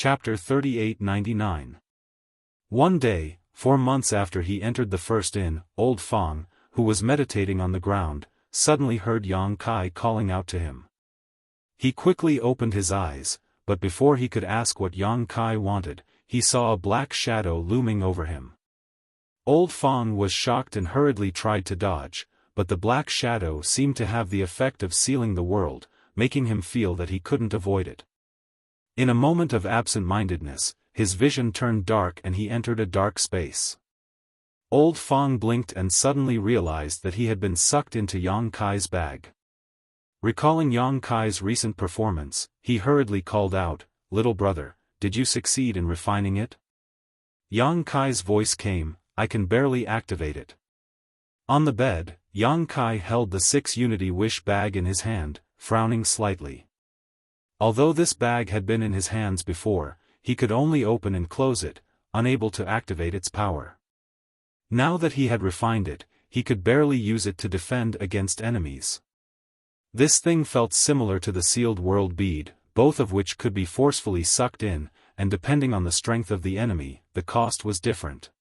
Chapter 3899. One day, 4 months after he entered the first inn, old Fang, who was meditating on the ground, suddenly heard Yang Kai calling out to him. He quickly opened his eyes, but before he could ask what Yang Kai wanted, he saw a black shadow looming over him. Old Fang was shocked and hurriedly tried to dodge, but the black shadow seemed to have the effect of sealing the world, making him feel that he couldn't avoid it. In a moment of absent-mindedness, his vision turned dark and he entered a dark space. Old Fang blinked and suddenly realized that he had been sucked into Yang Kai's bag. Recalling Yang Kai's recent performance, he hurriedly called out, "Little brother, did you succeed in refining it?" Yang Kai's voice came, "I can barely activate it." On the bed, Yang Kai held the 6-unity wish bag in his hand, frowning slightly. Although this bag had been in his hands before, he could only open and close it, unable to activate its power. Now that he had refined it, he could barely use it to defend against enemies. This thing felt similar to the sealed world bead, both of which could be forcefully sucked in, and depending on the strength of the enemy, the cost was different.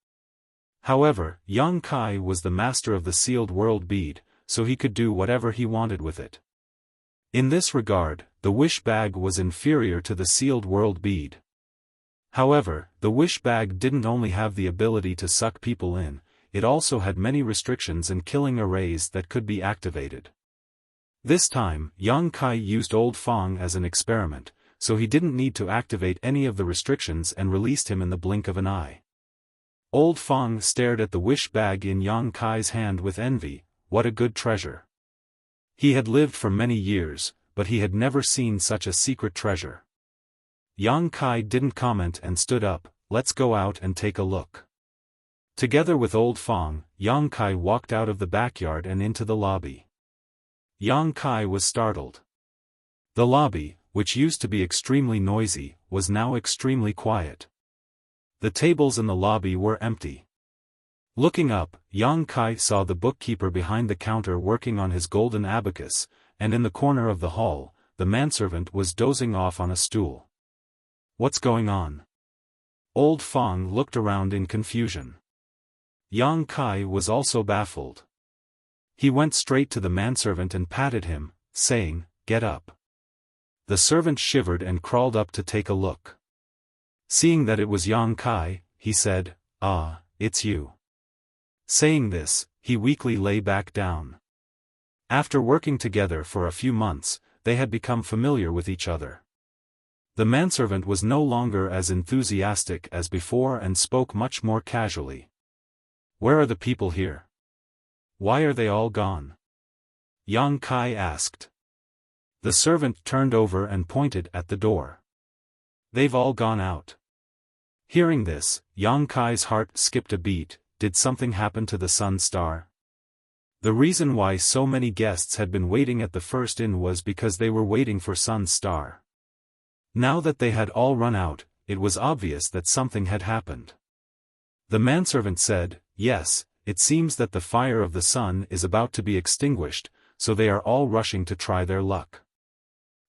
However, Yang Kai was the master of the sealed world bead, so he could do whatever he wanted with it. In this regard, the wish bag was inferior to the sealed world bead. However, the wish bag didn't only have the ability to suck people in, it also had many restrictions and killing arrays that could be activated. This time, Yang Kai used Old Fang as an experiment, so he didn't need to activate any of the restrictions and released him in the blink of an eye. Old Fang stared at the wish bag in Yang Kai's hand with envy. What a good treasure. He had lived for many years, but he had never seen such a secret treasure. Yang Kai didn't comment and stood up. "Let's go out and take a look." Together with Old Fang, Yang Kai walked out of the backyard and into the lobby. Yang Kai was startled. The lobby, which used to be extremely noisy, was now extremely quiet. The tables in the lobby were empty. Looking up, Yang Kai saw the bookkeeper behind the counter working on his golden abacus, and in the corner of the hall, the manservant was dozing off on a stool. What's going on? Old Fang looked around in confusion. Yang Kai was also baffled. He went straight to the manservant and patted him, saying, "Get up." The servant shivered and crawled up to take a look. Seeing that it was Yang Kai, he said, "Ah, it's you." Saying this, he weakly lay back down. After working together for a few months, they had become familiar with each other. The manservant was no longer as enthusiastic as before and spoke much more casually. "Where are the people here? Why are they all gone?" Yang Kai asked. The servant turned over and pointed at the door. "They've all gone out." Hearing this, Yang Kai's heart skipped a beat. Did something happen to the Sun Star? The reason why so many guests had been waiting at the first inn was because they were waiting for Sun Star. Now that they had all run out, it was obvious that something had happened. The manservant said, "Yes, it seems that the fire of the sun is about to be extinguished, so they are all rushing to try their luck."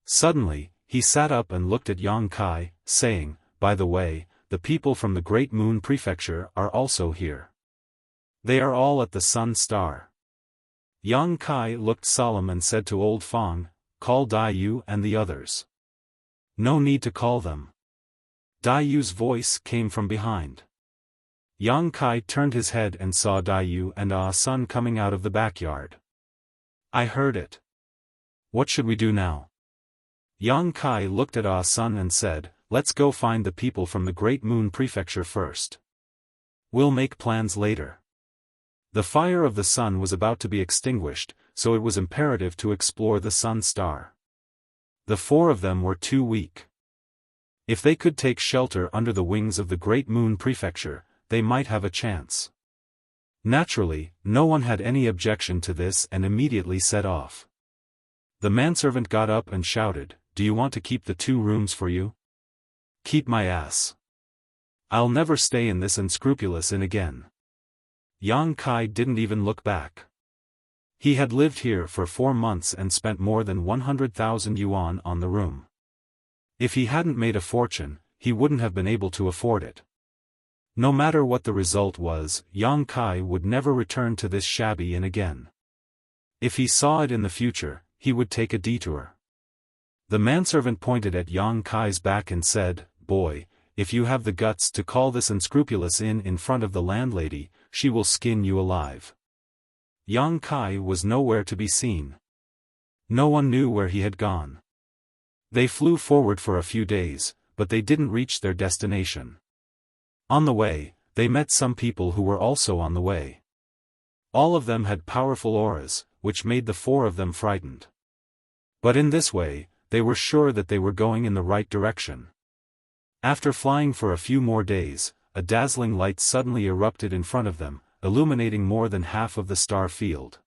Suddenly, he sat up and looked at Yang Kai, saying, "By the way, the people from the Great Moon Prefecture are also here. They are all at the Sun Star." Yang Kai looked solemn and said to Old Fang, "Call Dai Yu and the others." "No need to call them." Dai Yu's voice came from behind. Yang Kai turned his head and saw Dai Yu and Ah Sun coming out of the backyard. "I heard it. What should we do now?" Yang Kai looked at Ah Sun and said, "Let's go find the people from the Great Moon Prefecture first. We'll make plans later." The fire of the sun was about to be extinguished, so it was imperative to explore the Sun Star. The 4 of them were too weak. If they could take shelter under the wings of the Great Moon Prefecture, they might have a chance. Naturally, no one had any objection to this and immediately set off. The manservant got up and shouted, "Do you want to keep the 2 rooms for you?" "Keep my ass. I'll never stay in this unscrupulous inn again." Yang Kai didn't even look back. He had lived here for 4 months and spent more than 100,000 yuan on the room. If he hadn't made a fortune, he wouldn't have been able to afford it. No matter what the result was, Yang Kai would never return to this shabby inn again. If he saw it in the future, he would take a detour. The manservant pointed at Yang Kai's back and said, "Boy, if you have the guts to call this unscrupulous inn in front of the landlady, she will skin you alive." Yang Kai was nowhere to be seen. No one knew where he had gone. They flew forward for a few days, but they didn't reach their destination. On the way, they met some people who were also on the way. All of them had powerful auras, which made the four of them frightened. But in this way, they were sure that they were going in the right direction. After flying for a few more days, a dazzling light suddenly erupted in front of them, illuminating more than half of the star field.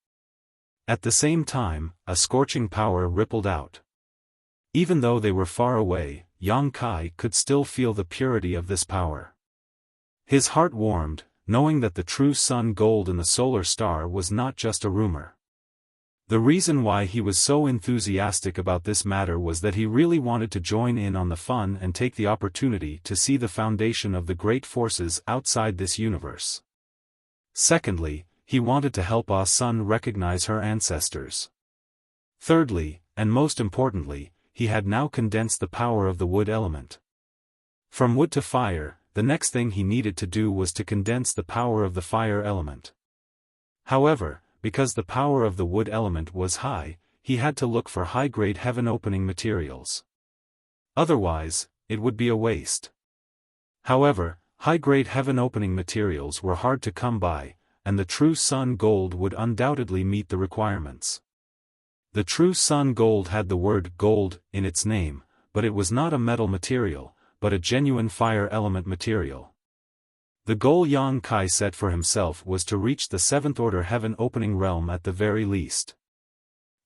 At the same time, a scorching power rippled out. Even though they were far away, Yang Kai could still feel the purity of this power. His heart warmed, knowing that the true sun gold in the solar star was not just a rumor. The reason why he was so enthusiastic about this matter was that he really wanted to join in on the fun and take the opportunity to see the foundation of the great forces outside this universe. Secondly, he wanted to help Ah Sun recognize her ancestors. Thirdly, and most importantly, he had now condensed the power of the wood element. From wood to fire, the next thing he needed to do was to condense the power of the fire element. However, because the power of the wood element was high, he had to look for high-grade heaven-opening materials. Otherwise, it would be a waste. However, high-grade heaven-opening materials were hard to come by, and the true sun gold would undoubtedly meet the requirements. The true sun gold had the word gold in its name, but it was not a metal material, but a genuine fire element material. The goal Yang Kai set for himself was to reach the seventh-order heaven-opening realm at the very least.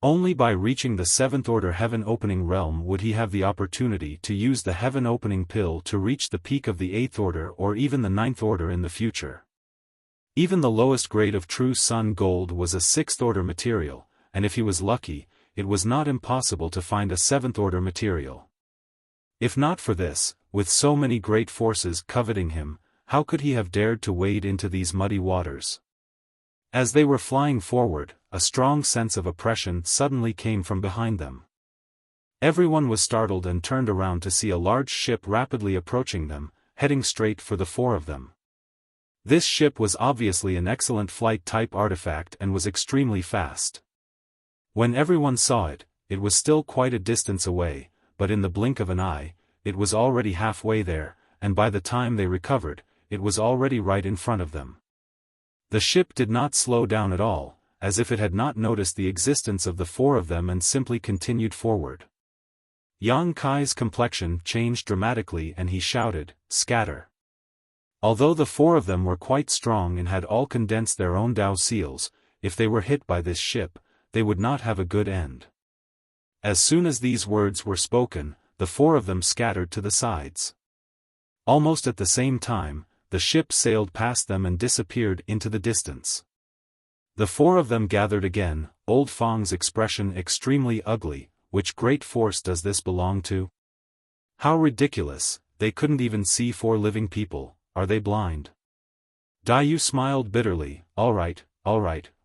Only by reaching the seventh-order heaven-opening realm would he have the opportunity to use the heaven-opening pill to reach the peak of the eighth order or even the ninth order in the future. Even the lowest grade of true sun gold was a sixth-order material, and if he was lucky, it was not impossible to find a seventh-order material. If not for this, with so many great forces coveting him, how could he have dared to wade into these muddy waters? As they were flying forward, a strong sense of oppression suddenly came from behind them. Everyone was startled and turned around to see a large ship rapidly approaching them, heading straight for the four of them. This ship was obviously an excellent flight-type artifact and was extremely fast. When everyone saw it, it was still quite a distance away, but in the blink of an eye, it was already halfway there, and by the time they recovered, it was already right in front of them. The ship did not slow down at all, as if it had not noticed the existence of the four of them and simply continued forward. Yang Kai's complexion changed dramatically and he shouted, "Scatter!" Although the four of them were quite strong and had all condensed their own Dao seals, if they were hit by this ship, they would not have a good end. As soon as these words were spoken, the four of them scattered to the sides. Almost at the same time, the ship sailed past them and disappeared into the distance. The four of them gathered again, old Fang's expression extremely ugly. Which great force does this belong to? How ridiculous, they couldn't even see four living people, are they blind? Daiyu smiled bitterly, all right,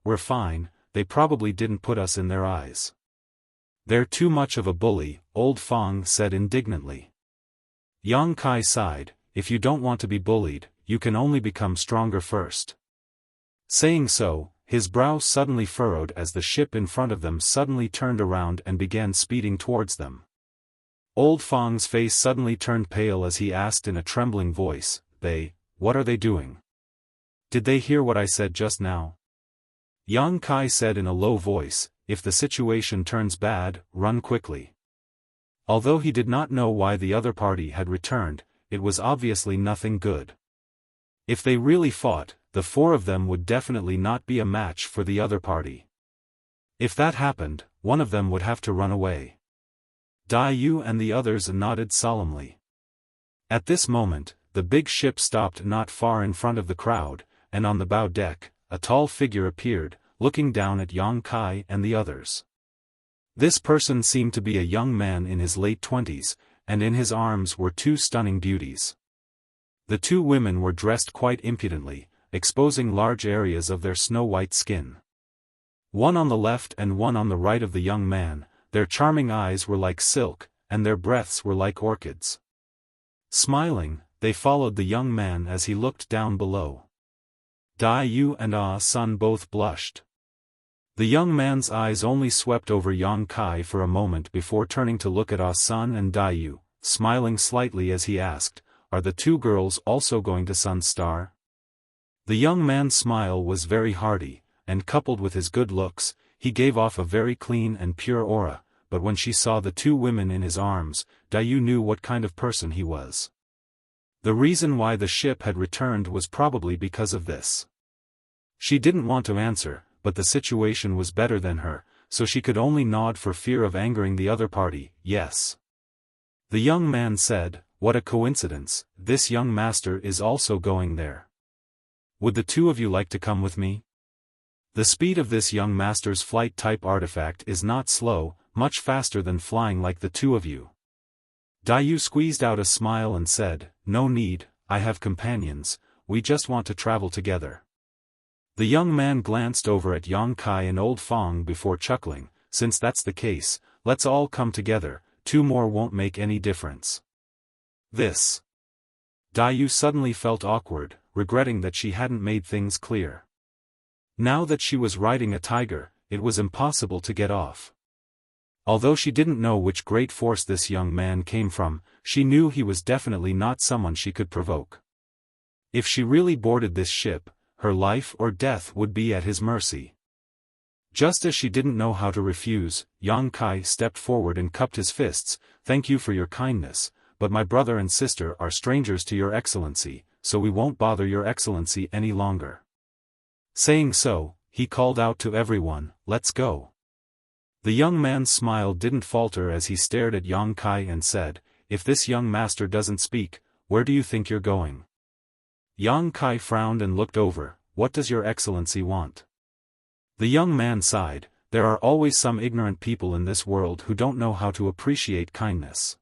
we're fine, they probably didn't put us in their eyes. They're too much of a bully, old Fang said indignantly. Yang Kai sighed, if you don't want to be bullied, you can only become stronger first. Saying so, his brow suddenly furrowed as the ship in front of them suddenly turned around and began speeding towards them. Old Fang's face suddenly turned pale as he asked in a trembling voice, what are they doing? Did they hear what I said just now? Yang Kai said in a low voice, if the situation turns bad, run quickly. Although he did not know why the other party had returned, it was obviously nothing good. If they really fought, the four of them would definitely not be a match for the other party. If that happened, one of them would have to run away. Daiyu and the others nodded solemnly. At this moment, the big ship stopped not far in front of the crowd, and on the bow deck, a tall figure appeared, looking down at Yang Kai and the others. This person seemed to be a young man in his late 20s, and in his arms were two stunning beauties. The two women were dressed quite impudently, exposing large areas of their snow-white skin. One on the left and one on the right of the young man, their charming eyes were like silk, and their breaths were like orchids. Smiling, they followed the young man as he looked down below. Dai Yu and Ah Sun both blushed. The young man's eyes only swept over Yang Kai for a moment before turning to look at Ah Sun and Dai Yu, smiling slightly as he asked, "Are the two girls also going to Sun Star?" The young man's smile was very hearty, and coupled with his good looks, he gave off a very clean and pure aura, but when she saw the two women in his arms, Dai Yu knew what kind of person he was. The reason why the ship had returned was probably because of this. She didn't want to answer, but the situation was better than her, so she could only nod for fear of angering the other party. "Yes." The young man said, "What a coincidence, this young master is also going there. Would the two of you like to come with me?" The speed of this young master's flight-type artifact is not slow, much faster than flying like the two of you. Dai Yu squeezed out a smile and said, "No need, I have companions, we just want to travel together." The young man glanced over at Yang Kai and Old Fong before chuckling, "Since that's the case, let's all come together, two more won't make any difference." This. Dai Yu suddenly felt awkward, regretting that she hadn't made things clear. Now that she was riding a tiger, it was impossible to get off. Although she didn't know which great force this young man came from, she knew he was definitely not someone she could provoke. If she really boarded this ship, her life or death would be at his mercy. Just as she didn't know how to refuse, Yang Kai stepped forward and cupped his fists. "Thank you for your kindness, but my brother and sister are strangers to your excellency, so we won't bother your excellency any longer." Saying so, he called out to everyone, "Let's go." The young man's smile didn't falter as he stared at Yang Kai and said, "If this young master doesn't speak, where do you think you're going?" Yang Kai frowned and looked over. "What does your excellency want?" The young man sighed. "There are always some ignorant people in this world who don't know how to appreciate kindness.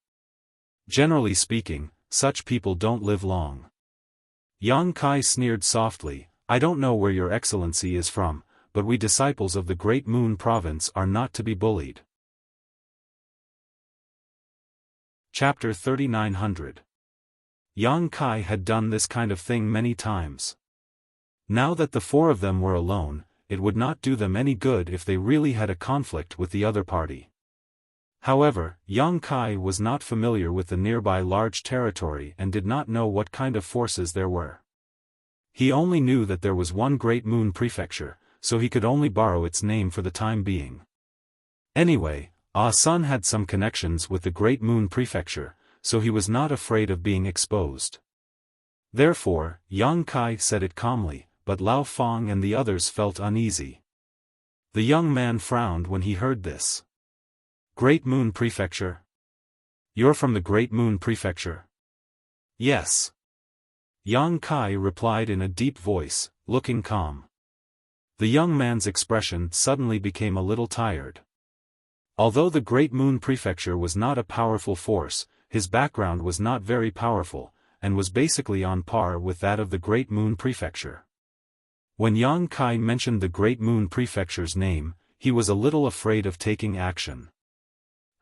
Generally speaking, such people don't live long." Yang Kai sneered softly, "I don't know where your excellency is from, but we disciples of the Great Moon Province are not to be bullied." Chapter 3900. Yang Kai had done this kind of thing many times. Now that the four of them were alone, it would not do them any good if they really had a conflict with the other party. However, Yang Kai was not familiar with the nearby large territory and did not know what kind of forces there were. He only knew that there was one Great Moon Prefecture, so he could only borrow its name for the time being. Anyway, Ah Sun had some connections with the Great Moon Prefecture, so he was not afraid of being exposed. Therefore, Yang Kai said it calmly, but Lao Fong and the others felt uneasy. The young man frowned when he heard this. "Great Moon Prefecture? You're from the Great Moon Prefecture?" "Yes." Yang Kai replied in a deep voice, looking calm. The young man's expression suddenly became a little tired. Although the Great Moon Prefecture was not a powerful force, his background was not very powerful, and was basically on par with that of the Great Moon Prefecture. When Yang Kai mentioned the Great Moon Prefecture's name, he was a little afraid of taking action.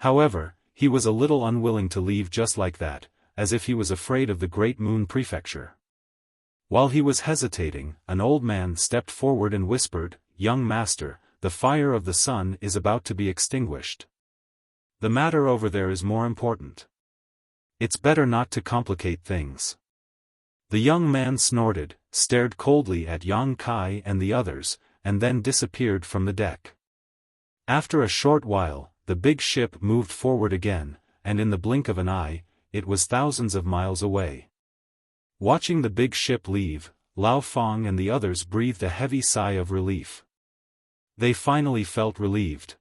However, he was a little unwilling to leave just like that, as if he was afraid of the Great Moon Prefecture. While he was hesitating, an old man stepped forward and whispered, "Young master, the fire of the sun is about to be extinguished. The matter over there is more important. It's better not to complicate things." The young man snorted, stared coldly at Yang Kai and the others, and then disappeared from the deck. After a short while, the big ship moved forward again, and in the blink of an eye, it was thousands of miles away. Watching the big ship leave, Lao Fong and the others breathed a heavy sigh of relief. They finally felt relieved.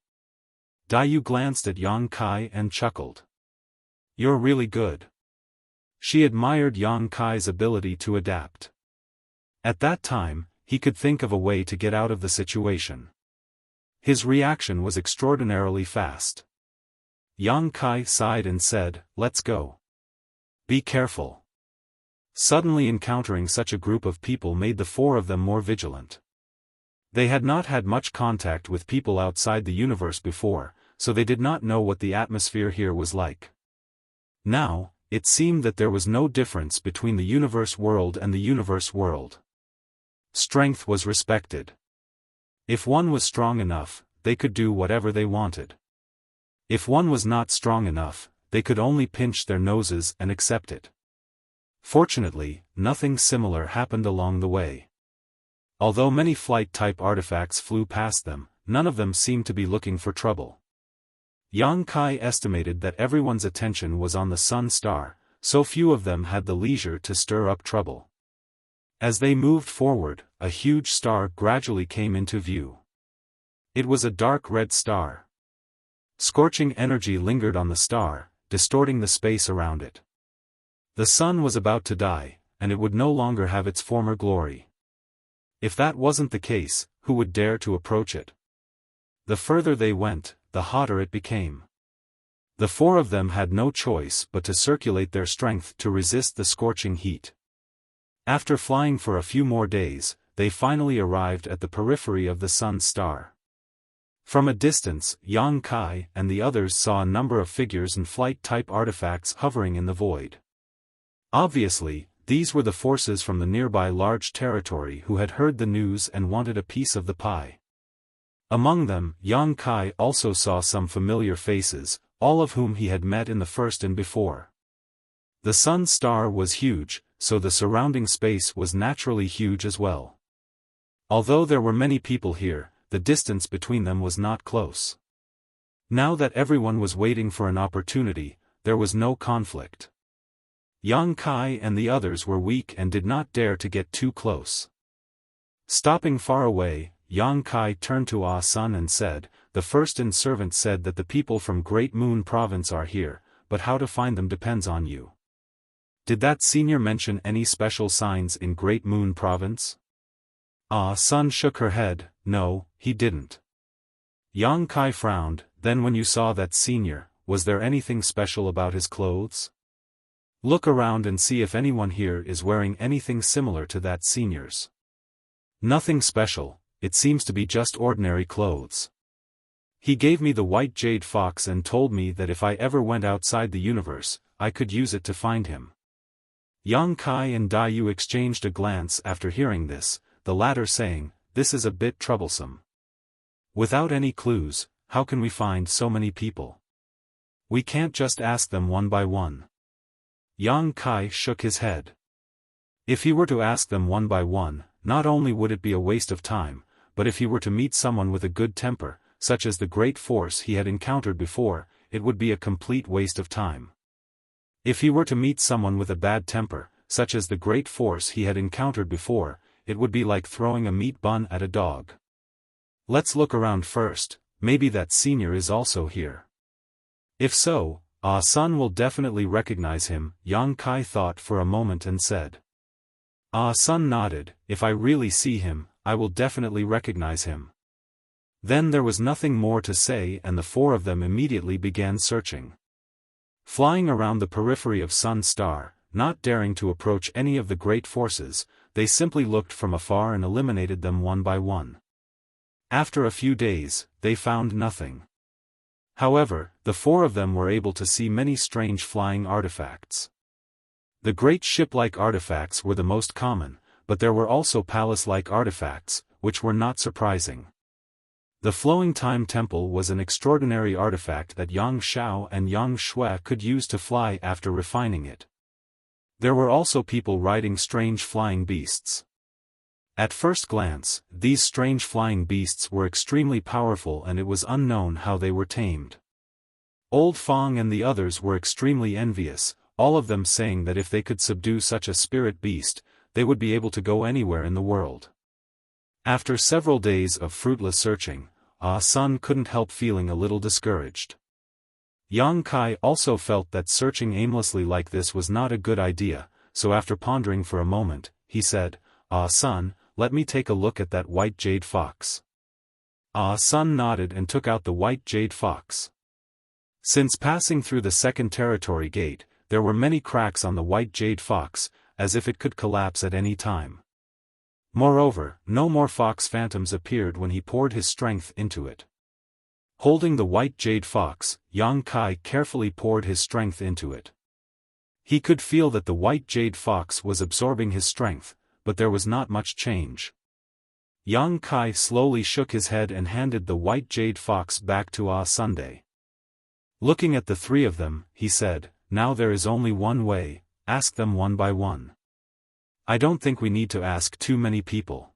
Dai Yu glanced at Yang Kai and chuckled. "You're really good." She admired Yang Kai's ability to adapt. At that time, he could think of a way to get out of the situation. His reaction was extraordinarily fast. Yang Kai sighed and said, "Let's go. Be careful." Suddenly encountering such a group of people made the four of them more vigilant. They had not had much contact with people outside the universe before, so they did not know what the atmosphere here was like. Now, it seemed that there was no difference between the universe world and the universe world. Strength was respected. If one was strong enough, they could do whatever they wanted. If one was not strong enough, they could only pinch their noses and accept it. Fortunately, nothing similar happened along the way. Although many flight-type artifacts flew past them, none of them seemed to be looking for trouble. Yang Kai estimated that everyone's attention was on the sun star, so few of them had the leisure to stir up trouble. As they moved forward, a huge star gradually came into view. It was a dark red star. Scorching energy lingered on the star, distorting the space around it. The sun was about to die, and it would no longer have its former glory. If that wasn't the case, who would dare to approach it? The further they went, the hotter it became. The four of them had no choice but to circulate their strength to resist the scorching heat. After flying for a few more days, they finally arrived at the periphery of the sun's star. From a distance, Yang Kai and the others saw a number of figures and flight-type artifacts hovering in the void. Obviously, these were the forces from the nearby large territory who had heard the news and wanted a piece of the pie. Among them, Yang Kai also saw some familiar faces, all of whom he had met in the first and before. The sun's star was huge, so the surrounding space was naturally huge as well. Although there were many people here, the distance between them was not close. Now that everyone was waiting for an opportunity, there was no conflict. Yang Kai and the others were weak and did not dare to get too close. Stopping far away, Yang Kai turned to Ah Sun and said, "The first-in servant said that the people from Great Moon Province are here, but how to find them depends on you." Did that senior mention any special signs in Great Moon Province? Ah Sun shook her head, "No, he didn't." Yang Kai frowned, "Then when you saw that senior, was there anything special about his clothes? Look around and see if anyone here is wearing anything similar to that senior's." "Nothing special, it seems to be just ordinary clothes. He gave me the white jade fox and told me that if I ever went outside the universe, I could use it to find him." Yang Kai and Daiyu exchanged a glance after hearing this, the latter saying, "This is a bit troublesome. Without any clues, how can we find so many people? We can't just ask them one by one." Yang Kai shook his head. If he were to ask them one by one, not only would it be a waste of time, but if he were to meet someone with a good temper, such as the great force he had encountered before, it would be a complete waste of time. If he were to meet someone with a bad temper, such as the great force he had encountered before, it would be like throwing a meat bun at a dog. Let's look around first, maybe that senior is also here. If so, Ah Sun will definitely recognize him, Yang Kai thought for a moment and said. Ah Sun nodded, "If I really see him, I will definitely recognize him." Then there was nothing more to say and the four of them immediately began searching. Flying around the periphery of Sun Star, not daring to approach any of the great forces, they simply looked from afar and eliminated them one by one. After a few days, they found nothing. However, the four of them were able to see many strange flying artifacts. The great ship-like artifacts were the most common, but there were also palace-like artifacts, which were not surprising. The Flowing Time Temple was an extraordinary artifact that Yang Xiao and Yang Shui could use to fly after refining it. There were also people riding strange flying beasts. At first glance, these strange flying beasts were extremely powerful and it was unknown how they were tamed. Old Fong and the others were extremely envious, all of them saying that if they could subdue such a spirit beast, they would be able to go anywhere in the world. After several days of fruitless searching, Ah Sun couldn't help feeling a little discouraged. Yang Kai also felt that searching aimlessly like this was not a good idea, so after pondering for a moment, he said, "Ah Sun, let me take a look at that white jade fox." Ah Sun nodded and took out the white jade fox. Since passing through the second territory gate, there were many cracks on the white jade fox, as if it could collapse at any time. Moreover, no more fox phantoms appeared when he poured his strength into it. Holding the white jade fox, Yang Kai carefully poured his strength into it. He could feel that the white jade fox was absorbing his strength, but there was not much change. Yang Kai slowly shook his head and handed the white jade fox back to Sunday. Looking at the three of them, he said, "Now there is only one way, ask them one by one. I don't think we need to ask too many people.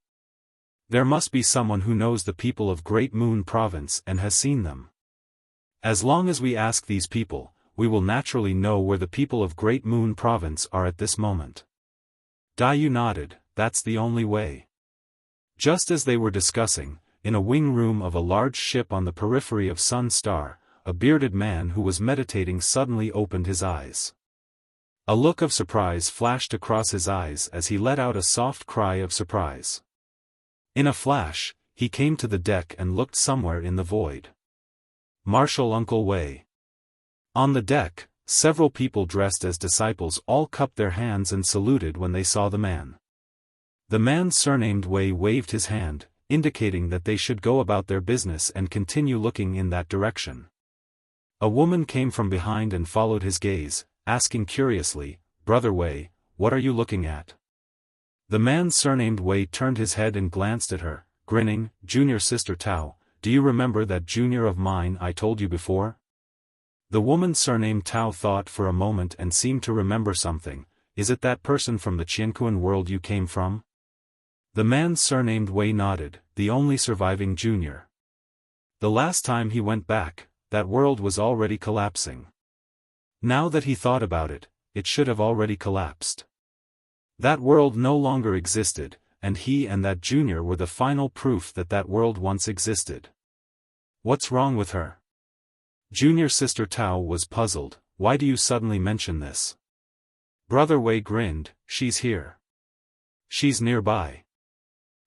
There must be someone who knows the people of Great Moon Province and has seen them. As long as we ask these people, we will naturally know where the people of Great Moon Province are at this moment." Dayu nodded, "That's the only way." Just as they were discussing, in a wing room of a large ship on the periphery of Sun Star, a bearded man who was meditating suddenly opened his eyes. A look of surprise flashed across his eyes as he let out a soft cry of surprise. In a flash, he came to the deck and looked somewhere in the void. Martial Uncle Wei. On the deck, several people dressed as disciples all cupped their hands and saluted when they saw the man. The man surnamed Wei waved his hand, indicating that they should go about their business and continue looking in that direction. A woman came from behind and followed his gaze, asking curiously, "Brother Wei, what are you looking at?" The man surnamed Wei turned his head and glanced at her, grinning. "Junior sister Tao, do you remember that junior of mine I told you before?" The woman surnamed Tao thought for a moment and seemed to remember something. "Is it that person from the Qianquan world you came from?" The man surnamed Wei nodded, "The only surviving junior. The last time he went back, that world was already collapsing. Now that he thought about it, it should have already collapsed. That world no longer existed, and he and that junior were the final proof that that world once existed. What's wrong with her?" Junior sister Tao was puzzled. "Why do you suddenly mention this?" Brother Wei grinned, "She's here. She's nearby."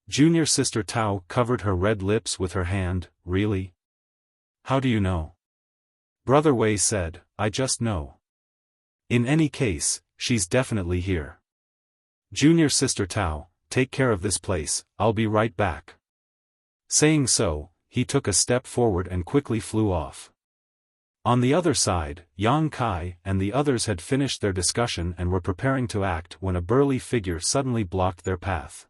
Junior sister Tao covered her red lips with her hand. "Really? How do you know?" Brother Wei said, "I just know. In any case, she's definitely here. Junior sister Tao, take care of this place, I'll be right back." Saying so, he took a step forward and quickly flew off. On the other side, Yang Kai and the others had finished their discussion and were preparing to act when a burly figure suddenly blocked their path.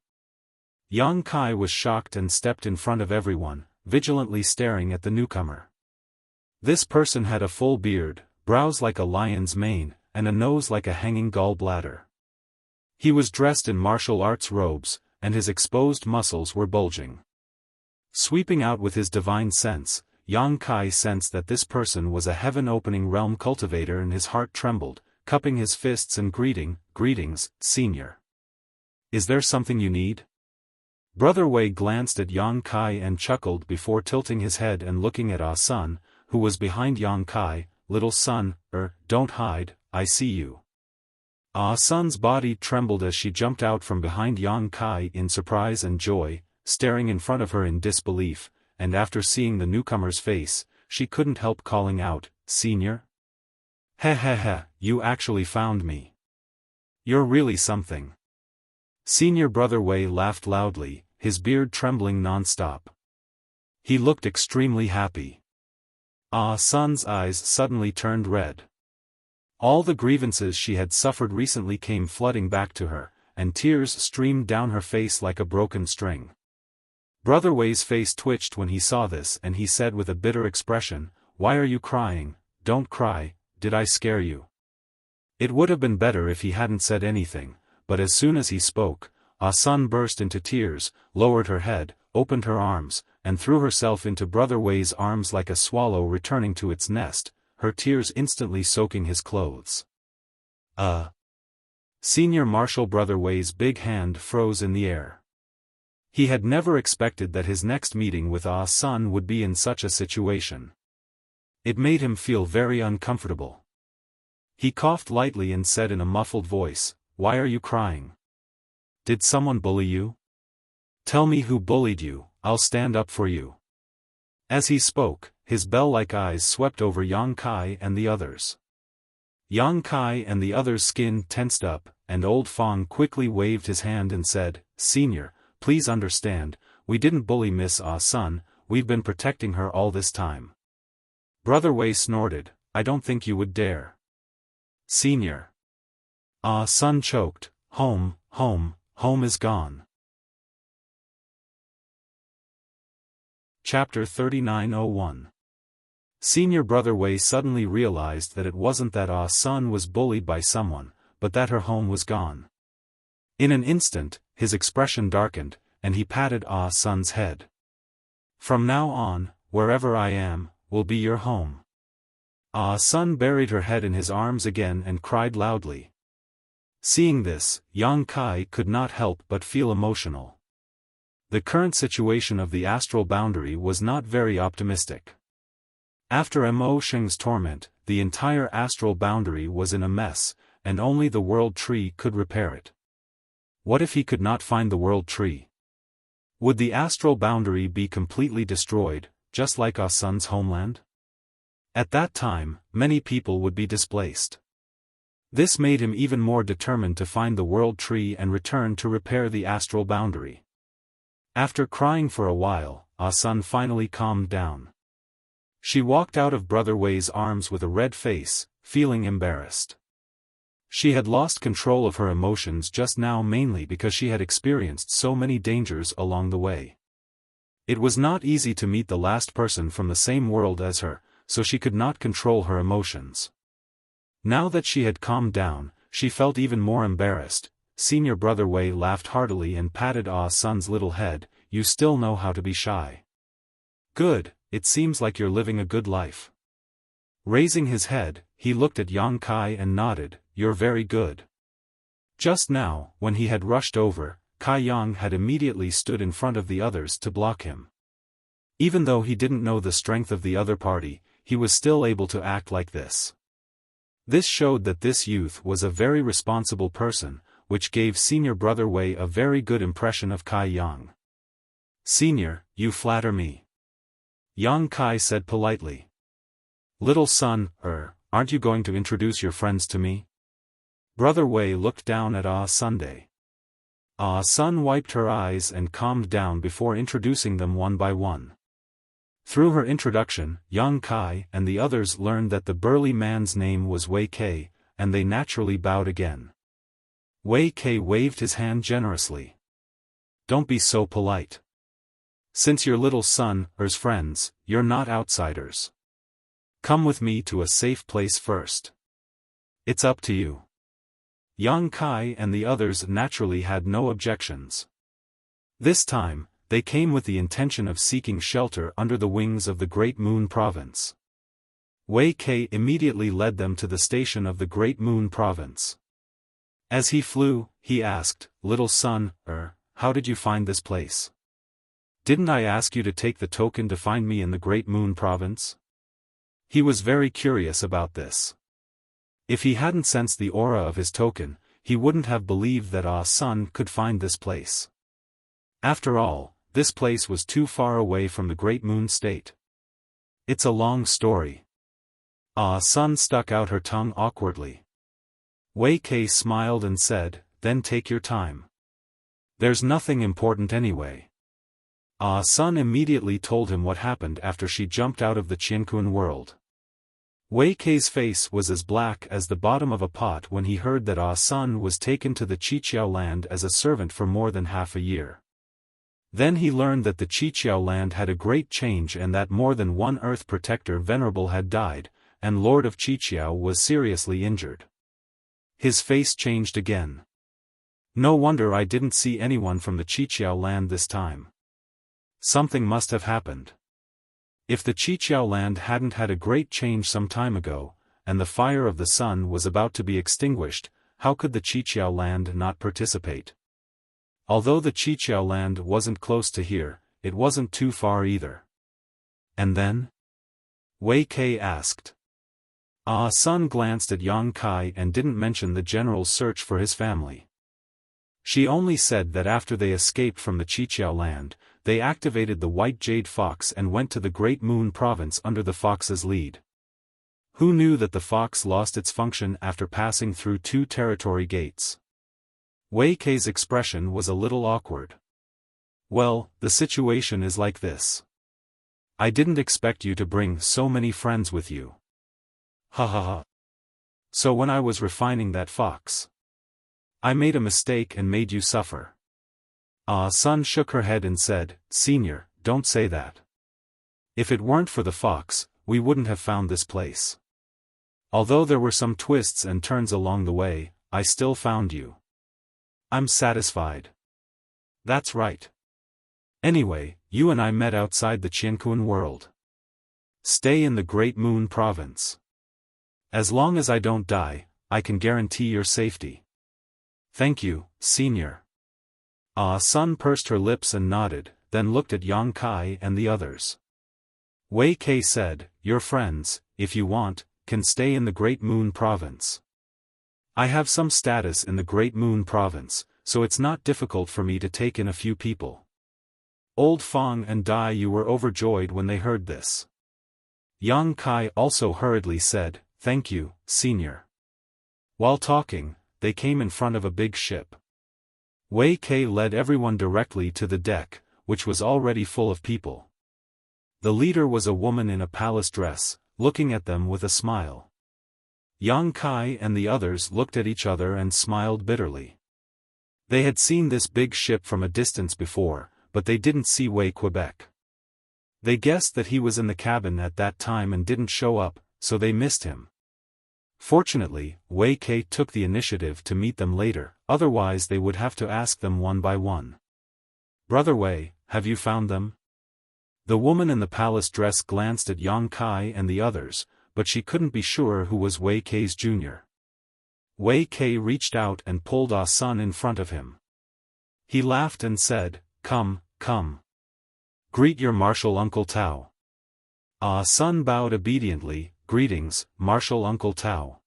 Yang Kai was shocked and stepped in front of everyone, vigilantly staring at the newcomer. This person had a full beard, brows like a lion's mane, and a nose like a hanging gallbladder. He was dressed in martial arts robes, and his exposed muscles were bulging. Sweeping out with his divine sense, Yang Kai sensed that this person was a heaven-opening realm cultivator, and his heart trembled, cupping his fists and "Greetings, senior. Is there something you need?" Brother Wei glanced at Yang Kai and chuckled before tilting his head and looking at Sun, who was behind Yang Kai. "Little son, don't hide, I see you." Sun's body trembled as she jumped out from behind Yang Kai in surprise and joy, staring in front of her in disbelief, and after seeing the newcomer's face, she couldn't help calling out, "Senior? Heh, you actually found me. You're really something." Senior Brother Wei laughed loudly, his beard trembling non-stop. He looked extremely happy. Sun's eyes suddenly turned red. All the grievances she had suffered recently came flooding back to her, and tears streamed down her face like a broken string. Brother Wei's face twitched when he saw this, and he said with a bitter expression, "Why are you crying? Don't cry, did I scare you?" It would have been better if he hadn't said anything, but as soon as he spoke, Sun burst into tears, lowered her head, opened her arms, and threw herself into Brother Wei's arms like a swallow returning to its nest, her tears instantly soaking his clothes. Senior Martial Brother Wei's big hand froze in the air. He had never expected that his next meeting with Sun would be in such a situation. It made him feel very uncomfortable. He coughed lightly and said in a muffled voice, "Why are you crying? Did someone bully you? Tell me who bullied you, I'll stand up for you." As he spoke, his bell-like eyes swept over Yang Kai and the others. Yang Kai and the others' skin tensed up, and old Fong quickly waved his hand and said, "Senior, please understand, we didn't bully Miss Ah Sun, we've been protecting her all this time." Brother Wei snorted, "I don't think you would dare." "Senior." Ah Sun choked, home is gone." Chapter 39:01. Senior Brother Wei suddenly realized that it wasn't that Ah Sun was bullied by someone, but that her home was gone. In an instant, his expression darkened, and he patted Ah Sun's head. "From now on, wherever I am, will be your home." Ah Sun buried her head in his arms again and cried loudly. Seeing this, Yang Kai could not help but feel emotional. The current situation of the astral boundary was not very optimistic. After Mo Sheng's torment, the entire astral boundary was in a mess, and only the World Tree could repair it. What if he could not find the World Tree? Would the astral boundary be completely destroyed, just like Ah Sun's homeland? At that time, many people would be displaced. This made him even more determined to find the World Tree and return to repair the astral boundary. After crying for a while, Ah Sun finally calmed down. She walked out of Brother Wei's arms with a red face, feeling embarrassed. She had lost control of her emotions just now mainly because she had experienced so many dangers along the way. It was not easy to meet the last person from the same world as her, so she could not control her emotions. Now that she had calmed down, she felt even more embarrassed. Senior Brother Wei laughed heartily and patted Ah Sun's little head. "You still know how to be shy. Good, it seems like you're living a good life." Raising his head, he looked at Yang Kai and nodded, "You're very good." Just now, when he had rushed over, Kai Yang had immediately stood in front of the others to block him. Even though he didn't know the strength of the other party, he was still able to act like this. This showed that this youth was a very responsible person, which gave Senior Brother Wei a very good impression of Kai Yang. "Senior, you flatter me," Yang Kai said politely. "Little son, aren't you going to introduce your friends to me?" Brother Wei looked down at Ah Sunday. Ah Sun wiped her eyes and calmed down before introducing them one by one. Through her introduction, Yang Kai and the others learned that the burly man's name was Wei Kei, and they naturally bowed again. Wei Kei waved his hand generously. "Don't be so polite. Since you're little son's friends, you're not outsiders. Come with me to a safe place first. It's up to you." Yang Kai and the others naturally had no objections. This time, they came with the intention of seeking shelter under the wings of the Great Moon Province. Wei Kei immediately led them to the station of the Great Moon Province. As he flew, he asked, "Little son, how did you find this place? Didn't I ask you to take the token to find me in the Great Moon Province?" He was very curious about this. If he hadn't sensed the aura of his token, he wouldn't have believed that Ah Sun could find this place. After all, this place was too far away from the Great Moon State. "It's a long story." Ah Sun stuck out her tongue awkwardly. Wei Kei smiled and said, "Then take your time. There's nothing important anyway." Ah Sun immediately told him what happened after she jumped out of the Qiankun world. Wei Kei's face was as black as the bottom of a pot when he heard that Ah Sun was taken to the Qiqiao land as a servant for more than half a year. Then he learned that the Qiqiao land had a great change and that more than one Earth Protector Venerable had died, and Lord of Qiqiao was seriously injured. His face changed again. "No wonder I didn't see anyone from the Qiqiao land this time. Something must have happened. If the Qiqiao land hadn't had a great change some time ago, and the fire of the sun was about to be extinguished, how could the Qiqiao land not participate? Although the Qiqiao land wasn't close to here, it wasn't too far either." "And then?" Wei Kei asked. Ah Sun glanced at Yang Kai and didn't mention the general's search for his family. She only said that after they escaped from the Qiqiao land, they activated the white jade fox and went to the Great Moon province under the fox's lead. Who knew that the fox lost its function after passing through 2 territory gates? Wei Kei's expression was a little awkward. Well, the situation is like this. I didn't expect you to bring so many friends with you. Ha ha ha. So when I was refining that fox, I made a mistake and made you suffer. Ah Sun shook her head and said, Senior, don't say that. If it weren't for the fox, we wouldn't have found this place. Although there were some twists and turns along the way, I still found you. I'm satisfied. That's right. Anyway, you and I met outside the Qiankuan world. Stay in the Great Moon province. As long as I don't die, I can guarantee your safety. Thank you, Senior. Ah Sun pursed her lips and nodded, then looked at Yang Kai and the others. Wei Kei said, your friends, if you want, can stay in the Great Moon province. I have some status in the Great Moon province, so it's not difficult for me to take in a few people. Old Fang and Dai Yu were overjoyed when they heard this. Yang Kai also hurriedly said, thank you, Senior. While talking, they came in front of a big ship. Wei Kei led everyone directly to the deck, which was already full of people. The leader was a woman in a palace dress, looking at them with a smile. Yang Kai and the others looked at each other and smiled bitterly. They had seen this big ship from a distance before, but they didn't see Wei Quebec. They guessed that he was in the cabin at that time and didn't show up, so they missed him. Fortunately, Wei Kei took the initiative to meet them later, otherwise they would have to ask them one by one. Brother Wei, have you found them? The woman in the palace dress glanced at Yang Kai and the others, but she couldn't be sure who was Wei Kei's junior. Wei Kei reached out and pulled Ah Sun in front of him. He laughed and said, come, come. Greet your martial Uncle Tao. Ah Sun bowed obediently, greetings, Martial Uncle Tao.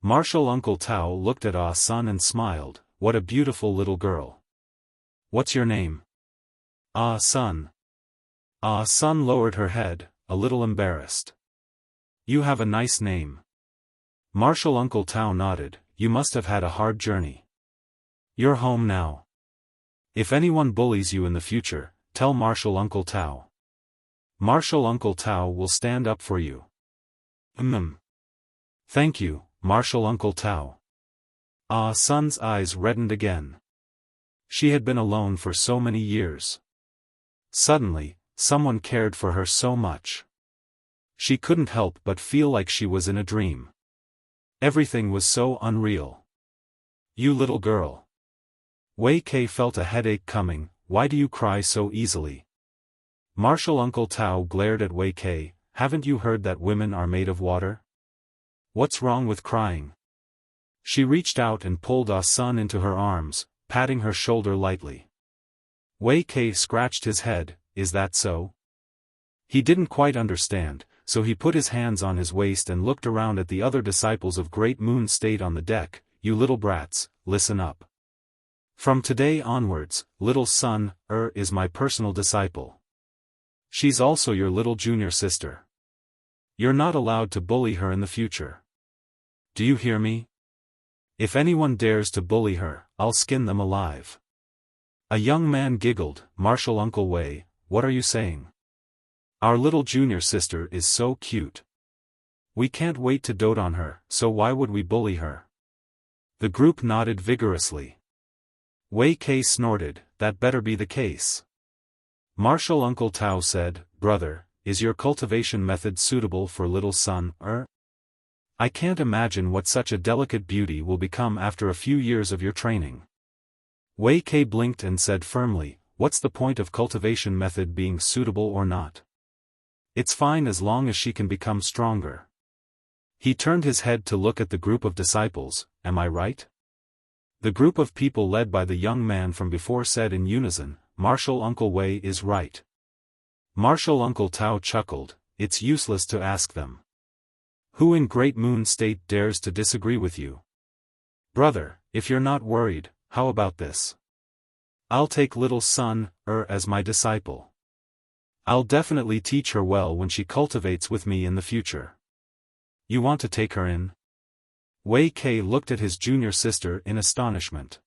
Martial Uncle Tao looked at Ah Sun and smiled, what a beautiful little girl. What's your name? Ah Sun. Ah Sun lowered her head, a little embarrassed. You have a nice name. Martial Uncle Tao nodded, you must have had a hard journey. You're home now. If anyone bullies you in the future, tell Martial Uncle Tao. Martial Uncle Tao will stand up for you. Thank you, Martial Uncle Tao. Ah Sun's eyes reddened again. She had been alone for so many years. Suddenly, someone cared for her so much. She couldn't help but feel like she was in a dream. Everything was so unreal. You little girl. Wei Kei felt a headache coming, why do you cry so easily? Martial Uncle Tao glared at Wei Kei, haven't you heard that women are made of water? What's wrong with crying? She reached out and pulled Ah Sun into her arms, patting her shoulder lightly. Wei Kei scratched his head, is that so? He didn't quite understand, so he put his hands on his waist and looked around at the other disciples of Great Moon State on the deck. You little brats, listen up. From today onwards, little Sun, is my personal disciple. She's also your little junior sister. You're not allowed to bully her in the future. Do you hear me? If anyone dares to bully her, I'll skin them alive. A young man giggled, Martial Uncle Wei, what are you saying? Our little junior sister is so cute. We can't wait to dote on her, so why would we bully her? The group nodded vigorously. Wei Kei snorted, that better be the case. Martial Uncle Tao said, brother, is your cultivation method suitable for little Sun, I can't imagine what such a delicate beauty will become after a few years of your training. Wei Kei blinked and said firmly, what's the point of cultivation method being suitable or not? It's fine as long as she can become stronger. He turned his head to look at the group of disciples, am I right? The group of people led by the young man from before said in unison, Martial Uncle Wei is right. Martial Uncle Tao chuckled, it's useless to ask them. Who in Great Moon State dares to disagree with you? Brother, if you're not worried, how about this? I'll take little son, as my disciple. I'll definitely teach her well when she cultivates with me in the future. You want to take her in? Wei Kei looked at his junior sister in astonishment.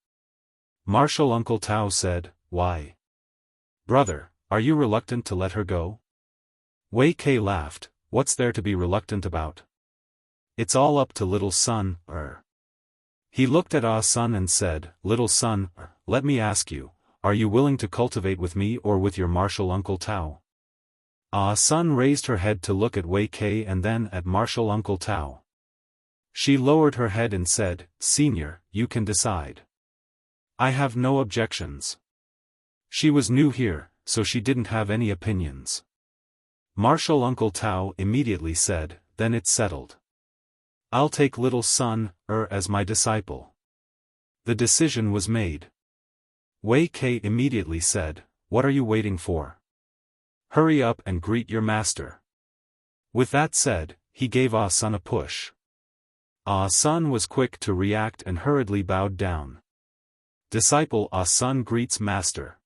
Martial Uncle Tao said, why? Brother, are you reluctant to let her go? Wei Kei laughed, what's there to be reluctant about? It's all up to little son, He looked at Ah Sun and said, little son, let me ask you, are you willing to cultivate with me or with your martial Uncle Tao? Ah Sun raised her head to look at Wei Kei and then at martial Uncle Tao. She lowered her head and said, Senior, you can decide. I have no objections. She was new here, so she didn't have any opinions. Martial Uncle Tao immediately said, then it's settled. I'll take little son, as my disciple. The decision was made. Wei Kei immediately said, what are you waiting for? Hurry up and greet your master. With that said, he gave Ah Sun a push. Ah Sun was quick to react and hurriedly bowed down. Disciple Ah Sun greets master.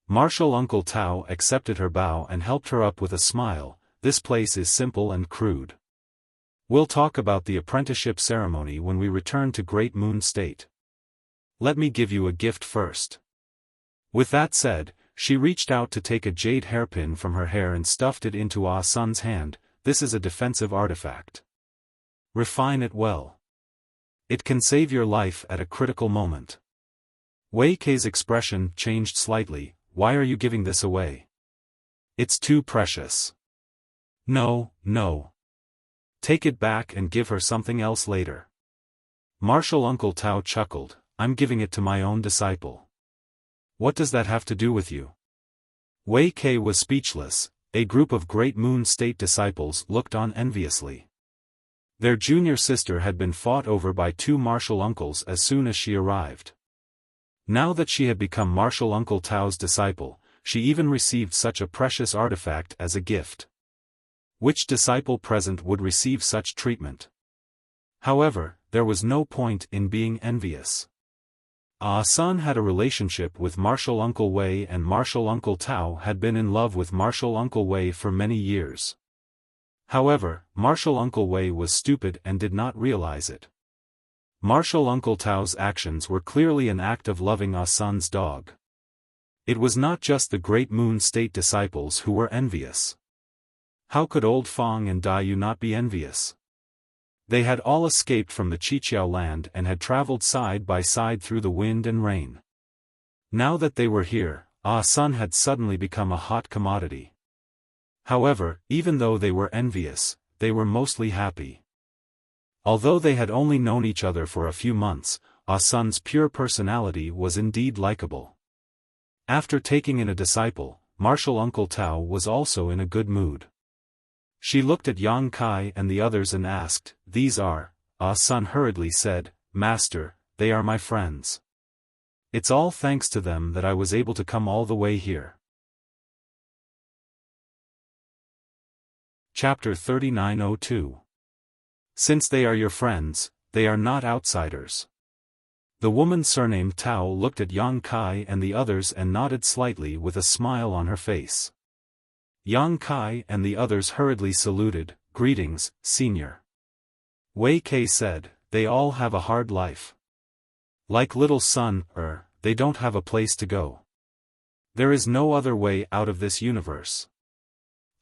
Martial Uncle Tao accepted her bow and helped her up with a smile. This place is simple and crude. We'll talk about the apprenticeship ceremony when we return to Great Moon State. Let me give you a gift first. With that said, she reached out to take a jade hairpin from her hair and stuffed it into Ah Sun's hand. This is a defensive artifact. Refine it well. It can save your life at a critical moment. Wei Kei's expression changed slightly. Why are you giving this away? It's too precious. No. Take it back and give her something else later. Martial Uncle Tao chuckled, I'm giving it to my own disciple. What does that have to do with you? Wei Kei was speechless. A group of Great Moon State disciples looked on enviously. Their junior sister had been fought over by two martial uncles as soon as she arrived. Now that she had become Martial Uncle Tao's disciple, she even received such a precious artifact as a gift. Which disciple present would receive such treatment? However, there was no point in being envious. Ah Sun had a relationship with Martial Uncle Wei and Martial Uncle Tao had been in love with Martial Uncle Wei for many years. However, Martial Uncle Wei was stupid and did not realize it. Martial Uncle Tao's actions were clearly an act of loving Ah Sun's dog. It was not just the Great Moon State disciples who were envious. How could Old Fong and Dai Yu not be envious? They had all escaped from the Qiqiao land and had traveled side by side through the wind and rain. Now that they were here, Ah Sun had suddenly become a hot commodity. However, even though they were envious, they were mostly happy. Although they had only known each other for a few months, Ah Sun's pure personality was indeed likable. After taking in a disciple, Martial Uncle Tao was also in a good mood. She looked at Yang Kai and the others and asked, these are, Ah Sun hurriedly said, Master, they are my friends. It's all thanks to them that I was able to come all the way here. Chapter 3902. Since they are your friends, they are not outsiders. The woman surnamed Tao looked at Yang Kai and the others and nodded slightly with a smile on her face. Yang Kai and the others hurriedly saluted, greetings, senior. Wei Kei said, they all have a hard life. Like little son, they don't have a place to go. There is no other way out of this universe.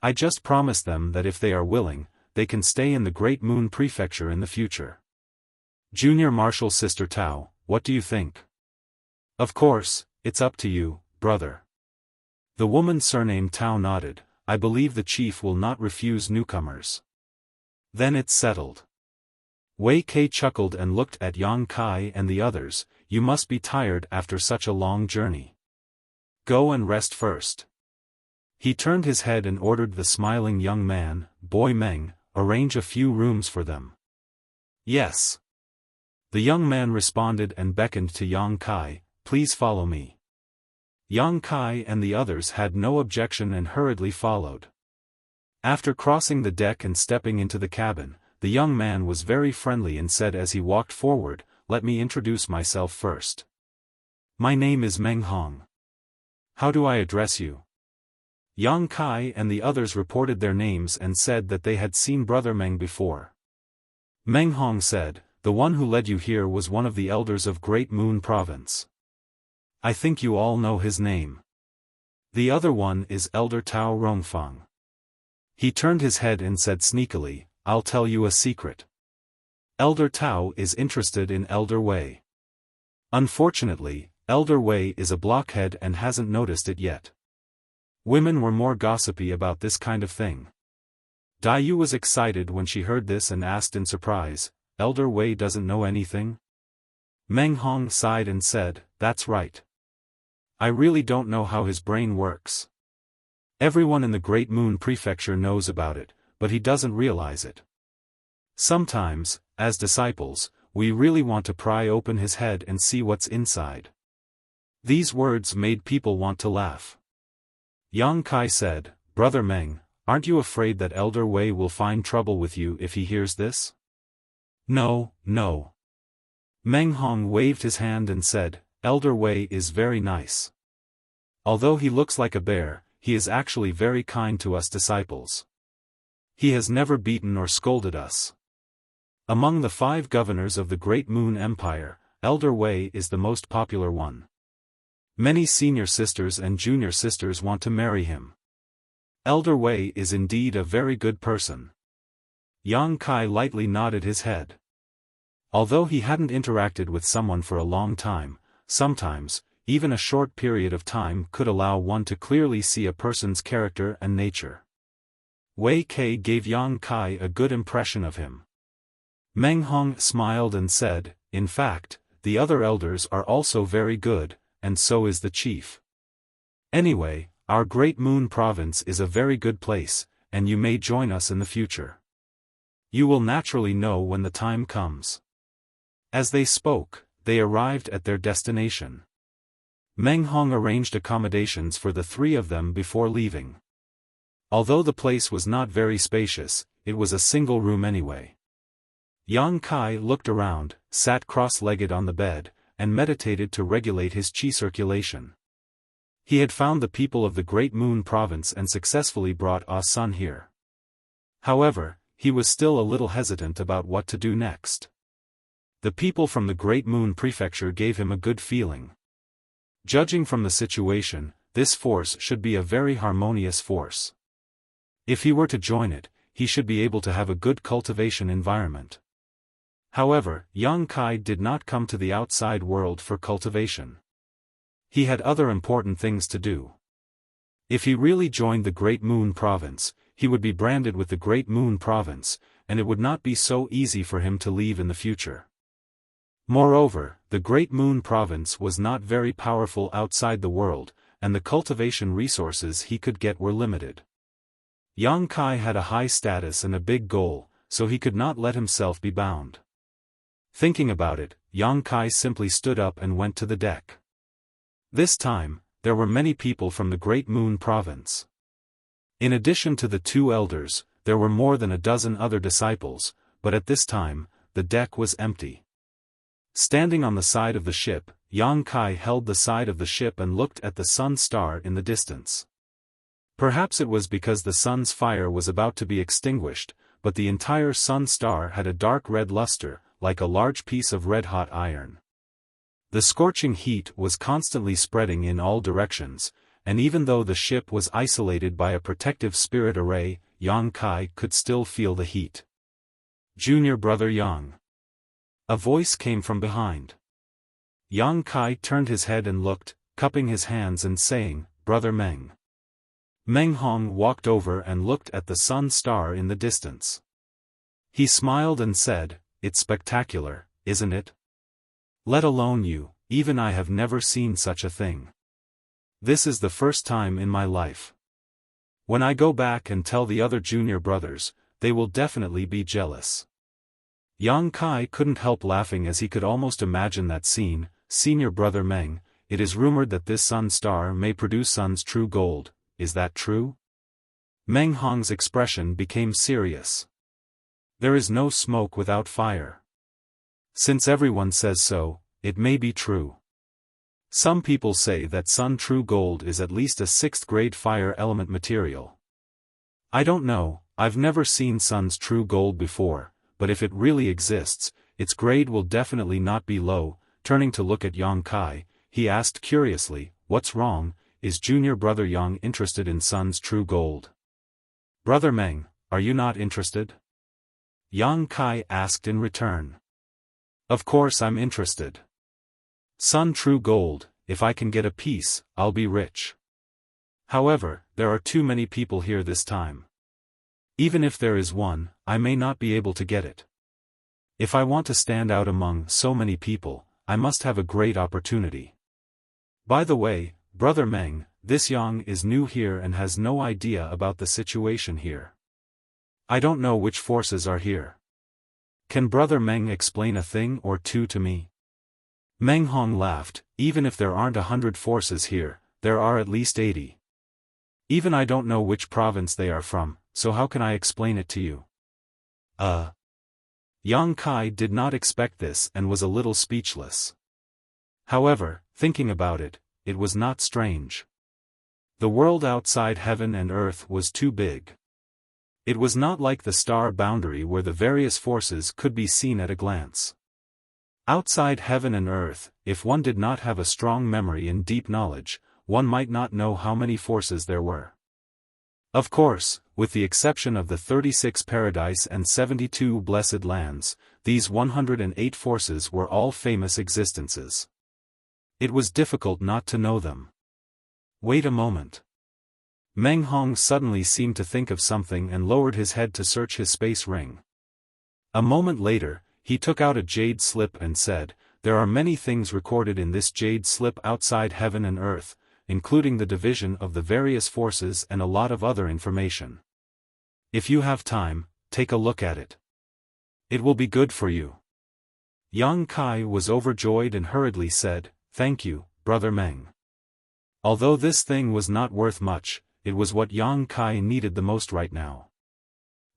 I just promised them that if they are willing, they can stay in the Great Moon Prefecture in the future. Junior Martial Sister Tao, what do you think? Of course, it's up to you, brother. The woman surnamed Tao nodded, I believe the chief will not refuse newcomers. Then it's settled. Wei Kei chuckled and looked at Yang Kai and the others, you must be tired after such a long journey. Go and rest first. He turned his head and ordered the smiling young man, Boy Meng, arrange a few rooms for them. Yes. The young man responded and beckoned to Yang Kai, please follow me. Yang Kai and the others had no objection and hurriedly followed. After crossing the deck and stepping into the cabin, the young man was very friendly and said as he walked forward, let me introduce myself first. My name is Meng Hong. How do I address you? Yang Kai and the others reported their names and said that they had seen Brother Meng before. Meng Hong said, the one who led you here was one of the elders of Great Moon Province. I think you all know his name. The other one is Elder Tao Rongfang. He turned his head and said sneakily, I'll tell you a secret. Elder Tao is interested in Elder Wei. Unfortunately, Elder Wei is a blockhead and hasn't noticed it yet. Women were more gossipy about this kind of thing. Dai Yu was excited when she heard this and asked in surprise, Elder Wei doesn't know anything? Meng Hong sighed and said, that's right. I really don't know how his brain works. Everyone in the Great Moon Prefecture knows about it, but he doesn't realize it. Sometimes, as disciples, we really want to pry open his head and see what's inside. These words made people want to laugh. Yang Kai said, Brother Meng, aren't you afraid that Elder Wei will find trouble with you if he hears this? No, no. Meng Hong waved his hand and said, Elder Wei is very nice. Although he looks like a bear, he is actually very kind to us disciples. He has never beaten or scolded us. Among the 5 governors of the Great Moon Empire, Elder Wei is the most popular one. Many senior sisters and junior sisters want to marry him. Elder Wei is indeed a very good person. Yang Kai lightly nodded his head. Although he hadn't interacted with someone for a long time, sometimes, even a short period of time could allow one to clearly see a person's character and nature. Wei Kei gave Yang Kai a good impression of him. Meng Hong smiled and said, in fact, the other elders are also very good, and so is the chief. Anyway, our Great Moon Province is a very good place, and you may join us in the future. You will naturally know when the time comes. As they spoke, they arrived at their destination. Meng Hong arranged accommodations for the 3 of them before leaving. Although the place was not very spacious, it was a single room anyway. Yang Kai looked around, sat cross-legged on the bed, and meditated to regulate his qi circulation. He had found the people of the Great Moon Province and successfully brought Ah Sun here. However, he was still a little hesitant about what to do next. The people from the Great Moon Prefecture gave him a good feeling. Judging from the situation, this force should be a very harmonious force. If he were to join it, he should be able to have a good cultivation environment. However, Yang Kai did not come to the outside world for cultivation. He had other important things to do. If he really joined the Great Moon Province, he would be branded with the Great Moon Province, and it would not be so easy for him to leave in the future. Moreover, the Great Moon Province was not very powerful outside the world, and the cultivation resources he could get were limited. Yang Kai had a high status and a big goal, so he could not let himself be bound. Thinking about it, Yang Kai simply stood up and went to the deck. This time, there were many people from the Great Moon Province. In addition to the 2 elders, there were more than a dozen other disciples, but at this time, the deck was empty. Standing on the side of the ship, Yang Kai held the side of the ship and looked at the sun star in the distance. Perhaps it was because the sun's fire was about to be extinguished, but the entire sun star had a dark red luster, like a large piece of red-hot iron. The scorching heat was constantly spreading in all directions, and even though the ship was isolated by a protective spirit array, Yang Kai could still feel the heat. Junior brother Yang. A voice came from behind. Yang Kai turned his head and looked, cupping his hands and saying, Brother Meng. Meng Hong walked over and looked at the sun star in the distance. He smiled and said, It's spectacular, isn't it? Let alone you, even I have never seen such a thing. This is the first time in my life. When I go back and tell the other junior brothers, they will definitely be jealous. Yang Kai couldn't help laughing as he could almost imagine that scene. Senior brother Meng, it is rumored that this sun star may produce sun's true gold, is that true? Meng Hong's expression became serious. There is no smoke without fire. Since everyone says so, it may be true. Some people say that Sun True Gold is at least a 6th grade fire element material. I don't know, I've never seen Sun's True Gold before, but if it really exists, its grade will definitely not be low. Turning to look at Yang Kai, he asked curiously, "What's wrong? Is junior brother Yang interested in Sun's True Gold?" "Brother Meng, are you not interested?" Yang Kai asked in return. "Of course I'm interested. Sun True Gold, if I can get a piece, I'll be rich. However, there are too many people here this time. Even if there is one, I may not be able to get it. If I want to stand out among so many people, I must have a great opportunity. By the way, Brother Meng, this Yang is new here and has no idea about the situation here. I don't know which forces are here. Can Brother Meng explain a thing or two to me?" Meng Hong laughed. "Even if there aren't 100 forces here, there are at least 80. Even I don't know which province they are from, so how can I explain it to you?" Yang Kai did not expect this and was a little speechless. However, thinking about it, it was not strange. The world outside heaven and earth was too big. It was not like the star boundary where the various forces could be seen at a glance. Outside heaven and earth, if one did not have a strong memory and deep knowledge, one might not know how many forces there were. Of course, with the exception of the 36 paradise and 72 blessed lands, these 108 forces were all famous existences. It was difficult not to know them. Wait a moment. Meng Hong suddenly seemed to think of something and lowered his head to search his space ring. A moment later, he took out a jade slip and said, "There are many things recorded in this jade slip outside heaven and earth, including the division of the various forces and a lot of other information. If you have time, take a look at it. It will be good for you." Yang Kai was overjoyed and hurriedly said, "Thank you, Brother Meng." Although this thing was not worth much, it was what Yang Kai needed the most right now.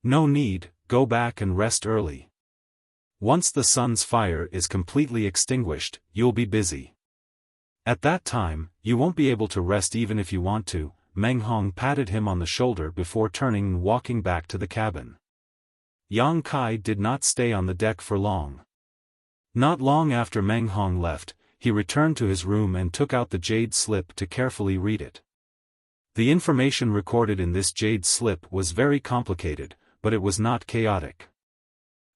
"No need, go back and rest early. Once the sun's fire is completely extinguished, you'll be busy. At that time, you won't be able to rest even if you want to." Meng Hong patted him on the shoulder before turning and walking back to the cabin. Yang Kai did not stay on the deck for long. Not long after Meng Hong left, he returned to his room and took out the jade slip to carefully read it. The information recorded in this jade slip was very complicated, but it was not chaotic.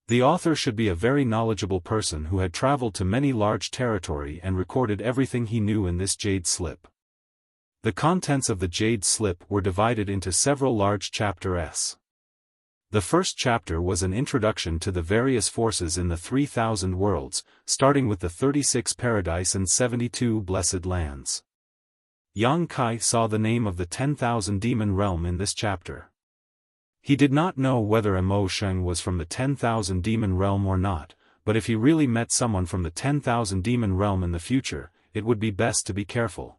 The author should be a very knowledgeable person who had traveled to many large territory and recorded everything he knew in this jade slip. The contents of the jade slip were divided into several large chapters. The first chapter was an introduction to the various forces in the 3,000 worlds, starting with the 36 paradise and 72 blessed lands. Yang Kai saw the name of the 10,000 demon realm in this chapter. He did not know whether Mo Sheng was from the 10,000 demon realm or not, but if he really met someone from the 10,000 demon realm in the future, it would be best to be careful.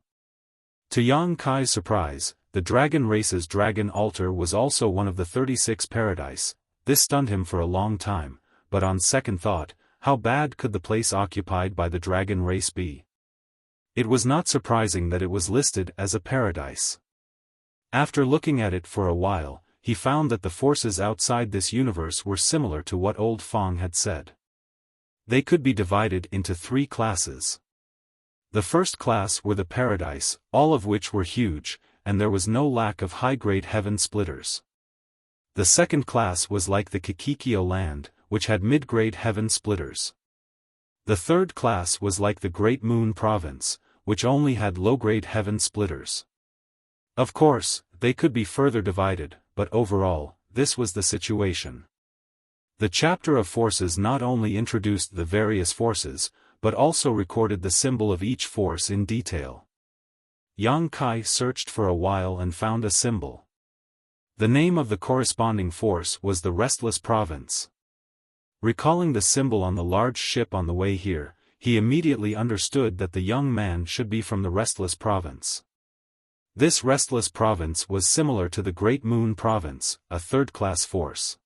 To Yang Kai's surprise, the dragon race's dragon altar was also one of the 36 paradise. This stunned him for a long time, but on second thought, how bad could the place occupied by the dragon race be? It was not surprising that it was listed as a paradise. After looking at it for a while, he found that the forces outside this universe were similar to what Old Fong had said. They could be divided into 3 classes. The first class were the paradise, all of which were huge, and there was no lack of high-grade heaven splitters. The second class was like the Kikikyo land, which had mid-grade heaven splitters. The third class was like the Great Moon Province, which only had low-grade heaven splitters. Of course, they could be further divided, but overall, this was the situation. The chapter of forces not only introduced the various forces, but also recorded the symbol of each force in detail. Yang Kai searched for a while and found a symbol. The name of the corresponding force was the Restless Province. Recalling the symbol on the large ship on the way here, he immediately understood that the young man should be from the Restless Province. This Restless Province was similar to the Great Moon Province, a third-class force.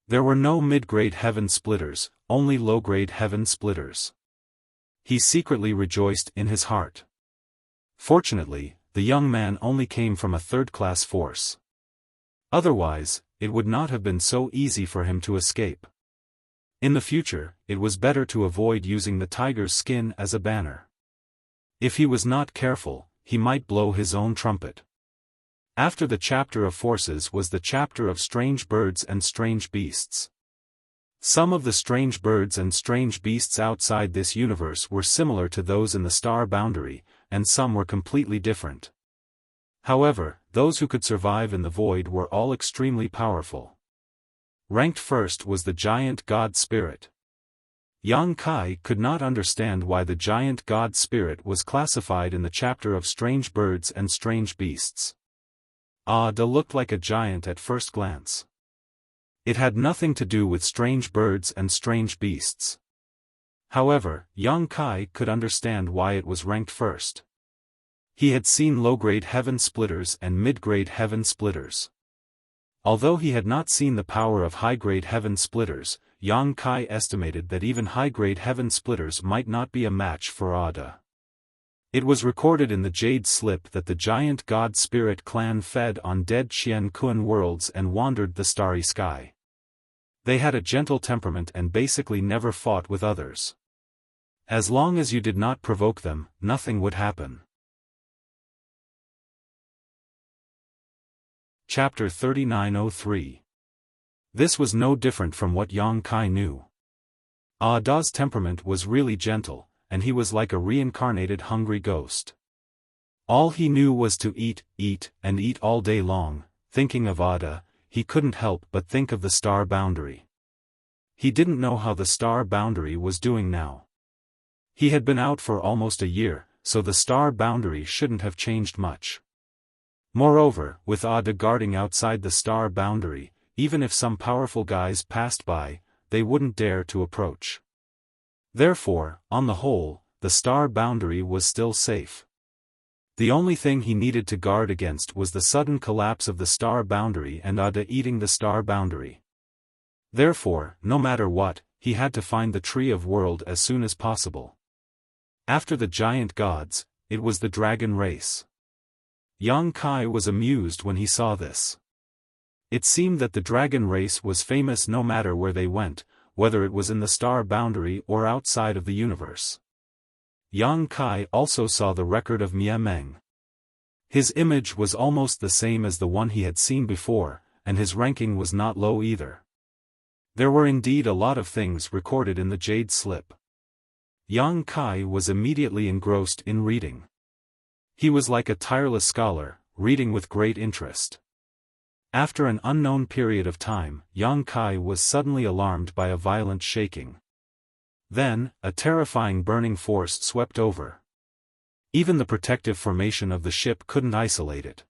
There were no mid-grade heaven splitters, only low-grade heaven splitters. He secretly rejoiced in his heart. Fortunately, the young man only came from a third-class force. Otherwise, it would not have been so easy for him to escape. In the future, it was better to avoid using the tiger's skin as a banner. If he was not careful, he might blow his own trumpet. After the chapter of forces was the chapter of strange birds and strange beasts. Some of the strange birds and strange beasts outside this universe were similar to those in the star boundary, and some were completely different. However, those who could survive in the void were all extremely powerful. Ranked first was the giant god spirit. Yang Kai could not understand why the giant god spirit was classified in the chapter of strange birds and strange beasts. Ada looked like a giant at first glance. It had nothing to do with strange birds and strange beasts. However, Yang Kai could understand why it was ranked first. He had seen low-grade heaven splitters and mid-grade heaven splitters. Although he had not seen the power of high-grade heaven splitters, Yang Kai estimated that even high-grade heaven splitters might not be a match for Ada. It was recorded in the Jade Slip that the giant god spirit clan fed on dead Qian Kun worlds and wandered the starry sky. They had a gentle temperament and basically never fought with others. As long as you did not provoke them, nothing would happen. Chapter 3903. This was no different from what Yang Kai knew. Ada's temperament was really gentle, and he was like a reincarnated hungry ghost. All he knew was to eat, and eat all day long. Thinking of Ada, he couldn't help but think of the star boundary. He didn't know how the star boundary was doing now. He had been out for almost a year, so the star boundary shouldn't have changed much. Moreover, with Ada guarding outside the star boundary, even if some powerful guys passed by, they wouldn't dare to approach. Therefore, on the whole, the star boundary was still safe. The only thing he needed to guard against was the sudden collapse of the star boundary and Ada eating the star boundary. Therefore, no matter what, he had to find the Tree of World as soon as possible. After the giant gods, it was the dragon race. Yang Kai was amused when he saw this. It seemed that the dragon race was famous no matter where they went, whether it was in the star boundary or outside of the universe. Yang Kai also saw the record of Mia Meng. His image was almost the same as the one he had seen before, and his ranking was not low either. There were indeed a lot of things recorded in the Jade Slip. Yang Kai was immediately engrossed in reading. He was like a tireless scholar, reading with great interest. After an unknown period of time, Yang Kai was suddenly alarmed by a violent shaking. Then, a terrifying burning force swept over. Even the protective formation of the ship couldn't isolate it.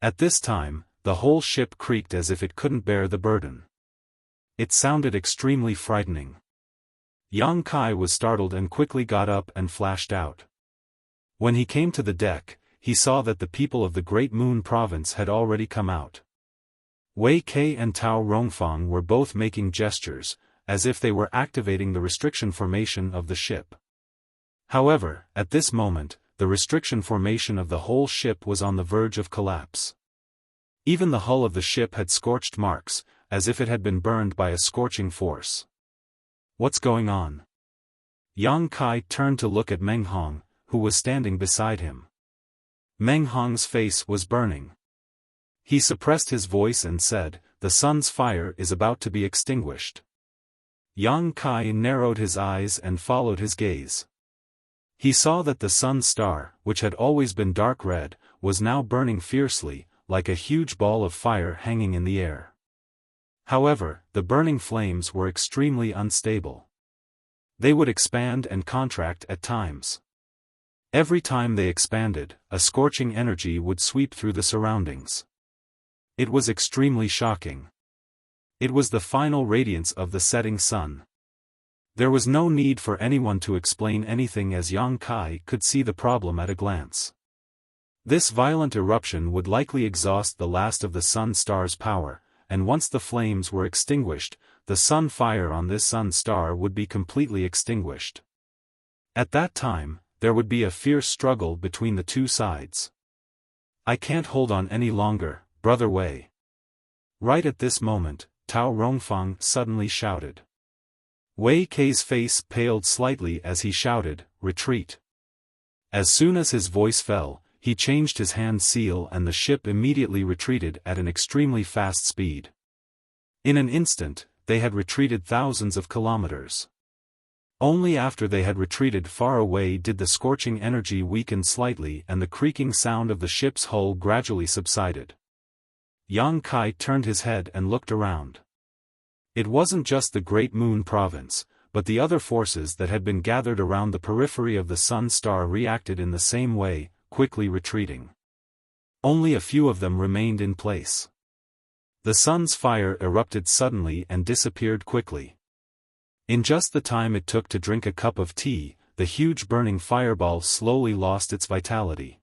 At this time, the whole ship creaked as if it couldn't bear the burden. It sounded extremely frightening. Yang Kai was startled and quickly got up and flashed out. When he came to the deck, he saw that the people of the Great Moon Province had already come out. Wei Kei and Tao Rongfang were both making gestures, as if they were activating the restriction formation of the ship. However, at this moment, the restriction formation of the whole ship was on the verge of collapse. Even the hull of the ship had scorched marks, as if it had been burned by a scorching force. What's going on? Yang Kai turned to look at Meng Hong, who was standing beside him. Meng Hong's face was burning. He suppressed his voice and said, "The sun's fire is about to be extinguished." Yang Kai narrowed his eyes and followed his gaze. He saw that the sun's star, which had always been dark red, was now burning fiercely, like a huge ball of fire hanging in the air. However, the burning flames were extremely unstable. They would expand and contract at times. Every time they expanded, a scorching energy would sweep through the surroundings. It was extremely shocking. It was the final radiance of the setting sun. There was no need for anyone to explain anything, as Yang Kai could see the problem at a glance. This violent eruption would likely exhaust the last of the sun star's power, and once the flames were extinguished, the sun fire on this sun star would be completely extinguished. At that time, there would be a fierce struggle between the two sides. "I can't hold on any longer, Brother Wei." Right at this moment, Tao Rongfang suddenly shouted. Wei Kei's face paled slightly as he shouted, "Retreat." As soon as his voice fell, he changed his hand seal and the ship immediately retreated at an extremely fast speed. In an instant, they had retreated thousands of kilometers. Only after they had retreated far away did the scorching energy weaken slightly and the creaking sound of the ship's hull gradually subsided. Yang Kai turned his head and looked around. It wasn't just the Great Moon Province, but the other forces that had been gathered around the periphery of the Sun Star reacted in the same way, quickly retreating. Only a few of them remained in place. The sun's fire erupted suddenly and disappeared quickly. In just the time it took to drink a cup of tea, the huge burning fireball slowly lost its vitality.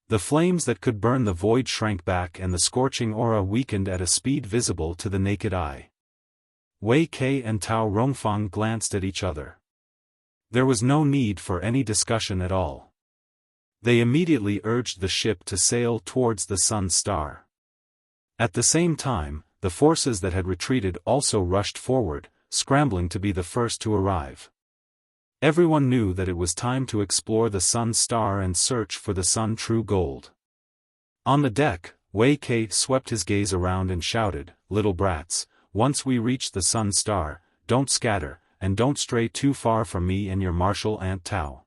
The flames that could burn the void shrank back and the scorching aura weakened at a speed visible to the naked eye. Wei Kei and Tao Rongfang glanced at each other. There was no need for any discussion at all. They immediately urged the ship to sail towards the Sun Star. At the same time, the forces that had retreated also rushed forward, scrambling to be the first to arrive. Everyone knew that it was time to explore the Sun Star and search for the Sun True Gold. On the deck, Wei Kei swept his gaze around and shouted, "Little brats, once we reach the Sun Star, don't scatter, and don't stray too far from me and your martial Aunt Tao.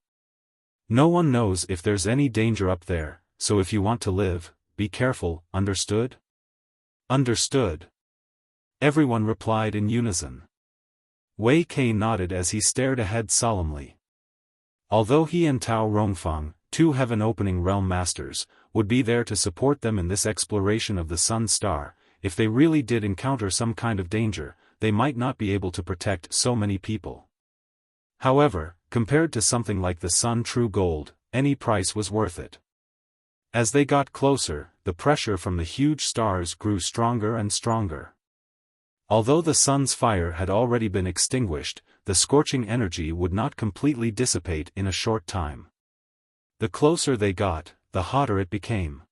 No one knows if there's any danger up there, so if you want to live, be careful, understood?" "Understood." Everyone replied in unison. Wei Kei nodded as he stared ahead solemnly. Although he and Tao Rongfang, two heaven-opening realm masters, would be there to support them in this exploration of the Sun Star, if they really did encounter some kind of danger, they might not be able to protect so many people. However, compared to something like the Sun True Gold, any price was worth it. As they got closer, the pressure from the huge stars grew stronger and stronger. Although the sun's fire had already been extinguished, the scorching energy would not completely dissipate in a short time. The closer they got, the hotter it became.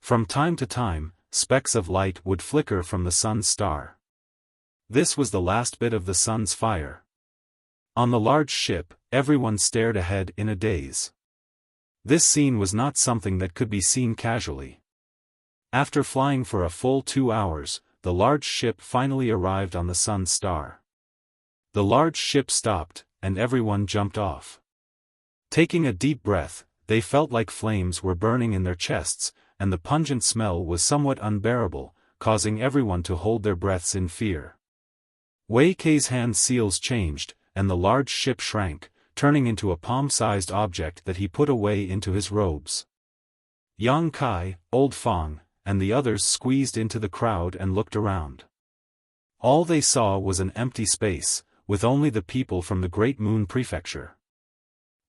From time to time, specks of light would flicker from the sun's star. This was the last bit of the sun's fire. On the large ship, everyone stared ahead in a daze. This scene was not something that could be seen casually. After flying for a full 2 hours, the large ship finally arrived on the Sun Star. The large ship stopped, and everyone jumped off. Taking a deep breath, they felt like flames were burning in their chests, and the pungent smell was somewhat unbearable, causing everyone to hold their breaths in fear. Wei Kei's hand seals changed, and the large ship shrank, turning into a palm-sized object that he put away into his robes. Yang Kai, Old Fang, and the others squeezed into the crowd and looked around. All they saw was an empty space, with only the people from the Great Moon Prefecture.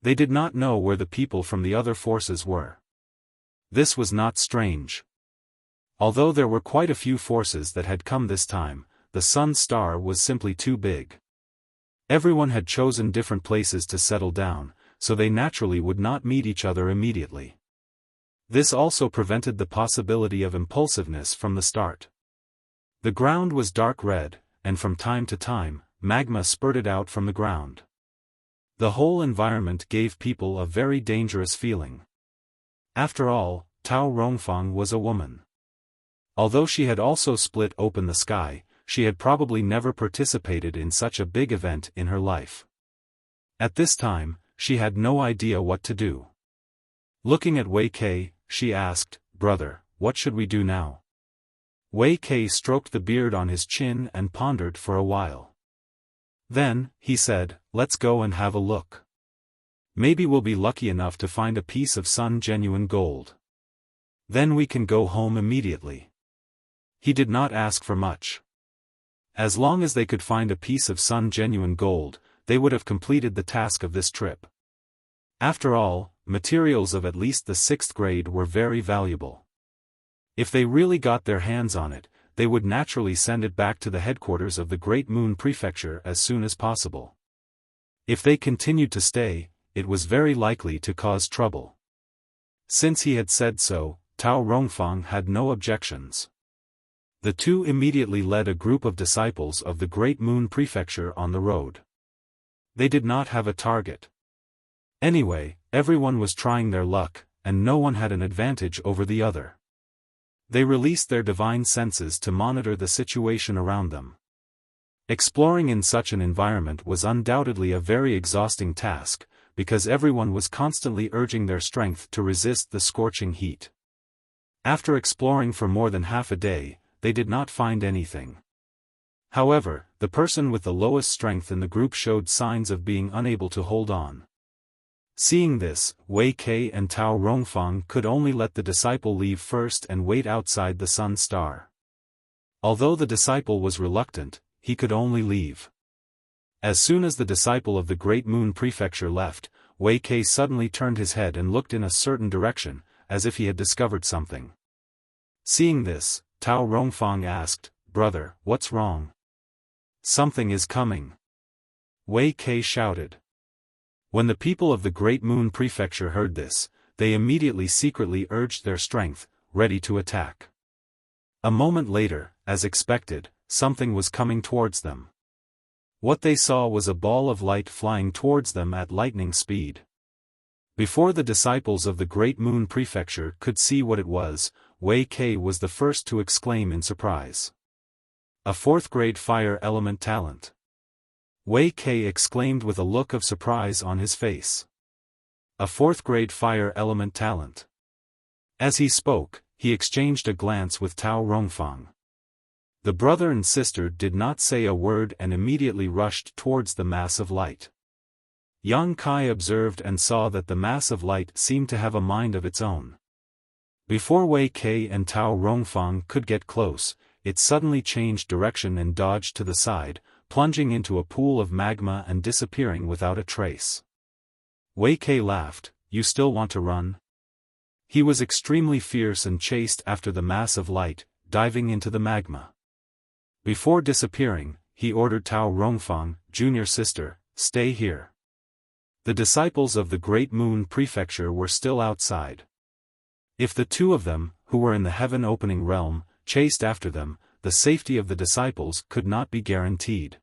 They did not know where the people from the other forces were. This was not strange. Although there were quite a few forces that had come this time, the Sun Star was simply too big. Everyone had chosen different places to settle down, so they naturally would not meet each other immediately. This also prevented the possibility of impulsiveness from the start. The ground was dark red, and from time to time, magma spurted out from the ground. The whole environment gave people a very dangerous feeling. After all, Tao Rongfang was a woman. Although she had also split open the sky, she had probably never participated in such a big event in her life. At this time, she had no idea what to do. Looking at Wei Kei, she asked, "Brother, what should we do now?" Wei Kei stroked the beard on his chin and pondered for a while. Then, he said, "Let's go and have a look. Maybe we'll be lucky enough to find a piece of Sun genuine gold. Then we can go home immediately." He did not ask for much. As long as they could find a piece of Sun genuine gold, they would have completed the task of this trip. After all, materials of at least the 6th grade were very valuable. If they really got their hands on it, they would naturally send it back to the headquarters of the Great Moon Prefecture as soon as possible. If they continued to stay, it was very likely to cause trouble. Since he had said so, Tao Rongfang had no objections. The two immediately led a group of disciples of the Great Moon Prefecture on the road. They did not have a target. Anyway, everyone was trying their luck, and no one had an advantage over the other. They released their divine senses to monitor the situation around them. Exploring in such an environment was undoubtedly a very exhausting task, because everyone was constantly urging their strength to resist the scorching heat. After exploring for more than half a day, they did not find anything. However, the person with the lowest strength in the group showed signs of being unable to hold on. Seeing this, Wei Ke and Tao Rongfang could only let the disciple leave first and wait outside the sun star. Although the disciple was reluctant, he could only leave. As soon as the disciple of the Great Moon Prefecture left, Wei Ke suddenly turned his head and looked in a certain direction, as if he had discovered something. Seeing this, Tao Rongfang asked, "Brother, what's wrong?" "Something is coming," Wei Ke shouted. When the people of the Great Moon Prefecture heard this, they immediately secretly urged their strength, ready to attack. A moment later, as expected, something was coming towards them. What they saw was a ball of light flying towards them at lightning speed. Before the disciples of the Great Moon Prefecture could see what it was, Wei Ke was the first to exclaim in surprise. "A fourth-grade fire element talent!" Wei Ke exclaimed with a look of surprise on his face. "A fourth-grade fire element talent." As he spoke, he exchanged a glance with Tao Rongfang. The brother and sister did not say a word and immediately rushed towards the mass of light. Yang Kai observed and saw that the mass of light seemed to have a mind of its own. Before Wei Ke and Tao Rongfang could get close, it suddenly changed direction and dodged to the side, plunging into a pool of magma and disappearing without a trace. Wei Ke laughed, "You still want to run?" He was extremely fierce and chased after the mass of light, diving into the magma. Before disappearing, he ordered Tao Rongfang, "Junior sister, stay here." The disciples of the Great Moon Prefecture were still outside. If the two of them, who were in the heaven-opening realm, chased after them, the safety of the disciples could not be guaranteed.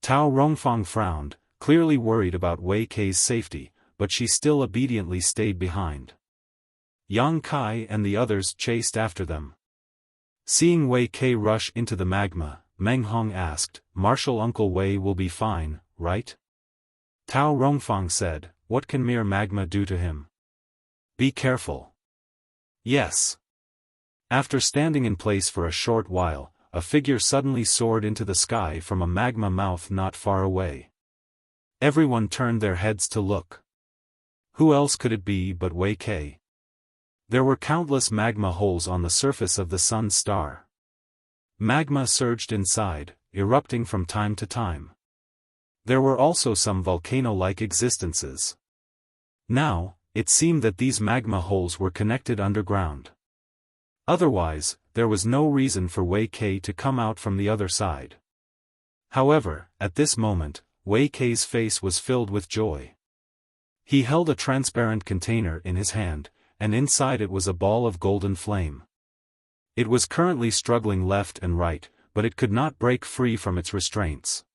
Tao Rongfang frowned, clearly worried about Wei Ke's safety, but she still obediently stayed behind. Yang Kai and the others chased after them. Seeing Wei Ke rush into the magma, Meng Hong asked, "Martial Uncle Wei will be fine, right?" Tao Rongfang said, "What can mere magma do to him? Be careful." "Yes." After standing in place for a short while, a figure suddenly soared into the sky from a magma mouth not far away. Everyone turned their heads to look. Who else could it be but Wei Ke? There were countless magma holes on the surface of the sun star. Magma surged inside, erupting from time to time. There were also some volcano-like existences. Now, it seemed that these magma holes were connected underground. Otherwise, there was no reason for Wei Ke to come out from the other side. However, at this moment, Wei Ke's face was filled with joy. He held a transparent container in his hand, and inside it was a ball of golden flame. It was currently struggling left and right, but it could not break free from its restraints.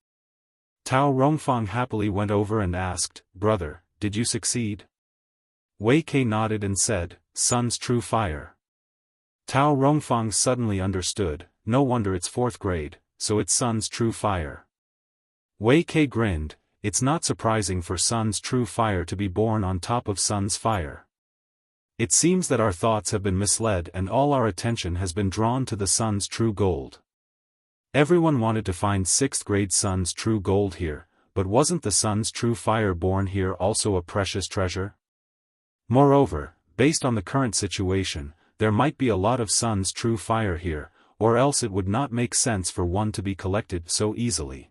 Tao Rongfang happily went over and asked, "Brother, did you succeed?" Wei Ke nodded and said, "Sun's true fire." Tao Rongfang suddenly understood, no wonder it's fourth grade, so it's Sun's true fire. Wei Ke grinned, it's not surprising for Sun's true fire to be born on top of Sun's fire. It seems that our thoughts have been misled and all our attention has been drawn to the Sun's true gold. Everyone wanted to find 6th grade Sun's true gold here, but wasn't the Sun's true fire born here also a precious treasure? Moreover, based on the current situation, there might be a lot of Sun's true fire here, or else it would not make sense for one to be collected so easily.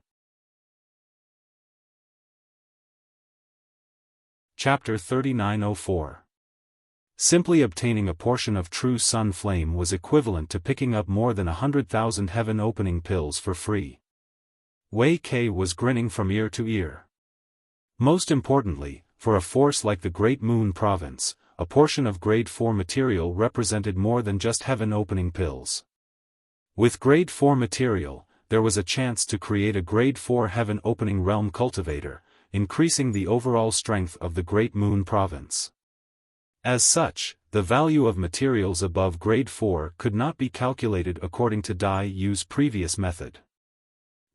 Chapter 3904. Simply obtaining a portion of true sun flame was equivalent to picking up more than 100,000 heaven-opening pills for free. Wei Ke was grinning from ear to ear. Most importantly, for a force like the Great Moon Province, a portion of Grade 4 material represented more than just heaven-opening pills. With Grade 4 material, there was a chance to create a Grade 4 heaven-opening realm cultivator, increasing the overall strength of the Great Moon Province. As such, the value of materials above Grade 4 could not be calculated according to Dai Yu's previous method.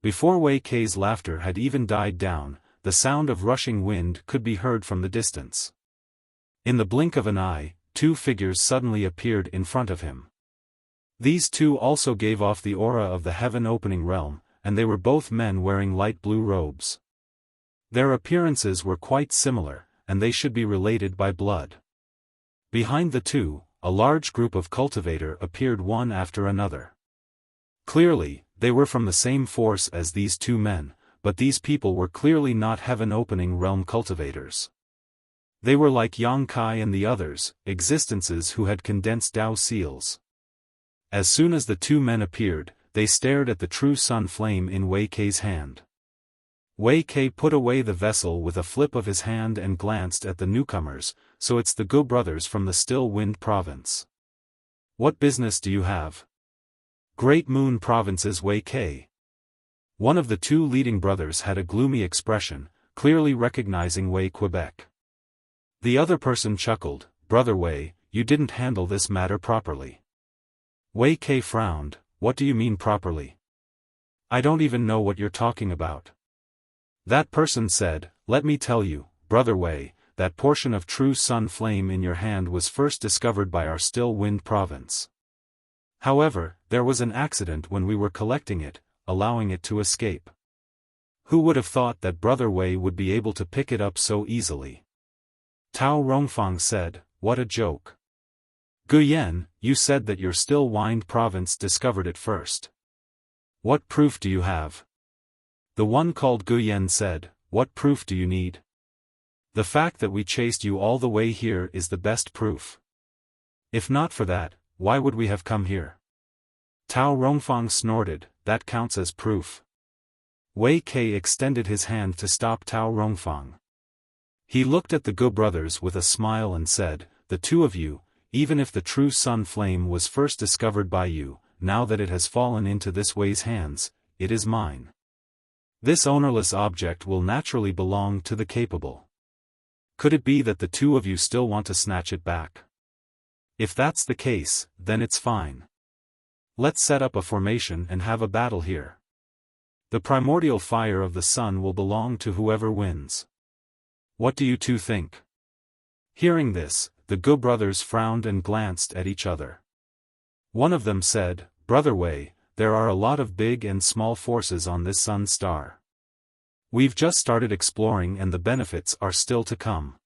Before Wei Kei's laughter had even died down, the sound of rushing wind could be heard from the distance. In the blink of an eye, two figures suddenly appeared in front of him. These two also gave off the aura of the heaven-opening realm, and they were both men wearing light blue robes. Their appearances were quite similar, and they should be related by blood. Behind the two, a large group of cultivator appeared one after another. Clearly, they were from the same force as these two men, but these people were clearly not heaven-opening realm cultivators. They were like Yang Kai and the others, existences who had condensed Dao seals. As soon as the two men appeared, they stared at the true sun flame in Wei Kei's hand. Wei Kei put away the vessel with a flip of his hand and glanced at the newcomers. So it's the Gu brothers from the Still Wind Province. What business do you have? Great Moon Province's Wei Kei. One of the two leading brothers had a gloomy expression, clearly recognizing Wei Quebec. The other person chuckled, Brother Wei, you didn't handle this matter properly. Wei Kei frowned, what do you mean properly? I don't even know what you're talking about. That person said, let me tell you, Brother Wei, that portion of true sun flame in your hand was first discovered by our Still Wind Province. However, there was an accident when we were collecting it, allowing it to escape. Who would have thought that Brother Wei would be able to pick it up so easily? Tao Rongfang said, what a joke. Guyen, you said that your Still Wind Province discovered it first. What proof do you have? The one called Guyen said, what proof do you need? The fact that we chased you all the way here is the best proof. If not for that, why would we have come here? Tao Rongfang snorted, that counts as proof. Wei Kei extended his hand to stop Tao Rongfang. He looked at the Gu brothers with a smile and said, the two of you, even if the true sun flame was first discovered by you, now that it has fallen into this Wei's hands, it is mine. This ownerless object will naturally belong to the capable. Could it be that the two of you still want to snatch it back? If that's the case, then it's fine. Let's set up a formation and have a battle here. The primordial fire of the sun will belong to whoever wins. What do you two think? Hearing this, the Gu brothers frowned and glanced at each other. One of them said, Brother Wei, there are a lot of big and small forces on this sun star. We've just started exploring and the benefits are still to come.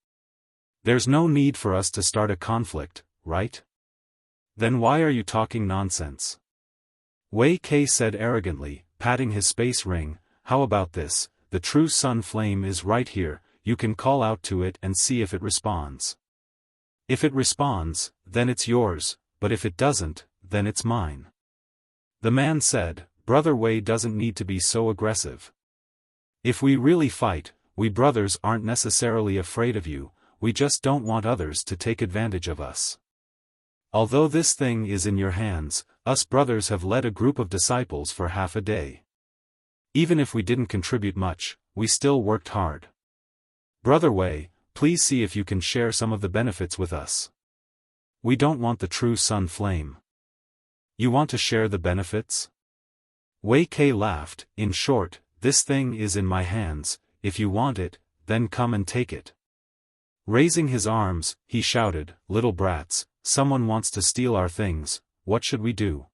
There's no need for us to start a conflict, right? Then why are you talking nonsense? Wei Kei said arrogantly, patting his space ring, how about this, the true sun flame is right here, you can call out to it and see if it responds. If it responds, then it's yours, but if it doesn't, then it's mine. The man said, Brother Wei doesn't need to be so aggressive. If we really fight, we brothers aren't necessarily afraid of you, we just don't want others to take advantage of us. Although this thing is in your hands, us brothers have led a group of disciples for half a day. Even if we didn't contribute much, we still worked hard. Brother Wei, please see if you can share some of the benefits with us. We don't want the true sun flame. You want to share the benefits? Wei Kei laughed, in short, this thing is in my hands, if you want it, then come and take it. Raising his arms, he shouted, little brats, someone wants to steal our things, what should we do?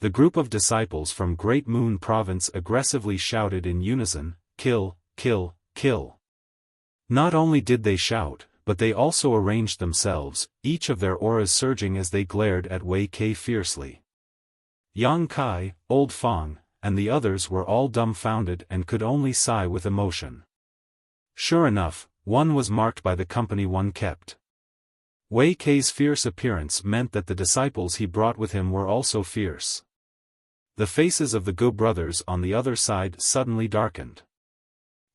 The group of disciples from Great Moon Province aggressively shouted in unison, kill, kill, kill. Not only did they shout, but they also arranged themselves, each of their auras surging as they glared at Wei Kei fiercely. Yang Kai, Old Fang, and the others were all dumbfounded and could only sigh with emotion. Sure enough, one was marked by the company one kept. Wei Kei's fierce appearance meant that the disciples he brought with him were also fierce. The faces of the Gu brothers on the other side suddenly darkened.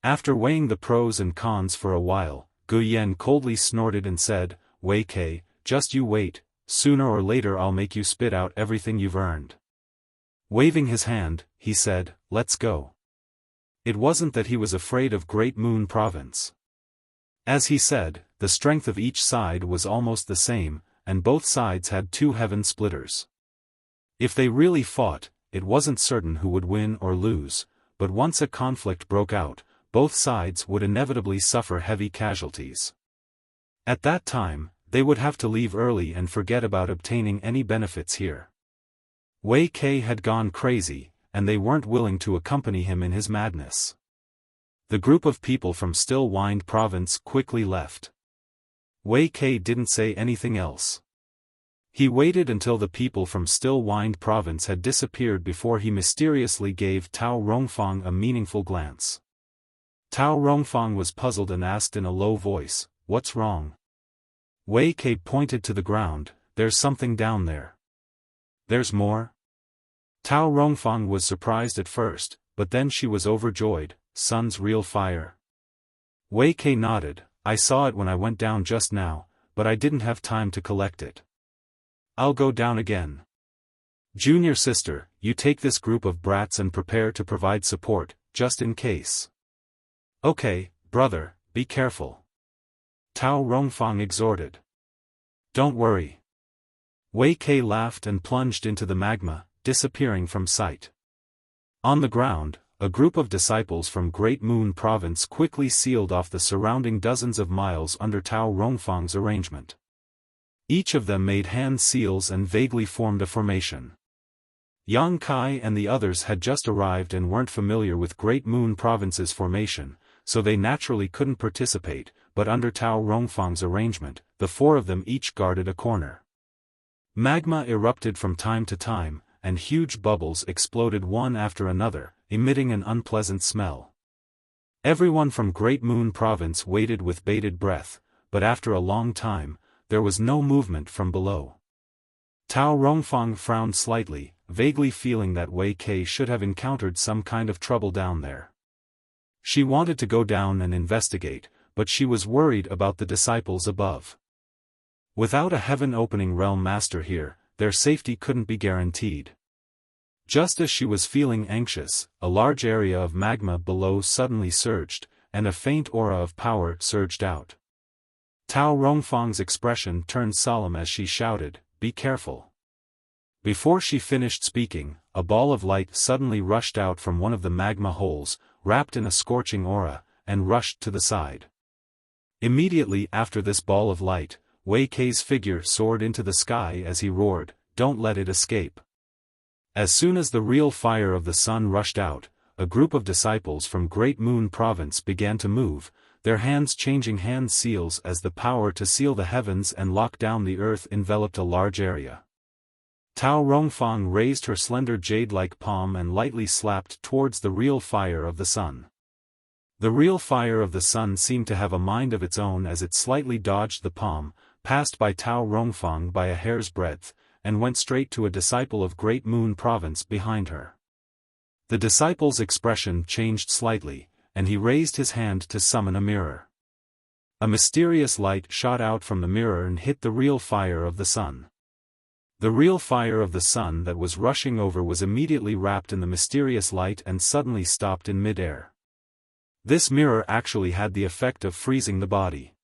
After weighing the pros and cons for a while, Gu Yan coldly snorted and said, Wei Kei, just you wait, sooner or later I'll make you spit out everything you've earned. Waving his hand, he said, let's go. It wasn't that he was afraid of Great Moon Province. As he said, the strength of each side was almost the same, and both sides had 2 heaven splitters. If they really fought, it wasn't certain who would win or lose, but once a conflict broke out, both sides would inevitably suffer heavy casualties. At that time, they would have to leave early and forget about obtaining any benefits here. Wei Kei had gone crazy, and they weren't willing to accompany him in his madness. The group of people from Still Wind Province quickly left. Wei Kei didn't say anything else. He waited until the people from Still Wind Province had disappeared before he mysteriously gave Tao Rongfang a meaningful glance. Tao Rongfang was puzzled and asked in a low voice, "What's wrong?" Wei Kei pointed to the ground, "There's something down there." "There's more?" Tao Rongfang was surprised at first, but then she was overjoyed. "Sun's real fire." Wei Kei nodded, "I saw it when I went down just now, but I didn't have time to collect it. I'll go down again. Junior sister, you take this group of brats and prepare to provide support, just in case." "Okay, brother, be careful," Tao Rongfang exhorted. "Don't worry." Wei Kei laughed and plunged into the magma, disappearing from sight. On the ground, a group of disciples from Great Moon Province quickly sealed off the surrounding dozens of miles under Tao Rongfang's arrangement. Each of them made hand seals and vaguely formed a formation. Yang Kai and the others had just arrived and weren't familiar with Great Moon Province's formation, so they naturally couldn't participate, but under Tao Rongfang's arrangement, the 4 of them each guarded a corner. Magma erupted from time to time, and huge bubbles exploded one after another, emitting an unpleasant smell. Everyone from Great Moon Province waited with bated breath, but after a long time, there was no movement from below. Tao Rongfang frowned slightly, vaguely feeling that Wei Kei should have encountered some kind of trouble down there. She wanted to go down and investigate, but she was worried about the disciples above. Without a heaven-opening realm master here, their safety couldn't be guaranteed. Just as she was feeling anxious, a large area of magma below suddenly surged, and a faint aura of power surged out. Tao Rongfang's expression turned solemn as she shouted, "Be careful." Before she finished speaking, a ball of light suddenly rushed out from one of the magma holes, wrapped in a scorching aura, and rushed to the side. Immediately after this ball of light, Wei Kei's figure soared into the sky as he roared, "Don't let it escape." As soon as the real fire of the sun rushed out, a group of disciples from Great Moon Province began to move, their hands changing hand seals as the power to seal the heavens and lock down the earth enveloped a large area. Tao Rongfang raised her slender jade-like palm and lightly slapped towards the real fire of the sun. The real fire of the sun seemed to have a mind of its own as it slightly dodged the palm, passed by Tao Rongfang by a hair's breadth, and went straight to a disciple of Great Moon Province behind her. The disciple's expression changed slightly, and he raised his hand to summon a mirror. A mysterious light shot out from the mirror and hit the real fire of the sun. The real fire of the sun that was rushing over was immediately wrapped in the mysterious light and suddenly stopped in mid-air. This mirror actually had the effect of freezing the body.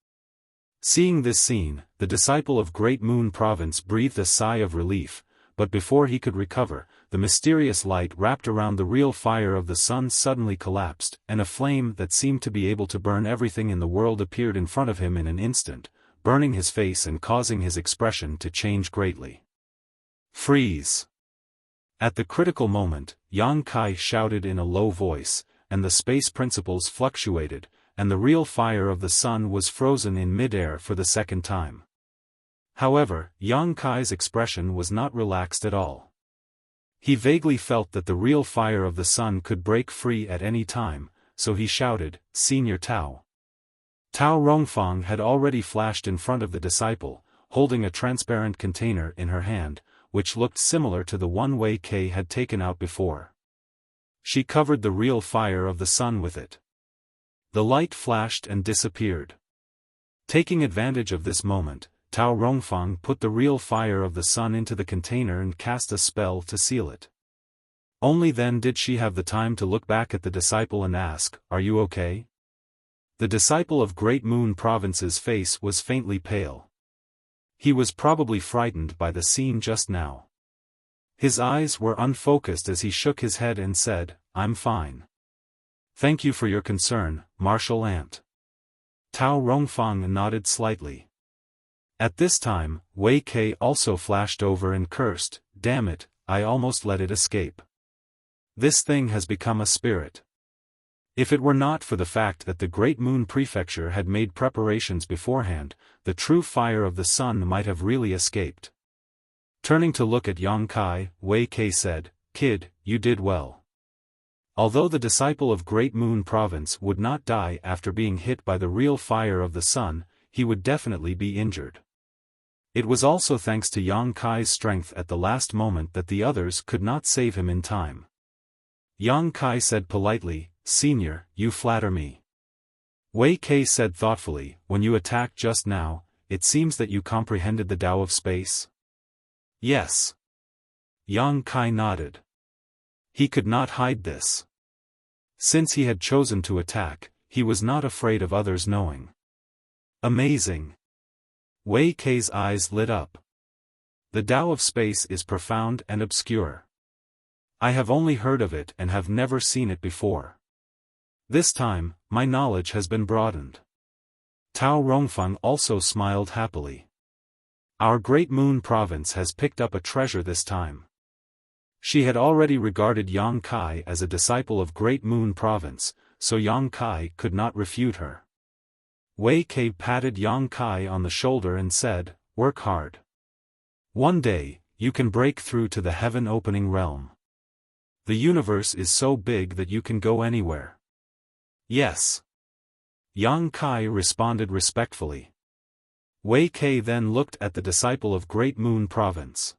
Seeing this scene, the disciple of Great Moon Province breathed a sigh of relief, but before he could recover, the mysterious light wrapped around the real fire of the sun suddenly collapsed, and a flame that seemed to be able to burn everything in the world appeared in front of him in an instant, burning his face and causing his expression to change greatly. "Freeze!" At the critical moment, Yang Kai shouted in a low voice, and the space principles fluctuated, and the real fire of the sun was frozen in mid-air for the second time. However, Yang Kai's expression was not relaxed at all. He vaguely felt that the real fire of the sun could break free at any time, so he shouted, "Senior Tao." Tao Rongfang had already flashed in front of the disciple, holding a transparent container in her hand, which looked similar to the one Wei Kei had taken out before. She covered the real fire of the sun with it. The light flashed and disappeared. Taking advantage of this moment, Tao Rongfang put the real fire of the sun into the container and cast a spell to seal it. Only then did she have the time to look back at the disciple and ask, "Are you okay?" The disciple of Great Moon Province's face was faintly pale. He was probably frightened by the scene just now. His eyes were unfocused as he shook his head and said, "I'm fine. Thank you for your concern, Martial Ant." Tao Rongfang nodded slightly. At this time, Wei Kei also flashed over and cursed, "Damn it, I almost let it escape. This thing has become a spirit." If it were not for the fact that the Great Moon Prefecture had made preparations beforehand, the true fire of the sun might have really escaped. Turning to look at Yang Kai, Wei Kei said, "Kid, you did well." Although the disciple of Great Moon Province would not die after being hit by the real fire of the sun, he would definitely be injured. It was also thanks to Yang Kai's strength at the last moment that the others could not save him in time. Yang Kai said politely, "Senior, you flatter me." Wei Kei said thoughtfully, "When you attacked just now, it seems that you comprehended the Tao of space?" "Yes." Yang Kai nodded. He could not hide this. Since he had chosen to attack, he was not afraid of others knowing. Amazing. Wei Kei's eyes lit up. The Tao of space is profound and obscure. I have only heard of it and have never seen it before. This time, my knowledge has been broadened. Tao Rongfang also smiled happily. Our Great Moon Province has picked up a treasure this time. She had already regarded Yang Kai as a disciple of Great Moon Province, so Yang Kai could not refute her. Wei Kei patted Yang Kai on the shoulder and said, "Work hard. One day, you can break through to the heaven-opening realm. The universe is so big that you can go anywhere." "Yes." Yang Kai responded respectfully. Wei Kei then looked at the disciple of Great Moon Province.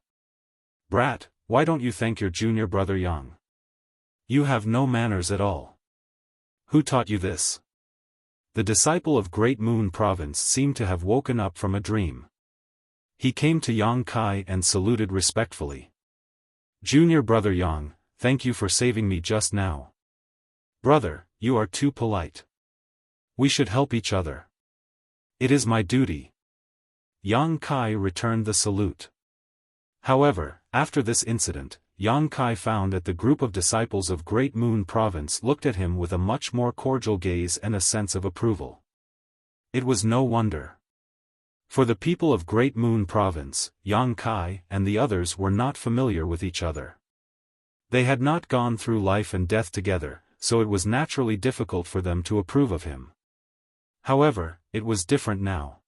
"Brat, why don't you thank your junior brother Yang? You have no manners at all. Who taught you this?" The disciple of Great Moon Province seemed to have woken up from a dream. He came to Yang Kai and saluted respectfully. "Junior brother Yang, thank you for saving me just now. Brother, you are too polite. We should help each other. It is my duty." Yang Kai returned the salute. However, after this incident, Yang Kai found that the group of disciples of Great Moon Province looked at him with a much more cordial gaze and a sense of approval. It was no wonder. For the people of Great Moon Province, Yang Kai and the others were not familiar with each other. They had not gone through life and death together, so it was naturally difficult for them to approve of him. However, it was different now.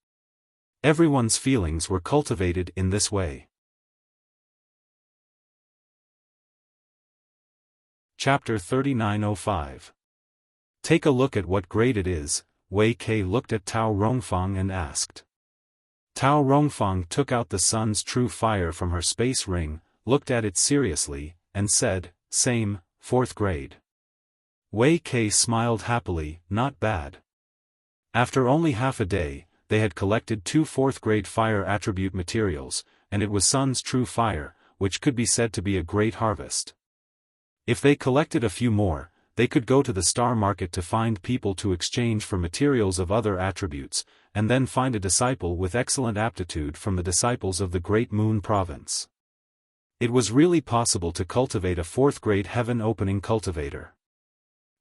Everyone's feelings were cultivated in this way. Chapter 3905. Take a look at what grade it is. Wei Kei looked at Tao Rongfang and asked. Tao Rongfang took out the sun's true fire from her space ring, looked at it seriously, and said, "Same, 4th grade." Wei Kei smiled happily, "Not bad." After only half a day, they had collected 2 4th-grade fire attribute materials, and it was sun's true fire, which could be said to be a great harvest. If they collected a few more, they could go to the star market to find people to exchange for materials of other attributes, and then find a disciple with excellent aptitude from the disciples of the Great Moon Province. It was really possible to cultivate a 4th-grade heaven-opening cultivator.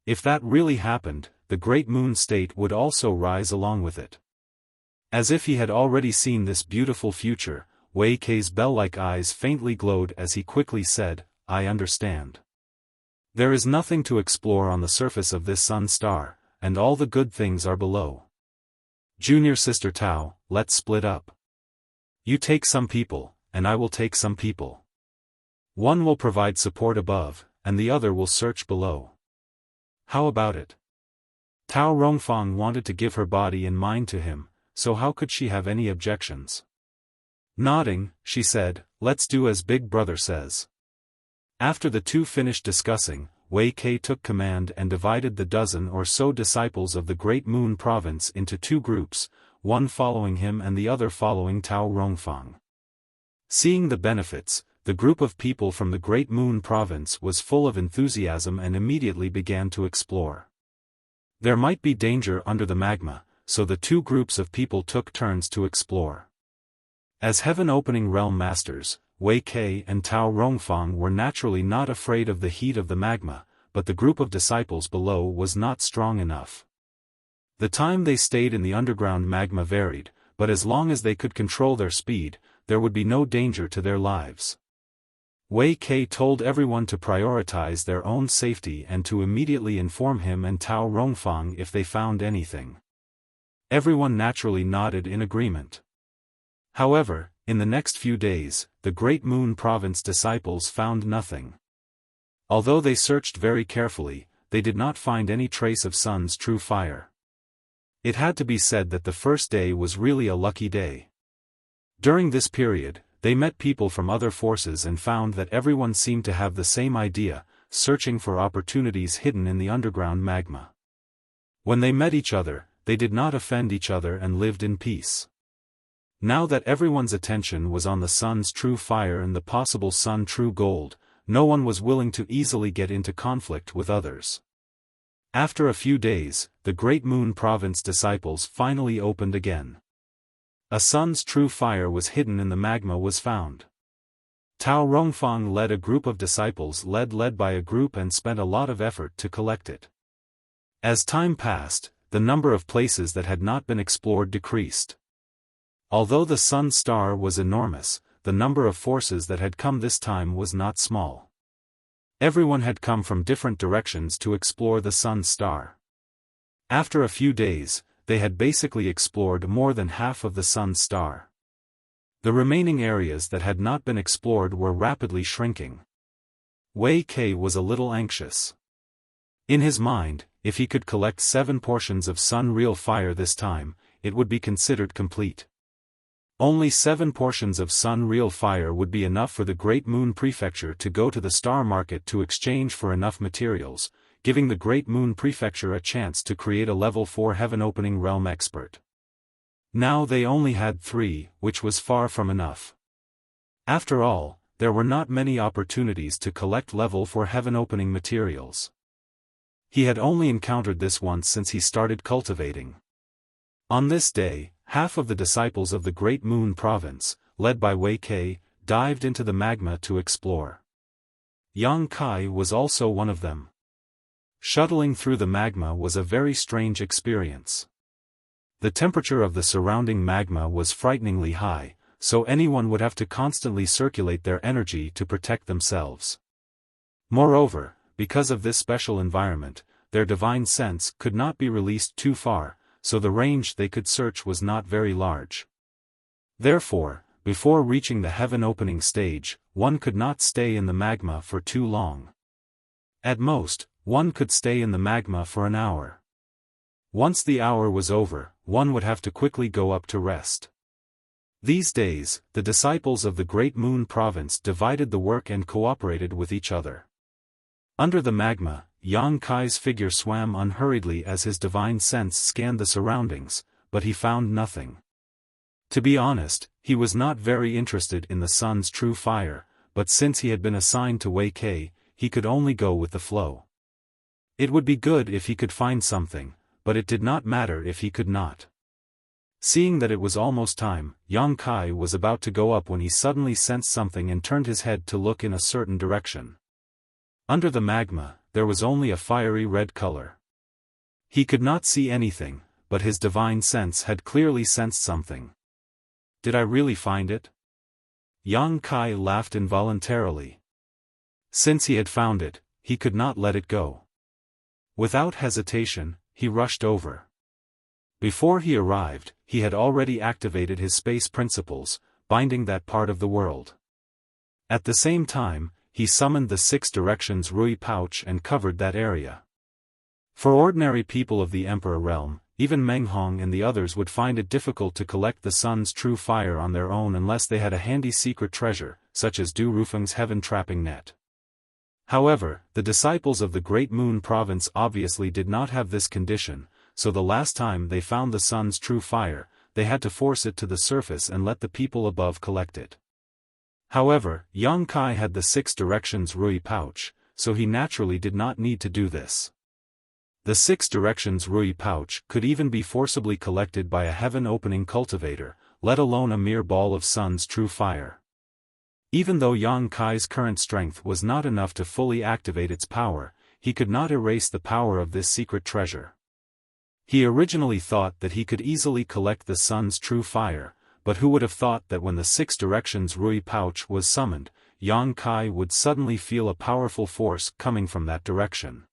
If that really happened, the Great Moon State would also rise along with it. As if he had already seen this beautiful future, Wei Kei's bell-like eyes faintly glowed as he quickly said, "I understand. There is nothing to explore on the surface of this sun star, and all the good things are below. Junior sister Tao, let's split up. You take some people, and I will take some people. One will provide support above, and the other will search below. How about it?" Tao Rongfang wanted to give her body and mind to him, so how could she have any objections? Nodding, she said, "Let's do as Big Brother says." After the two finished discussing, Wei Ke took command and divided the dozen or so disciples of the Great Moon Province into two groups, one following him and the other following Tao Rongfang. Seeing the benefits, the group of people from the Great Moon Province was full of enthusiasm and immediately began to explore. There might be danger under the magma, so the two groups of people took turns to explore. As heaven-opening realm masters, Wei Ke and Tao Rongfang were naturally not afraid of the heat of the magma, but the group of disciples below was not strong enough. The time they stayed in the underground magma varied, but as long as they could control their speed, there would be no danger to their lives. Wei Ke told everyone to prioritize their own safety and to immediately inform him and Tao Rongfang if they found anything. Everyone naturally nodded in agreement. However, in the next few days, the Great Moon Province disciples found nothing. Although they searched very carefully, they did not find any trace of Sun's true fire. It had to be said that the first day was really a lucky day. During this period, they met people from other forces and found that everyone seemed to have the same idea, searching for opportunities hidden in the underground magma. When they met each other, they did not offend each other and lived in peace. Now that everyone's attention was on the Sun's true fire and the possible Sun true gold, no one was willing to easily get into conflict with others. After a few days, the Great Moon Province disciples finally opened again. A Sun's true fire was hidden in the magma was found. Tao Rongfang led a group of disciples led by a group and spent a lot of effort to collect it. As time passed, the number of places that had not been explored decreased. Although the Sun star was enormous, the number of forces that had come this time was not small. Everyone had come from different directions to explore the Sun star. After a few days, they had basically explored more than half of the Sun star. The remaining areas that had not been explored were rapidly shrinking. Wei Ke was a little anxious. In his mind, if he could collect 7 portions of Sun real fire this time, it would be considered complete. Only 7 portions of Sun real fire would be enough for the Great Moon Prefecture to go to the star market to exchange for enough materials, giving the Great Moon Prefecture a chance to create a level 4 heaven-opening realm expert. Now they only had 3, which was far from enough. After all, there were not many opportunities to collect level 4 heaven-opening materials. He had only encountered this once since he started cultivating. On this day, half of the disciples of the Great Moon Province, led by Wei Ke, dived into the magma to explore. Yang Kai was also one of them. Shuttling through the magma was a very strange experience. The temperature of the surrounding magma was frighteningly high, so anyone would have to constantly circulate their energy to protect themselves. Moreover, because of this special environment, their divine sense could not be released too far, so the range they could search was not very large. Therefore, before reaching the heaven-opening stage, one could not stay in the magma for too long. At most, one could stay in the magma for an hour. Once the hour was over, one would have to quickly go up to rest. These days, the disciples of the Great Moon Province divided the work and cooperated with each other. Under the magma, Yang Kai's figure swam unhurriedly as his divine sense scanned the surroundings, but he found nothing. To be honest, he was not very interested in the Sun's true fire, but since he had been assigned to Wei Ke, he could only go with the flow. It would be good if he could find something, but it did not matter if he could not. Seeing that it was almost time, Yang Kai was about to go up when he suddenly sensed something and turned his head to look in a certain direction. Under the magma, there was only a fiery red color. He could not see anything, but his divine sense had clearly sensed something. Did I really find it? Yang Kai laughed involuntarily. Since he had found it, he could not let it go. Without hesitation, he rushed over. Before he arrived, he had already activated his space principles, binding that part of the world. At the same time, he summoned the 6 directions Rui pouch and covered that area. For ordinary people of the Emperor realm, even Meng Hong and the others would find it difficult to collect the Sun's true fire on their own unless they had a handy secret treasure, such as Du Rufeng's heaven trapping net. However, the disciples of the Great Moon Province obviously did not have this condition, so the last time they found the sun's true fire, they had to force it to the surface and let the people above collect it. However, Yang Kai had the 6 directions Rui pouch, so he naturally did not need to do this. The 6 directions Rui pouch could even be forcibly collected by a heaven-opening cultivator, let alone a mere ball of sun's true fire. Even though Yang Kai's current strength was not enough to fully activate its power, he could not erase the power of this secret treasure. He originally thought that he could easily collect the sun's true fire, but who would have thought that when the 6 directions Rui pouch was summoned, Yang Kai would suddenly feel a powerful force coming from that direction.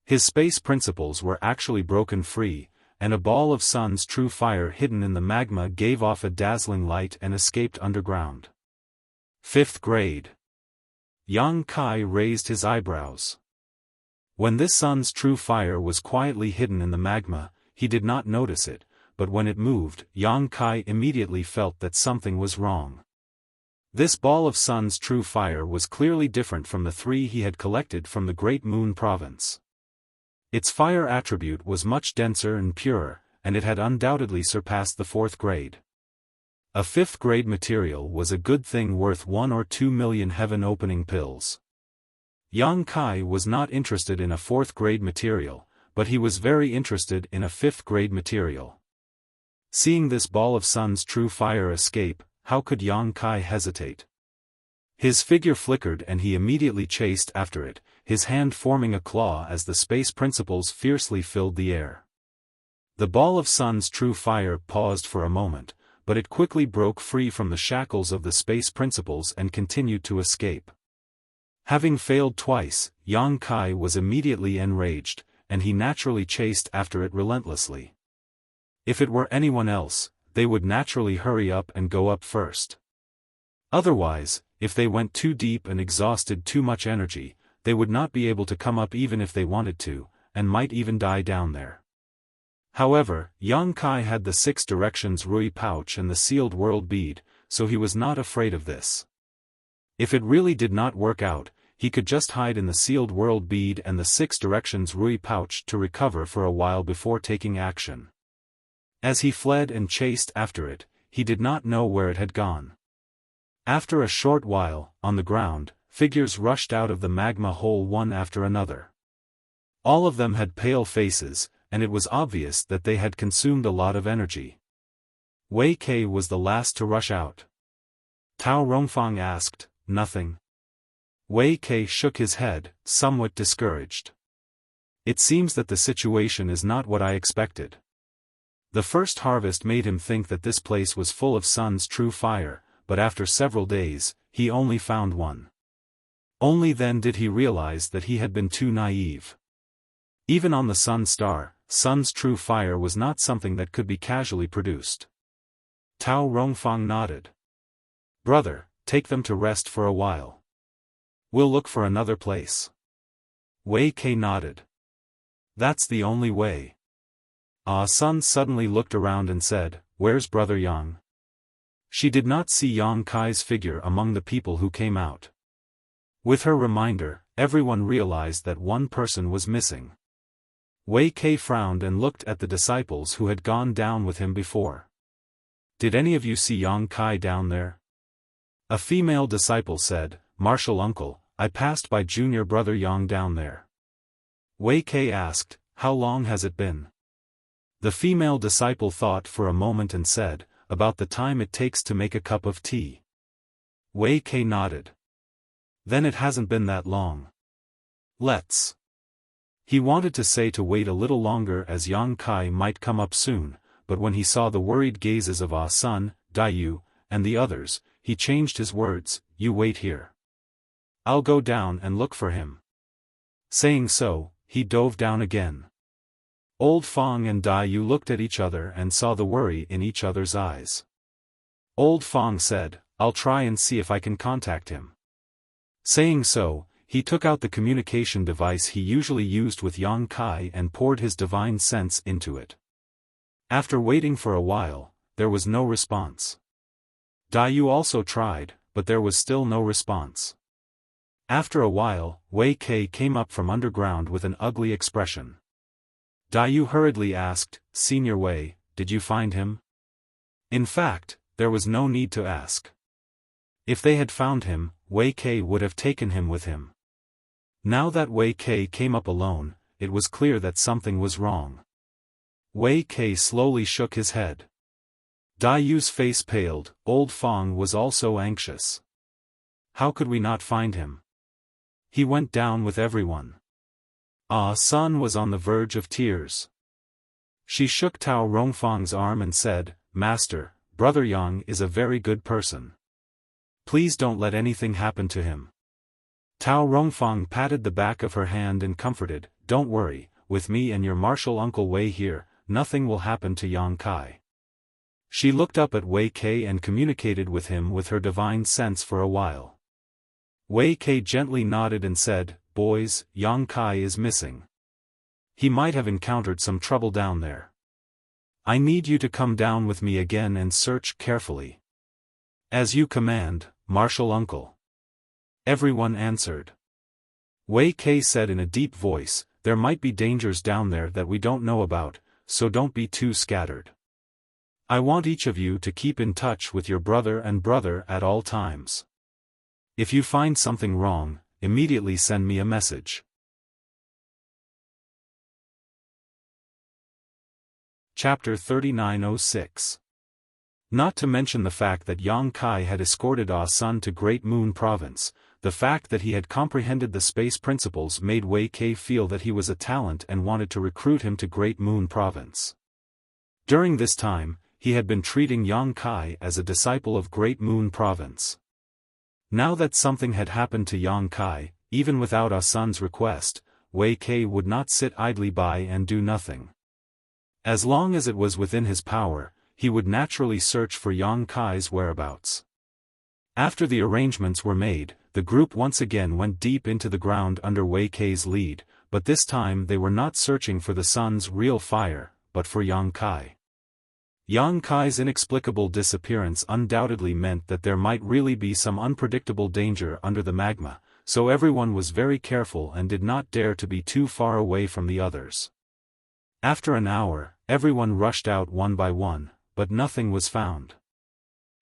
His space principles were actually broken free, and a ball of sun's true fire hidden in the magma gave off a dazzling light and escaped underground. 5th grade. Yang Kai raised his eyebrows. When this sun's true fire was quietly hidden in the magma, he did not notice it, but when it moved, Yang Kai immediately felt that something was wrong. This ball of sun's true fire was clearly different from the 3 he had collected from the Great Moon Province. Its fire attribute was much denser and purer, and it had undoubtedly surpassed the 4th grade. A 5th grade material was a good thing worth 1 or 2 million heaven-opening pills. Yang Kai was not interested in a 4th grade material, but he was very interested in a 5th grade material. Seeing this ball of sun's true fire escape, how could Yang Kai hesitate? His figure flickered and he immediately chased after it, his hand forming a claw as the space principles fiercely filled the air. The ball of sun's true fire paused for a moment, but it quickly broke free from the shackles of the space principles and continued to escape. Having failed twice, Yang Kai was immediately enraged, and he naturally chased after it relentlessly. If it were anyone else, they would naturally hurry up and go up first. Otherwise, if they went too deep and exhausted too much energy, they would not be able to come up even if they wanted to, and might even die down there. However, Yang Kai had the 6 directions Rui pouch and the sealed world bead, so he was not afraid of this. If it really did not work out, he could just hide in the sealed world bead and the 6 directions Rui pouch to recover for a while before taking action. As he fled and chased after it, he did not know where it had gone. After a short while, on the ground, figures rushed out of the magma hole one after another. All of them had pale faces, and it was obvious that they had consumed a lot of energy. Wei Kei was the last to rush out. Tao Rongfang asked, "Nothing?" Wei Kei shook his head, somewhat discouraged. "It seems that the situation is not what I expected." The first harvest made him think that this place was full of sun's true fire, but after several days, he only found one. Only then did he realize that he had been too naive. Even on the sun star, sun's true fire was not something that could be casually produced. Tao Rongfang nodded. "Brother, take them to rest for a while. We'll look for another place." Wei Kei nodded. "That's the only way." Ah Sun suddenly looked around and said, "Where's Brother Yang?" She did not see Yang Kai's figure among the people who came out. With her reminder, everyone realized that one person was missing. Wei Kei frowned and looked at the disciples who had gone down with him before. "Did any of you see Yang Kai down there?" A female disciple said, "Martial uncle, I passed by junior brother Yang down there." Wei Kei asked, "How long has it been?" The female disciple thought for a moment and said, "About the time it takes to make a cup of tea." Wei Kei nodded. "Then it hasn't been that long. Let's." He wanted to say to wait a little longer as Yang Kai might come up soon, but when he saw the worried gazes of Ah Sun, Daiyu, and the others, he changed his words, "You wait here. I'll go down and look for him." Saying so, he dove down again. Old Fong and Daiyu looked at each other and saw the worry in each other's eyes. Old Fong said, "I'll try and see if I can contact him." Saying so, he took out the communication device he usually used with Yang Kai and poured his divine sense into it. After waiting for a while, there was no response. Daiyu also tried, but there was still no response. After a while, Wei Kei came up from underground with an ugly expression. Daiyu hurriedly asked, "Senior Wei, did you find him?" In fact, there was no need to ask. If they had found him, Wei Kei would have taken him with him. Now that Wei Kei came up alone, it was clear that something was wrong. Wei Kei slowly shook his head. Daiyu's face paled. Old Fong was also anxious. How could we not find him? He went down with everyone. Ah Sun was on the verge of tears. She shook Tao Rongfang's arm and said, "Master, Brother Yang is a very good person. Please don't let anything happen to him." Tao Rongfang patted the back of her hand and comforted, "Don't worry, with me and your martial uncle Wei here, nothing will happen to Yang Kai." She looked up at Wei Kei and communicated with him with her divine sense for a while. Wei Kei gently nodded and said, "Boys, Yang Kai is missing. He might have encountered some trouble down there. I need you to come down with me again and search carefully." "As you command, martial uncle." Everyone answered. Wei Kei said in a deep voice, "There might be dangers down there that we don't know about, so don't be too scattered. I want each of you to keep in touch with your brother at all times. If you find something wrong, immediately send me a message." Chapter 3906. Not to mention the fact that Yang Kai had escorted Ah Sun to Great Moon Province, the fact that he had comprehended the space principles made Wei Kei feel that he was a talent and wanted to recruit him to Great Moon Province. During this time, he had been treating Yang Kai as a disciple of Great Moon Province. Now that something had happened to Yang Kai, even without Ah Sun's request, Wei Kei would not sit idly by and do nothing. As long as it was within his power, he would naturally search for Yang Kai's whereabouts. After the arrangements were made, the group once again went deep into the ground under Wei Kei's lead, but this time they were not searching for the sun's real fire, but for Yang Kai. Yang Kai's inexplicable disappearance undoubtedly meant that there might really be some unpredictable danger under the magma, so everyone was very careful and did not dare to be too far away from the others. After an hour, everyone rushed out one by one, but nothing was found.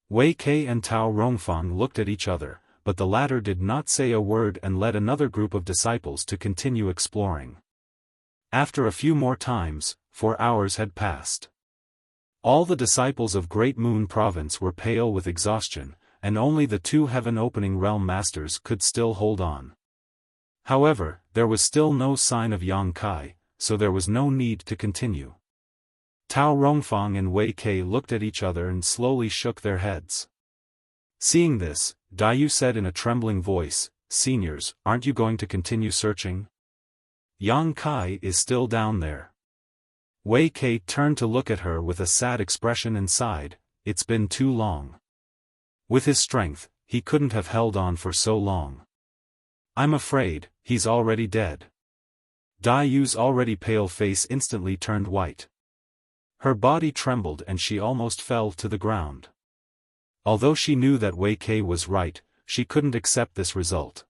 Wei Kei and Tao Rongfang looked at each other, but the latter did not say a word and led another group of disciples to continue exploring. After a few more times, 4 hours had passed. All the disciples of Great Moon Province were pale with exhaustion, and only the 2 heaven-opening realm masters could still hold on. However, there was still no sign of Yang Kai, so there was no need to continue. Tao Rongfang and Wei Kei looked at each other and slowly shook their heads. Seeing this, Daiyu said in a trembling voice, "Seniors, aren't you going to continue searching? Yang Kai is still down there." Wei Kei turned to look at her with a sad expression and sighed, "It's been too long." With his strength, he couldn't have held on for so long. "I'm afraid, he's already dead." Daiyu's already pale face instantly turned white. Her body trembled and she almost fell to the ground. Although she knew that Wei Kei was right, she couldn't accept this result.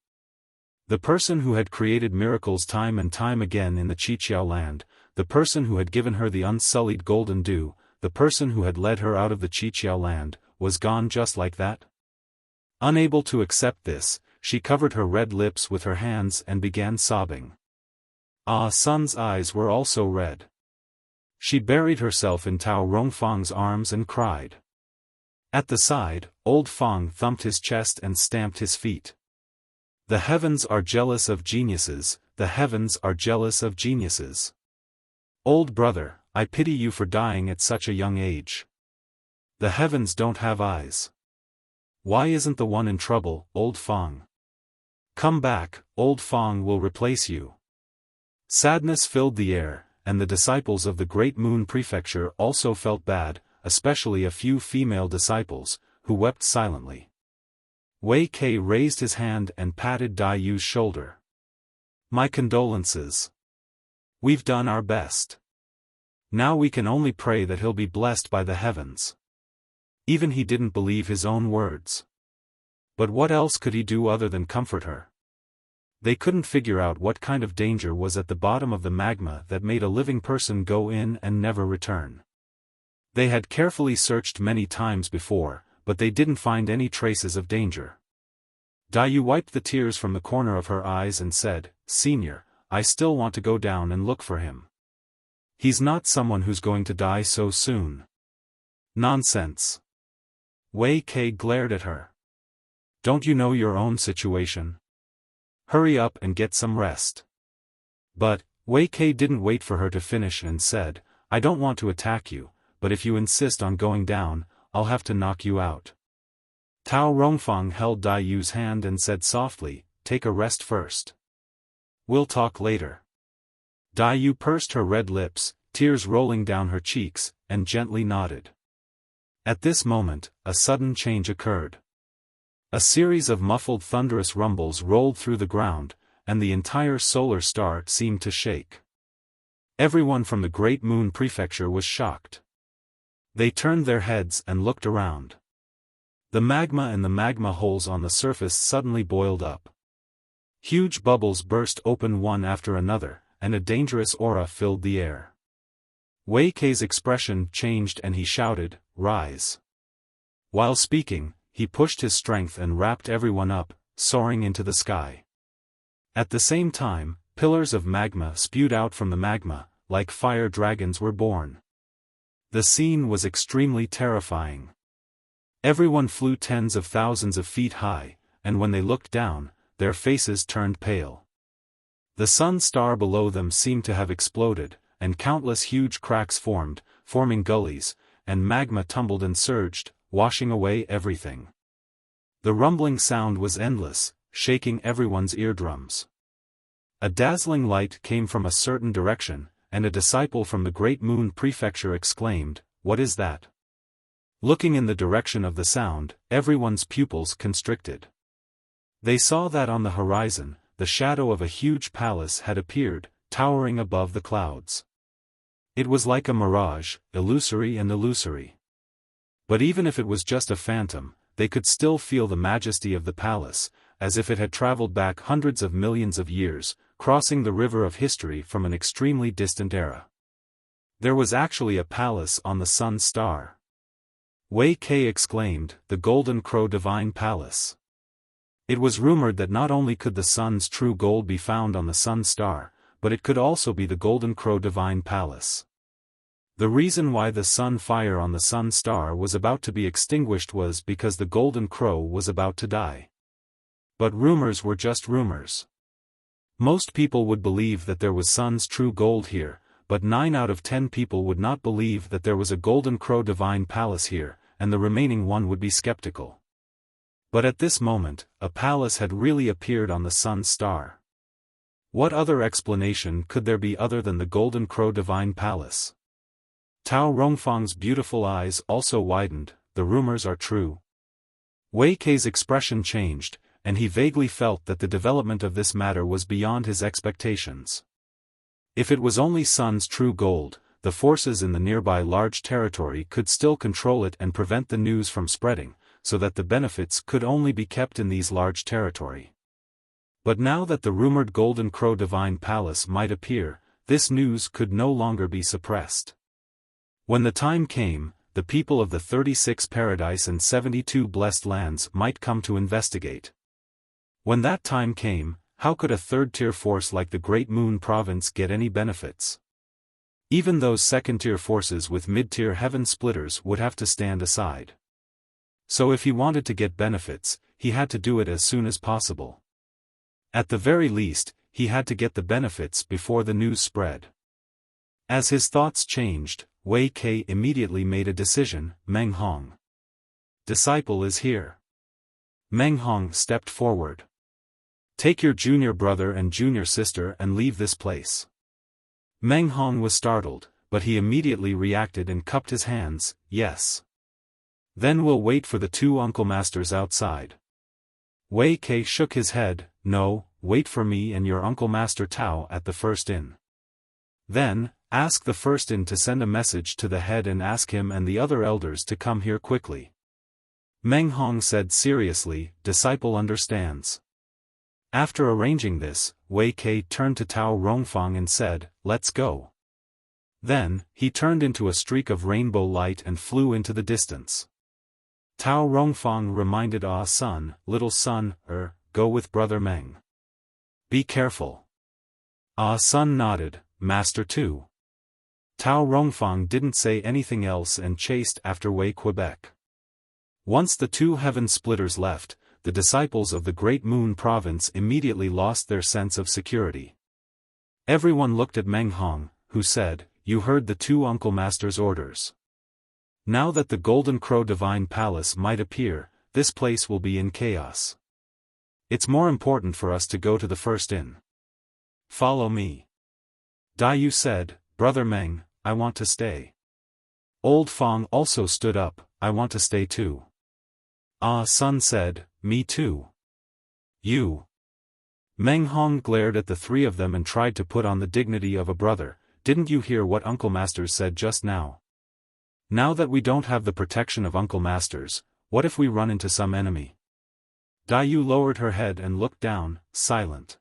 The person who had created miracles time and time again in the Qiqiao land, the person who had given her the unsullied golden dew, the person who had led her out of the Qiqiao land, was gone just like that? Unable to accept this, she covered her red lips with her hands and began sobbing. Ah Sun's eyes were also red. She buried herself in Tao Rongfang's arms and cried. At the side, old Fang thumped his chest and stamped his feet. "The heavens are jealous of geniuses, the heavens are jealous of geniuses. Old brother, I pity you for dying at such a young age. The heavens don't have eyes. Why isn't the one in trouble, old Fang? Come back, old Fang will replace you." Sadness filled the air, and the disciples of the Great Moon Prefecture also felt bad, especially a few female disciples, who wept silently. Wei Kei raised his hand and patted Daiyu's shoulder. "My condolences. We've done our best. Now we can only pray that he'll be blessed by the heavens." Even he didn't believe his own words. But what else could he do other than comfort her? They couldn't figure out what kind of danger was at the bottom of the magma that made a living person go in and never return. They had carefully searched many times before, but they didn't find any traces of danger. Dayu wiped the tears from the corner of her eyes and said, "Senior, I still want to go down and look for him. He's not someone who's going to die so soon." "Nonsense." Wei Kei glared at her. "Don't you know your own situation? Hurry up and get some rest." But Wei Kei didn't wait for her to finish and said, "I don't want to attack you, but if you insist on going down, I'll have to knock you out." Tao Rongfang held Daiyu's hand and said softly, "Take a rest first. We'll talk later." Daiyu pursed her red lips, tears rolling down her cheeks, and gently nodded. At this moment, a sudden change occurred. A series of muffled thunderous rumbles rolled through the ground, and the entire solar star seemed to shake. Everyone from the Great Moon Prefecture was shocked. They turned their heads and looked around. The magma and the magma holes on the surface suddenly boiled up. Huge bubbles burst open one after another, and a dangerous aura filled the air. Wei Kei's expression changed and he shouted, "Rise!" While speaking, he pushed his strength and wrapped everyone up, soaring into the sky. At the same time, pillars of magma spewed out from the magma, like fire dragons were born. The scene was extremely terrifying. Everyone flew tens of thousands of feet high, and when they looked down, their faces turned pale. The sun star below them seemed to have exploded, and countless huge cracks formed, forming gullies, and magma tumbled and surged, washing away everything. The rumbling sound was endless, shaking everyone's eardrums. A dazzling light came from a certain direction, and a disciple from the Great Moon Prefecture exclaimed, "What is that?" Looking in the direction of the sound, everyone's pupils constricted. They saw that on the horizon, the shadow of a huge palace had appeared, towering above the clouds. It was like a mirage, illusory and illusory. But even if it was just a phantom, they could still feel the majesty of the palace, as if it had traveled back hundreds of millions of years, crossing the river of history from an extremely distant era. There was actually a palace on the sun star. Wei Kei exclaimed, "The Golden Crow Divine Palace." It was rumored that not only could the sun's true gold be found on the sun star, but it could also be the Golden Crow Divine Palace. The reason why the sun fire on the sun star was about to be extinguished was because the Golden Crow was about to die. But rumors were just rumors. Most people would believe that there was sun's true gold here, but 9 out of 10 people would not believe that there was a Golden Crow Divine Palace here, and the remaining one would be skeptical. But at this moment, a palace had really appeared on the sun star. What other explanation could there be other than the Golden Crow Divine Palace? Tao Rongfang's beautiful eyes also widened. The rumors are true. Wei Kei's expression changed, and he vaguely felt that the development of this matter was beyond his expectations. If it was only sun's true gold, the forces in the nearby large territory could still control it and prevent the news from spreading, so that the benefits could only be kept in these large territory. But now that the rumored Golden Crow Divine Palace might appear, this news could no longer be suppressed. When the time came, the people of the 36 Paradise and 72 Blessed Lands might come to investigate. When that time came, how could a third-tier force like the Great Moon Province get any benefits? Even those second-tier forces with mid-tier heaven splitters would have to stand aside. So if he wanted to get benefits, he had to do it as soon as possible. At the very least, he had to get the benefits before the news spread. As his thoughts changed, Wei Kei immediately made a decision. Meng Hong. Disciple is here. Meng Hong stepped forward. Take your junior brother and junior sister and leave this place. Meng Hong was startled, but he immediately reacted and cupped his hands. Yes. Then we'll wait for the 2 uncle masters outside. Wei Kei shook his head. No, wait for me and your uncle master Tao at the first inn. Then, ask the first inn to send a message to the head and ask him and the other elders to come here quickly. Meng Hong said seriously, disciple understands. After arranging this, Wei Kai turned to Tao Rongfang and said, "Let's go." Then, he turned into a streak of rainbow light and flew into the distance. Tao Rongfang reminded Ah Sun, "Little son, go with Brother Meng. Be careful." Ah Sun nodded, "Master too." Tao Rongfang didn't say anything else and chased after Wei Quebec. Once the two heaven splitters left, the disciples of the Great Moon Province immediately lost their sense of security. Everyone looked at Meng Hong, who said, "You heard the two Uncle Master's orders. Now that the Golden Crow Divine Palace might appear, this place will be in chaos. It's more important for us to go to the first inn. Follow me." Dai Yu said, "Brother Meng, I want to stay." Old Fong also stood up, "I want to stay too." Ah Sun said, "Me too." "You." Meng Hong glared at the three of them and tried to put on the dignity of a brother. "Didn't you hear what Uncle Masters said just now? Now that we don't have the protection of Uncle Masters, what if we run into some enemy?" Dai Yu lowered her head and looked down, silent.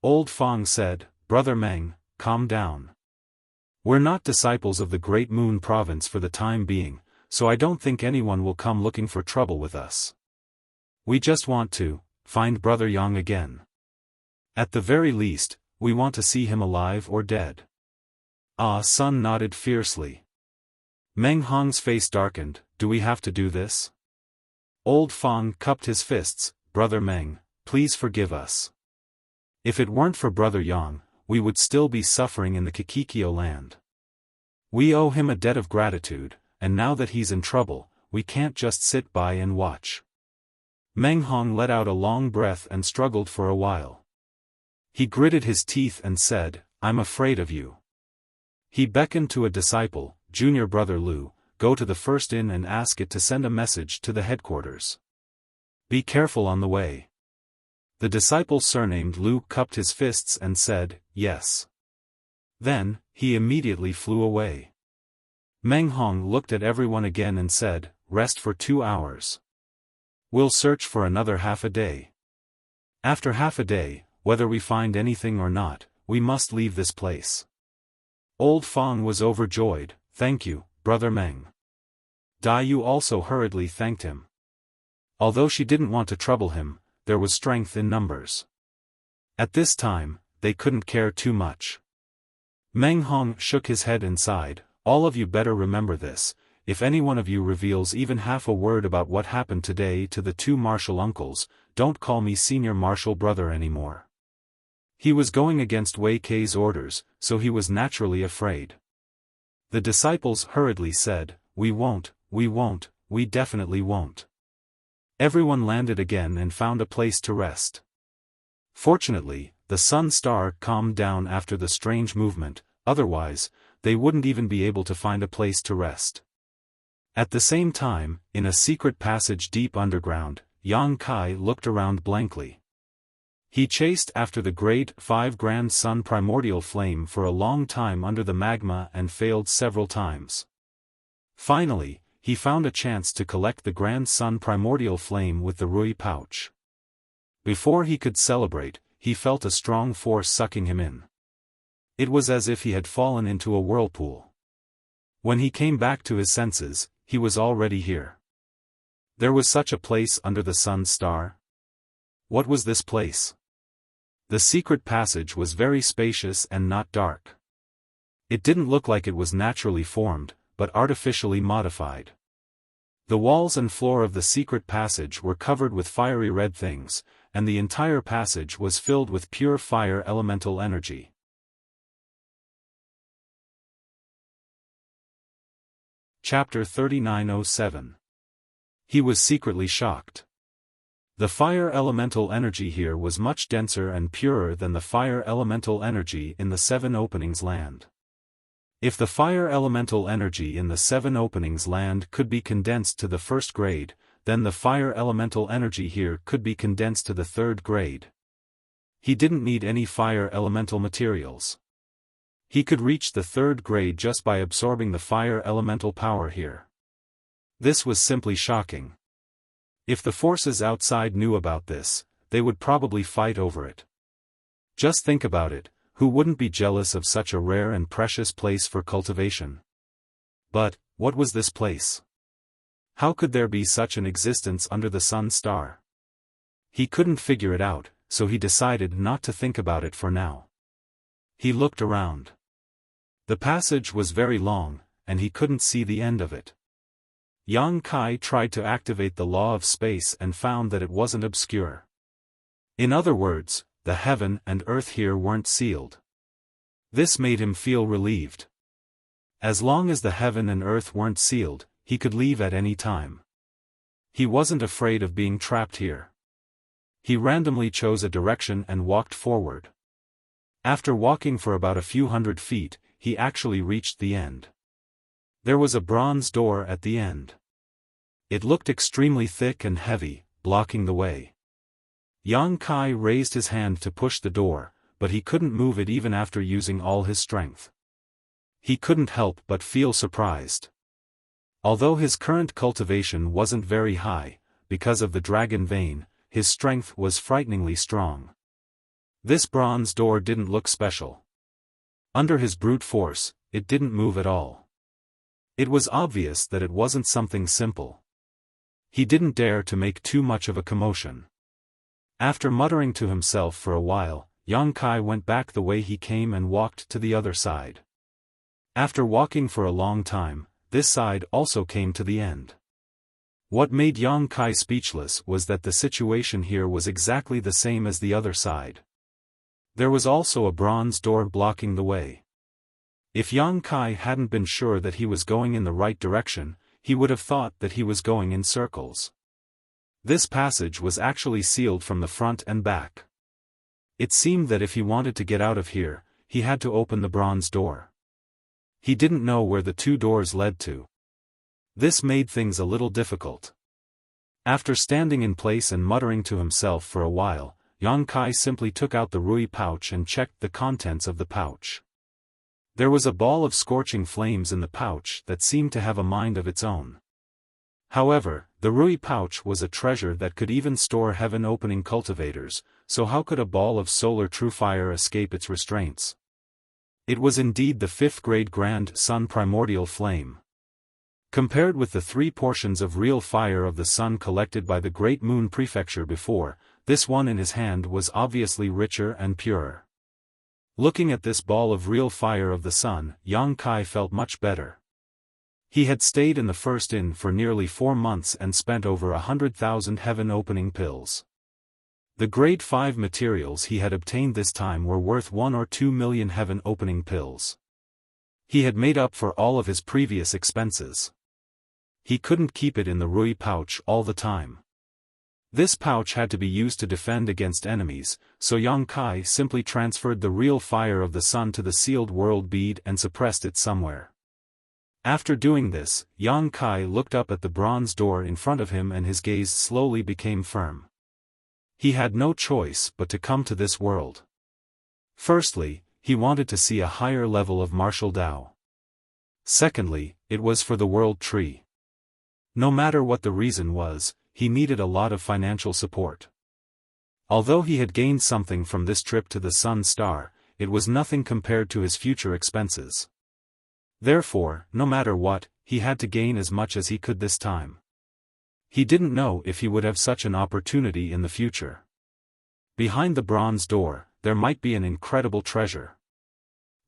Old Fong said, "Brother Meng, calm down. We're not disciples of the Great Moon Province for the time being, so I don't think anyone will come looking for trouble with us. We just want to find Brother Yang again. At the very least, we want to see him alive or dead." Ah Sun nodded fiercely. Meng Hong's face darkened, "Do we have to do this?" Old Fong cupped his fists, "Brother Meng, please forgive us. If it weren't for Brother Yang, we would still be suffering in the Kikikyo land. We owe him a debt of gratitude, and now that he's in trouble, we can't just sit by and watch." Meng Hong let out a long breath and struggled for a while. He gritted his teeth and said, "I'm afraid of you." He beckoned to a disciple, "Junior Brother Lu, go to the first inn and ask it to send a message to the headquarters. Be careful on the way." The disciple surnamed Lu cupped his fists and said, "Yes." Then, he immediately flew away. Meng Hong looked at everyone again and said, "Rest for 2 hours. We'll search for another half a day. After half a day, whether we find anything or not, we must leave this place." Old Fong was overjoyed, "Thank you, Brother Meng." Dai Yu also hurriedly thanked him. Although she didn't want to trouble him, there was strength in numbers. At this time, they couldn't care too much. Meng Hong shook his head and sighed, "All of you better remember this, if any one of you reveals even half a word about what happened today to the two martial uncles, don't call me senior martial brother anymore." He was going against Wei Kai's orders, so he was naturally afraid. The disciples hurriedly said, we won't, we definitely won't." Everyone landed again and found a place to rest. Fortunately, the sun star calmed down after the strange movement, otherwise, they wouldn't even be able to find a place to rest. At the same time, in a secret passage deep underground, Yang Kai looked around blankly. He chased after the Grade 5 Grand Sun primordial flame for a long time under the magma and failed several times. Finally, he found a chance to collect the Grand Sun primordial flame with the Rui pouch. Before he could celebrate, he felt a strong force sucking him in. It was as if he had fallen into a whirlpool. When he came back to his senses, he was already here. There was such a place under the sun star? What was this place? The secret passage was very spacious and not dark. It didn't look like it was naturally formed, but artificially modified. The walls and floor of the secret passage were covered with fiery red things, and the entire passage was filled with pure fire elemental energy. Chapter 3907. He was secretly shocked. The fire elemental energy here was much denser and purer than the fire elemental energy in the Seven Openings land. If the fire elemental energy in the Seven Openings land could be condensed to the first grade, then the fire elemental energy here could be condensed to the third grade. He didn't need any fire elemental materials. He could reach the third grade just by absorbing the fire elemental power here. This was simply shocking. If the forces outside knew about this, they would probably fight over it. Just think about it, who wouldn't be jealous of such a rare and precious place for cultivation? But, what was this place? How could there be such an existence under the sun star? He couldn't figure it out, so he decided not to think about it for now. He looked around. The passage was very long, and he couldn't see the end of it. Yang Kai tried to activate the law of space and found that it wasn't obscure. In other words, the heaven and earth here weren't sealed. This made him feel relieved. As long as the heaven and earth weren't sealed, he could leave at any time. He wasn't afraid of being trapped here. He randomly chose a direction and walked forward. After walking for about a few hundred feet, he actually reached the end. There was a bronze door at the end. It looked extremely thick and heavy, blocking the way. Yang Kai raised his hand to push the door, but he couldn't move it even after using all his strength. He couldn't help but feel surprised. Although his current cultivation wasn't very high, because of the dragon vein, his strength was frighteningly strong. This bronze door didn't look special. Under his brute force, it didn't move at all. It was obvious that it wasn't something simple. He didn't dare to make too much of a commotion. After muttering to himself for a while, Yang Kai went back the way he came and walked to the other side. After walking for a long time, this side also came to the end. What made Yang Kai speechless was that the situation here was exactly the same as the other side. There was also a bronze door blocking the way. If Yang Kai hadn't been sure that he was going in the right direction, he would have thought that he was going in circles. This passage was actually sealed from the front and back. It seemed that if he wanted to get out of here, he had to open the bronze door. He didn't know where the two doors led to. This made things a little difficult. After standing in place and muttering to himself for a while, Yang Kai simply took out the Rui pouch and checked the contents of the pouch. There was a ball of scorching flames in the pouch that seemed to have a mind of its own. However, the Rui pouch was a treasure that could even store heaven-opening cultivators, so how could a ball of solar true fire escape its restraints? It was indeed the 5th-grade Grand Sun primordial flame. Compared with the 3 portions of real fire of the sun collected by the Great Moon Prefecture before, this one in his hand was obviously richer and purer. Looking at this ball of real fire of the sun, Yang Kai felt much better. He had stayed in the first inn for nearly 4 months and spent over 100,000 heaven-opening pills. The grade 5 materials he had obtained this time were worth 1 or 2 million heaven-opening pills. He had made up for all of his previous expenses. He couldn't keep it in the Rui pouch all the time. This pouch had to be used to defend against enemies, so Yang Kai simply transferred the real fire of the sun to the sealed world bead and suppressed it somewhere. After doing this, Yang Kai looked up at the bronze door in front of him and his gaze slowly became firm. He had no choice but to come to this world. Firstly, he wanted to see a higher level of martial Dao. Secondly, it was for the world tree. No matter what the reason was, he needed a lot of financial support. Although he had gained something from this trip to the Sun Star, it was nothing compared to his future expenses. Therefore, no matter what, he had to gain as much as he could this time. He didn't know if he would have such an opportunity in the future. Behind the bronze door, there might be an incredible treasure.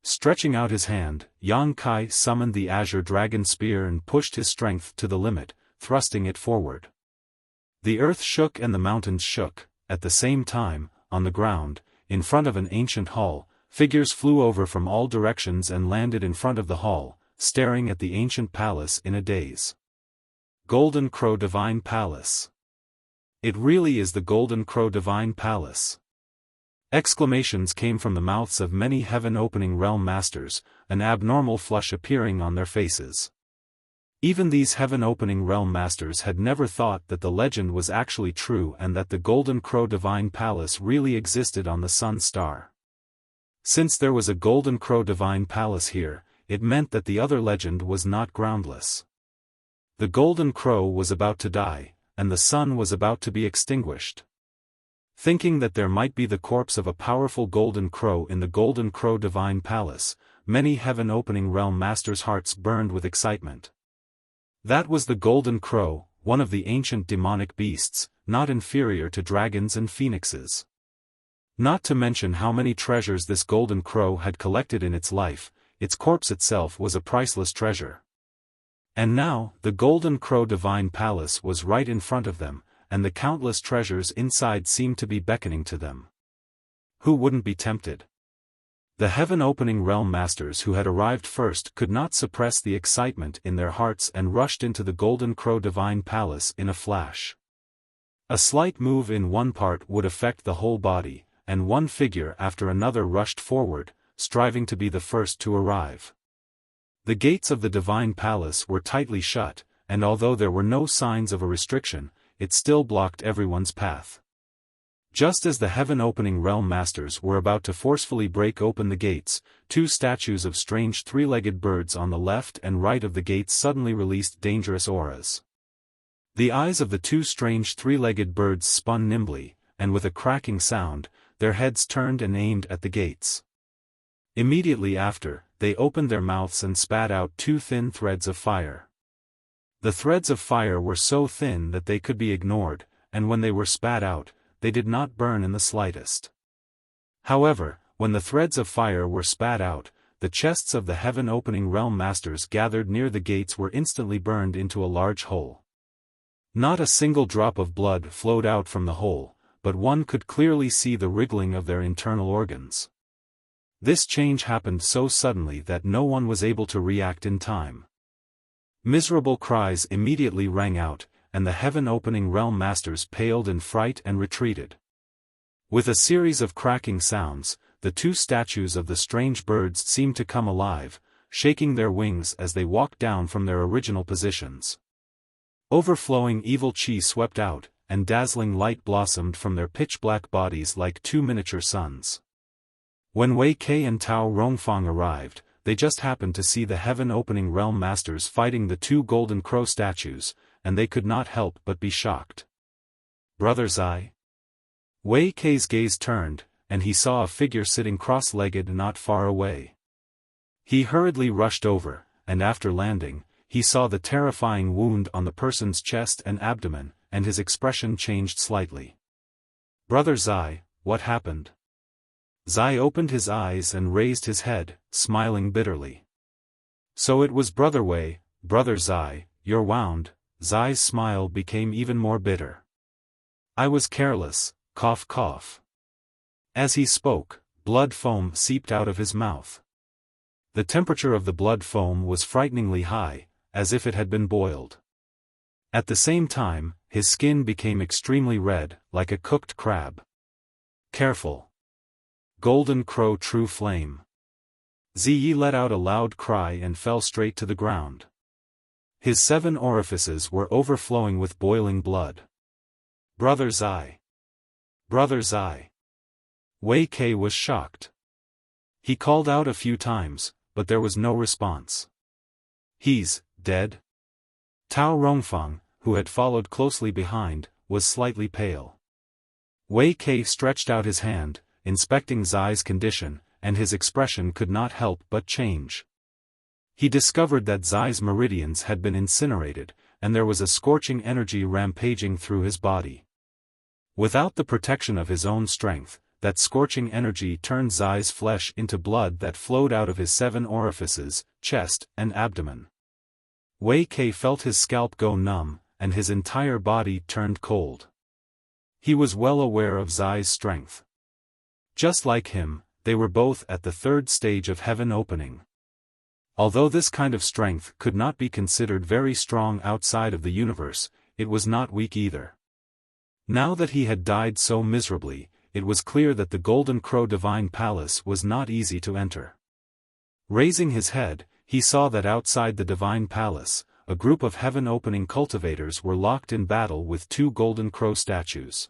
Stretching out his hand, Yang Kai summoned the Azure Dragon Spear and pushed his strength to the limit, thrusting it forward. The earth shook and the mountains shook. At the same time, on the ground, in front of an ancient hall, figures flew over from all directions and landed in front of the hall, staring at the ancient palace in a daze. Golden Crow Divine Palace. It really is the Golden Crow Divine Palace. Exclamations came from the mouths of many heaven-opening realm masters, an abnormal flush appearing on their faces. Even these heaven-opening realm masters had never thought that the legend was actually true and that the Golden Crow Divine Palace really existed on the Sun Star. Since there was a Golden Crow Divine Palace here, it meant that the other legend was not groundless. The Golden Crow was about to die, and the sun was about to be extinguished. Thinking that there might be the corpse of a powerful golden crow in the Golden Crow Divine Palace, many heaven-opening realm masters' hearts burned with excitement. That was the Golden Crow, one of the ancient demonic beasts, not inferior to dragons and phoenixes. Not to mention how many treasures this Golden Crow had collected in its life, its corpse itself was a priceless treasure. And now, the Golden Crow Divine Palace was right in front of them, and the countless treasures inside seemed to be beckoning to them. Who wouldn't be tempted? The heaven-opening realm masters who had arrived first could not suppress the excitement in their hearts and rushed into the Golden Crow Divine Palace in a flash. A slight move in one part would affect the whole body, and one figure after another rushed forward, striving to be the first to arrive. The gates of the Divine Palace were tightly shut, and although there were no signs of a restriction, it still blocked everyone's path. Just as the heaven-opening realm masters were about to forcefully break open the gates, two statues of strange three-legged birds on the left and right of the gates suddenly released dangerous auras. The eyes of the two strange three-legged birds spun nimbly, and with a cracking sound, their heads turned and aimed at the gates. Immediately after, they opened their mouths and spat out two thin threads of fire. The threads of fire were so thin that they could be ignored, and when they were spat out, they did not burn in the slightest. However, when the threads of fire were spat out, the chests of the heaven-opening realm masters gathered near the gates were instantly burned into a large hole. Not a single drop of blood flowed out from the hole, but one could clearly see the wriggling of their internal organs. This change happened so suddenly that no one was able to react in time. Miserable cries immediately rang out, and the heaven-opening realm masters paled in fright and retreated. With a series of cracking sounds, the two statues of the strange birds seemed to come alive, shaking their wings as they walked down from their original positions. Overflowing evil chi swept out, and dazzling light blossomed from their pitch-black bodies like two miniature suns. When Wei Kei and Tao Rongfang arrived, they just happened to see the heaven-opening realm masters fighting the two golden crow statues, and they could not help but be shocked. Brother Zai? Wei Kei's gaze turned, and he saw a figure sitting cross-legged not far away. He hurriedly rushed over, and after landing, he saw the terrifying wound on the person's chest and abdomen, and his expression changed slightly. Brother Zai, what happened? Zai opened his eyes and raised his head, smiling bitterly. So it was Brother Wei, Brother Zai, you're wound. Zai's smile became even more bitter. I was careless, cough cough. As he spoke, blood foam seeped out of his mouth. The temperature of the blood foam was frighteningly high, as if it had been boiled. At the same time, his skin became extremely red, like a cooked crab. Careful. Golden Crow True Flame. Ziyi let out a loud cry and fell straight to the ground. His 7 orifices were overflowing with boiling blood. Brother Zai. Brother Zai. Wei Kei was shocked. He called out a few times, but there was no response. He's dead? Tao Rongfang, who had followed closely behind, was slightly pale. Wei Kei stretched out his hand, inspecting Zai's condition, and his expression could not help but change. He discovered that Zai's meridians had been incinerated, and there was a scorching energy rampaging through his body. Without the protection of his own strength, that scorching energy turned Zai's flesh into blood that flowed out of his 7 orifices, chest, and abdomen. Wei Kei felt his scalp go numb, and his entire body turned cold. He was well aware of Zai's strength. Just like him, they were both at the 3rd stage of heaven opening. Although this kind of strength could not be considered very strong outside of the universe, it was not weak either. Now that he had died so miserably, it was clear that the Golden Crow Divine Palace was not easy to enter. Raising his head, he saw that outside the Divine Palace, a group of heaven-opening cultivators were locked in battle with 2 Golden Crow statues.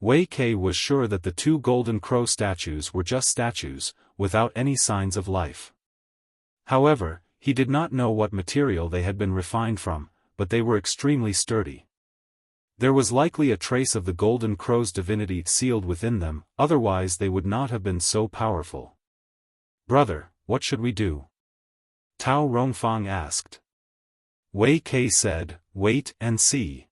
Wei Kei was sure that the 2 Golden Crow statues were just statues, without any signs of life. However, he did not know what material they had been refined from, but they were extremely sturdy. There was likely a trace of the Golden Crow's divinity sealed within them, otherwise they would not have been so powerful. "Brother, what should we do?" Tao Rongfang asked. Wei Ke said, "Wait and see."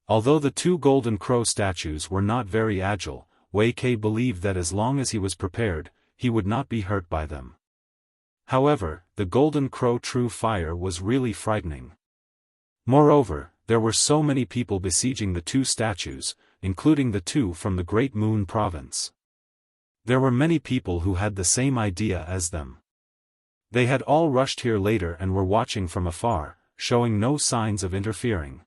Although the two Golden Crow statues were not very agile, Wei Ke believed that as long as he was prepared, he would not be hurt by them. However, the Golden Crow true fire was really frightening. Moreover, there were so many people besieging the two statues, including the two from the Great Moon Province. There were many people who had the same idea as them. They had all rushed here later and were watching from afar, showing no signs of interfering.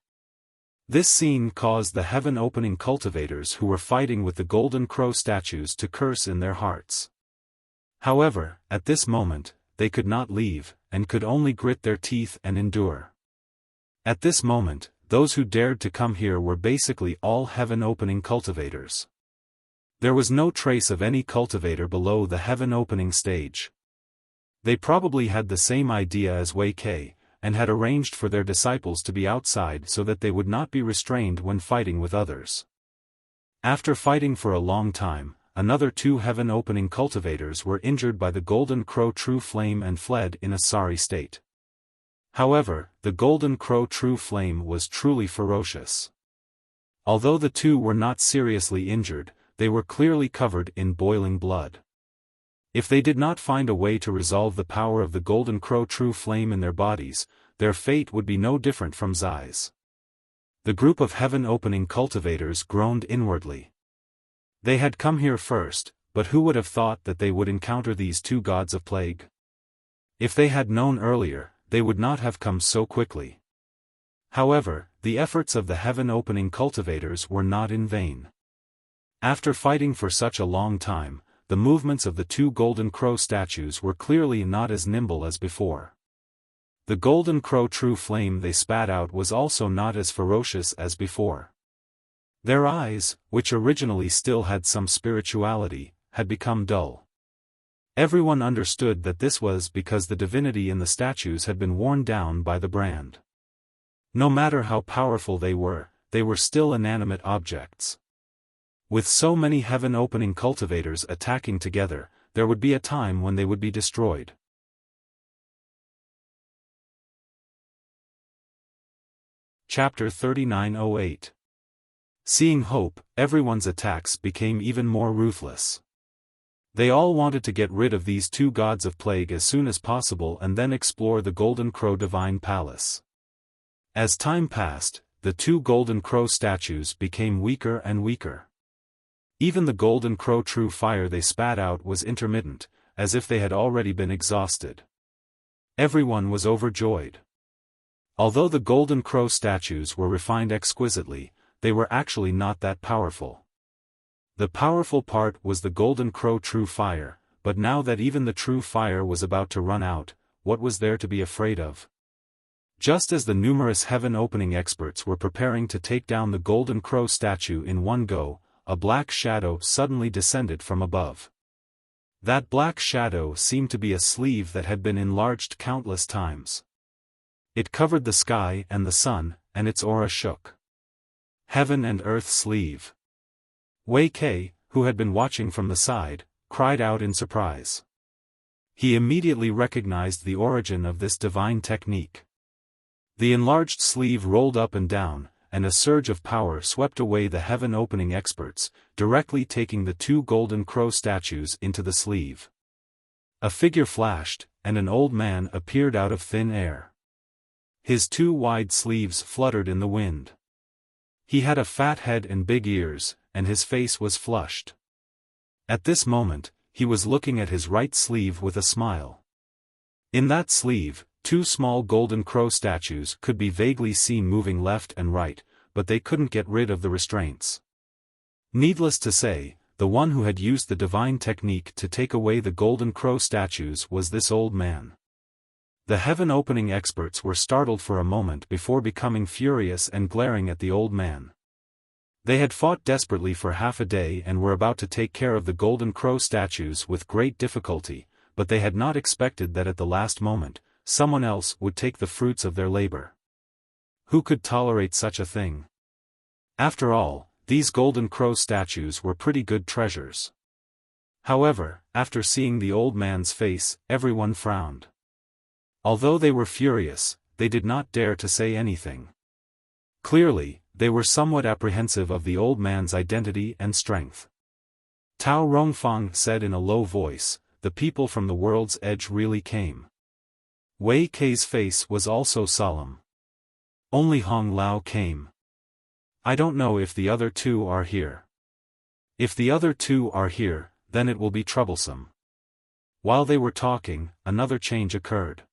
This scene caused the heaven-opening cultivators who were fighting with the Golden Crow statues to curse in their hearts. However, at this moment, they could not leave, and could only grit their teeth and endure. At this moment, those who dared to come here were basically all heaven-opening cultivators. There was no trace of any cultivator below the heaven-opening stage. They probably had the same idea as Wei Ke, and had arranged for their disciples to be outside so that they would not be restrained when fighting with others. After fighting for a long time, another two heaven-opening cultivators were injured by the Golden Crow True Flame and fled in a sorry state. However, the Golden Crow True Flame was truly ferocious. Although the two were not seriously injured, they were clearly covered in boiling blood. If they did not find a way to resolve the power of the Golden Crow True Flame in their bodies, their fate would be no different from Zai's. The group of heaven-opening cultivators groaned inwardly. They had come here first, but who would have thought that they would encounter these two gods of plague? If they had known earlier, they would not have come so quickly. However, the efforts of the heaven-opening cultivators were not in vain. After fighting for such a long time, the movements of the two Golden Crow statues were clearly not as nimble as before. The Golden Crow True Flame they spat out was also not as ferocious as before. Their eyes, which originally still had some spirituality, had become dull. Everyone understood that this was because the divinity in the statues had been worn down by the brand. No matter how powerful they were still inanimate objects. With so many heaven-opening cultivators attacking together, there would be a time when they would be destroyed. Chapter 3908. Seeing hope, everyone's attacks became even more ruthless. They all wanted to get rid of these two gods of plague as soon as possible and then explore the Golden Crow Divine Palace. As time passed, the two Golden Crow statues became weaker and weaker. Even the Golden Crow True Fire they spat out was intermittent, as if they had already been exhausted. Everyone was overjoyed. Although the Golden Crow statues were refined exquisitely, they were actually not that powerful. The powerful part was the Golden Crow True Fire, but now that even the True Fire was about to run out, what was there to be afraid of? Just as the numerous heaven-opening experts were preparing to take down the Golden Crow statue in one go, a black shadow suddenly descended from above. That black shadow seemed to be a sleeve that had been enlarged countless times. It covered the sky and the sun, and its aura shook. Heaven and Earth Sleeve. Wei Ke, who had been watching from the side, cried out in surprise. He immediately recognized the origin of this divine technique. The enlarged sleeve rolled up and down, and a surge of power swept away the heaven-opening experts, directly taking the two Golden Crow statues into the sleeve. A figure flashed, and an old man appeared out of thin air. His two wide sleeves fluttered in the wind. He had a fat head and big ears, and his face was flushed. At this moment, he was looking at his right sleeve with a smile. In that sleeve, two small Golden Crow statues could be vaguely seen moving left and right, but they couldn't get rid of the restraints. Needless to say, the one who had used the divine technique to take away the Golden Crow statues was this old man. The heaven-opening experts were startled for a moment before becoming furious and glaring at the old man. They had fought desperately for half a day and were about to take care of the Golden Crow statues with great difficulty, but they had not expected that at the last moment, someone else would take the fruits of their labor. Who could tolerate such a thing? After all, these golden crow statues were pretty good treasures. However, after seeing the old man's face, everyone frowned. Although they were furious, they did not dare to say anything. Clearly, they were somewhat apprehensive of the old man's identity and strength. Tao Rongfang said in a low voice, "The people from the world's edge really came." Wei Kei's face was also solemn. Only Hong Lao came. I don't know if the other two are here. If the other two are here, then it will be troublesome. While they were talking, another change occurred.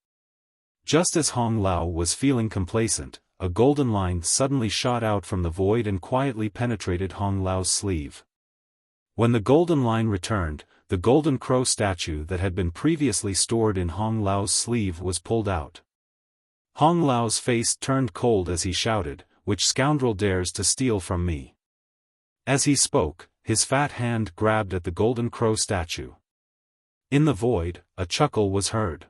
Just as Hong Lao was feeling complacent, a golden line suddenly shot out from the void and quietly penetrated Hong Lao's sleeve. When the golden line returned, the golden crow statue that had been previously stored in Hong Lao's sleeve was pulled out. Hong Lao's face turned cold as he shouted, "Which scoundrel dares to steal from me?" As he spoke, his fat hand grabbed at the golden crow statue. In the void, a chuckle was heard.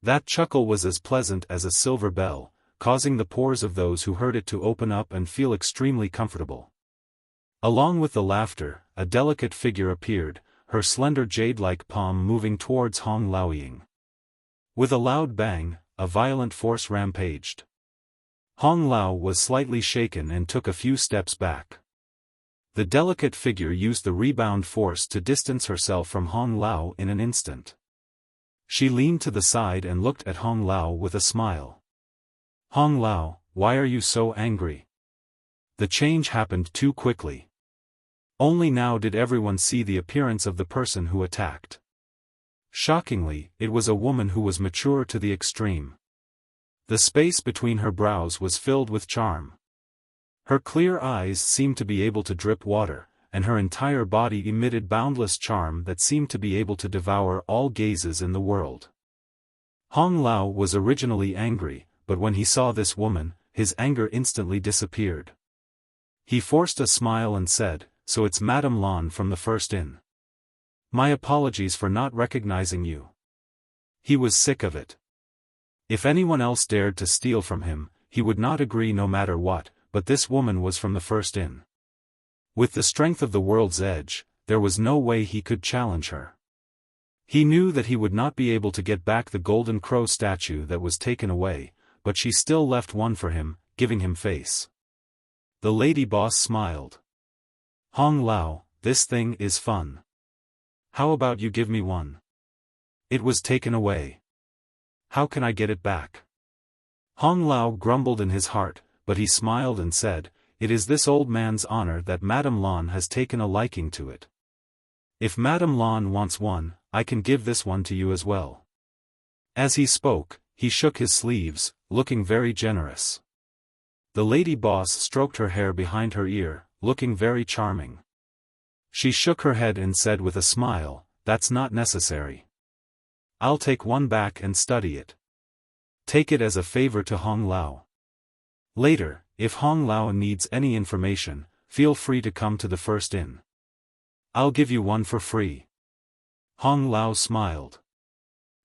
That chuckle was as pleasant as a silver bell, causing the pores of those who heard it to open up and feel extremely comfortable. Along with the laughter, a delicate figure appeared, her slender jade-like palm moving towards Hong Laoying. With a loud bang, a violent force rampaged. Hong Lao was slightly shaken and took a few steps back. The delicate figure used the rebound force to distance herself from Hong Lao in an instant. She leaned to the side and looked at Hong Lao with a smile. "Hong Lao, why are you so angry?" The change happened too quickly. Only now did everyone see the appearance of the person who attacked. Shockingly, it was a woman who was mature to the extreme. The space between her brows was filled with charm. Her clear eyes seemed to be able to drip water, and her entire body emitted boundless charm that seemed to be able to devour all gazes in the world. Hong Lao was originally angry, but when he saw this woman, his anger instantly disappeared. He forced a smile and said, "So it's Madame Lan from the first inn. My apologies for not recognizing you." He was sick of it. If anyone else dared to steal from him, he would not agree no matter what, but this woman was from the first inn. With the strength of the world's edge, there was no way he could challenge her. He knew that he would not be able to get back the golden crow statue that was taken away, but she still left one for him, giving him face. The lady boss smiled. "Hong Lao, this thing is fun. How about you give me one? It was taken away. How can I get it back?" Hong Lao grumbled in his heart, but he smiled and said, "It is this old man's honor that Madame Lan has taken a liking to it. If Madame Lan wants one, I can give this one to you as well." As he spoke, he shook his sleeves, looking very generous. The lady boss stroked her hair behind her ear, looking very charming. She shook her head and said with a smile, "That's not necessary. I'll take one back and study it. Take it as a favor to Hong Lao. Later, if Hong Lao needs any information, feel free to come to the first inn. I'll give you one for free." Hong Lao smiled.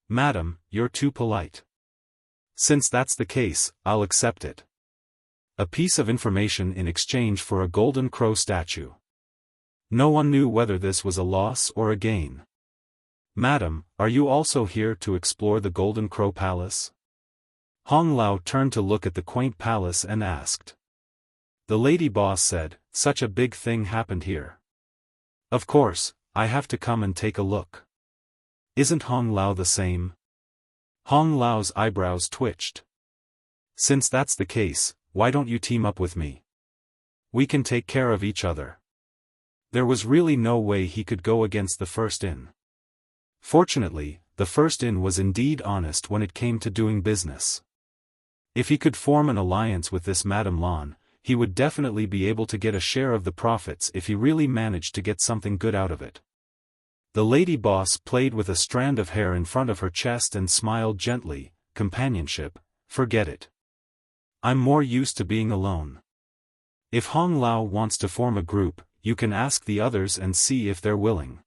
"Madam, you're too polite. Since that's the case, I'll accept it. A piece of information in exchange for a golden crow statue." No one knew whether this was a loss or a gain. "Madam, are you also here to explore the Golden Crow Palace?" Hong Lao turned to look at the quaint palace and asked. The lady boss said, "Such a big thing happened here. Of course, I have to come and take a look. Isn't Hong Lao the same?" Hong Lao's eyebrows twitched. "Since that's the case, why don't you team up with me? We can take care of each other." There was really no way he could go against the first inn. Fortunately, the first inn was indeed honest when it came to doing business. If he could form an alliance with this Madame Lan, he would definitely be able to get a share of the profits if he really managed to get something good out of it. The lady boss played with a strand of hair in front of her chest and smiled gently, "Companionship, forget it. I'm more used to being alone. If Hong Lao wants to form a group, you can ask the others and see if they're willing."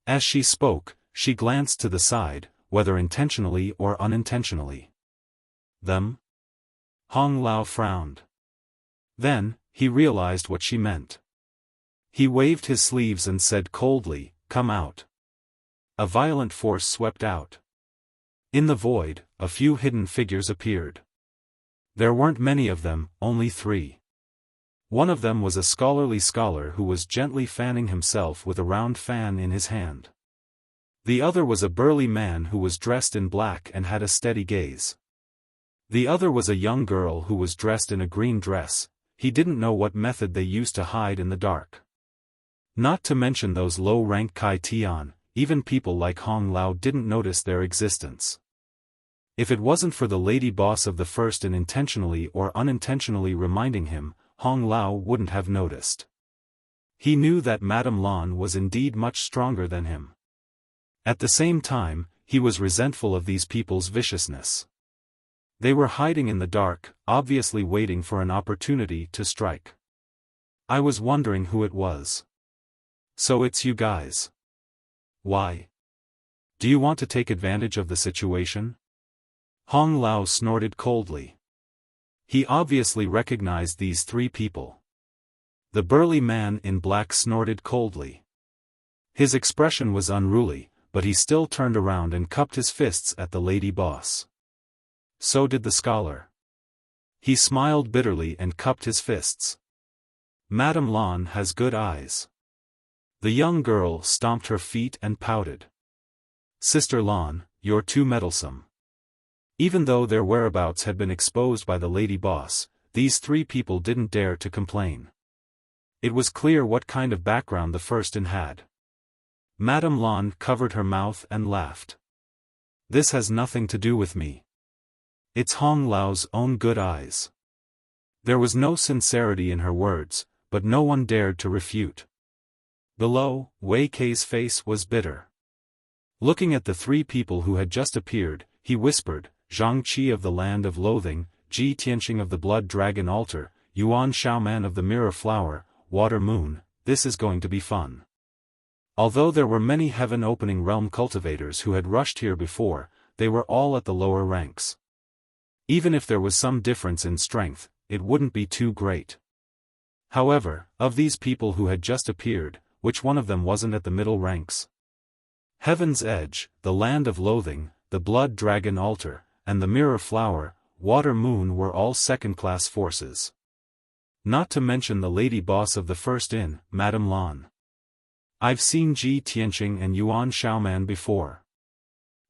As she spoke, she glanced to the side, whether intentionally or unintentionally. "Them?" Hong Lao frowned. Then, he realized what she meant. He waved his sleeves and said coldly, "Come out." A violent force swept out. In the void, a few hidden figures appeared. There weren't many of them, only 3. One of them was a scholarly scholar who was gently fanning himself with a round fan in his hand. The other was a burly man who was dressed in black and had a steady gaze. The other was a young girl who was dressed in a green dress. He didn't know what method they used to hide in the dark. Not to mention those low-rank Kai Tian, even people like Hong Lao didn't notice their existence. If it wasn't for the lady boss of the first and intentionally or unintentionally reminding him, Hong Lao wouldn't have noticed. He knew that Madame Lan was indeed much stronger than him. At the same time, he was resentful of these people's viciousness. They were hiding in the dark, obviously waiting for an opportunity to strike. I was wondering who it was. So it's you guys. Why? Do you want to take advantage of the situation? Hong Lao snorted coldly. He obviously recognized these 3 people. The burly man in black snorted coldly. His expression was unruly, but he still turned around and cupped his fists at the lady boss. So did the scholar. He smiled bitterly and cupped his fists. Madame Lan has good eyes. The young girl stomped her feet and pouted. Sister Lan, you're too meddlesome. Even though their whereabouts had been exposed by the lady boss, these 3 people didn't dare to complain. It was clear what kind of background the first-in had. Madame Lan covered her mouth and laughed. This has nothing to do with me. It's Hong Lao's own good eyes. There was no sincerity in her words, but no one dared to refute. Below, Wei Kei's face was bitter. Looking at the 3 people who had just appeared, he whispered, Zhang Qi of the Land of Loathing, Ji Tianqing of the Blood Dragon Altar, Yuan Xiaoman of the Mirror Flower, Water Moon, this is going to be fun. Although there were many heaven-opening realm cultivators who had rushed here before, they were all at the lower ranks. Even if there was some difference in strength, it wouldn't be too great. However, of these people who had just appeared, which one of them wasn't at the middle ranks? Heaven's Edge, the Land of Loathing, the Blood Dragon Altar, and the Mirror Flower, Water Moon were all second-class forces. Not to mention the lady boss of the first-in, Madame Lan. I've seen Ji Tianqing and Yuan Xiaoman before.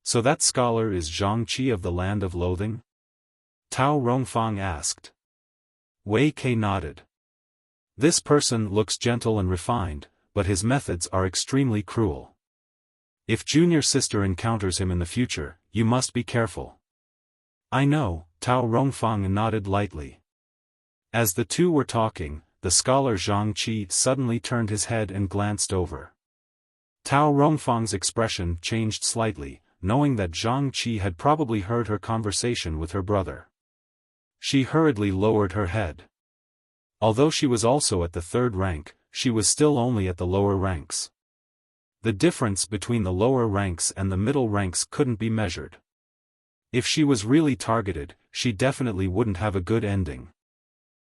So that scholar is Zhang Qi of the Land of Loathing? Tao Rongfang asked. Wei Kei nodded. This person looks gentle and refined, but his methods are extremely cruel. If junior sister encounters him in the future, you must be careful. I know, Tao Rongfang nodded lightly. As the 2 were talking, the scholar Zhang Qi suddenly turned his head and glanced over. Tao Rongfang's expression changed slightly, knowing that Zhang Qi had probably heard her conversation with her brother. She hurriedly lowered her head. Although she was also at the 3rd rank, she was still only at the lower ranks. The difference between the lower ranks and the middle ranks couldn't be measured. If she was really targeted, she definitely wouldn't have a good ending.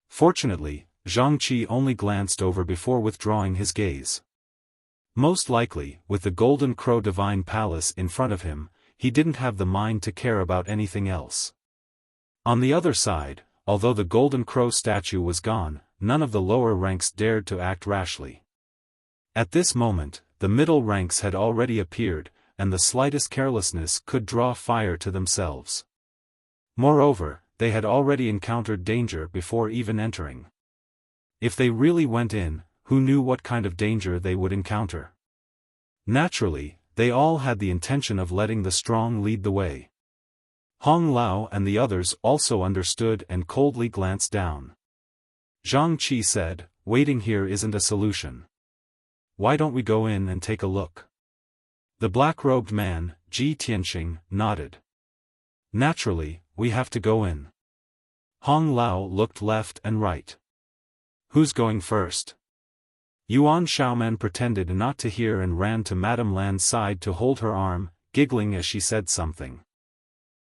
Fortunately, Zhang Qi only glanced over before withdrawing his gaze. Most likely, with the Golden Crow Divine Palace in front of him, he didn't have the mind to care about anything else. On the other side, although the Golden Crow statue was gone, none of the lower ranks dared to act rashly. At this moment, the middle ranks had already appeared, and the slightest carelessness could draw fire to themselves. Moreover, they had already encountered danger before even entering. If they really went in, who knew what kind of danger they would encounter? Naturally, they all had the intention of letting the strong lead the way. Hong Lao and the others also understood and coldly glanced down. Zhang Qi said, waiting here isn't a solution. Why don't we go in and take a look? The black-robed man, Ji Tianqing, nodded. Naturally, we have to go in. Hong Lao looked left and right. Who's going first? Yuan Xiaoman pretended not to hear and ran to Madame Lan's side to hold her arm, giggling as she said something.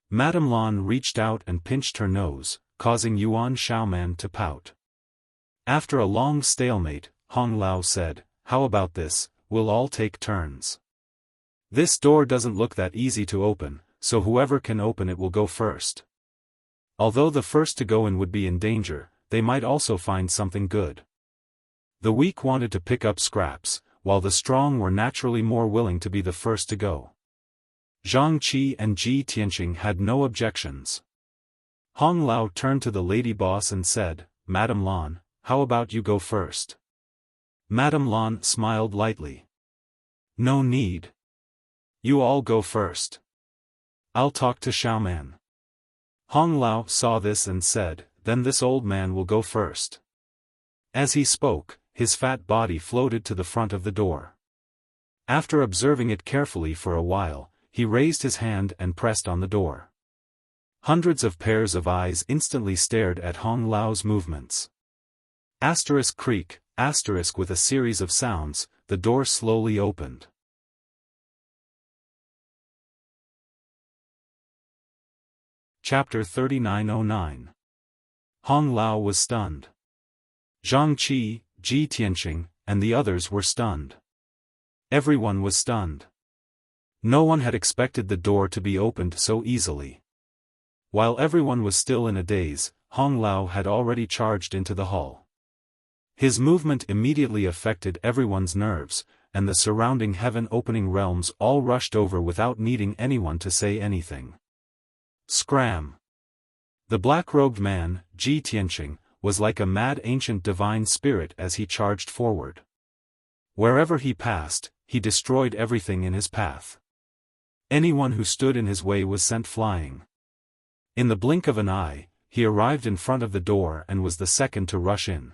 Madame Lan reached out and pinched her nose, causing Yuan Xiaoman to pout. After a long stalemate, Hong Lao said, "How about this, we'll all take turns. This door doesn't look that easy to open, so whoever can open it will go first." Although the first to go in would be in danger, they might also find something good. The weak wanted to pick up scraps, while the strong were naturally more willing to be the first to go. Zhang Qi and Ji Tianqing had no objections. Hong Lao turned to the lady boss and said, "Madame Lan, how about you go first?" Madame Lan smiled lightly. "No need. You all go first. I'll talk to Xiaoman." Hong Lao saw this and said, "Then this old man will go first." As he spoke, his fat body floated to the front of the door. After observing it carefully for a while, he raised his hand and pressed on the door. Hundreds of pairs of eyes instantly stared at Hong Lao's movements. Asterisk creak, asterisk with a series of sounds, the door slowly opened. Chapter 3909. Hong Lao was stunned. Zhang Qi, Ji Tianqing, and the others were stunned. Everyone was stunned. No one had expected the door to be opened so easily. While everyone was still in a daze, Hong Lao had already charged into the hall. His movement immediately affected everyone's nerves, and the surrounding heaven-opening realms all rushed over without needing anyone to say anything. Scram! The black-robed man, Ji Tianqing, was like a mad ancient divine spirit as he charged forward. Wherever he passed, he destroyed everything in his path. Anyone who stood in his way was sent flying. In the blink of an eye, he arrived in front of the door and was the second to rush in.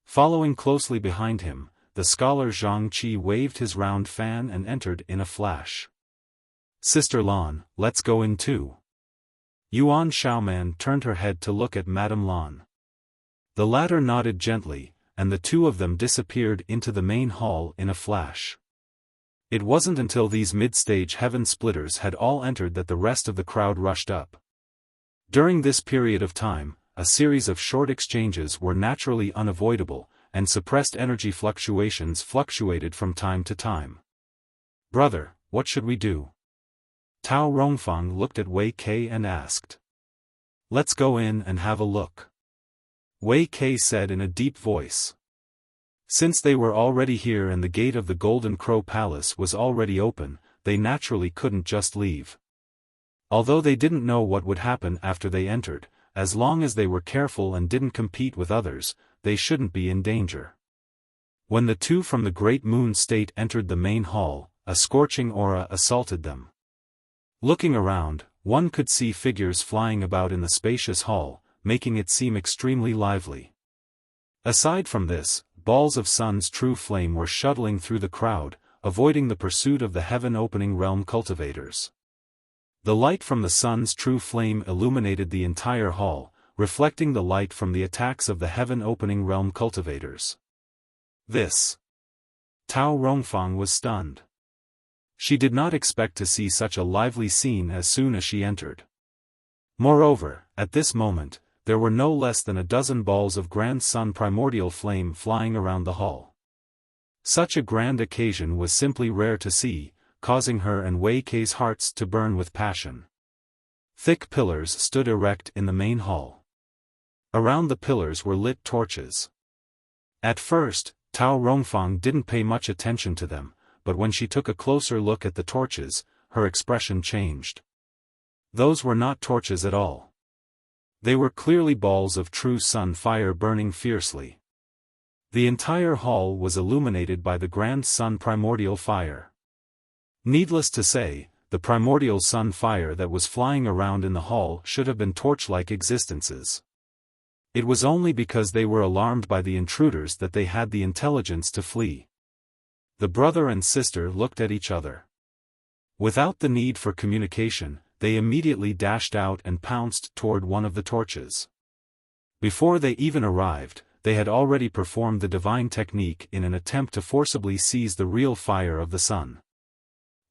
Following closely behind him, the scholar Zhang Qi waved his round fan and entered in a flash. "Sister Lan, let's go in too." Yuan Xiaoman turned her head to look at Madame Lan. The latter nodded gently, and the two of them disappeared into the main hall in a flash. It wasn't until these mid-stage heaven splitters had all entered that the rest of the crowd rushed up. During this period of time, a series of short exchanges were naturally unavoidable, and suppressed energy fluctuations fluctuated from time to time. "Brother, what should we do?" Tao Rongfang looked at Wei Kei and asked. "Let's go in and have a look," Wei Kei said in a deep voice. Since they were already here and the gate of the Golden Crow Palace was already open, they naturally couldn't just leave. Although they didn't know what would happen after they entered, as long as they were careful and didn't compete with others, they shouldn't be in danger. When the two from the Great Moon State entered the main hall, a scorching aura assaulted them. Looking around, one could see figures flying about in the spacious hall, making it seem extremely lively. Aside from this, balls of sun's true flame were shuttling through the crowd, avoiding the pursuit of the heaven-opening realm cultivators. The light from the sun's true flame illuminated the entire hall, reflecting the light from the attacks of the heaven-opening realm cultivators. This. Tao Rongfang was stunned. She did not expect to see such a lively scene as soon as she entered. Moreover, at this moment, there were no less than a dozen balls of grand sun primordial flame flying around the hall. Such a grand occasion was simply rare to see, causing her and Wei Kei's hearts to burn with passion. Thick pillars stood erect in the main hall. Around the pillars were lit torches. At first, Tao Rongfang didn't pay much attention to them, but when she took a closer look at the torches, her expression changed. Those were not torches at all. They were clearly balls of true sun fire burning fiercely. The entire hall was illuminated by the grand sun primordial fire. Needless to say, the primordial sun fire that was flying around in the hall should have been torch-like existences. It was only because they were alarmed by the intruders that they had the intelligence to flee. The brother and sister looked at each other. Without the need for communication, they immediately dashed out and pounced toward one of the torches. Before they even arrived, they had already performed the divine technique in an attempt to forcibly seize the real fire of the sun.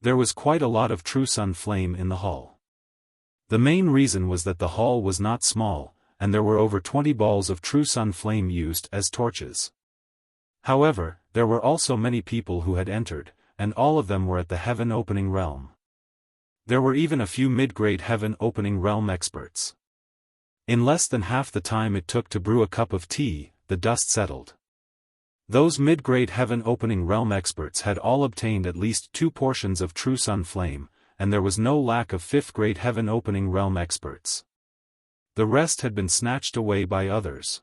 There was quite a lot of true sun flame in the hall. The main reason was that the hall was not small, and there were over 20 balls of true sun flame used as torches. However, there were also many people who had entered, and all of them were at the heaven opening realm. There were even a few mid-grade heaven opening realm experts. In less than half the time it took to brew a cup of tea, the dust settled. Those mid-grade heaven opening realm experts had all obtained at least 2 portions of true sun flame, and there was no lack of 5th grade heaven opening realm experts. The rest had been snatched away by others.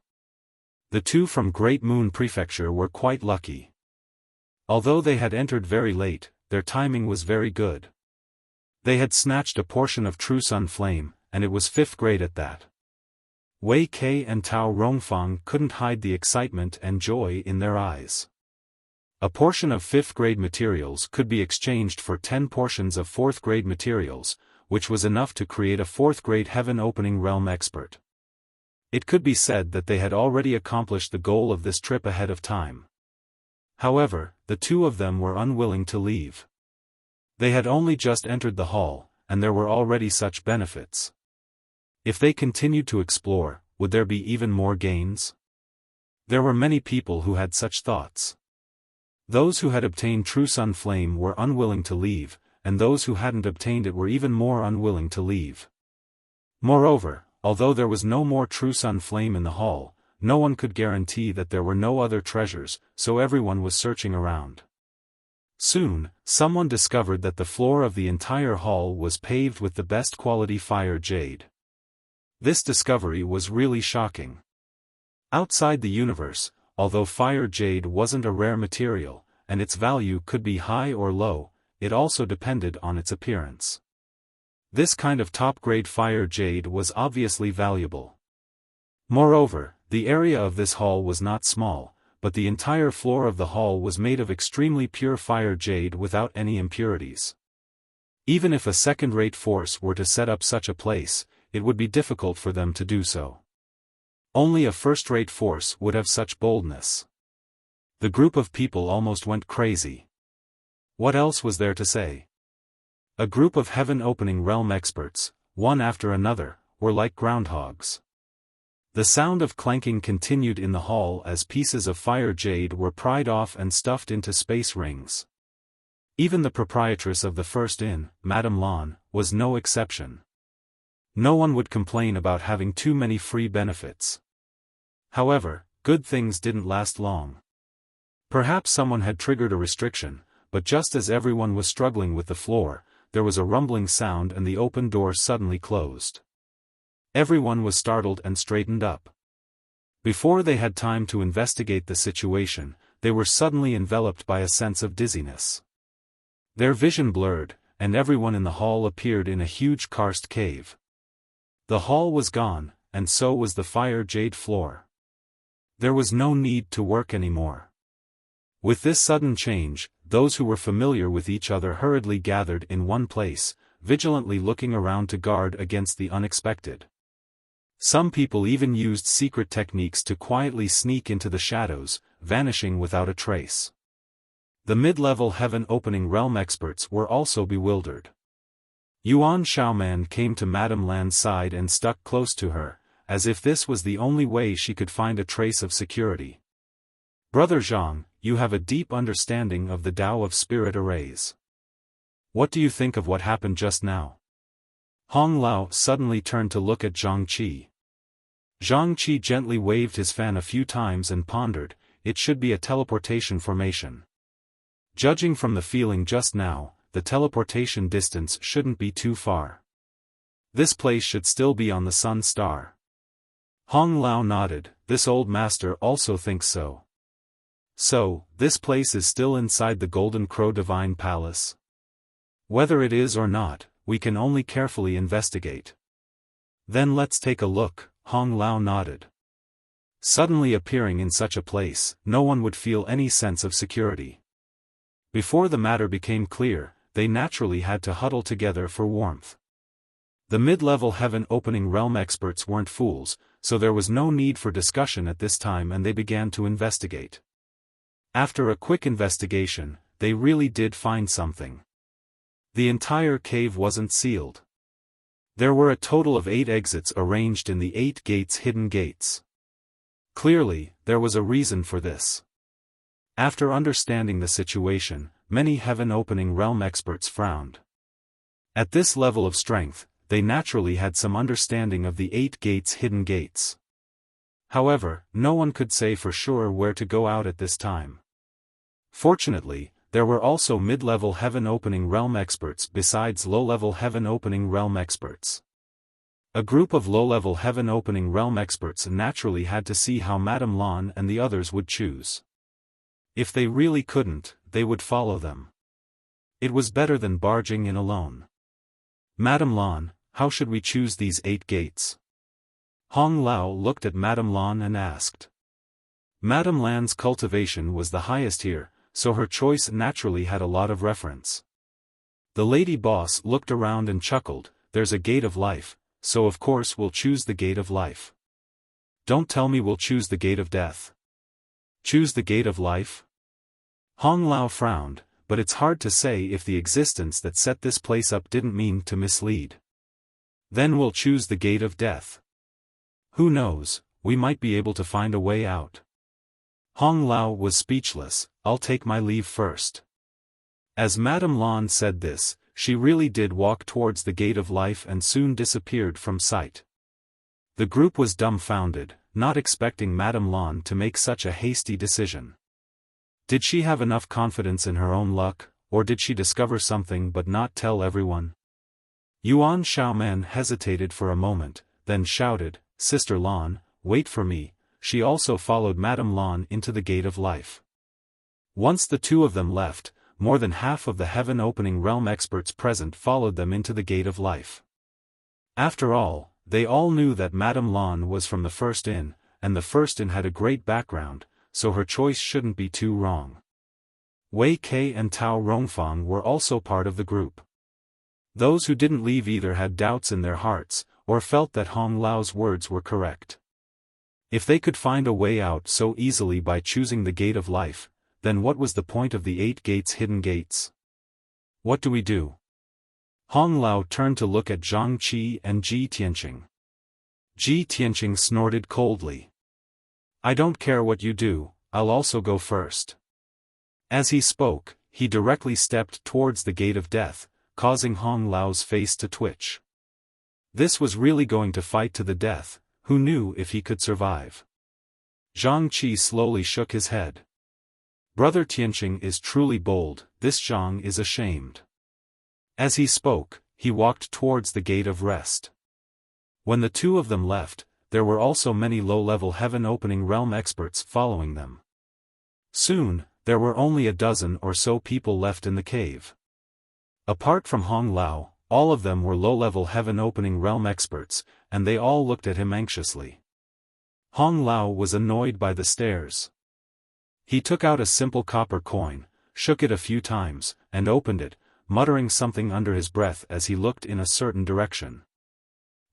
The 2 from Great Moon Prefecture were quite lucky. Although they had entered very late, their timing was very good. They had snatched a portion of true sun flame, and it was 5th grade at that. Wei Kei and Tao Rongfang couldn't hide the excitement and joy in their eyes. A portion of 5th grade materials could be exchanged for 10 portions of 4th grade materials, which was enough to create a 4th grade heaven opening realm expert. It could be said that they had already accomplished the goal of this trip ahead of time. However, the 2 of them were unwilling to leave. They had only just entered the hall, and there were already such benefits. If they continued to explore, would there be even more gains? There were many people who had such thoughts. Those who had obtained true sun flame were unwilling to leave, and those who hadn't obtained it were even more unwilling to leave. Moreover, although there was no more true sun flame in the hall, no one could guarantee that there were no other treasures, so everyone was searching around. Soon, someone discovered that the floor of the entire hall was paved with the best quality fire jade. This discovery was really shocking. Outside the universe, although fire jade wasn't a rare material, and its value could be high or low, it also depended on its appearance. This kind of top-grade fire jade was obviously valuable. Moreover, the area of this hall was not small, but the entire floor of the hall was made of extremely pure fire jade without any impurities. Even if a second-rate force were to set up such a place, it would be difficult for them to do so. Only a first-rate force would have such boldness. The group of people almost went crazy. What else was there to say? A group of heaven-opening realm experts, one after another, were like groundhogs. The sound of clanking continued in the hall as pieces of fire jade were pried off and stuffed into space rings. Even the proprietress of the first inn, Madame Lan, was no exception. No one would complain about having too many free benefits. However, good things didn't last long. Perhaps someone had triggered a restriction, but just as everyone was struggling with the floor, there was a rumbling sound and the open door suddenly closed. Everyone was startled and straightened up. Before they had time to investigate the situation, they were suddenly enveloped by a sense of dizziness. Their vision blurred, and everyone in the hall appeared in a huge karst cave. The hall was gone, and so was the fire jade floor. There was no need to work anymore. With this sudden change, those who were familiar with each other hurriedly gathered in one place, vigilantly looking around to guard against the unexpected. Some people even used secret techniques to quietly sneak into the shadows, vanishing without a trace. The mid-level heaven-opening realm experts were also bewildered. Yuan Xiaoman came to Madame Lan's side and stuck close to her, as if this was the only way she could find a trace of security. Brother Zhang, you have a deep understanding of the Tao of spirit arrays. What do you think of what happened just now? Hong Lao suddenly turned to look at Zhang Qi. Zhang Qi gently waved his fan a few times and pondered, it should be a teleportation formation. Judging from the feeling just now, the teleportation distance shouldn't be too far. This place should still be on the Sun Star. Hong Lao nodded, this old master also thinks so. So, this place is still inside the Golden Crow Divine Palace? Whether it is or not, we can only carefully investigate. Then let's take a look, Hong Lao nodded. Suddenly appearing in such a place, no one would feel any sense of security. Before the matter became clear, they naturally had to huddle together for warmth. The mid-level heaven-opening realm experts weren't fools, so there was no need for discussion at this time and they began to investigate. After a quick investigation, they really did find something. The entire cave wasn't sealed. There were a total of 8 exits arranged in the 8 gates, hidden gates. Clearly, there was a reason for this. After understanding the situation, many heaven-opening realm experts frowned. At this level of strength, they naturally had some understanding of the 8 gates, hidden gates. However, no one could say for sure where to go out at this time. Fortunately, there were also mid-level heaven-opening realm experts besides low-level heaven-opening realm experts. A group of low-level heaven-opening realm experts naturally had to see how Madame Lan and the others would choose. If they really couldn't, they would follow them. It was better than barging in alone. Madame Lan, how should we choose these 8 gates? Hong Lao looked at Madame Lan and asked. Madame Lan's cultivation was the highest here, so her choice naturally had a lot of reference. The lady boss looked around and chuckled, there's a gate of life, so of course we'll choose the gate of life. Don't tell me we'll choose the gate of death. Choose the gate of life? Hong Lao frowned, but it's hard to say if the existence that set this place up didn't mean to mislead. Then we'll choose the gate of death. Who knows, we might be able to find a way out. Hong Lao was speechless, I'll take my leave first. As Madame Lan said this, she really did walk towards the gate of life and soon disappeared from sight. The group was dumbfounded, not expecting Madame Lan to make such a hasty decision. Did she have enough confidence in her own luck, or did she discover something but not tell everyone? Yuan Xiaoman hesitated for a moment, then shouted, Sister Lan, wait for me. She also followed Madame Lan into the gate of life. Once the two of them left, more than half of the heaven-opening realm experts present followed them into the gate of life. After all, they all knew that Madame Lan was from the First Inn, and the First Inn had a great background, so her choice shouldn't be too wrong. Wei Kei and Tao Rongfang were also part of the group. Those who didn't leave either had doubts in their hearts, or felt that Hong Lao's words were correct. If they could find a way out so easily by choosing the gate of life, then what was the point of the 8 gates, hidden gates? What do we do? Hong Lao turned to look at Zhang Qi and Ji Tianqing. Ji Tianqing snorted coldly. I don't care what you do, I'll also go first. As he spoke, he directly stepped towards the gate of death, causing Hong Lao's face to twitch. This was really going to fight to the death. Who knew if he could survive? Zhang Qi slowly shook his head. Brother Tianqing is truly bold, this Zhang is ashamed. As he spoke, he walked towards the gate of rest. When the two of them left, there were also many low-level heaven-opening realm experts following them. Soon, there were only a dozen or so people left in the cave. Apart from Hong Lao, all of them were low-level heaven-opening realm experts, and they all looked at him anxiously. Hong Lao was annoyed by the stares. He took out a simple copper coin, shook it a few times, and opened it, muttering something under his breath as he looked in a certain direction.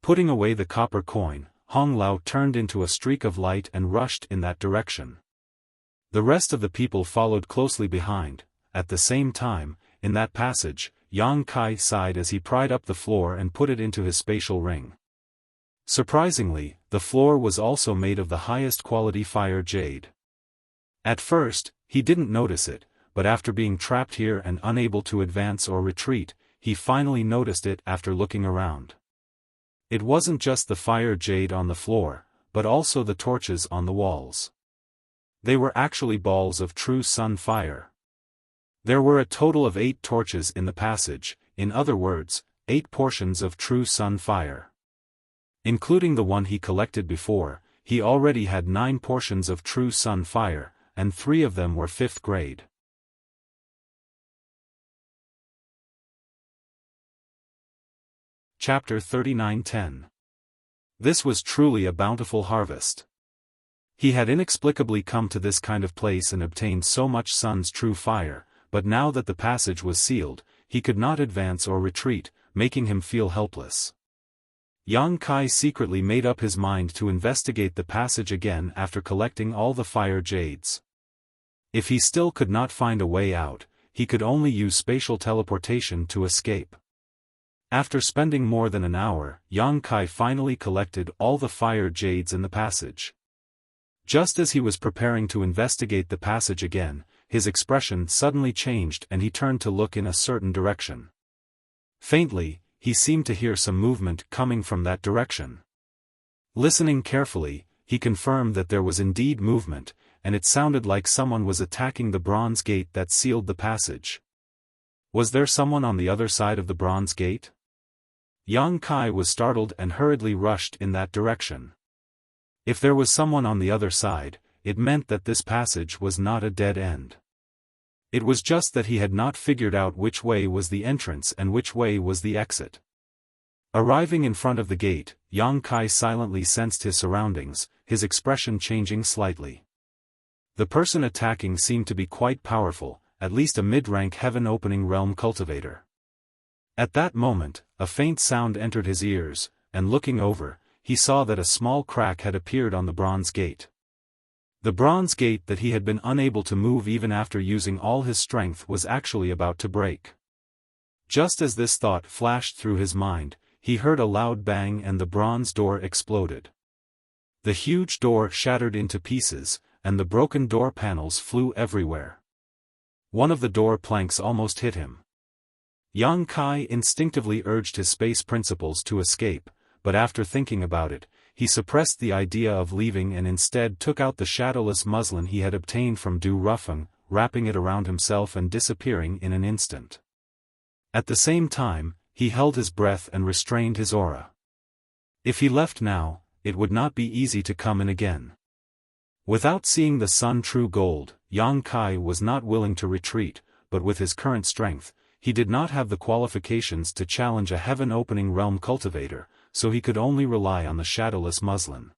Putting away the copper coin, Hong Lao turned into a streak of light and rushed in that direction. The rest of the people followed closely behind. At the same time, in that passage, Yang Kai sighed as he pried up the floor and put it into his spatial ring. Surprisingly, the floor was also made of the highest quality fire jade. At first, he didn't notice it, but after being trapped here and unable to advance or retreat, he finally noticed it after looking around. It wasn't just the fire jade on the floor, but also the torches on the walls. They were actually balls of true sun fire. There were a total of 8 torches in the passage, in other words, 8 portions of true sun fire. Including the one he collected before, he already had 9 portions of true sun fire, and 3 of them were 5th grade. Chapter 39:10. This was truly a bountiful harvest. He had inexplicably come to this kind of place and obtained so much sun's true fire, but now that the passage was sealed, he could not advance or retreat, making him feel helpless. Yang Kai secretly made up his mind to investigate the passage again after collecting all the fire jades. If he still could not find a way out, he could only use spatial teleportation to escape. After spending more than an hour, Yang Kai finally collected all the fire jades in the passage. Just as he was preparing to investigate the passage again, his expression suddenly changed and he turned to look in a certain direction. Faintly, he seemed to hear some movement coming from that direction. Listening carefully, he confirmed that there was indeed movement, and it sounded like someone was attacking the bronze gate that sealed the passage. Was there someone on the other side of the bronze gate? Yang Kai was startled and hurriedly rushed in that direction. If there was someone on the other side, it meant that this passage was not a dead end. It was just that he had not figured out which way was the entrance and which way was the exit. Arriving in front of the gate, Yang Kai silently sensed his surroundings, his expression changing slightly. The person attacking seemed to be quite powerful, at least a mid-rank heaven-opening realm cultivator. At that moment, a faint sound entered his ears, and looking over, he saw that a small crack had appeared on the bronze gate. The bronze gate that he had been unable to move even after using all his strength was actually about to break. Just as this thought flashed through his mind, he heard a loud bang and the bronze door exploded. The huge door shattered into pieces, and the broken door panels flew everywhere. One of the door planks almost hit him. Yang Kai instinctively urged his space principles to escape, but after thinking about it, he suppressed the idea of leaving and instead took out the shadowless muslin he had obtained from Du Rufeng, wrapping it around himself and disappearing in an instant. At the same time, he held his breath and restrained his aura. If he left now, it would not be easy to come in again. Without seeing the sun true gold, Yang Kai was not willing to retreat, but with his current strength, he did not have the qualifications to challenge a heaven-opening realm cultivator, so he could only rely on the shadowless muslin.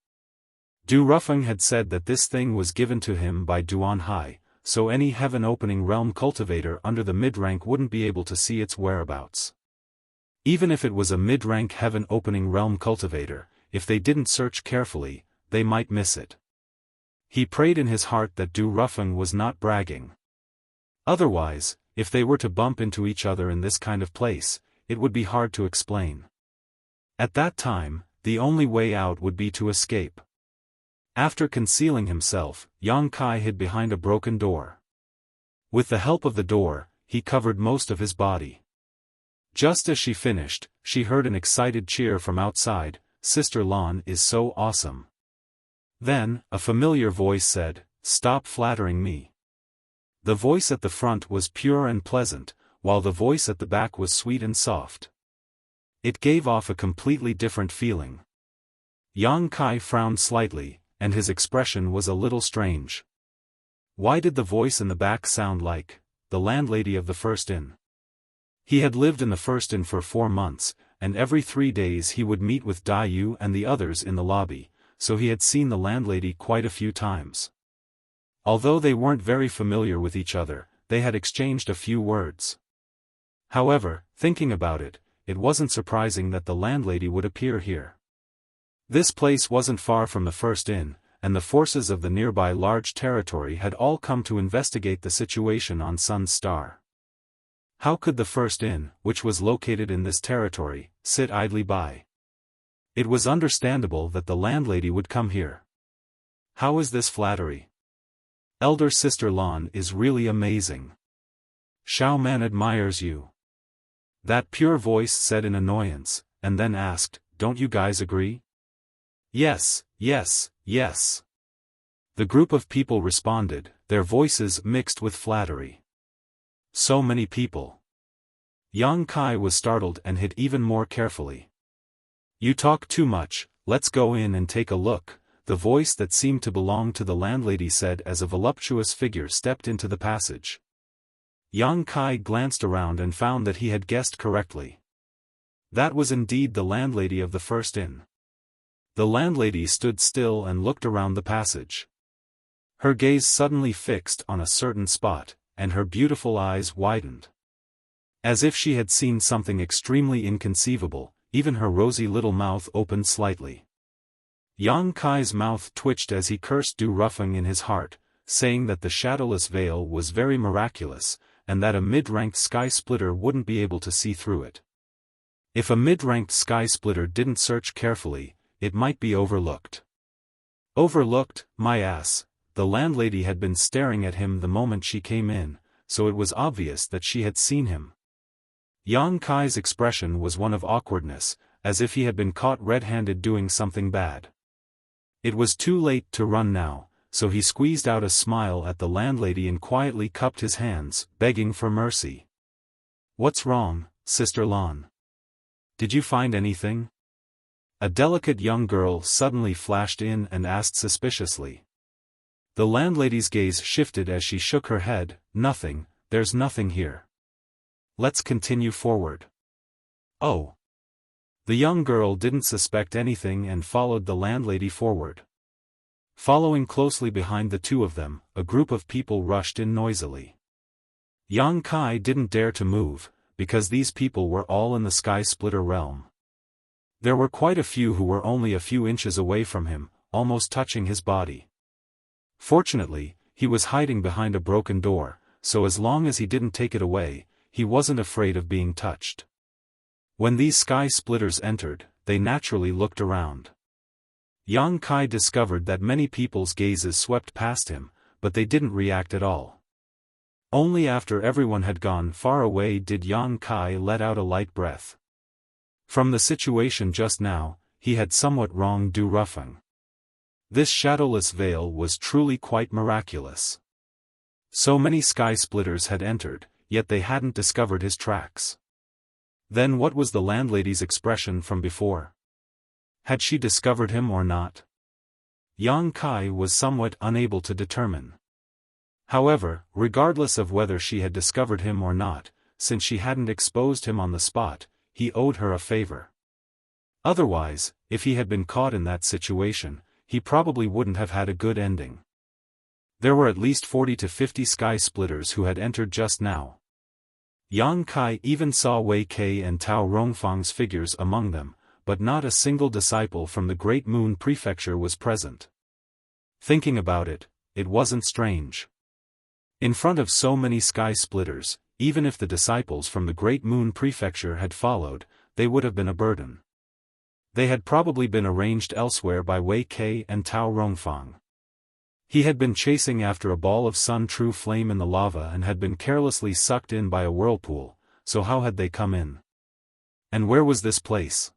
Du Rufeng had said that this thing was given to him by Duan Hai, so any heaven-opening realm cultivator under the mid-rank wouldn't be able to see its whereabouts. Even if it was a mid-rank heaven-opening realm cultivator, if they didn't search carefully, they might miss it. He prayed in his heart that Du Rufeng was not bragging. Otherwise, if they were to bump into each other in this kind of place, it would be hard to explain. At that time, the only way out would be to escape. After concealing himself, Yang Kai hid behind a broken door. With the help of the door, he covered most of his body. Just as she finished, she heard an excited cheer from outside, "Sister Lan is so awesome." Then, a familiar voice said, "Stop flattering me." The voice at the front was pure and pleasant, while the voice at the back was sweet and soft. It gave off a completely different feeling. Yang Kai frowned slightly, and his expression was a little strange. Why did the voice in the back sound like the landlady of the first inn? He had lived in the first inn for 4 months, and every 3 days he would meet with Dai Yu and the others in the lobby, so he had seen the landlady quite a few times. Although they weren't very familiar with each other, they had exchanged a few words. However, thinking about it, it wasn't surprising that the landlady would appear here. This place wasn't far from the first inn, and the forces of the nearby large territory had all come to investigate the situation on Sun's Star. How could the first inn, which was located in this territory, sit idly by? It was understandable that the landlady would come here. How is this flattery? Elder Sister Lan is really amazing. Xiaofan admires you. That pure voice said in annoyance, and then asked, "Don't you guys agree?" "Yes, yes, yes." The group of people responded, their voices mixed with flattery. So many people. Yang Kai was startled and hid even more carefully. "You talk too much, let's go in and take a look," the voice that seemed to belong to the landlady said as a voluptuous figure stepped into the passage. Yang Kai glanced around and found that he had guessed correctly. That was indeed the landlady of the first inn. The landlady stood still and looked around the passage. Her gaze suddenly fixed on a certain spot, and her beautiful eyes widened. As if she had seen something extremely inconceivable, even her rosy little mouth opened slightly. Yang Kai's mouth twitched as he cursed Du Rufeng in his heart, saying that the shadowless veil was very miraculous, and that a mid-ranked sky splitter wouldn't be able to see through it. If a mid-ranked sky splitter didn't search carefully, it might be overlooked. Overlooked, my ass. The landlady had been staring at him the moment she came in, so it was obvious that she had seen him. Yang Kai's expression was one of awkwardness, as if he had been caught red-handed doing something bad. It was too late to run now, so he squeezed out a smile at the landlady and quietly cupped his hands, begging for mercy. "What's wrong, Sister Lan? Did you find anything?" A delicate young girl suddenly flashed in and asked suspiciously. The landlady's gaze shifted as she shook her head. "Nothing, there's nothing here. Let's continue forward." "Oh." The young girl didn't suspect anything and followed the landlady forward. Following closely behind the two of them, a group of people rushed in noisily. Yang Kai didn't dare to move, because these people were all in the sky splitter realm. There were quite a few who were only a few inches away from him, almost touching his body. Fortunately, he was hiding behind a broken door, so as long as he didn't take it away, he wasn't afraid of being touched. When these sky splitters entered, they naturally looked around. Yang Kai discovered that many people's gazes swept past him, but they didn't react at all. Only after everyone had gone far away did Yang Kai let out a light breath. From the situation just now, he had somewhat wrong Du Rufeng. This shadowless veil was truly quite miraculous. So many sky splitters had entered, yet they hadn't discovered his tracks. Then what was the landlady's expression from before? Had she discovered him or not? Yang Kai was somewhat unable to determine. However, regardless of whether she had discovered him or not, since she hadn't exposed him on the spot, he owed her a favor. Otherwise, if he had been caught in that situation, he probably wouldn't have had a good ending. There were at least 40 to 50 sky splitters who had entered just now. Yang Kai even saw Wei Kei and Tao Rongfang's figures among them, but not a single disciple from the Great Moon Prefecture was present. Thinking about it, it wasn't strange. In front of so many sky splitters, even if the disciples from the Great Moon Prefecture had followed, they would have been a burden. They had probably been arranged elsewhere by Wei Kei and Tao Rongfang. He had been chasing after a ball of sun true flame in the lava and had been carelessly sucked in by a whirlpool, so how had they come in? And where was this place?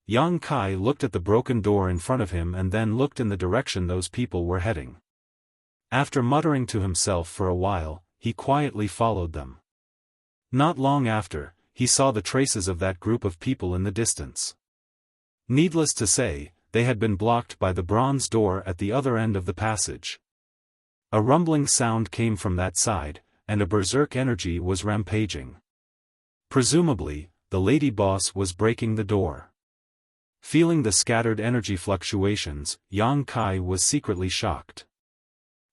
Yang Kai looked at the broken door in front of him and then looked in the direction those people were heading. After muttering to himself for a while, he quietly followed them. Not long after, he saw the traces of that group of people in the distance. Needless to say, they had been blocked by the bronze door at the other end of the passage. A rumbling sound came from that side, and a berserk energy was rampaging. Presumably, the lady boss was breaking the door. Feeling the scattered energy fluctuations, Yang Kai was secretly shocked.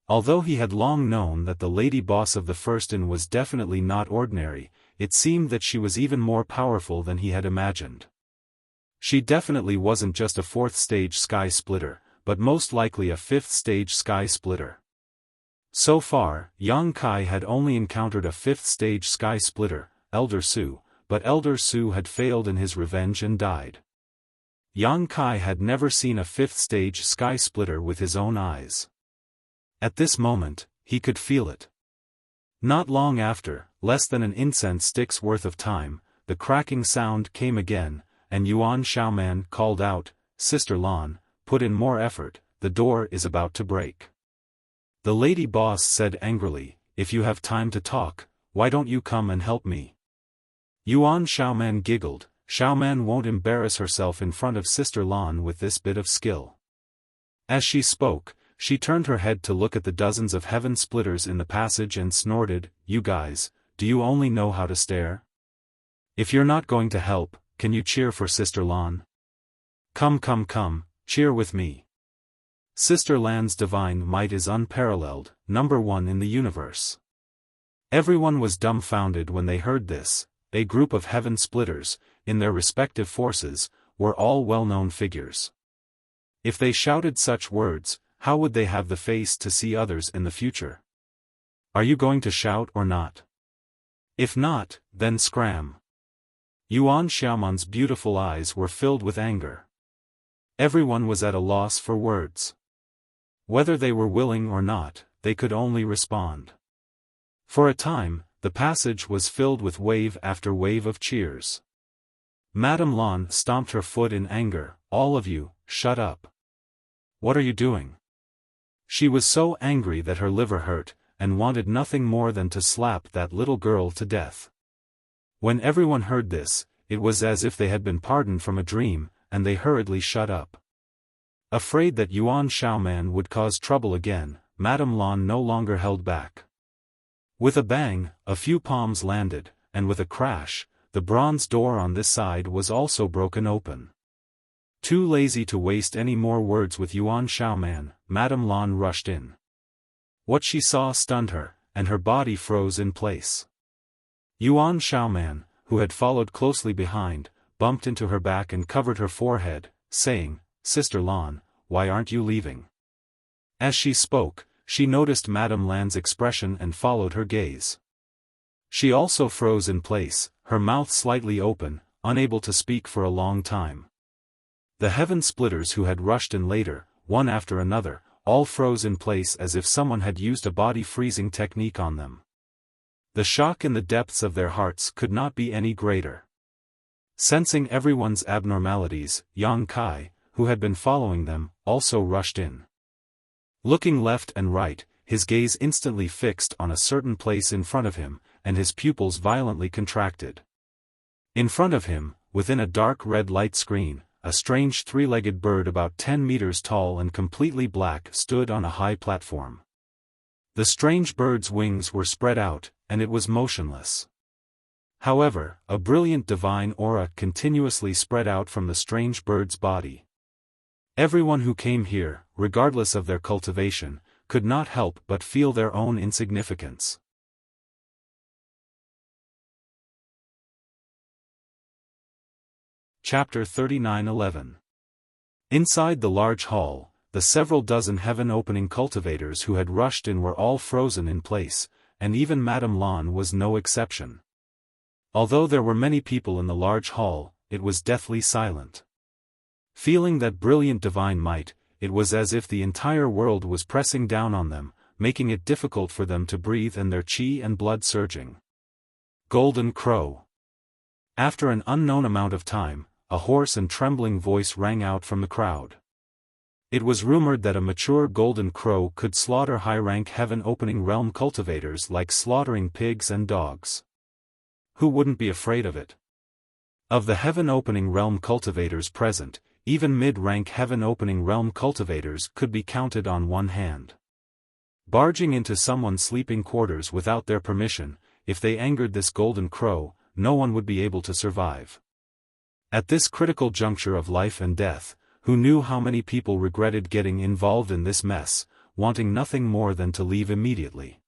Although he had long known that the lady boss of the First Inn was definitely not ordinary, it seemed that she was even more powerful than he had imagined. She definitely wasn't just a 4th stage sky splitter, but most likely a 5th stage sky splitter. So far, Yang Kai had only encountered a 5th stage sky splitter, Elder Su, but Elder Su had failed in his revenge and died. Yang Kai had never seen a 5th stage sky splitter with his own eyes. At this moment, he could feel it. Not long after, less than an incense stick's worth of time, the cracking sound came again, and Yuan Xiaoman called out, "Sister Lan, put in more effort, the door is about to break." The lady boss said angrily, "If you have time to talk, why don't you come and help me?" Yuan Xiaoman giggled. Xiaoman won't embarrass herself in front of Sister Lan with this bit of skill. As she spoke, she turned her head to look at the dozens of heaven splitters in the passage and snorted, "You guys, do you only know how to stare? If you're not going to help, can you cheer for Sister Lan? Come, cheer with me. Sister Lan's divine might is unparalleled, #1 in the universe." Everyone was dumbfounded when they heard this. A group of heaven splitters, in their respective forces, were all well-known figures. If they shouted such words, how would they have the face to see others in the future? Are you going to shout or not? If not, then scram. Yuan Xiaoman's beautiful eyes were filled with anger. Everyone was at a loss for words. Whether they were willing or not, they could only respond. For a time, the passage was filled with wave after wave of cheers. Madame Lan stomped her foot in anger. "All of you, shut up. What are you doing?" She was so angry that her liver hurt, and wanted nothing more than to slap that little girl to death. When everyone heard this, it was as if they had been pardoned from a dream, and they hurriedly shut up. Afraid that Yuan Xiaoman would cause trouble again, Madame Lan no longer held back. With a bang, a few palms landed, and with a crash, the bronze door on this side was also broken open. Too lazy to waste any more words with Yuan Xiaoman, Madame Lan rushed in. What she saw stunned her, and her body froze in place. Yuan Xiaoman, who had followed closely behind, bumped into her back and covered her forehead, saying, "Sister Lan, why aren't you leaving?" As she spoke, she noticed Madame Lan's expression and followed her gaze. She also froze in place, her mouth slightly open, unable to speak for a long time. The heaven splitters who had rushed in later, one after another, all froze in place as if someone had used a body freezing technique on them. The shock in the depths of their hearts could not be any greater. Sensing everyone's abnormalities, Yang Kai, who had been following them, also rushed in. Looking left and right, his gaze instantly fixed on a certain place in front of him, and his pupils violently contracted. In front of him, within a dark red light screen, a strange three-legged bird about 10 meters tall and completely black stood on a high platform. The strange bird's wings were spread out, and it was motionless. However, a brilliant divine aura continuously spread out from the strange bird's body. Everyone who came here, regardless of their cultivation, could not help but feel their own insignificance. Chapter 39:11. Inside the large hall, the several dozen heaven-opening cultivators who had rushed in were all frozen in place, and even Madame Lan was no exception. Although there were many people in the large hall, it was deathly silent. Feeling that brilliant divine might, it was as if the entire world was pressing down on them, making it difficult for them to breathe and their chi and blood surging. Golden Crow. After an unknown amount of time, a hoarse and trembling voice rang out from the crowd. It was rumored that a mature golden crow could slaughter high-rank heaven-opening realm cultivators like slaughtering pigs and dogs. Who wouldn't be afraid of it? Of the heaven-opening realm cultivators present, even mid-rank heaven-opening realm cultivators could be counted on one hand. Barging into someone's sleeping quarters without their permission, if they angered this golden crow, no one would be able to survive. At this critical juncture of life and death, who knew how many people regretted getting involved in this mess, wanting nothing more than to leave immediately.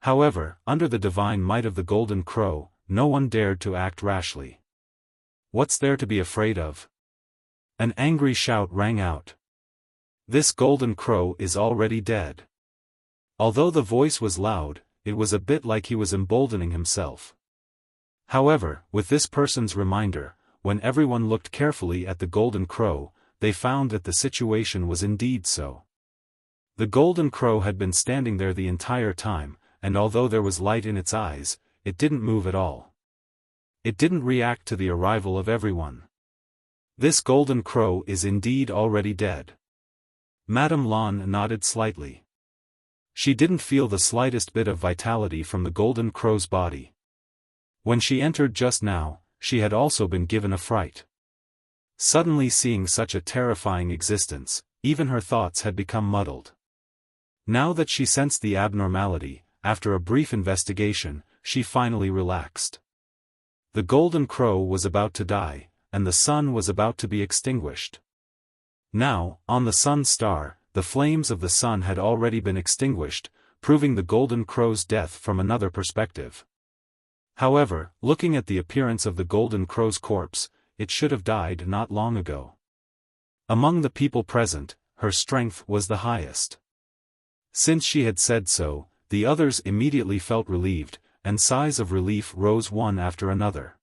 However, under the divine might of the golden crow, no one dared to act rashly. What's there to be afraid of? An angry shout rang out. This golden crow is already dead. Although the voice was loud, it was a bit like he was emboldening himself. However, with this person's reminder, when everyone looked carefully at the golden crow, they found that the situation was indeed so. The golden crow had been standing there the entire time, and although there was light in its eyes, it didn't move at all. It didn't react to the arrival of everyone. This golden crow is indeed already dead. Madame Lan nodded slightly. She didn't feel the slightest bit of vitality from the golden crow's body. When she entered just now, she had also been given a fright. Suddenly seeing such a terrifying existence, even her thoughts had become muddled. Now that she sensed the abnormality, after a brief investigation, she finally relaxed. The golden crow was about to die, and the sun was about to be extinguished. Now, on the sun's star, the flames of the sun had already been extinguished, proving the golden crow's death from another perspective. However, looking at the appearance of the golden crow's corpse, it should have died not long ago. Among the people present, her strength was the highest. Since she had said so, the others immediately felt relieved, and sighs of relief rose one after another.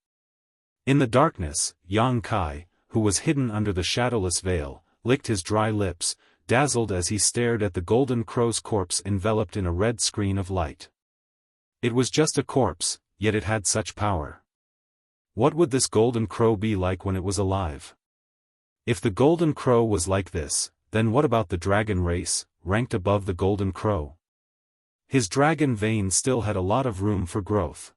In the darkness, Yang Kai, who was hidden under the shadowless veil, licked his dry lips, dazzled as he stared at the golden crow's corpse enveloped in a red screen of light. It was just a corpse, yet it had such power. What would this golden crow be like when it was alive? If the golden crow was like this, then what about the dragon race, ranked above the golden crow? His dragon vein still had a lot of room for growth.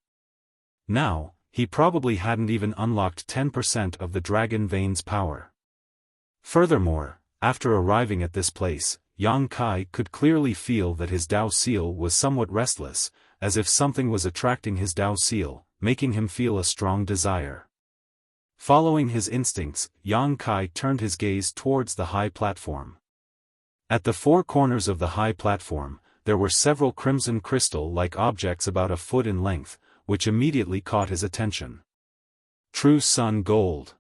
Now, he probably hadn't even unlocked 10% of the dragon vein's power. Furthermore, after arriving at this place, Yang Kai could clearly feel that his Dao seal was somewhat restless, as if something was attracting his Dao seal, making him feel a strong desire. Following his instincts, Yang Kai turned his gaze towards the high platform. At the four corners of the high platform, there were several crimson crystal-like objects about a foot in length, which immediately caught his attention. True Sun Gold.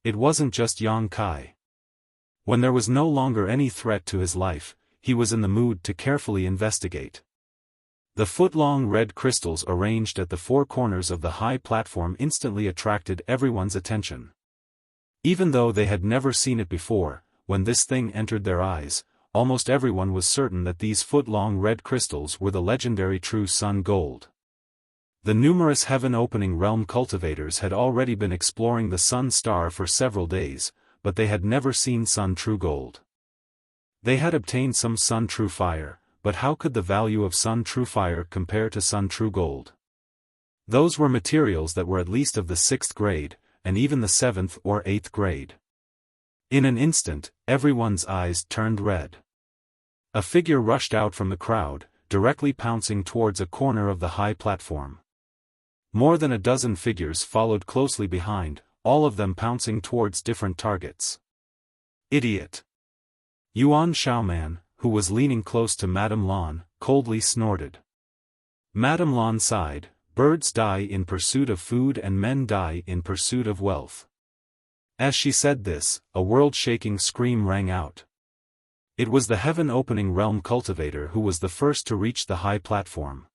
It wasn't just Yang Kai. When there was no longer any threat to his life, he was in the mood to carefully investigate. The foot-long red crystals arranged at the four corners of the high platform instantly attracted everyone's attention. Even though they had never seen it before, when this thing entered their eyes, almost everyone was certain that these foot-long red crystals were the legendary True Sun Gold. The numerous heaven-opening realm cultivators had already been exploring the Sun Star for several days, but they had never seen Sun True Gold. They had obtained some Sun True Fire, but how could the value of Sun True Fire compare to Sun True Gold? Those were materials that were at least of the 6th grade, and even the 7th or 8th grade. In an instant, everyone's eyes turned red. A figure rushed out from the crowd, directly pouncing towards a corner of the high platform. More than a dozen figures followed closely behind, all of them pouncing towards different targets. Idiot! Yuan Xiaoman, who was leaning close to Madame Lan, coldly snorted. Madame Lan sighed, birds die in pursuit of food and men die in pursuit of wealth. As she said this, a world-shaking scream rang out. It was the heaven-opening realm cultivator who was the first to reach the high platform.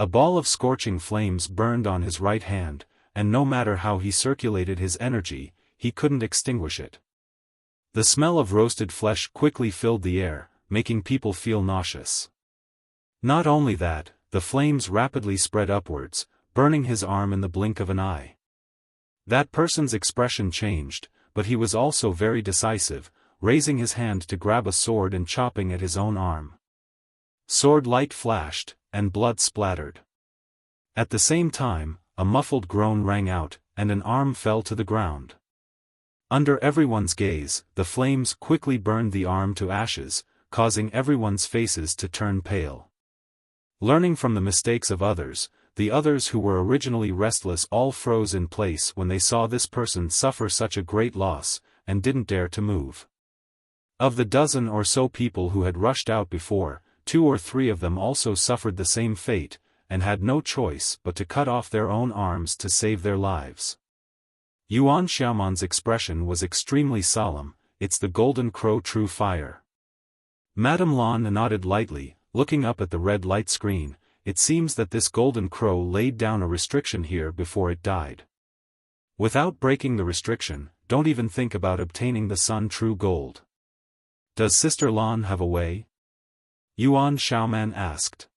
A ball of scorching flames burned on his right hand, and no matter how he circulated his energy, he couldn't extinguish it. The smell of roasted flesh quickly filled the air, making people feel nauseous. Not only that, the flames rapidly spread upwards, burning his arm in the blink of an eye. That person's expression changed, but he was also very decisive, raising his hand to grab a sword and chopping at his own arm. Sword light flashed, and blood splattered. At the same time, a muffled groan rang out, and an arm fell to the ground. Under everyone's gaze, the flames quickly burned the arm to ashes, causing everyone's faces to turn pale. Learning from the mistakes of others, the others who were originally restless all froze in place when they saw this person suffer such a great loss, and didn't dare to move. Of the dozen or so people who had rushed out before, 2 or 3 of them also suffered the same fate, and had no choice but to cut off their own arms to save their lives. Yuan Xiaoman's expression was extremely solemn. It's the Golden Crow True Fire. Madame Lan nodded lightly, looking up at the red light screen. It seems that this Golden Crow laid down a restriction here before it died. Without breaking the restriction, don't even think about obtaining the Sun True Gold. Does Sister Lan have a way? Yuan Xiaoman asked.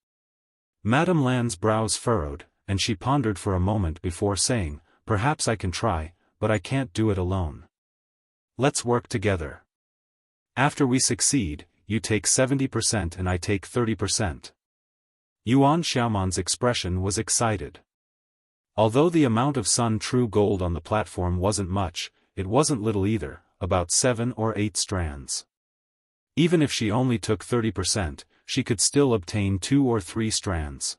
Madame Lan's brows furrowed, and she pondered for a moment before saying, perhaps I can try, but I can't do it alone. Let's work together. After we succeed, you take 70% and I take 30%. Yuan Xiaoman's expression was excited. Although the amount of Sun True Gold on the platform wasn't much, it wasn't little either, about 7 or 8 strands. Even if she only took 30%, she could still obtain 2 or 3 strands.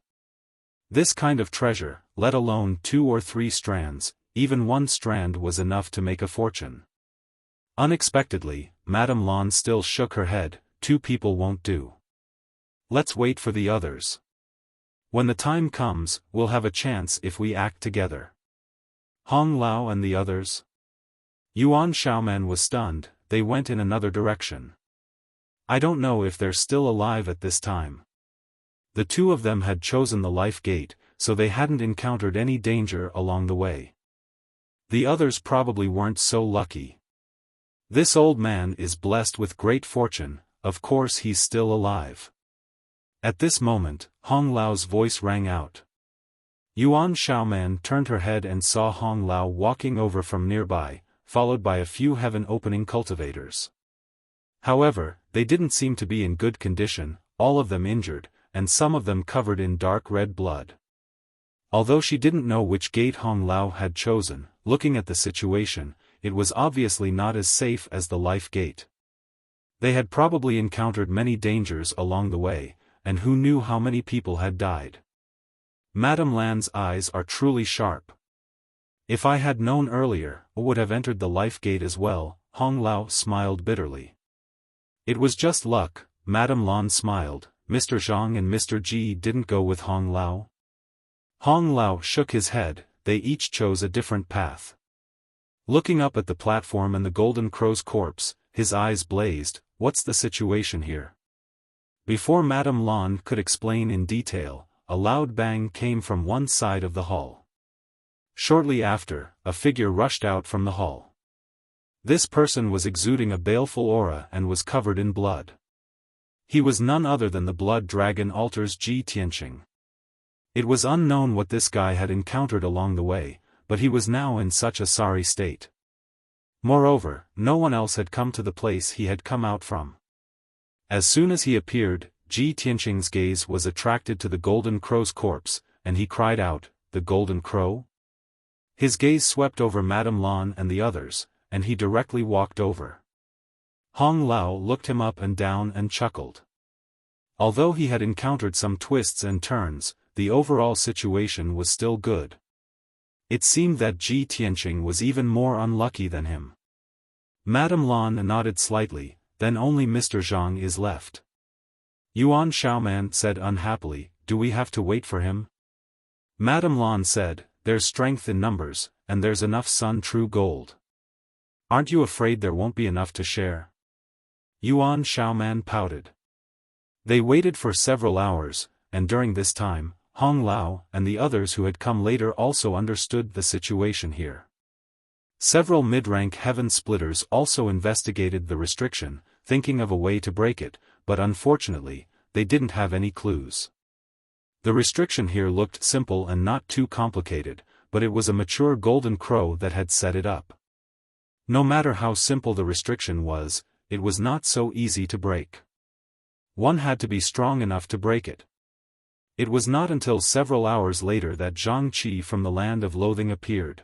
This kind of treasure, let alone 2 or 3 strands, even 1 strand was enough to make a fortune. Unexpectedly, Madame Lan still shook her head. 2 people won't do. Let's wait for the others. When the time comes, we'll have a chance if we act together. Hong Lao and the others? Yuan Xiaoman was stunned. They went in another direction. I don't know if they're still alive at this time. The 2 of them had chosen the life gate, so they hadn't encountered any danger along the way. The others probably weren't so lucky. This old man is blessed with great fortune, of course he's still alive. At this moment, Hong Lao's voice rang out. Yuan Xiaoman turned her head and saw Hong Lao walking over from nearby, followed by a few heaven-opening cultivators. However, they didn't seem to be in good condition, all of them injured, and some of them covered in dark red blood. Although she didn't know which gate Hong Lao had chosen, looking at the situation, it was obviously not as safe as the life gate. They had probably encountered many dangers along the way, and who knew how many people had died. Madame Lan's eyes are truly sharp. If I had known earlier, I would have entered the life gate as well, Hong Lao smiled bitterly. It was just luck, Madame Lan smiled. Mr. Zhang and Mr. Ji didn't go with Hong Lao. Hong Lao shook his head, they each chose a different path. Looking up at the platform and the Golden Crow's corpse, his eyes blazed. What's the situation here? Before Madame Lan could explain in detail, a loud bang came from one side of the hall. Shortly after, a figure rushed out from the hall. This person was exuding a baleful aura and was covered in blood. He was none other than the blood dragon Altars Ji Tianqing. It was unknown what this guy had encountered along the way, but he was now in such a sorry state. Moreover, no one else had come to the place he had come out from. As soon as he appeared, Ji Tianqing's gaze was attracted to the Golden Crow's corpse, and he cried out, "The Golden Crow?" His gaze swept over Madame Lan and the others, and he directly walked over. Hong Lao looked him up and down and chuckled. Although he had encountered some twists and turns, the overall situation was still good. It seemed that Ji Tianqing was even more unlucky than him. Madame Lan nodded slightly, then only Mr. Zhang is left. Yuan Xiaoman said unhappily, "Do we have to wait for him?" Madame Lan said, "There's strength in numbers, and there's enough sun true gold. Aren't you afraid there won't be enough to share?" Yuan Xiaoman pouted. They waited for several hours, and during this time, Hong Lao and the others who had come later also understood the situation here. Several mid-rank heaven splitters also investigated the restriction, thinking of a way to break it, but unfortunately, they didn't have any clues. The restriction here looked simple and not too complicated, but it was a mature Golden Crow that had set it up. No matter how simple the restriction was, it was not so easy to break. One had to be strong enough to break it. It was not until several hours later that Zhang Qi from the Land of Loathing appeared.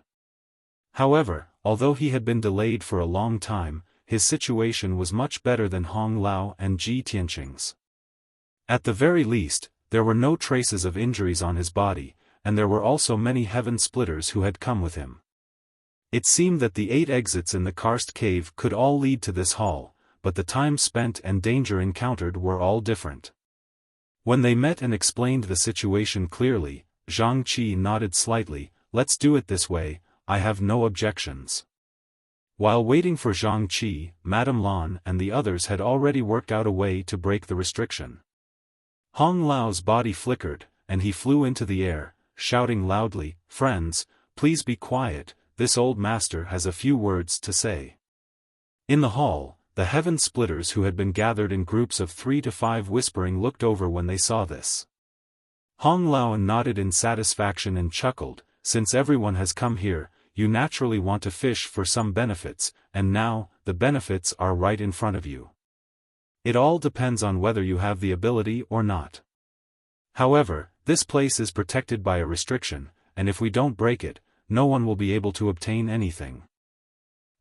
However, although he had been delayed for a long time, his situation was much better than Hong Lao and Ji Tianqing's. At the very least, there were no traces of injuries on his body, and there were also many heaven splitters who had come with him. It seemed that the 8 exits in the karst cave could all lead to this hall, but the time spent and danger encountered were all different. When they met and explained the situation clearly, Zhang Qi nodded slightly. "Let's do it this way, I have no objections." While waiting for Zhang Qi, Madame Lan and the others had already worked out a way to break the restriction. Hong Lao's body flickered, and he flew into the air, shouting loudly, "Friends, please be quiet, this old master has a few words to say." In the hall, the heaven splitters who had been gathered in groups of 3 to 5 whispering looked over when they saw this. Hong Lao nodded in satisfaction and chuckled, "Since everyone has come here, you naturally want to fish for some benefits, and now, the benefits are right in front of you. It all depends on whether you have the ability or not. However, this place is protected by a restriction, and if we don't break it, no one will be able to obtain anything.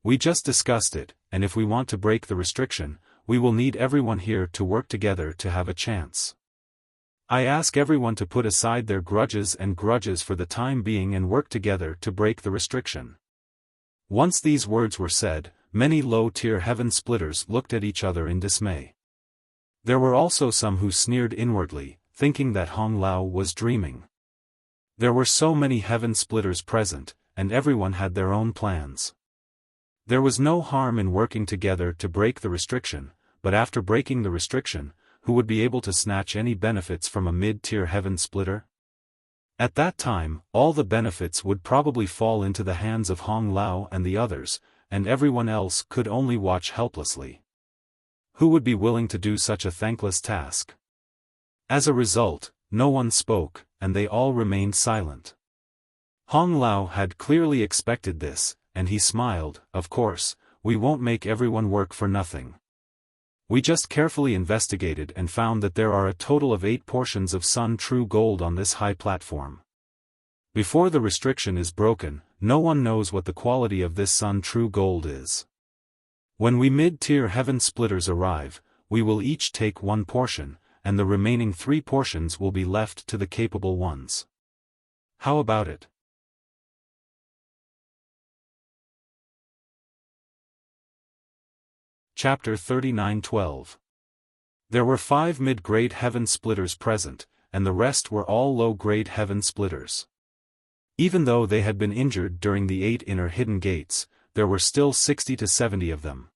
We just discussed it, and if we want to break the restriction, we will need everyone here to work together to have a chance. I ask everyone to put aside their grudges for the time being and work together to break the restriction." Once these words were said, many low-tier heaven splitters looked at each other in dismay. There were also some who sneered inwardly, thinking that Hong Lao was dreaming. There were so many heaven splitters present, and everyone had their own plans. There was no harm in working together to break the restriction, but after breaking the restriction, who would be able to snatch any benefits from a mid-tier heaven splitter? At that time, all the benefits would probably fall into the hands of Hong Lao and the others, and everyone else could only watch helplessly. Who would be willing to do such a thankless task? As a result, no one spoke, and they all remained silent. Hong Lao had clearly expected this, and he smiled. Of course, we won't make everyone work for nothing. We just carefully investigated and found that there are a total of 8 portions of Sun True Gold on this high platform. Before the restriction is broken, no one knows what the quality of this Sun True Gold is. When we mid-tier heaven splitters arrive, we will each take 1 portion, and the remaining 3 portions will be left to the capable ones. How about it? Chapter 39:12. There were 5 mid-grade heaven splitters present, and the rest were all low-grade heaven splitters. Even though they had been injured during the 8 inner hidden gates, there were still 60 to 70 of them.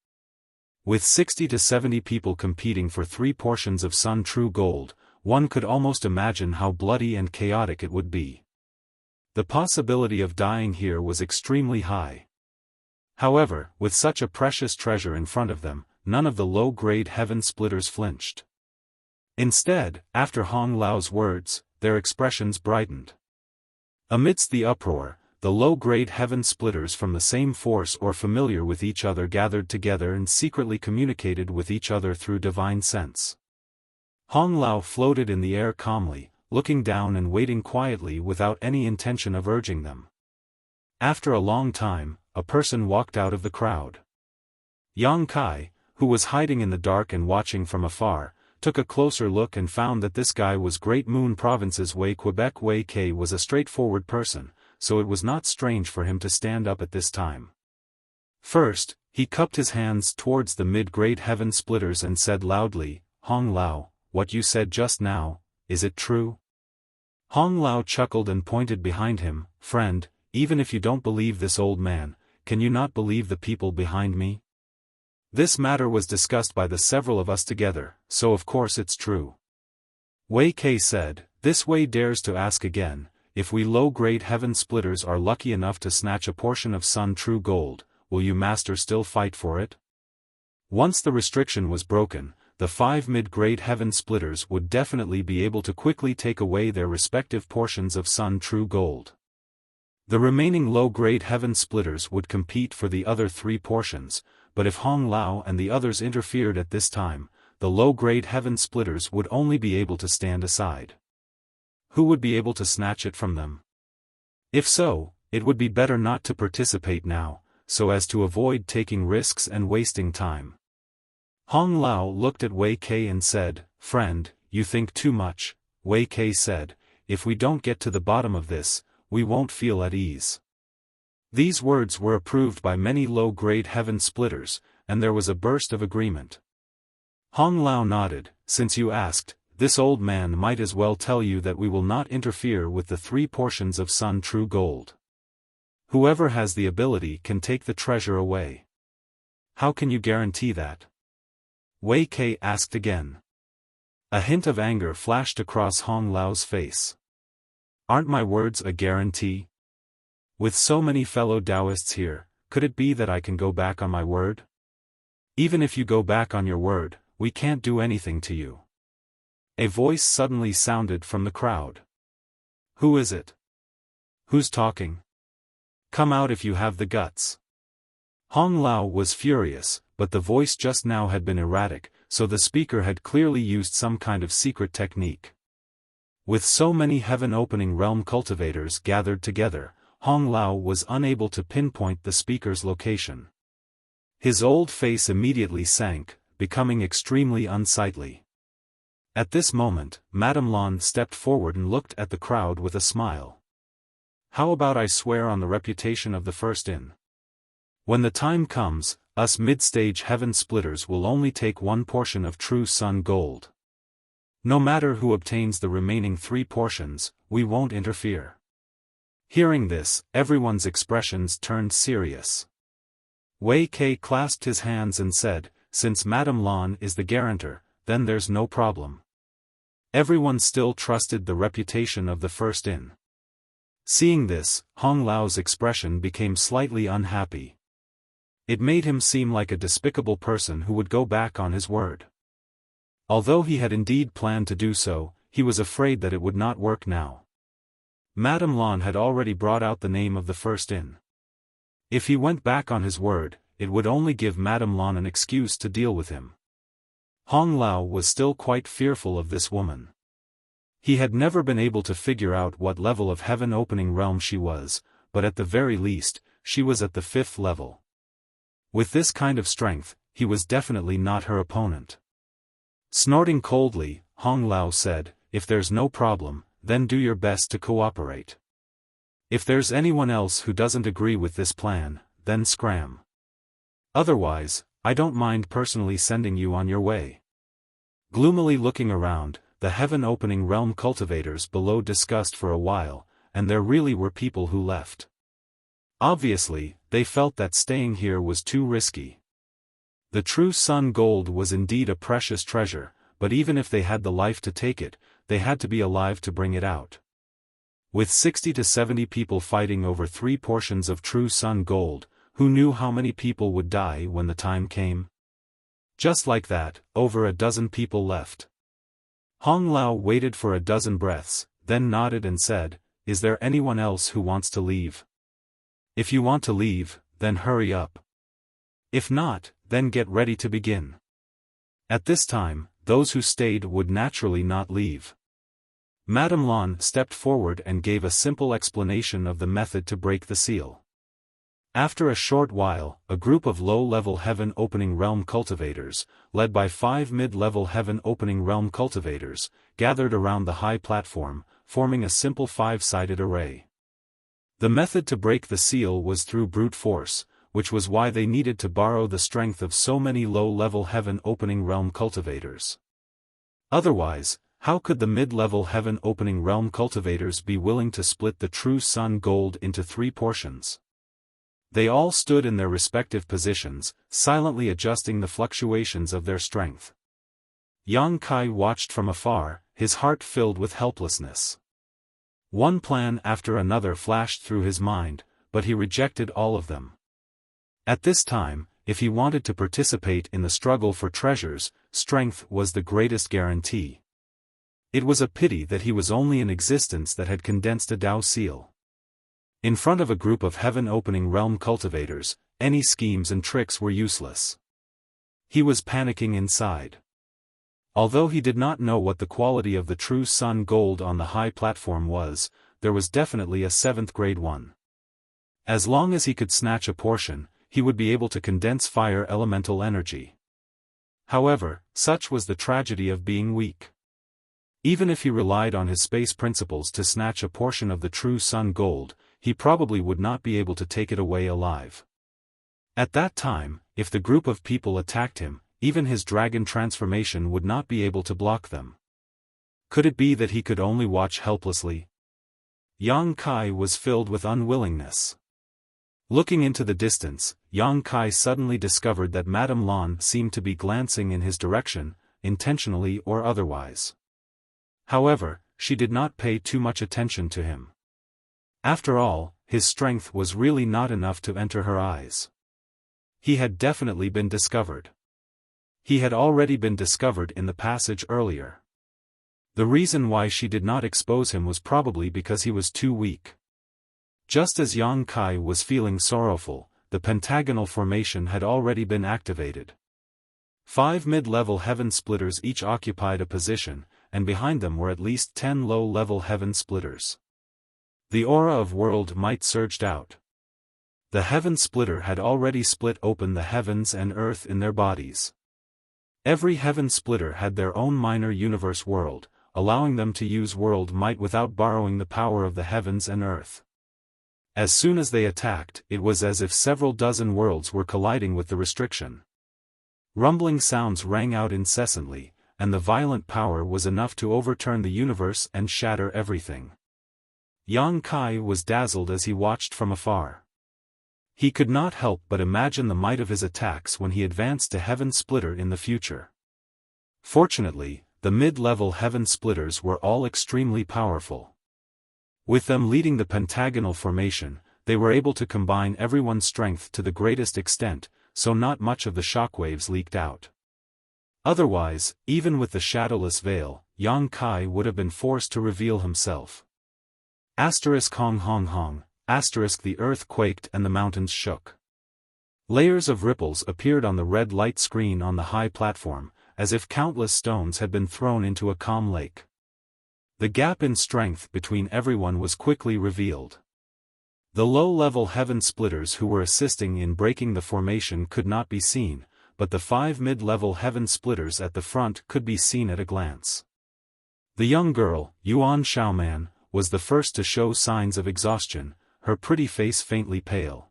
With 60 to 70 people competing for 3 portions of Sun True Gold, one could almost imagine how bloody and chaotic it would be. The possibility of dying here was extremely high. However, with such a precious treasure in front of them, none of the low-grade heaven splitters flinched. Instead, after Hong Lao's words, their expressions brightened. Amidst the uproar, the low-grade heaven splitters from the same force or familiar with each other gathered together and secretly communicated with each other through divine sense. Hong Lao floated in the air calmly, looking down and waiting quietly without any intention of urging them. After a long time, a person walked out of the crowd. Yang Kai, who was hiding in the dark and watching from afar, took a closer look and found that this guy was Great Moon Province's Wei Quebec. Wei Kai was a straightforward person, so it was not strange for him to stand up at this time. First, he cupped his hands towards the mid-grade heaven splitters and said loudly, "Hong Lao, what you said just now, is it true?" Hong Lao chuckled and pointed behind him. "Friend, even if you don't believe this old man, can you not believe the people behind me? This matter was discussed by the several of us together, so of course it's true." Wei Kai said, "This Wei dares to ask again, if we low-grade heaven splitters are lucky enough to snatch a portion of Sun True Gold, will you master still fight for it?" Once the restriction was broken, the 5 mid-grade heaven splitters would definitely be able to quickly take away their respective portions of Sun True Gold. The remaining low-grade heaven splitters would compete for the other 3 portions, but if Hong Lao and the others interfered at this time, the low-grade heaven splitters would only be able to stand aside. Who would be able to snatch it from them? If so, it would be better not to participate now, so as to avoid taking risks and wasting time. Hong Lao looked at Wei Kai and said, "Friend, you think too much." Wei Kai said, "If we don't get to the bottom of this, we won't feel at ease." These words were approved by many low-grade heaven splitters, and there was a burst of agreement. Hong Lao nodded. "Since you asked, this old man might as well tell you that we will not interfere with the 3 portions of Sun True Gold. Whoever has the ability can take the treasure away." "How can you guarantee that?" Wei Kai asked again. A hint of anger flashed across Hong Lao's face. "Aren't my words a guarantee? With so many fellow Taoists here, could it be that I can go back on my word? Even if you go back on your word, we can't do anything to you." A voice suddenly sounded from the crowd. "Who is it? Who's talking? Come out if you have the guts." Hong Lao was furious, but the voice just now had been erratic, so the speaker had clearly used some kind of secret technique. With so many heaven-opening realm cultivators gathered together, Hong Lao was unable to pinpoint the speaker's location. His old face immediately sank, becoming extremely unsightly. At this moment, Madame Lan stepped forward and looked at the crowd with a smile. "How about I swear on the reputation of the first in? When the time comes, us mid-stage heaven splitters will only take 1 portion of true Sun Gold. No matter who obtains the remaining 3 portions, we won't interfere." Hearing this, everyone's expressions turned serious. Wei Kai clasped his hands and said, "Since Madame Lan is the guarantor, then there's no problem." Everyone still trusted the reputation of the first in. Seeing this, Hong Lao's expression became slightly unhappy. It made him seem like a despicable person who would go back on his word. Although he had indeed planned to do so, he was afraid that it would not work now. Madame Lan had already brought out the name of the first inn. If he went back on his word, it would only give Madame Lan an excuse to deal with him. Hong Lao was still quite fearful of this woman. He had never been able to figure out what level of heaven opening realm she was, but at the very least, she was at the 5th level. With this kind of strength, he was definitely not her opponent. Snorting coldly, Hong Lao said, "If there's no problem, then do your best to cooperate. If there's anyone else who doesn't agree with this plan, then scram. Otherwise, I don't mind personally sending you on your way." Gloomily looking around, the heaven-opening realm cultivators below discussed for a while, and there really were people who left. Obviously, they felt that staying here was too risky. The true sun gold was indeed a precious treasure, but even if they had the life to take it, they had to be alive to bring it out. With 60 to 70 people fighting over 3 portions of true sun gold, who knew how many people would die when the time came? Just like that, over a dozen people left. Hong Lao waited for a dozen breaths, then nodded and said, "Is there anyone else who wants to leave? If you want to leave, then hurry up. If not, then get ready to begin." At this time, those who stayed would naturally not leave. Madame Lan stepped forward and gave a simple explanation of the method to break the seal. After a short while, a group of low-level heaven-opening realm cultivators, led by 5 mid-level heaven-opening realm cultivators, gathered around the high platform, forming a simple 5-sided array. The method to break the seal was through brute force, which was why they needed to borrow the strength of so many low-level heaven-opening realm cultivators. Otherwise, how could the mid-level heaven-opening realm cultivators be willing to split the true sun gold into 3 portions? They all stood in their respective positions, silently adjusting the fluctuations of their strength. Yang Kai watched from afar, his heart filled with helplessness. One plan after another flashed through his mind, but he rejected all of them. At this time, if he wanted to participate in the struggle for treasures, strength was the greatest guarantee. It was a pity that he was only in existence that had condensed a Dao seal. In front of a group of heaven-opening realm cultivators, any schemes and tricks were useless. He was panicking inside. Although he did not know what the quality of the true sun gold on the high platform was, there was definitely a 7th grade one. As long as he could snatch a portion, he would be able to condense fire elemental energy. However, such was the tragedy of being weak. Even if he relied on his space principles to snatch a portion of the true sun gold, he probably would not be able to take it away alive. At that time, if the group of people attacked him, even his dragon transformation would not be able to block them. Could it be that he could only watch helplessly? Yang Kai was filled with unwillingness. Looking into the distance, Yang Kai suddenly discovered that Madame Lan seemed to be glancing in his direction, intentionally or otherwise. However, she did not pay too much attention to him. After all, his strength was really not enough to enter her eyes. He had definitely been discovered. He had already been discovered in the passage earlier. The reason why she did not expose him was probably because he was too weak. Just as Yang Kai was feeling sorrowful, the pentagonal formation had already been activated. 5 mid-level heaven splitters each occupied a position, and behind them were at least 10 low-level heaven splitters. The aura of world might surged out. The heaven splitter had already split open the heavens and earth in their bodies. Every heaven splitter had their own minor universe world, allowing them to use world might without borrowing the power of the heavens and earth. As soon as they attacked, it was as if several dozen worlds were colliding with the restriction. Rumbling sounds rang out incessantly, and the violent power was enough to overturn the universe and shatter everything. Yang Kai was dazzled as he watched from afar. He could not help but imagine the might of his attacks when he advanced to Heaven Splitter in the future. Fortunately, the mid-level Heaven Splitters were all extremely powerful. With them leading the pentagonal formation, they were able to combine everyone's strength to the greatest extent, so not much of the shockwaves leaked out. Otherwise, even with the shadowless veil, Yang Kai would have been forced to reveal himself. Hong hong hong, the earth quaked and the mountains shook. Layers of ripples appeared on the red light screen on the high platform, as if countless stones had been thrown into a calm lake. The gap in strength between everyone was quickly revealed. The low-level heaven splitters who were assisting in breaking the formation could not be seen, but the 5 mid-level heaven splitters at the front could be seen at a glance. The young girl, Yuan Xiaoman, was the first to show signs of exhaustion, her pretty face faintly pale.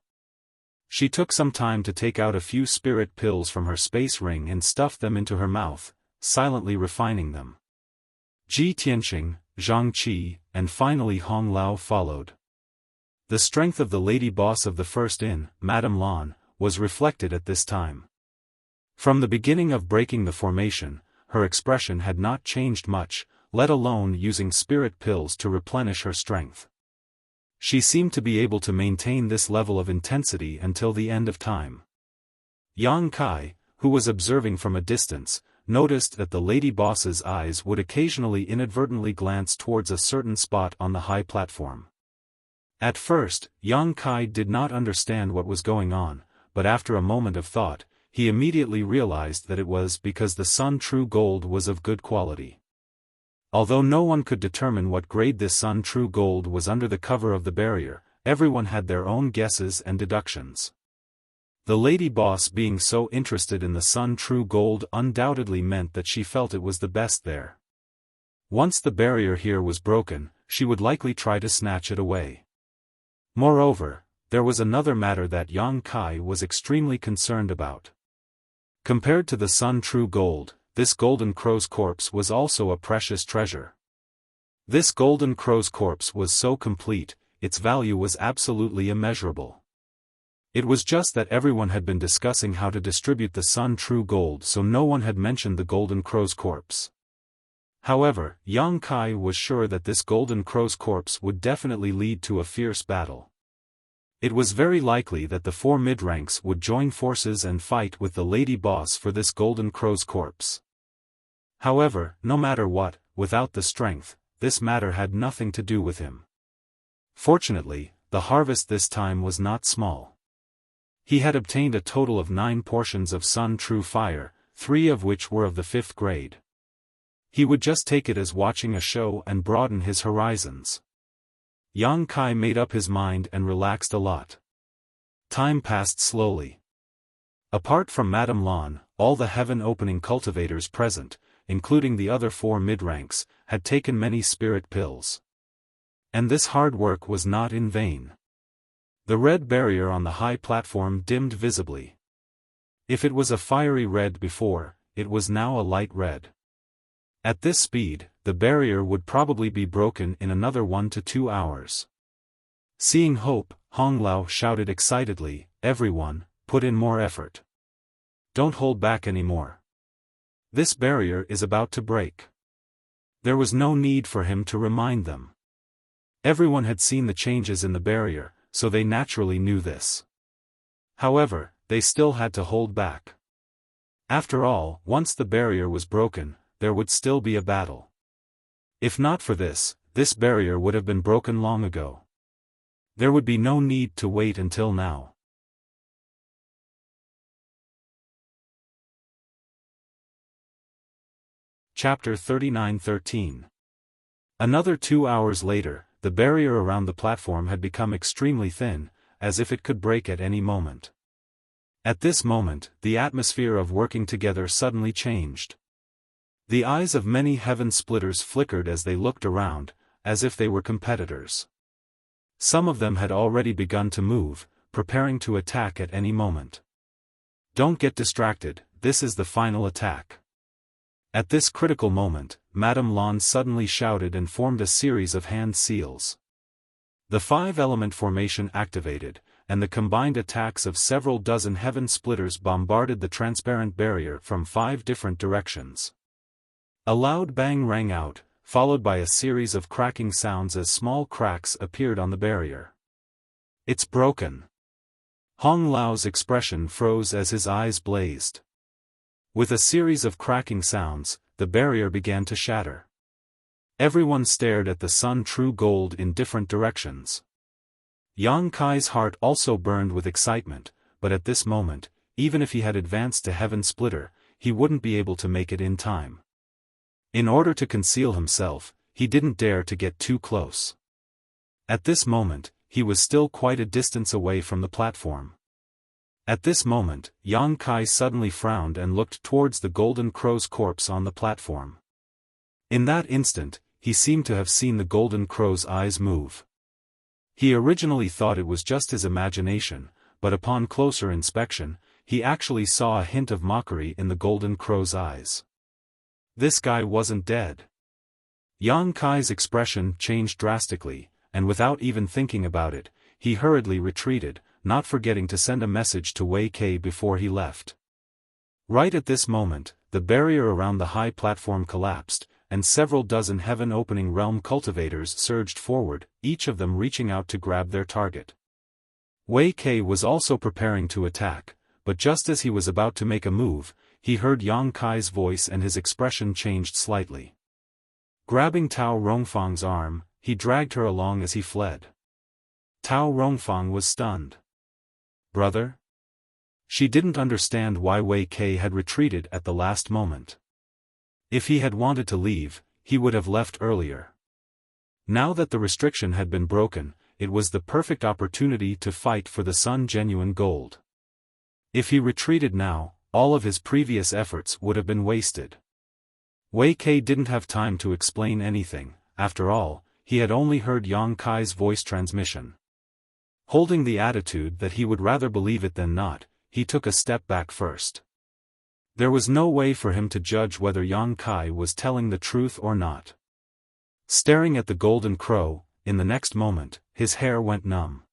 She took some time to take out a few spirit pills from her space ring and stuff them into her mouth, silently refining them. Ji Tianxing, Zhang Qi, and finally Hong Lao followed. The strength of the lady boss of the first inn, Madame Lan, was reflected at this time. From the beginning of breaking the formation, her expression had not changed much, let alone using spirit pills to replenish her strength. She seemed to be able to maintain this level of intensity until the end of time. Yang Kai, who was observing from a distance, noticed that the lady boss's eyes would occasionally inadvertently glance towards a certain spot on the high platform. At first, Yang Kai did not understand what was going on, but after a moment of thought, he immediately realized that it was because the Sun True Gold was of good quality. Although no one could determine what grade this Sun True Gold was under the cover of the barrier, everyone had their own guesses and deductions. The lady boss being so interested in the Sun True Gold undoubtedly meant that she felt it was the best there. Once the barrier here was broken, she would likely try to snatch it away. Moreover, there was another matter that Yang Kai was extremely concerned about. Compared to the Sun True Gold, this golden crow's corpse was also a precious treasure. This golden crow's corpse was so complete, its value was absolutely immeasurable. It was just that everyone had been discussing how to distribute the Sun True Gold, so no one had mentioned the golden crow's corpse. However, Yang Kai was sure that this golden crow's corpse would definitely lead to a fierce battle. It was very likely that the 4 mid-ranks would join forces and fight with the lady boss for this golden crow's corpse. However, no matter what, without the strength, this matter had nothing to do with him. Fortunately, the harvest this time was not small. He had obtained a total of 9 portions of Sun True Fire, 3 of which were of the 5th grade. He would just take it as watching a show and broaden his horizons. Yang Kai made up his mind and relaxed a lot. Time passed slowly. Apart from Madame Lan, all the heaven-opening cultivators present, including the other 4 mid-ranks, had taken many spirit pills. And this hard work was not in vain. The red barrier on the high platform dimmed visibly. If it was a fiery red before, it was now a light red. At this speed, the barrier would probably be broken in another 1 to 2 hours. Seeing hope, Hong Lao shouted excitedly, "Everyone, put in more effort. Don't hold back anymore. This barrier is about to break." There was no need for him to remind them. Everyone had seen the changes in the barrier, so they naturally knew this. However, they still had to hold back. After all, once the barrier was broken, there would still be a battle. If not for this, this barrier would have been broken long ago. There would be no need to wait until now. Chapter 39:13. Another 2 hours later, the barrier around the platform had become extremely thin, as if it could break at any moment. At this moment, the atmosphere of working together suddenly changed. The eyes of many heaven splitters flickered as they looked around, as if they were competitors. Some of them had already begun to move, preparing to attack at any moment. Don't get distracted, this is the final attack. At this critical moment, Madame Lan suddenly shouted and formed a series of hand seals. The 5-element formation activated, and the combined attacks of several dozen heaven splitters bombarded the transparent barrier from 5 different directions. A loud bang rang out, followed by a series of cracking sounds as small cracks appeared on the barrier. "It's broken." Hong Lao's expression froze as his eyes blazed. With a series of cracking sounds, the barrier began to shatter. Everyone stared at the sun true gold in different directions. Yang Kai's heart also burned with excitement, but at this moment, even if he had advanced to Heaven Splitter, he wouldn't be able to make it in time. In order to conceal himself, he didn't dare to get too close. At this moment, he was still quite a distance away from the platform. At this moment, Yang Kai suddenly frowned and looked towards the golden crow's corpse on the platform. In that instant, he seemed to have seen the golden crow's eyes move. He originally thought it was just his imagination, but upon closer inspection, he actually saw a hint of mockery in the golden crow's eyes. This guy wasn't dead. Yang Kai's expression changed drastically, and without even thinking about it, he hurriedly retreated, not forgetting to send a message to Wei Kei before he left. Right at this moment, the barrier around the high platform collapsed, and several dozen heaven-opening realm cultivators surged forward, each of them reaching out to grab their target. Wei Kei was also preparing to attack, but just as he was about to make a move, he heard Yang Kai's voice and his expression changed slightly. Grabbing Tao Rongfang's arm, he dragged her along as he fled. Tao Rongfang was stunned. "Brother?" She didn't understand why Wei Kei had retreated at the last moment. If he had wanted to leave, he would have left earlier. Now that the restriction had been broken, it was the perfect opportunity to fight for the Sun Genuine Gold. If he retreated now, all of his previous efforts would have been wasted. Wei Kei didn't have time to explain anything. After all, he had only heard Yang Kai's voice transmission. Holding the attitude that he would rather believe it than not, he took a step back first. There was no way for him to judge whether Yang Kai was telling the truth or not. Staring at the golden crow, in the next moment, his hair went numb.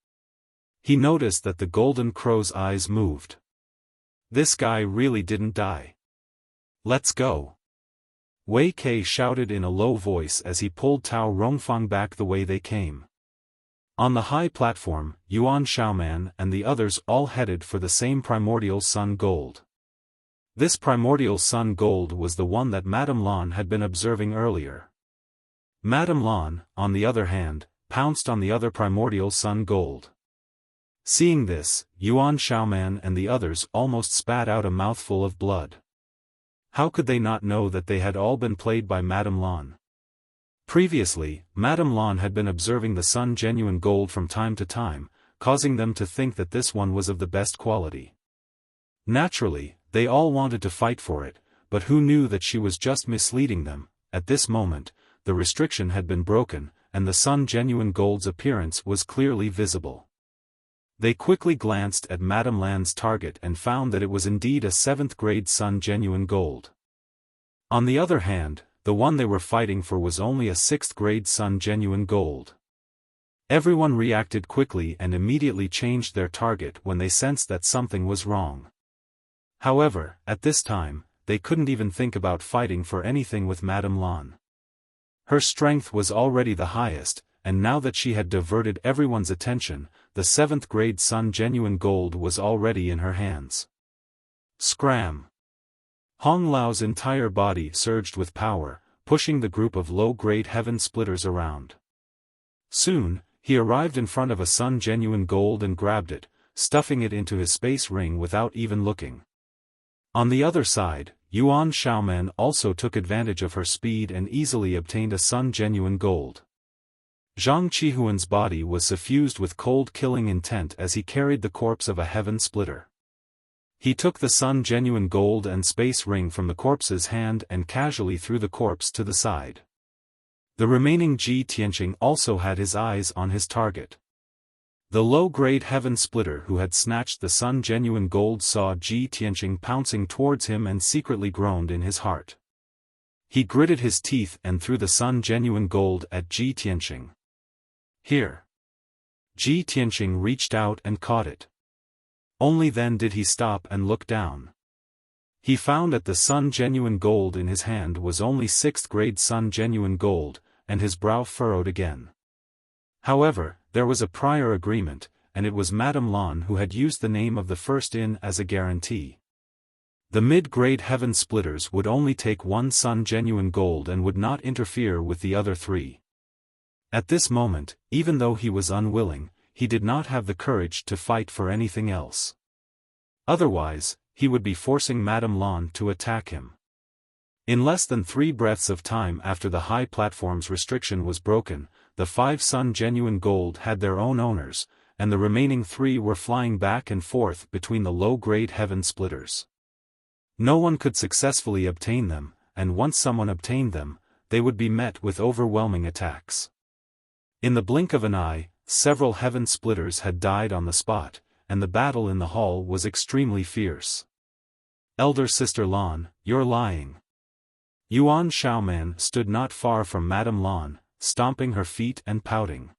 He noticed that the golden crow's eyes moved. This guy really didn't die. "Let's go." Wei Kei shouted in a low voice as he pulled Tao Rongfang back the way they came. On the high platform, Yuan Xiaoman and the others all headed for the same primordial sun gold. This primordial sun gold was the one that Madame Lan had been observing earlier. Madame Lan, on the other hand, pounced on the other primordial sun gold. Seeing this, Yuan Xiaoman and the others almost spat out a mouthful of blood. How could they not know that they had all been played by Madame Lan? Previously, Madame Lan had been observing the Sun Genuine Gold from time to time, causing them to think that this one was of the best quality. Naturally, they all wanted to fight for it, but who knew that she was just misleading them? At this moment, the restriction had been broken, and the Sun Genuine Gold's appearance was clearly visible. They quickly glanced at Madame Lan's target and found that it was indeed a 7th grade Sun Genuine Gold. On the other hand, the one they were fighting for was only a 6th grade Sun Genuine Gold. Everyone reacted quickly and immediately changed their target when they sensed that something was wrong. However, at this time, they couldn't even think about fighting for anything with Madame Lan. Her strength was already the highest, and now that she had diverted everyone's attention, the 7th grade Sun Genuine Gold was already in her hands. Scram! Hong Lao's entire body surged with power, pushing the group of low-grade heaven splitters around. Soon, he arrived in front of a Sun Genuine Gold and grabbed it, stuffing it into his space ring without even looking. On the other side, Yuan Xiaoman also took advantage of her speed and easily obtained a Sun Genuine Gold. Zhang Qihuan's body was suffused with cold-killing intent as he carried the corpse of a heaven splitter. He took the Sun Genuine Gold and space ring from the corpse's hand and casually threw the corpse to the side. The remaining Ji Tianqing also had his eyes on his target. The low-grade heaven splitter who had snatched the Sun Genuine Gold saw Ji Tianqing pouncing towards him and secretly groaned in his heart. He gritted his teeth and threw the Sun Genuine Gold at Ji Tianqing. "Here." Ji Tianqing reached out and caught it. Only then did he stop and look down. He found that the Sun Genuine Gold in his hand was only 6th grade Sun Genuine Gold, and his brow furrowed again. However, there was a prior agreement, and it was Madame Lan who had used the name of the first inn as a guarantee. The mid-grade Heaven Splitters would only take 1 Sun Genuine Gold and would not interfere with the other 3. At this moment, even though he was unwilling, he did not have the courage to fight for anything else. Otherwise, he would be forcing Madame Lan to attack him. In less than 3 breaths of time after the high platform's restriction was broken, the 5 Sun Genuine Gold had their own owners, and the remaining 3 were flying back and forth between the low-grade Heaven Splitters. No one could successfully obtain them, and once someone obtained them, they would be met with overwhelming attacks. In the blink of an eye, several Heaven Splitters had died on the spot, and the battle in the hall was extremely fierce. "Elder Sister Lan, you're lying." Yuan Xiaoman stood not far from Madame Lan, stomping her feet and pouting.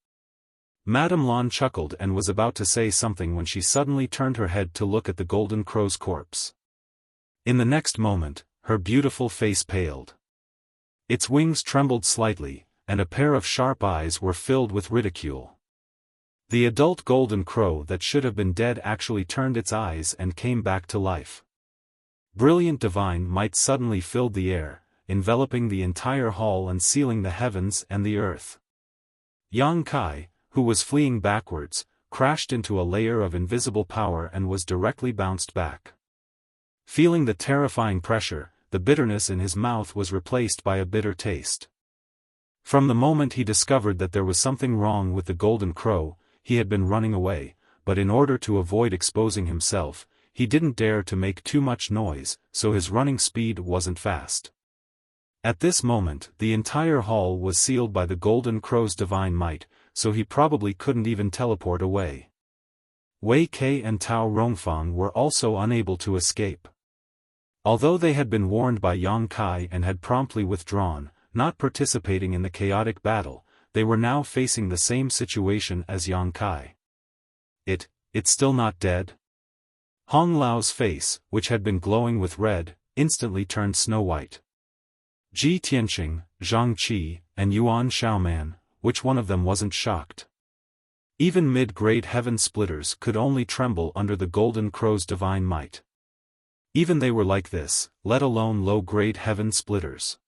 Madame Lan chuckled and was about to say something when she suddenly turned her head to look at the Golden Crow's corpse. In the next moment, her beautiful face paled. Its wings trembled slightly, and a pair of sharp eyes were filled with ridicule. The adult Golden Crow that should have been dead actually turned its eyes and came back to life. Brilliant divine might suddenly filled the air, enveloping the entire hall and sealing the heavens and the earth. Yang Kai, who was fleeing backwards, crashed into a layer of invisible power and was directly bounced back. Feeling the terrifying pressure, the bitterness in his mouth was replaced by a bitter taste. From the moment he discovered that there was something wrong with the Golden Crow, he had been running away, but in order to avoid exposing himself, he didn't dare to make too much noise, so his running speed wasn't fast. At this moment, the entire hall was sealed by the Golden Crow's divine might, so he probably couldn't even teleport away. Wei Kei and Tao Rongfang were also unable to escape. Although they had been warned by Yang Kai and had promptly withdrawn, not participating in the chaotic battle, they were now facing the same situation as Yang Kai. It's still not dead? Hong Lao's face, which had been glowing with red, instantly turned snow-white. Ji Tianqing, Zhang Qi, and Yuan Xiaoman, which one of them wasn't shocked? Even mid-grade Heaven Splitters could only tremble under the Golden Crow's divine might. Even they were like this, let alone low-grade Heaven Splitters.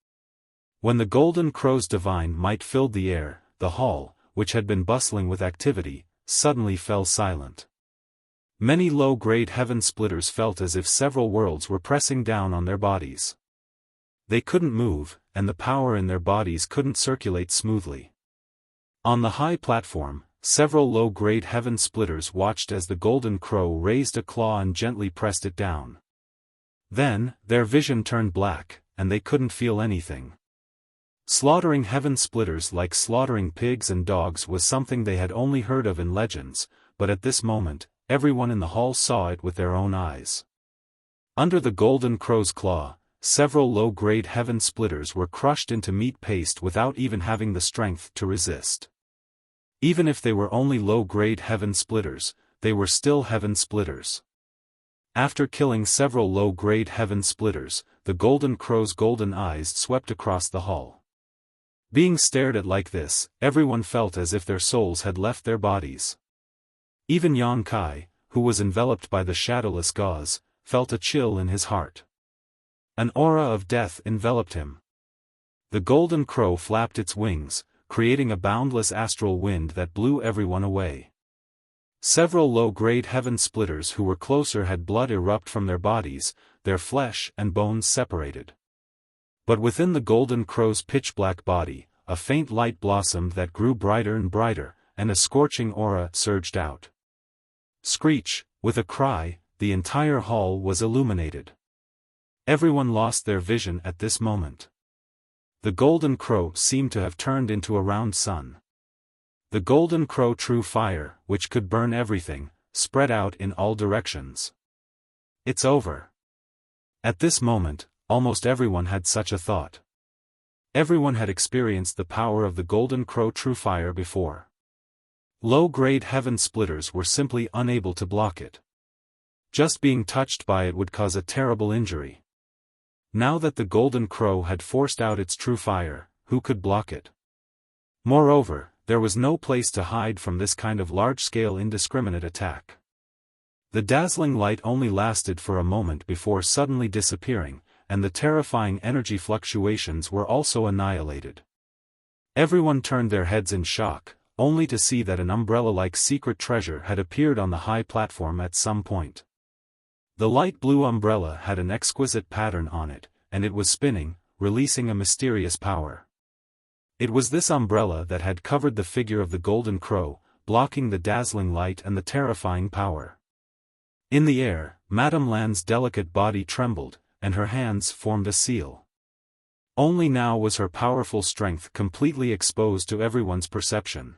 When the Golden Crow's divine might filled the air, the hall, which had been bustling with activity, suddenly fell silent. Many low-grade Heaven Splitters felt as if several worlds were pressing down on their bodies. They couldn't move, and the power in their bodies couldn't circulate smoothly. On the high platform, several low-grade Heaven Splitters watched as the Golden Crow raised a claw and gently pressed it down. Then, their vision turned black, and they couldn't feel anything. Slaughtering Heaven Splitters like slaughtering pigs and dogs was something they had only heard of in legends, but at this moment, everyone in the hall saw it with their own eyes. Under the Golden Crow's claw, several low-grade Heaven Splitters were crushed into meat paste without even having the strength to resist. Even if they were only low-grade Heaven Splitters, they were still Heaven Splitters. After killing several low-grade Heaven Splitters, the Golden Crow's golden eyes swept across the hall. Being stared at like this, everyone felt as if their souls had left their bodies. Even Yang Kai, who was enveloped by the shadowless gauze, felt a chill in his heart. An aura of death enveloped him. The Golden Crow flapped its wings, creating a boundless astral wind that blew everyone away. Several low-grade Heaven Splitters who were closer had blood erupt from their bodies, their flesh and bones separated. But within the Golden Crow's pitch-black body, a faint light blossomed that grew brighter and brighter, and a scorching aura surged out. Screech, with a cry, the entire hall was illuminated. Everyone lost their vision at this moment. The Golden Crow seemed to have turned into a round sun. The Golden Crow true fire, which could burn everything, spread out in all directions. It's over. At this moment, almost everyone had such a thought. Everyone had experienced the power of the Golden Crow true fire before. Low-grade Heaven Splitters were simply unable to block it. Just being touched by it would cause a terrible injury. Now that the Golden Crow had forced out its true fire, who could block it? Moreover, there was no place to hide from this kind of large-scale indiscriminate attack. The dazzling light only lasted for a moment before suddenly disappearing, and the terrifying energy fluctuations were also annihilated. Everyone turned their heads in shock, only to see that an umbrella-like secret treasure had appeared on the high platform at some point. The light blue umbrella had an exquisite pattern on it, and it was spinning, releasing a mysterious power. It was this umbrella that had covered the figure of the Golden Crow, blocking the dazzling light and the terrifying power. In the air, Madame Lan's delicate body trembled, and her hands formed a seal. Only now was her powerful strength completely exposed to everyone's perception.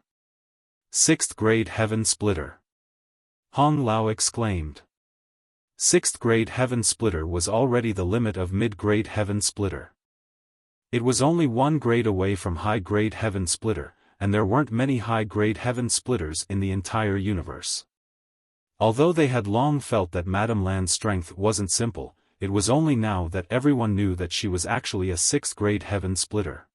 Sixth grade Heaven Splitter! Hong Lao exclaimed. Sixth grade Heaven Splitter was already the limit of mid-grade Heaven Splitter. It was only one grade away from high-grade Heaven Splitter, and there weren't many high-grade Heaven Splitters in the entire universe. Although they had long felt that Madame Lan's strength wasn't simple, it was only now that everyone knew that she was actually a sixth-grade Heaven Splitter.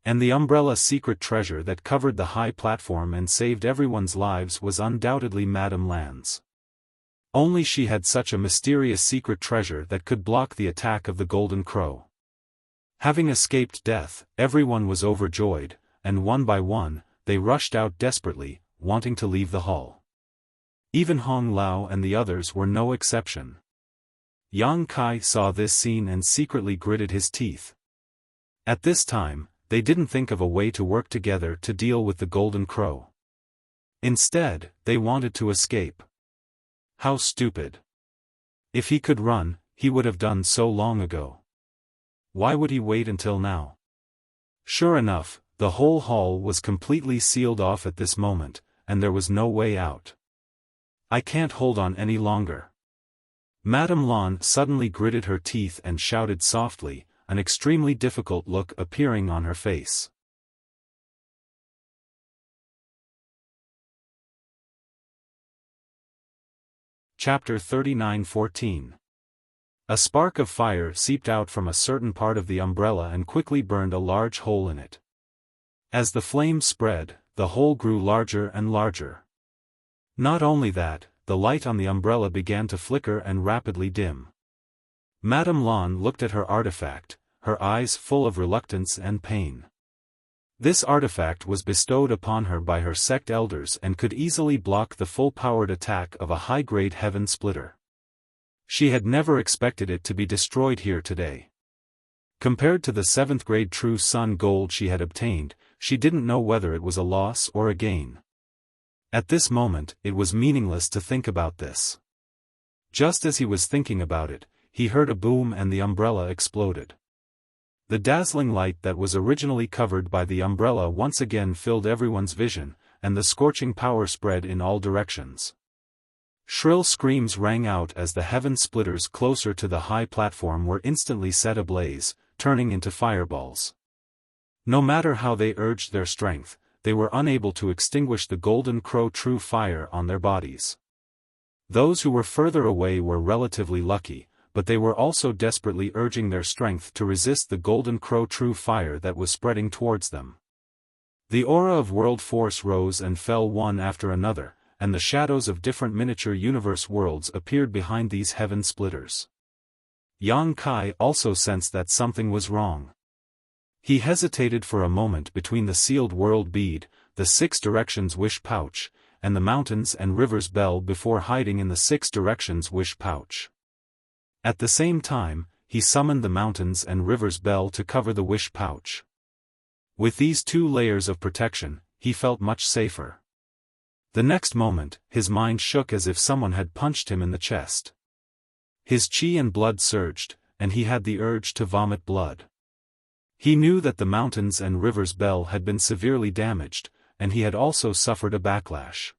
And the umbrella secret treasure that covered the high platform and saved everyone's lives was undoubtedly Madame Lan's. Only she had such a mysterious secret treasure that could block the attack of the Golden Crow. Having escaped death, everyone was overjoyed, and one by one, they rushed out desperately, wanting to leave the hall. Even Hong Lao and the others were no exception. Yang Kai saw this scene and secretly gritted his teeth. At this time, they didn't think of a way to work together to deal with the Golden Crow. Instead, they wanted to escape. How stupid. If he could run, he would have done so long ago. Why would he wait until now? Sure enough, the whole hall was completely sealed off at this moment, and there was no way out. I can't hold on any longer. Madame Lan suddenly gritted her teeth and shouted softly, an extremely difficult look appearing on her face. Chapter 39:14. A spark of fire seeped out from a certain part of the umbrella and quickly burned a large hole in it. As the flame spread, the hole grew larger and larger. Not only that, the light on the umbrella began to flicker and rapidly dim. Madame Lan looked at her artifact, her eyes full of reluctance and pain. This artifact was bestowed upon her by her sect elders and could easily block the full-powered attack of a high-grade Heaven Splitter. She had never expected it to be destroyed here today. Compared to the 7th-grade True Sun gold she had obtained, she didn't know whether it was a loss or a gain. At this moment, it was meaningless to think about this. Just as he was thinking about it, he heard a boom and the umbrella exploded. The dazzling light that was originally covered by the umbrella once again filled everyone's vision, and the scorching power spread in all directions. Shrill screams rang out as the Heaven Splitters closer to the high platform were instantly set ablaze, turning into fireballs. No matter how they urged their strength, they were unable to extinguish the Golden Crow true fire on their bodies. Those who were further away were relatively lucky, but they were also desperately urging their strength to resist the Golden Crow true fire that was spreading towards them. The aura of world force rose and fell one after another, and the shadows of different miniature universe worlds appeared behind these Heaven Splitters. Yang Kai also sensed that something was wrong. He hesitated for a moment between the sealed world bead, the 6 directions wish pouch, and the mountains and rivers bell before hiding in the 6 directions wish pouch. At the same time, he summoned the mountains and rivers bell to cover the wish pouch. With these 2 layers of protection, he felt much safer. The next moment, his mind shook as if someone had punched him in the chest. His chi and blood surged, and he had the urge to vomit blood. He knew that the mountains and rivers bell had been severely damaged, and he had also suffered a backlash.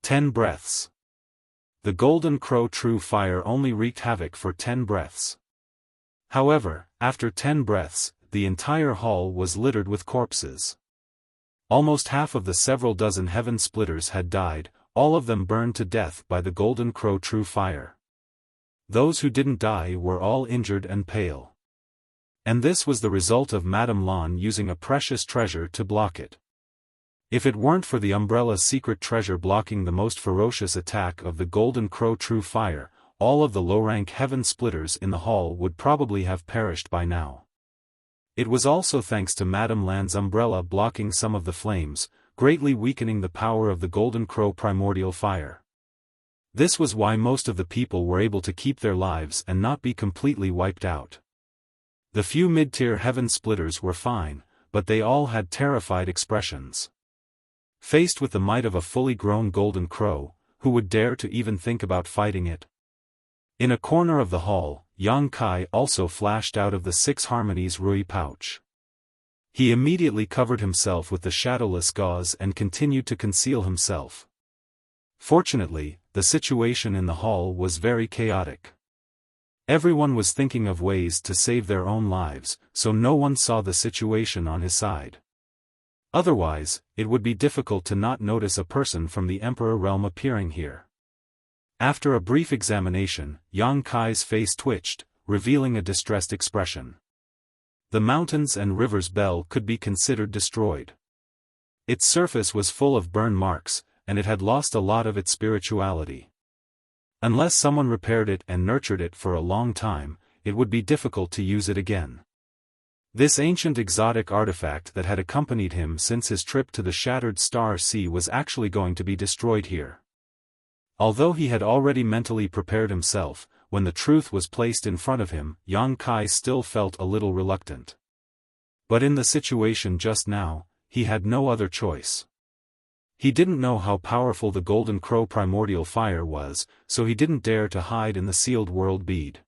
10 breaths. The Golden Crow true fire only wreaked havoc for 10 breaths. However, after 10 breaths, the entire hall was littered with corpses. Almost half of the several dozen Heaven Splitters had died, all of them burned to death by the Golden Crow true fire. Those who didn't die were all injured and pale. And this was the result of Madame Lan using a precious treasure to block it. If it weren't for the umbrella's secret treasure blocking the most ferocious attack of the Golden Crow True Fire, all of the low-rank heaven splitters in the hall would probably have perished by now. It was also thanks to Madame Lan's umbrella blocking some of the flames, greatly weakening the power of the Golden Crow Primordial Fire. This was why most of the people were able to keep their lives and not be completely wiped out. The few mid-tier heaven splitters were fine, but they all had terrified expressions. Faced with the might of a fully grown Golden Crow, who would dare to even think about fighting it? In a corner of the hall, Yang Kai also flashed out of the Six Harmonies Rui pouch. He immediately covered himself with the shadowless gauze and continued to conceal himself. Fortunately, the situation in the hall was very chaotic. Everyone was thinking of ways to save their own lives, so no one saw the situation on his side. Otherwise, it would be difficult to not notice a person from the Emperor realm appearing here. After a brief examination, Yang Kai's face twitched, revealing a distressed expression. The mountains and rivers bell could be considered destroyed. Its surface was full of burn marks, and it had lost a lot of its spirituality. Unless someone repaired it and nurtured it for a long time, it would be difficult to use it again. This ancient exotic artifact that had accompanied him since his trip to the Shattered Star Sea was actually going to be destroyed here. Although he had already mentally prepared himself, when the truth was placed in front of him, Yang Kai still felt a little reluctant. But in the situation just now, he had no other choice. He didn't know how powerful the Golden Crow Primordial Fire was, so he didn't dare to hide in the Sealed World Bead.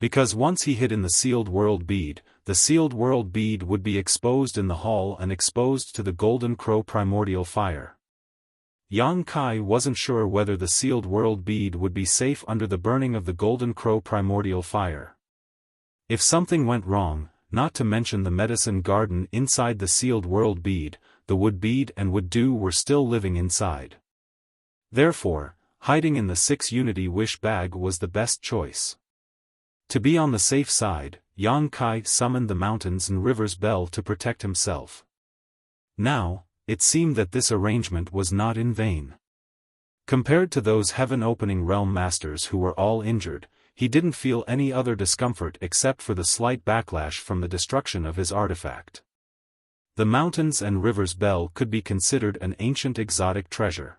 Because once he hid in the Sealed World Bead, the Sealed World Bead would be exposed in the hall and exposed to the Golden Crow Primordial Fire. Yang Kai wasn't sure whether the Sealed World Bead would be safe under the burning of the Golden Crow Primordial Fire. If something went wrong, not to mention the medicine garden inside the Sealed World Bead, the Wood Bead and Wood Dew were still living inside. Therefore, hiding in the 6 Unity Wish bag was the best choice. To be on the safe side, Yang Kai summoned the mountains and rivers bell to protect himself. Now, it seemed that this arrangement was not in vain. Compared to those heaven-opening realm masters who were all injured, he didn't feel any other discomfort except for the slight backlash from the destruction of his artifact. The mountains and rivers bell could be considered an ancient exotic treasure.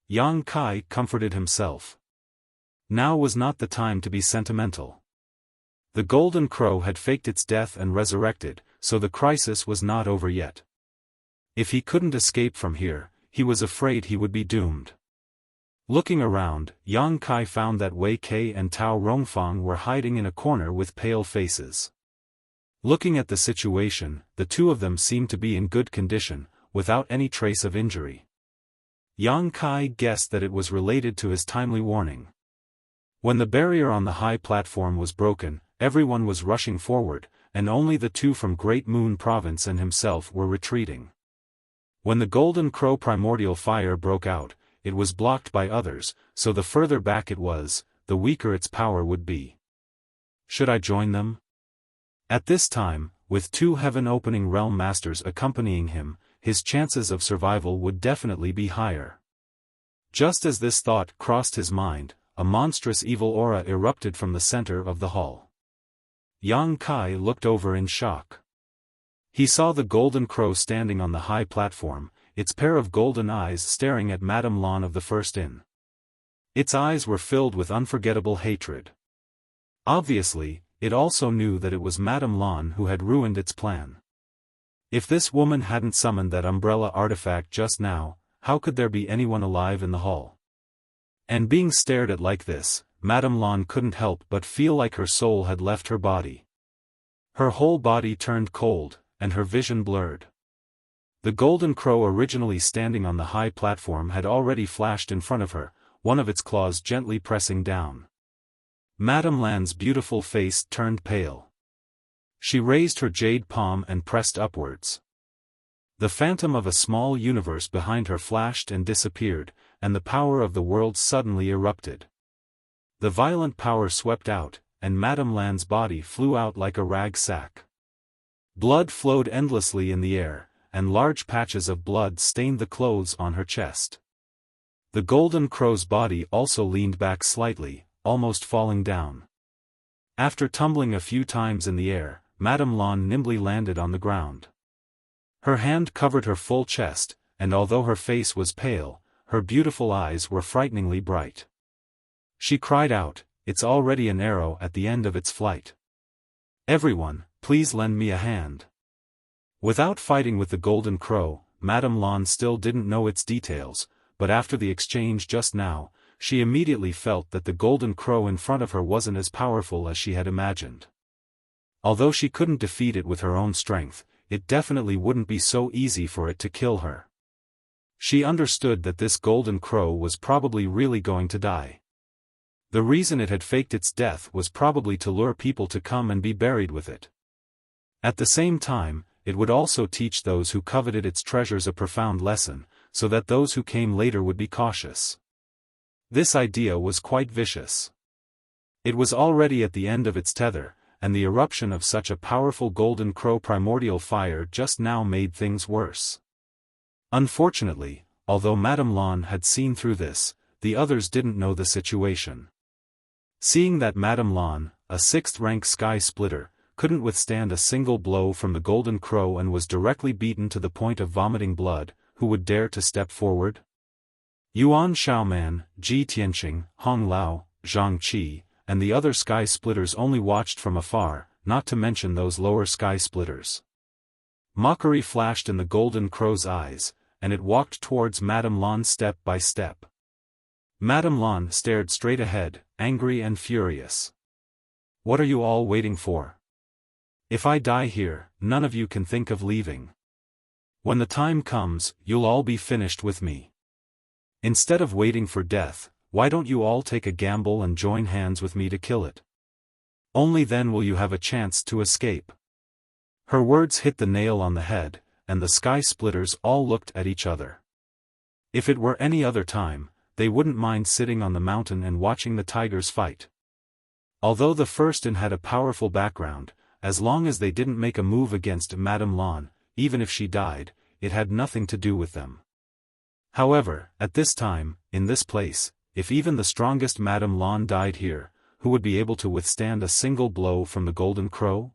Yang Kai comforted himself. Now was not the time to be sentimental. The Golden Crow had faked its death and resurrected, so the crisis was not over yet. If he couldn't escape from here, he was afraid he would be doomed. Looking around, Yang Kai found that Wei Kei and Tao Rongfang were hiding in a corner with pale faces. Looking at the situation, the two of them seemed to be in good condition, without any trace of injury. Yang Kai guessed that it was related to his timely warning. When the barrier on the high platform was broken, everyone was rushing forward, and only the two from Great Moon Province and himself were retreating. When the Golden Crow Primordial Fire broke out, it was blocked by others, so the further back it was, the weaker its power would be. Should I join them? At this time, with 2 heaven-opening realm masters accompanying him, his chances of survival would definitely be higher. Just as this thought crossed his mind, a monstrous evil aura erupted from the center of the hall. Yang Kai looked over in shock. He saw the Golden Crow standing on the high platform, its pair of golden eyes staring at Madame Lan of the First Inn. Its eyes were filled with unforgettable hatred. Obviously, it also knew that it was Madame Lan who had ruined its plan. If this woman hadn't summoned that umbrella artifact just now, how could there be anyone alive in the hall? And being stared at like this, Madame Lan couldn't help but feel like her soul had left her body. Her whole body turned cold, and her vision blurred. The Golden Crow originally standing on the high platform had already flashed in front of her, one of its claws gently pressing down. Madame Lan's beautiful face turned pale. She raised her jade palm and pressed upwards. The phantom of a small universe behind her flashed and disappeared, and the power of the world suddenly erupted. The violent power swept out, and Madame Lan's body flew out like a rag sack. Blood flowed endlessly in the air, and large patches of blood stained the clothes on her chest. The golden crow's body also leaned back slightly, almost falling down. After tumbling a few times in the air, Madame Lan nimbly landed on the ground. Her hand covered her full chest, and although her face was pale, her beautiful eyes were frighteningly bright. She cried out, "It's already an arrow at the end of its flight. Everyone, please lend me a hand." Without fighting with the golden crow, Madame Lan still didn't know its details, but after the exchange just now, she immediately felt that the golden crow in front of her wasn't as powerful as she had imagined. Although she couldn't defeat it with her own strength, it definitely wouldn't be so easy for it to kill her. She understood that this golden crow was probably really going to die. The reason it had faked its death was probably to lure people to come and be buried with it. At the same time, it would also teach those who coveted its treasures a profound lesson, so that those who came later would be cautious. This idea was quite vicious. It was already at the end of its tether, and the eruption of such a powerful golden crow primordial fire just now made things worse. Unfortunately, although Madame Lan had seen through this, the others didn't know the situation. Seeing that Madame Lan, a 6th-rank sky splitter, couldn't withstand a single blow from the golden crow and was directly beaten to the point of vomiting blood, who would dare to step forward? Yuan Xiaoman, Ji Tianqing, Hong Lao, Zhang Qi, and the other sky splitters only watched from afar, not to mention those lower sky splitters. Mockery flashed in the golden crow's eyes, and it walked towards Madame Lan step by step. Madame Lan stared straight ahead, angry and furious. "What are you all waiting for? If I die here, none of you can think of leaving. When the time comes, you'll all be finished with me. Instead of waiting for death, why don't you all take a gamble and join hands with me to kill it? Only then will you have a chance to escape." Her words hit the nail on the head, and the sky splitters all looked at each other. If it were any other time, they wouldn't mind sitting on the mountain and watching the tigers fight. Although the first-in had a powerful background, as long as they didn't make a move against Madame Lan, even if she died, it had nothing to do with them. However, at this time, in this place, if even the strongest Madame Lan died here, who would be able to withstand a single blow from the golden crow?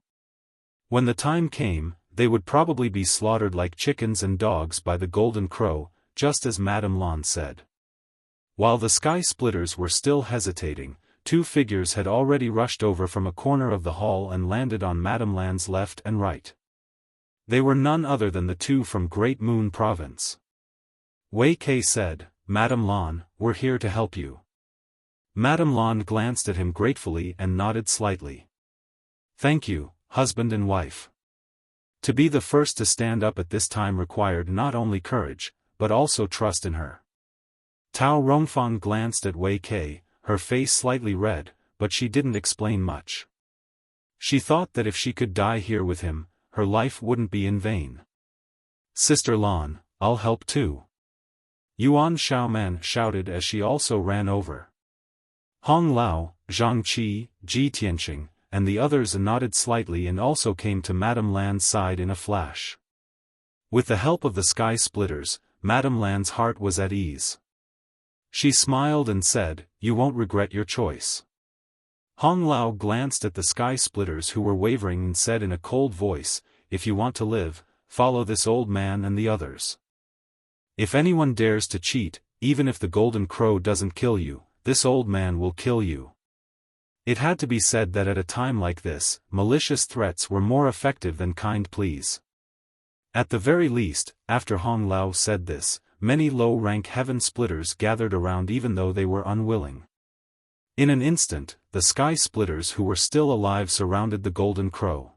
When the time came, they would probably be slaughtered like chickens and dogs by the golden crow, just as Madame Lan said. While the sky splitters were still hesitating, 2 figures had already rushed over from a corner of the hall and landed on Madame Lan's left and right. They were none other than the 2 from Great Moon Province. Wei Kei said, "Madame Lan, we're here to help you." Madame Lan glanced at him gratefully and nodded slightly. "Thank you, husband and wife." To be the first to stand up at this time required not only courage, but also trust in her. Tao Rongfang glanced at Wei Kei, her face slightly red, but she didn't explain much. She thought that if she could die here with him, her life wouldn't be in vain. "Sister Lan, I'll help too." Yuan Xiaoman shouted as she also ran over. Hong Lao, Zhang Qi, Ji Tianqing, and the others nodded slightly and also came to Madame Lan's side in a flash. With the help of the sky splitters, Madame Lan's heart was at ease. She smiled and said, "You won't regret your choice." Hong Lao glanced at the sky splitters who were wavering and said in a cold voice, "If you want to live, follow this old man and the others. If anyone dares to cheat, even if the golden crow doesn't kill you, this old man will kill you." It had to be said that at a time like this, malicious threats were more effective than kind pleas. At the very least, after Hong Lao said this, many low-rank heaven splitters gathered around even though they were unwilling. In an instant, the sky splitters who were still alive surrounded the golden crow.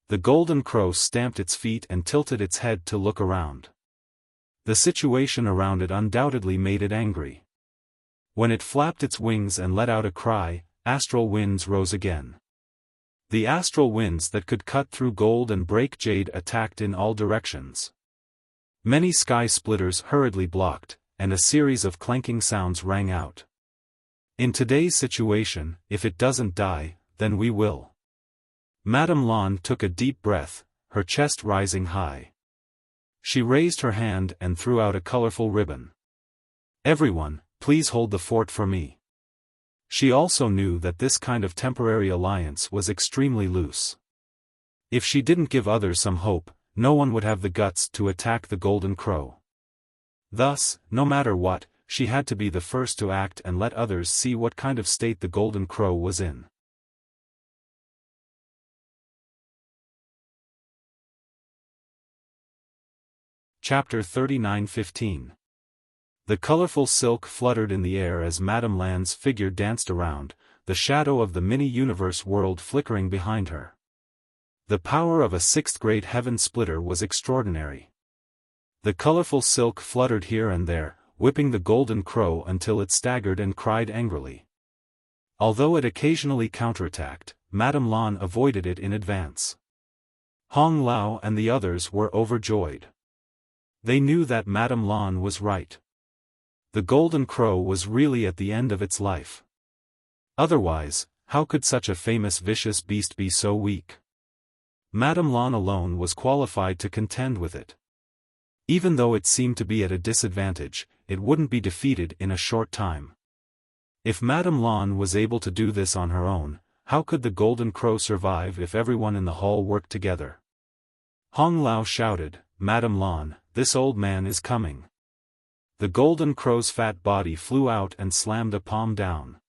The golden crow stamped its feet and tilted its head to look around. The situation around it undoubtedly made it angry. When it flapped its wings and let out a cry, astral winds rose again. The astral winds that could cut through gold and break jade attacked in all directions. Many sky splitters hurriedly blocked, and a series of clanking sounds rang out. In today's situation, if it doesn't die, then we will. Madame Lan took a deep breath, her chest rising high. She raised her hand and threw out a colorful ribbon. Everyone, please hold the fort for me. She also knew that this kind of temporary alliance was extremely loose. If she didn't give others some hope, no one would have the guts to attack the Golden Crow. Thus, no matter what, she had to be the first to act and let others see what kind of state the Golden Crow was in. Chapter 39:15. The colorful silk fluttered in the air as Madame Lan's figure danced around, the shadow of the mini-universe world flickering behind her. The power of a sixth-grade heaven splitter was extraordinary. The colorful silk fluttered here and there, whipping the Golden Crow until it staggered and cried angrily. Although it occasionally counterattacked, Madame Lan avoided it in advance. Hong Lao and the others were overjoyed. They knew that Madame Lan was right. The Golden Crow was really at the end of its life. Otherwise, how could such a famous vicious beast be so weak? Madame Lan alone was qualified to contend with it. Even though it seemed to be at a disadvantage, it wouldn't be defeated in a short time. If Madame Lan was able to do this on her own, how could the Golden Crow survive if everyone in the hall worked together? Hong Lao shouted, "Madame Lan, this old man is coming." The Golden Crow's fat body flew out and slammed a palm down.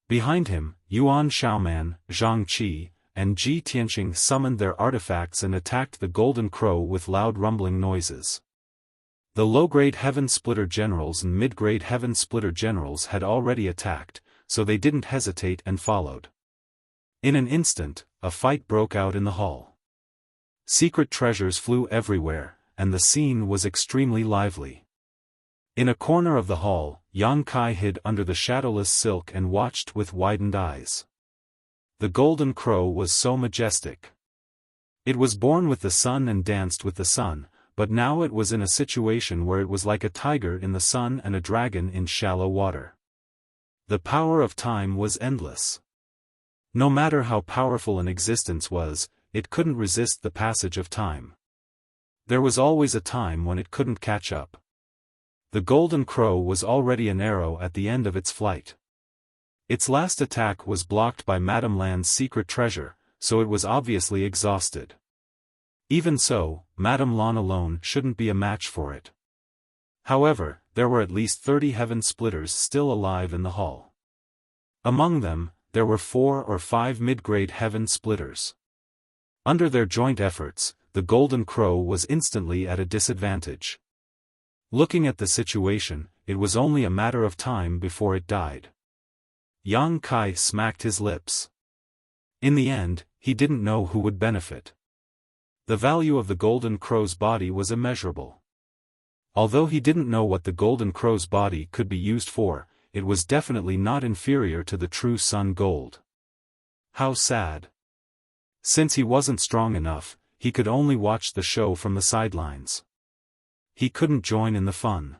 Behind him, Yuan Xiaoman, Zhang Qi, and Ji Tianxing summoned their artifacts and attacked the Golden Crow with loud rumbling noises. The low-grade Heaven Splitter generals and mid-grade Heaven Splitter generals had already attacked, so they didn't hesitate and followed. In an instant, a fight broke out in the hall. Secret treasures flew everywhere, and the scene was extremely lively. In a corner of the hall, Yang Kai hid under the shadowless silk and watched with widened eyes. The Golden Crow was so majestic. It was born with the sun and danced with the sun, but now it was in a situation where it was like a tiger in the sun and a dragon in shallow water. The power of time was endless. No matter how powerful an existence was, it couldn't resist the passage of time. There was always a time when it couldn't catch up. The Golden Crow was already an arrow at the end of its flight. Its last attack was blocked by Madame Lan's secret treasure, so it was obviously exhausted. Even so, Madame Lan alone shouldn't be a match for it. However, there were at least 30 Heaven Splitters still alive in the hall. Among them, there were 4 or 5 mid-grade Heaven Splitters. Under their joint efforts, the Golden Crow was instantly at a disadvantage. Looking at the situation, it was only a matter of time before it died. Yang Kai smacked his lips. In the end, he didn't know who would benefit. The value of the Golden Crow's body was immeasurable. Although he didn't know what the Golden Crow's body could be used for, it was definitely not inferior to the true sun gold. How sad. Since he wasn't strong enough, he could only watch the show from the sidelines. He couldn't join in the fun.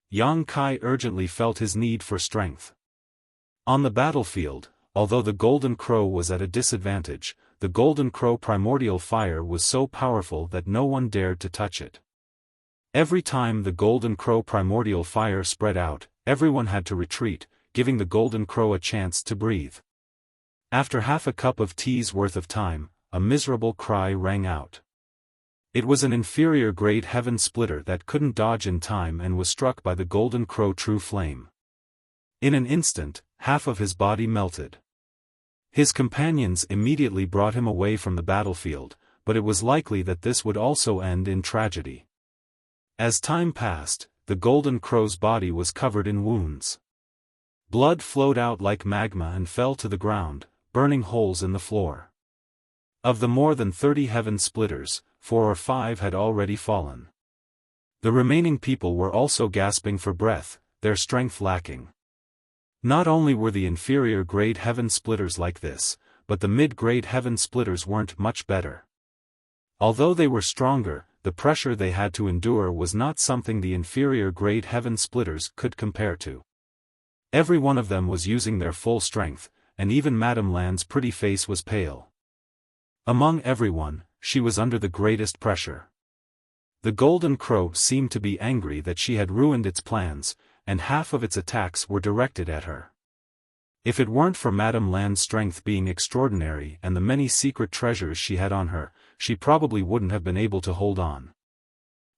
Yang Kai urgently felt his need for strength. On the battlefield, although the Golden Crow was at a disadvantage, the Golden Crow primordial fire was so powerful that no one dared to touch it. Every time the Golden Crow primordial fire spread out, everyone had to retreat, giving the Golden Crow a chance to breathe. After half a cup of tea's worth of time, a miserable cry rang out. It was an inferior grade Heaven Splitter that couldn't dodge in time and was struck by the Golden Crow true flame. In an instant, half of his body melted. His companions immediately brought him away from the battlefield, but it was likely that this would also end in tragedy. As time passed, the Golden Crow's body was covered in wounds. Blood flowed out like magma and fell to the ground, burning holes in the floor. Of the more than 30 Heaven Splitters, 4 or 5 had already fallen. The remaining people were also gasping for breath, their strength lacking. Not only were the inferior grade Heaven Splitters like this, but the mid-grade Heaven Splitters weren't much better. Although they were stronger, the pressure they had to endure was not something the inferior grade Heaven Splitters could compare to. Every one of them was using their full strength, and even Madame Lan's pretty face was pale. Among everyone, she was under the greatest pressure. The Golden Crow seemed to be angry that she had ruined its plans, and half of its attacks were directed at her. If it weren't for Madame Lan's strength being extraordinary and the many secret treasures she had on her, she probably wouldn't have been able to hold on.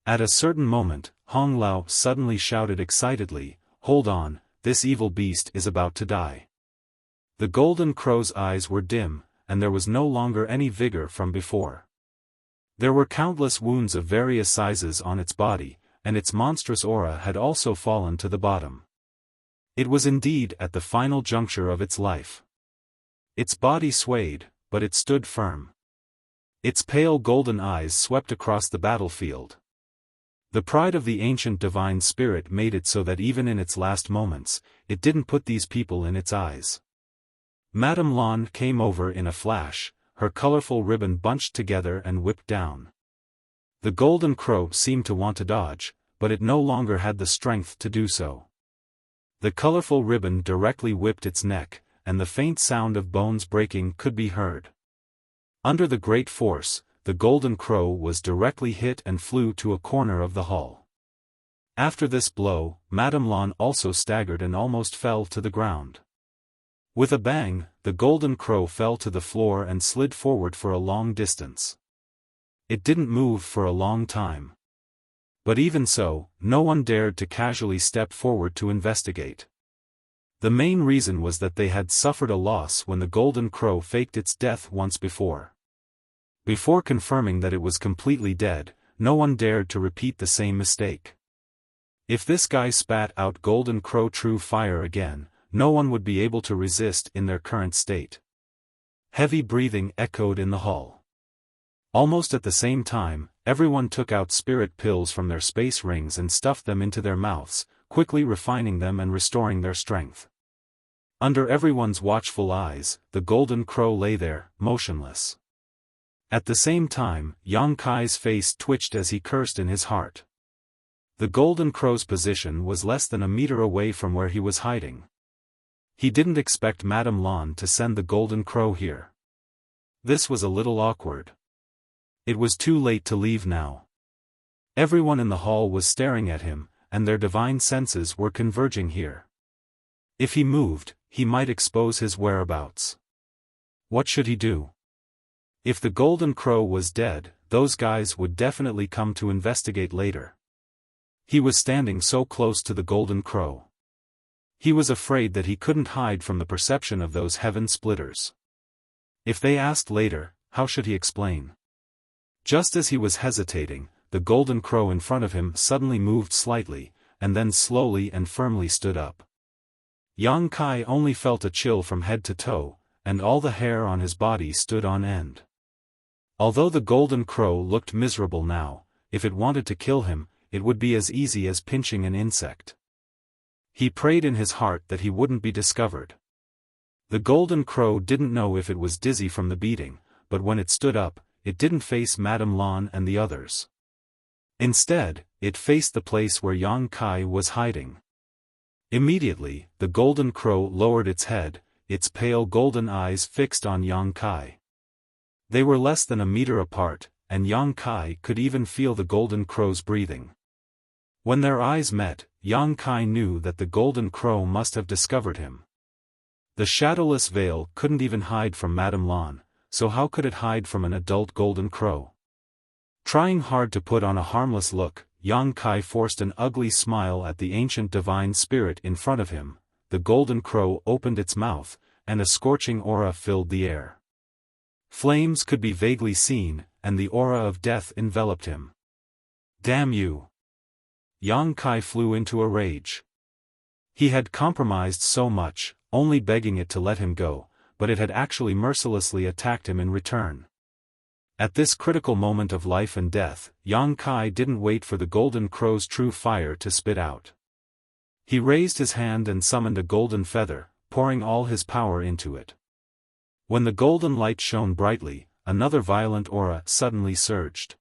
At a certain moment, Hong Lao suddenly shouted excitedly, "Hold on, this evil beast is about to die." The Golden Crow's eyes were dim, and there was no longer any vigor from before. There were countless wounds of various sizes on its body, and its monstrous aura had also fallen to the bottom. It was indeed at the final juncture of its life. Its body swayed, but it stood firm. Its pale golden eyes swept across the battlefield. The pride of the ancient divine spirit made it so that even in its last moments, it didn't put these people in its eyes. Madame Lan came over in a flash, her colorful ribbon bunched together and whipped down. The Golden Crow seemed to want to dodge, but it no longer had the strength to do so. The colorful ribbon directly whipped its neck, and the faint sound of bones breaking could be heard. Under the great force, the Golden Crow was directly hit and flew to a corner of the hall. After this blow, Madame Lan also staggered and almost fell to the ground. With a bang, the Golden Crow fell to the floor and slid forward for a long distance. It didn't move for a long time. But even so, no one dared to casually step forward to investigate. The main reason was that they had suffered a loss when the Golden Crow faked its death once before. Before confirming that it was completely dead, no one dared to repeat the same mistake. If this guy spat out Golden Crow true fire again, no one would be able to resist in their current state. Heavy breathing echoed in the hall. Almost at the same time, everyone took out spirit pills from their space rings and stuffed them into their mouths, quickly refining them and restoring their strength. Under everyone's watchful eyes, the Golden Crow lay there, motionless. At the same time, Yang Kai's face twitched as he cursed in his heart. The Golden Crow's position was less than a meter away from where he was hiding. He didn't expect Madame Lan to send the Golden Crow here. This was a little awkward. It was too late to leave now. Everyone in the hall was staring at him, and their divine senses were converging here. If he moved, he might expose his whereabouts. What should he do? If the Golden Crow was dead, those guys would definitely come to investigate later. He was standing so close to the Golden Crow. He was afraid that he couldn't hide from the perception of those heaven splitters. If they asked later, how should he explain? Just as he was hesitating, the Golden Crow in front of him suddenly moved slightly, and then slowly and firmly stood up. Yang Kai only felt a chill from head to toe, and all the hair on his body stood on end. Although the Golden Crow looked miserable now, if it wanted to kill him, it would be as easy as pinching an insect. He prayed in his heart that he wouldn't be discovered. The Golden Crow didn't know if it was dizzy from the beating, but when it stood up, it didn't face Madame Lan and the others. Instead, it faced the place where Yang Kai was hiding. Immediately, the Golden Crow lowered its head, its pale golden eyes fixed on Yang Kai. They were less than a meter apart, and Yang Kai could even feel the Golden Crow's breathing. When their eyes met, Yang Kai knew that the Golden Crow must have discovered him. The shadowless veil couldn't even hide from Madame Lan, so how could it hide from an adult Golden Crow? Trying hard to put on a harmless look, Yang Kai forced an ugly smile at the ancient divine spirit in front of him. The Golden Crow opened its mouth, and a scorching aura filled the air. Flames could be vaguely seen, and the aura of death enveloped him. Damn you! Yang Kai flew into a rage. He had compromised so much, only begging it to let him go, but it had actually mercilessly attacked him in return. At this critical moment of life and death, Yang Kai didn't wait for the Golden Crow's true fire to spit out. He raised his hand and summoned a golden feather, pouring all his power into it. When the golden light shone brightly, another violent aura suddenly surged.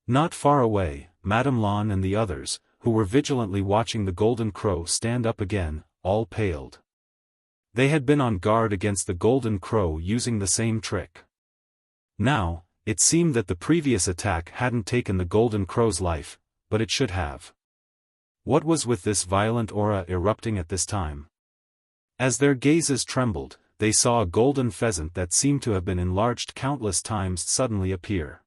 Not far away, Madame Lan and the others, who were vigilantly watching the Golden Crow stand up again, all paled. They had been on guard against the golden crow using the same trick. Now, it seemed that the previous attack hadn't taken the golden crow's life, but it should have. What was with this violent aura erupting at this time? As their gazes trembled, they saw a golden pheasant that seemed to have been enlarged countless times suddenly appear.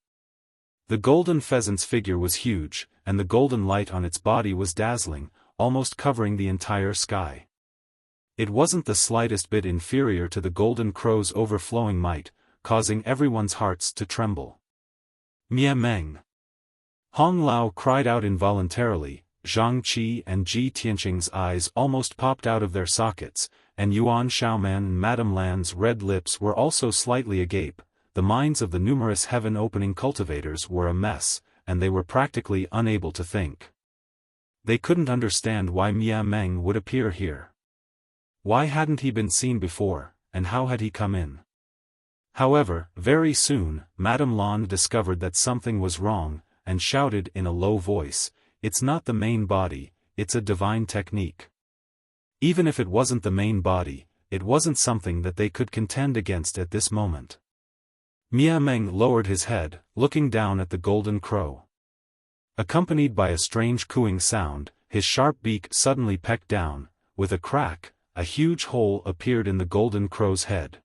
The golden pheasant's figure was huge, and the golden light on its body was dazzling, almost covering the entire sky. It wasn't the slightest bit inferior to the golden crow's overflowing might, causing everyone's hearts to tremble. Mia Meng! Hong Lao cried out involuntarily. Zhang Qi and Ji Tianqing's eyes almost popped out of their sockets, and Yuan Xiaoman and Madame Lan's red lips were also slightly agape. The minds of the numerous heaven-opening cultivators were a mess, and they were practically unable to think. They couldn't understand why Mia Meng would appear here. Why hadn't he been seen before, and how had he come in? However, very soon, Madame Lan discovered that something was wrong, and shouted in a low voice, "It's not the main body, it's a divine technique." Even if it wasn't the main body, it wasn't something that they could contend against at this moment. Mia Meng lowered his head, looking down at the golden crow. Accompanied by a strange cooing sound, his sharp beak suddenly pecked down. With a crack, a huge hole appeared in the golden crow's head.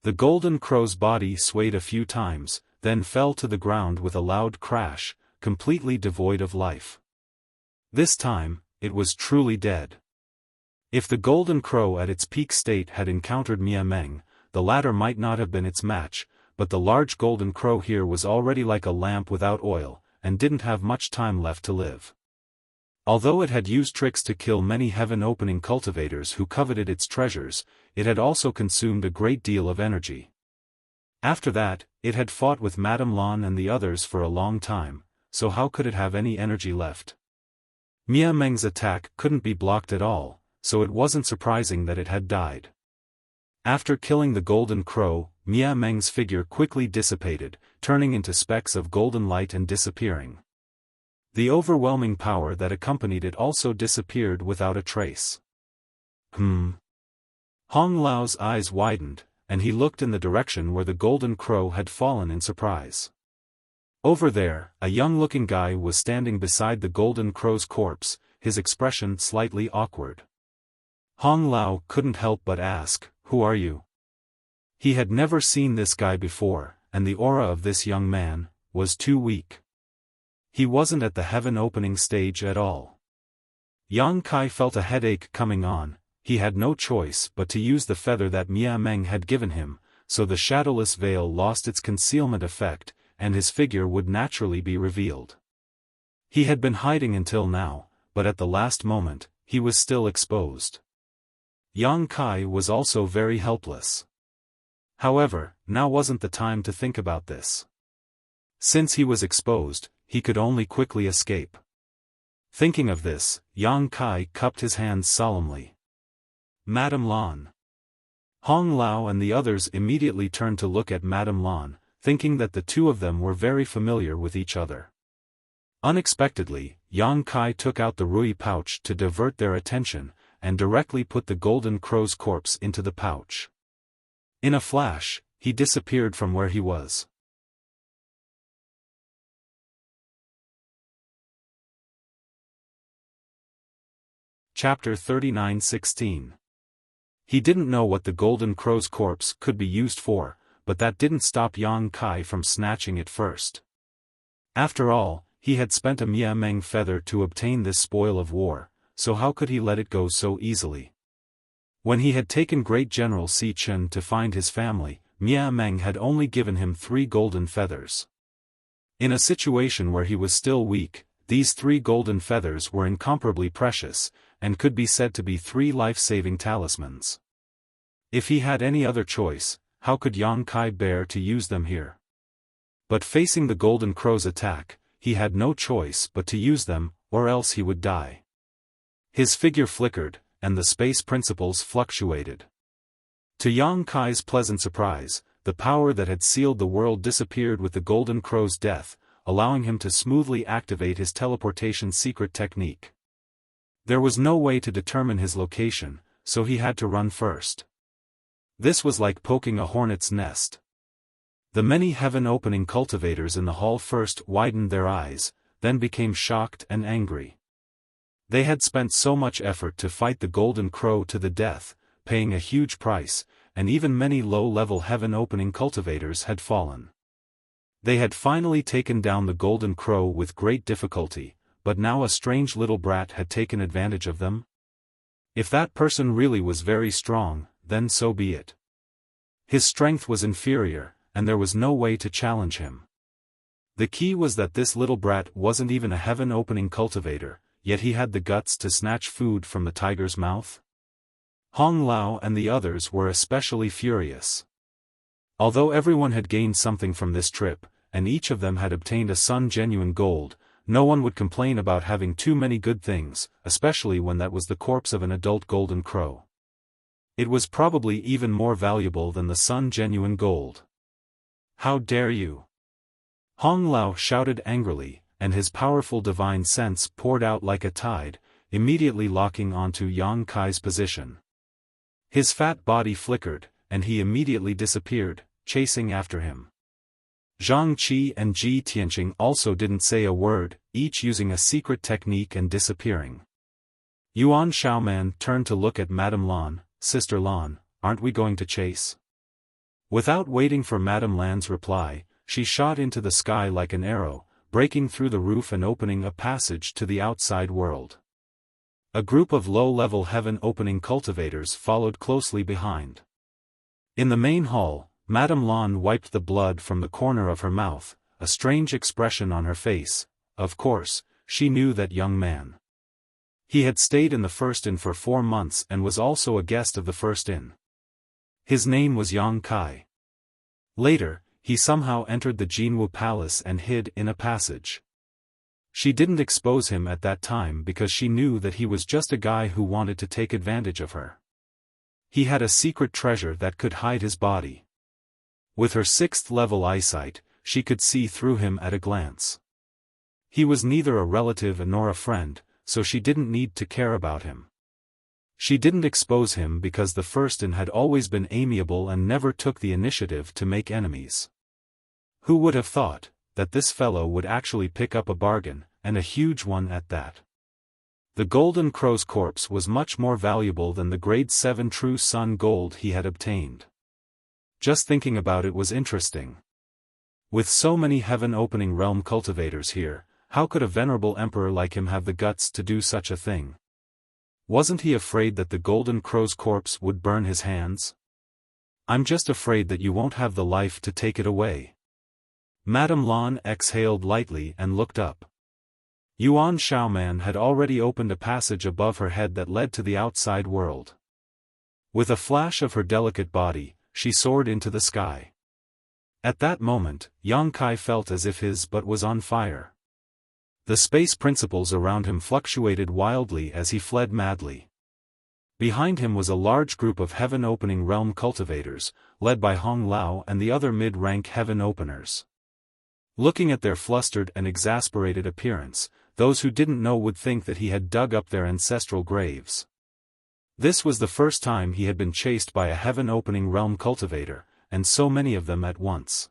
The golden crow's body swayed a few times, then fell to the ground with a loud crash, completely devoid of life. This time, it was truly dead. If the golden crow at its peak state had encountered Mia Meng, the latter might not have been its match, but the large golden crow here was already like a lamp without oil, and didn't have much time left to live. Although it had used tricks to kill many heaven-opening cultivators who coveted its treasures, it had also consumed a great deal of energy. After that, it had fought with Madame Lan and the others for a long time, so how could it have any energy left? Mia Meng's attack couldn't be blocked at all, so it wasn't surprising that it had died. After killing the golden crow, Mia Meng's figure quickly dissipated, turning into specks of golden light and disappearing. The overwhelming power that accompanied it also disappeared without a trace. Hong Lao's eyes widened, and he looked in the direction where the golden crow had fallen in surprise. Over there, a young-looking guy was standing beside the golden crow's corpse, his expression slightly awkward. Hong Lao couldn't help but ask, "Who are you?" He had never seen this guy before, and the aura of this young man was too weak. He wasn't at the heaven-opening stage at all. Yang Kai felt a headache coming on. He had no choice but to use the feather that Mia Meng had given him, so the shadowless veil lost its concealment effect, and his figure would naturally be revealed. He had been hiding until now, but at the last moment, he was still exposed. Yang Kai was also very helpless. However, now wasn't the time to think about this. Since he was exposed, he could only quickly escape. Thinking of this, Yang Kai cupped his hands solemnly. Madame Lan. Hong Lao and the others immediately turned to look at Madame Lan, thinking that the two of them were very familiar with each other. Unexpectedly, Yang Kai took out the Rui pouch to divert their attention, and directly put the golden crow's corpse into the pouch. In a flash, he disappeared from where he was. Chapter 39:16. He didn't know what the golden crow's corpse could be used for, but that didn't stop Yang Kai from snatching it first. After all, he had spent a Mia Meng feather to obtain this spoil of war, so how could he let it go so easily? When he had taken Great General Si Chen to find his family, Mia Meng had only given him 3 golden feathers. In a situation where he was still weak, these 3 golden feathers were incomparably precious, and could be said to be 3 life-saving talismans. If he had any other choice, how could Yang Kai bear to use them here? But facing the golden crow's attack, he had no choice but to use them, or else he would die. His figure flickered, and the space principles fluctuated. To Yang Kai's pleasant surprise, the power that had sealed the world disappeared with the golden crow's death, allowing him to smoothly activate his teleportation secret technique. There was no way to determine his location, so he had to run first. This was like poking a hornet's nest. The many heaven-opening cultivators in the hall first widened their eyes, then became shocked and angry. They had spent so much effort to fight the Golden Crow to the death, paying a huge price, and even many low-level heaven-opening cultivators had fallen. They had finally taken down the Golden Crow with great difficulty, but now a strange little brat had taken advantage of them? If that person really was very strong, then so be it. His strength was inferior, and there was no way to challenge him. The key was that this little brat wasn't even a heaven-opening cultivator, yet he had the guts to snatch food from the tiger's mouth. Hong Lao and the others were especially furious. Although everyone had gained something from this trip, and each of them had obtained a Sun genuine gold, no one would complain about having too many good things, especially when that was the corpse of an adult golden crow. It was probably even more valuable than the Sun genuine gold. How dare you! Hong Lao shouted angrily, and his powerful divine sense poured out like a tide, immediately locking onto Yang Kai's position. His fat body flickered, and he immediately disappeared, chasing after him. Zhang Qi and Ji Tianqing also didn't say a word, each using a secret technique and disappearing. Yuan Xiaoman turned to look at Madame Lan. Sister Lan, aren't we going to chase? Without waiting for Madame Lan's reply, she shot into the sky like an arrow, breaking through the roof and opening a passage to the outside world. A group of low-level heaven-opening cultivators followed closely behind. In the main hall, Madame Lan wiped the blood from the corner of her mouth, a strange expression on her face. Of course, she knew that young man. He had stayed in the First Inn for 4 months and was also a guest of the First Inn. His name was Yang Kai. Later, he somehow entered the Jinwu Palace and hid in a passage. She didn't expose him at that time because she knew that he was just a guy who wanted to take advantage of her. He had a secret treasure that could hide his body. With her 6th-level eyesight, she could see through him at a glance. He was neither a relative nor a friend, so she didn't need to care about him. She didn't expose him because the First Inn had always been amiable and never took the initiative to make enemies. Who would have thought that this fellow would actually pick up a bargain, and a huge one at that? The Golden Crow's corpse was much more valuable than the Grade 7 True Sun gold he had obtained. Just thinking about it was interesting. With so many heaven-opening realm cultivators here, how could a venerable emperor like him have the guts to do such a thing? Wasn't he afraid that the Golden Crow's corpse would burn his hands? I'm just afraid that you won't have the life to take it away. Madame Lan exhaled lightly and looked up. Yuan Xiaoman had already opened a passage above her head that led to the outside world. With a flash of her delicate body, she soared into the sky. At that moment, Yang Kai felt as if his butt was on fire. The space principles around him fluctuated wildly as he fled madly. Behind him was a large group of heaven-opening realm cultivators, led by Hong Lao and the other mid-rank heaven openers. Looking at their flustered and exasperated appearance, those who didn't know would think that he had dug up their ancestral graves. This was the first time he had been chased by a heaven-opening realm cultivator, and so many of them at once.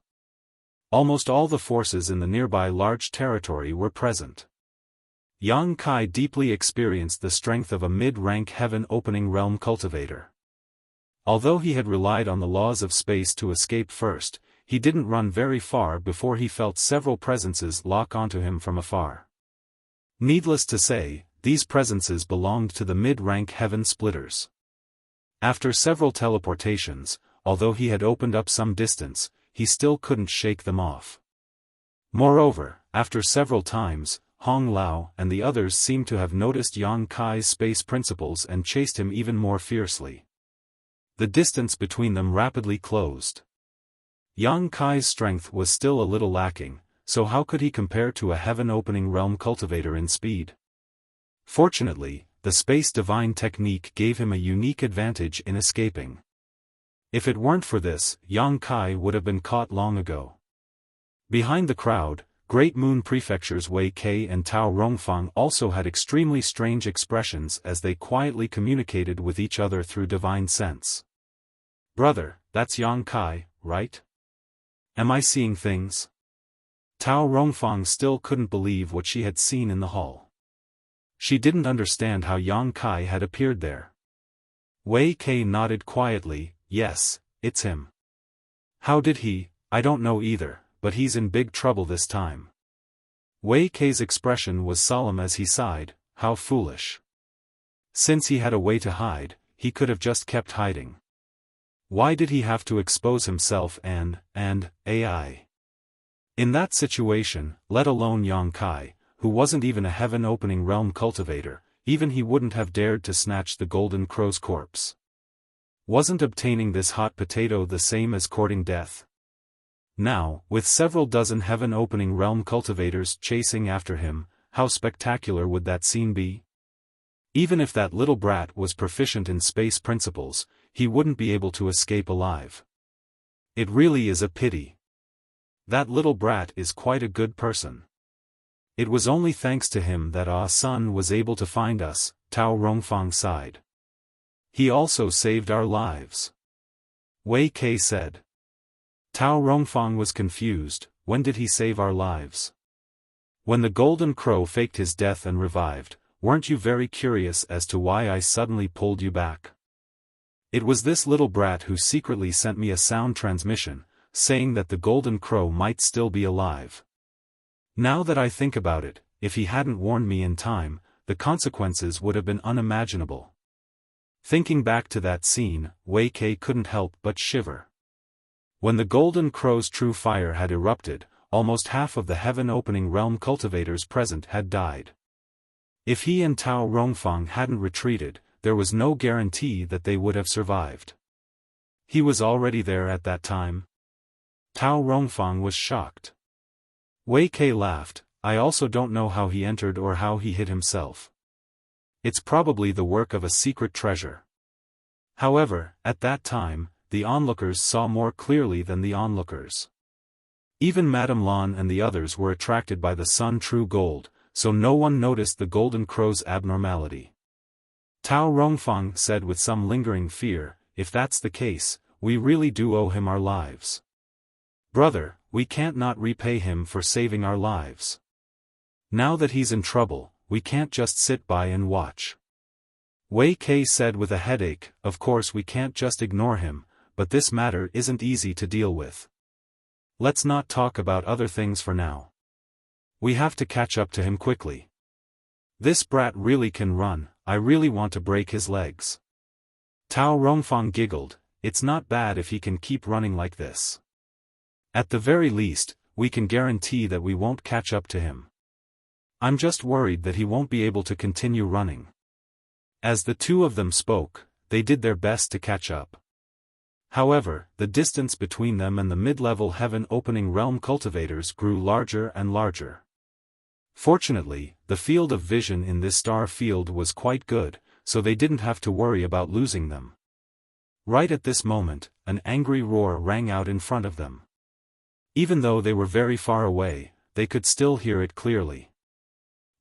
Almost all the forces in the nearby large territory were present. Yang Kai deeply experienced the strength of a mid-rank heaven-opening realm cultivator. Although he had relied on the laws of space to escape first, he didn't run very far before he felt several presences lock onto him from afar. Needless to say, these presences belonged to the mid-rank heaven splitters. After several teleportations, although he had opened up some distance, he still couldn't shake them off. Moreover, after several times, Hong Lao and the others seemed to have noticed Yang Kai's space principles and chased him even more fiercely. The distance between them rapidly closed. Yang Kai's strength was still a little lacking, so how could he compare to a heaven-opening realm cultivator in speed? Fortunately, the space divine technique gave him a unique advantage in escaping. If it weren't for this, Yang Kai would have been caught long ago. Behind the crowd, Great Moon Prefecture's Wei Kei and Tao Rongfang also had extremely strange expressions as they quietly communicated with each other through divine sense. "Brother, that's Yang Kai, right? Am I seeing things?" Tao Rongfang still couldn't believe what she had seen in the hall. She didn't understand how Yang Kai had appeared there. Wei Kei nodded quietly, "Yes, it's him." "How did he? I don't know either, but he's in big trouble this time." Wei Kei's expression was solemn as he sighed, "How foolish. Since he had a way to hide, he could have just kept hiding. Why did he have to expose himself and AI? In that situation, let alone Yang Kai, who wasn't even a heaven-opening realm cultivator, even he wouldn't have dared to snatch the Golden Crow's corpse. Wasn't obtaining this hot potato the same as courting death? Now, with several dozen heaven-opening realm cultivators chasing after him, how spectacular would that scene be? Even if that little brat was proficient in space principles, he wouldn't be able to escape alive. It really is a pity. That little brat is quite a good person. It was only thanks to him that Sun was able to find us, Tao Rongfang sighed. He also saved our lives. Wei Kei said. Tao Rongfang was confused. When did he save our lives? When the Golden Crow faked his death and revived, weren't you very curious as to why I suddenly pulled you back? It was this little brat who secretly sent me a sound transmission, saying that the Golden Crow might still be alive. Now that I think about it, if he hadn't warned me in time, the consequences would have been unimaginable. Thinking back to that scene, Wei Kei couldn't help but shiver. When the Golden Crow's true fire had erupted, almost half of the heaven-opening realm cultivators present had died. If he and Tao Rongfang hadn't retreated, there was no guarantee that they would have survived. He was already there at that time. Tao Rongfang was shocked. Wei Kei laughed. I also don't know how he entered or how he hid himself. It's probably the work of a secret treasure. However, at that time, the onlookers saw more clearly than the onlookers. Even Madame Lan and the others were attracted by the sun true gold, so no one noticed the Golden Crow's abnormality. Tao Rongfang said with some lingering fear, if that's the case, we really do owe him our lives. Brother, we can't not repay him for saving our lives. Now that he's in trouble, we can't just sit by and watch. Wei Kei said with a headache, of course we can't just ignore him, but this matter isn't easy to deal with. Let's not talk about other things for now. We have to catch up to him quickly. This brat really can run, I really want to break his legs. Tao Rongfang giggled, it's not bad if he can keep running like this. At the very least, we can guarantee that we won't catch up to him. I'm just worried that he won't be able to continue running. As the two of them spoke, they did their best to catch up. However, the distance between them and the mid-level heaven-opening realm cultivators grew larger and larger. Fortunately, the field of vision in this star field was quite good, so they didn't have to worry about losing them. Right at this moment, an angry roar rang out in front of them. Even though they were very far away, they could still hear it clearly.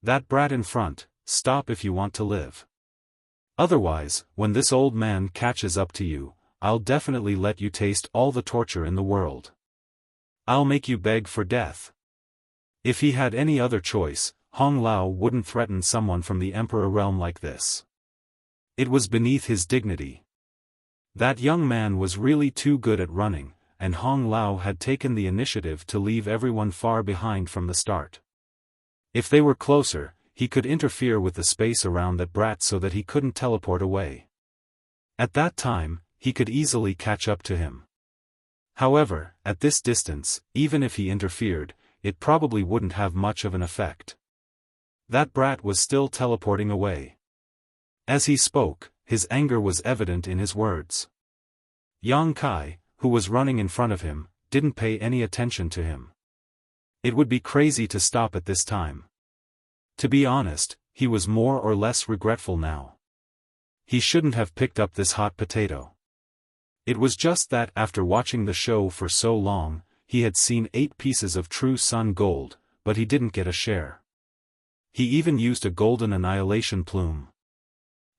That brat in front, stop if you want to live. Otherwise, when this old man catches up to you, I'll definitely let you taste all the torture in the world. I'll make you beg for death. If he had any other choice, Hong Lao wouldn't threaten someone from the Emperor realm like this. It was beneath his dignity. That young man was really too good at running, and Hong Lao had taken the initiative to leave everyone far behind from the start. If they were closer, he could interfere with the space around that brat so that he couldn't teleport away. At that time, he could easily catch up to him. However, at this distance, even if he interfered, it probably wouldn't have much of an effect. That brat was still teleporting away. As he spoke, his anger was evident in his words. Yang Kai, who was running in front of him, didn't pay any attention to him. It would be crazy to stop at this time. To be honest, he was more or less regretful now. He shouldn't have picked up this hot potato. It was just that after watching the show for so long, he had seen 8 pieces of true sun gold, but he didn't get a share. He even used a golden annihilation plume.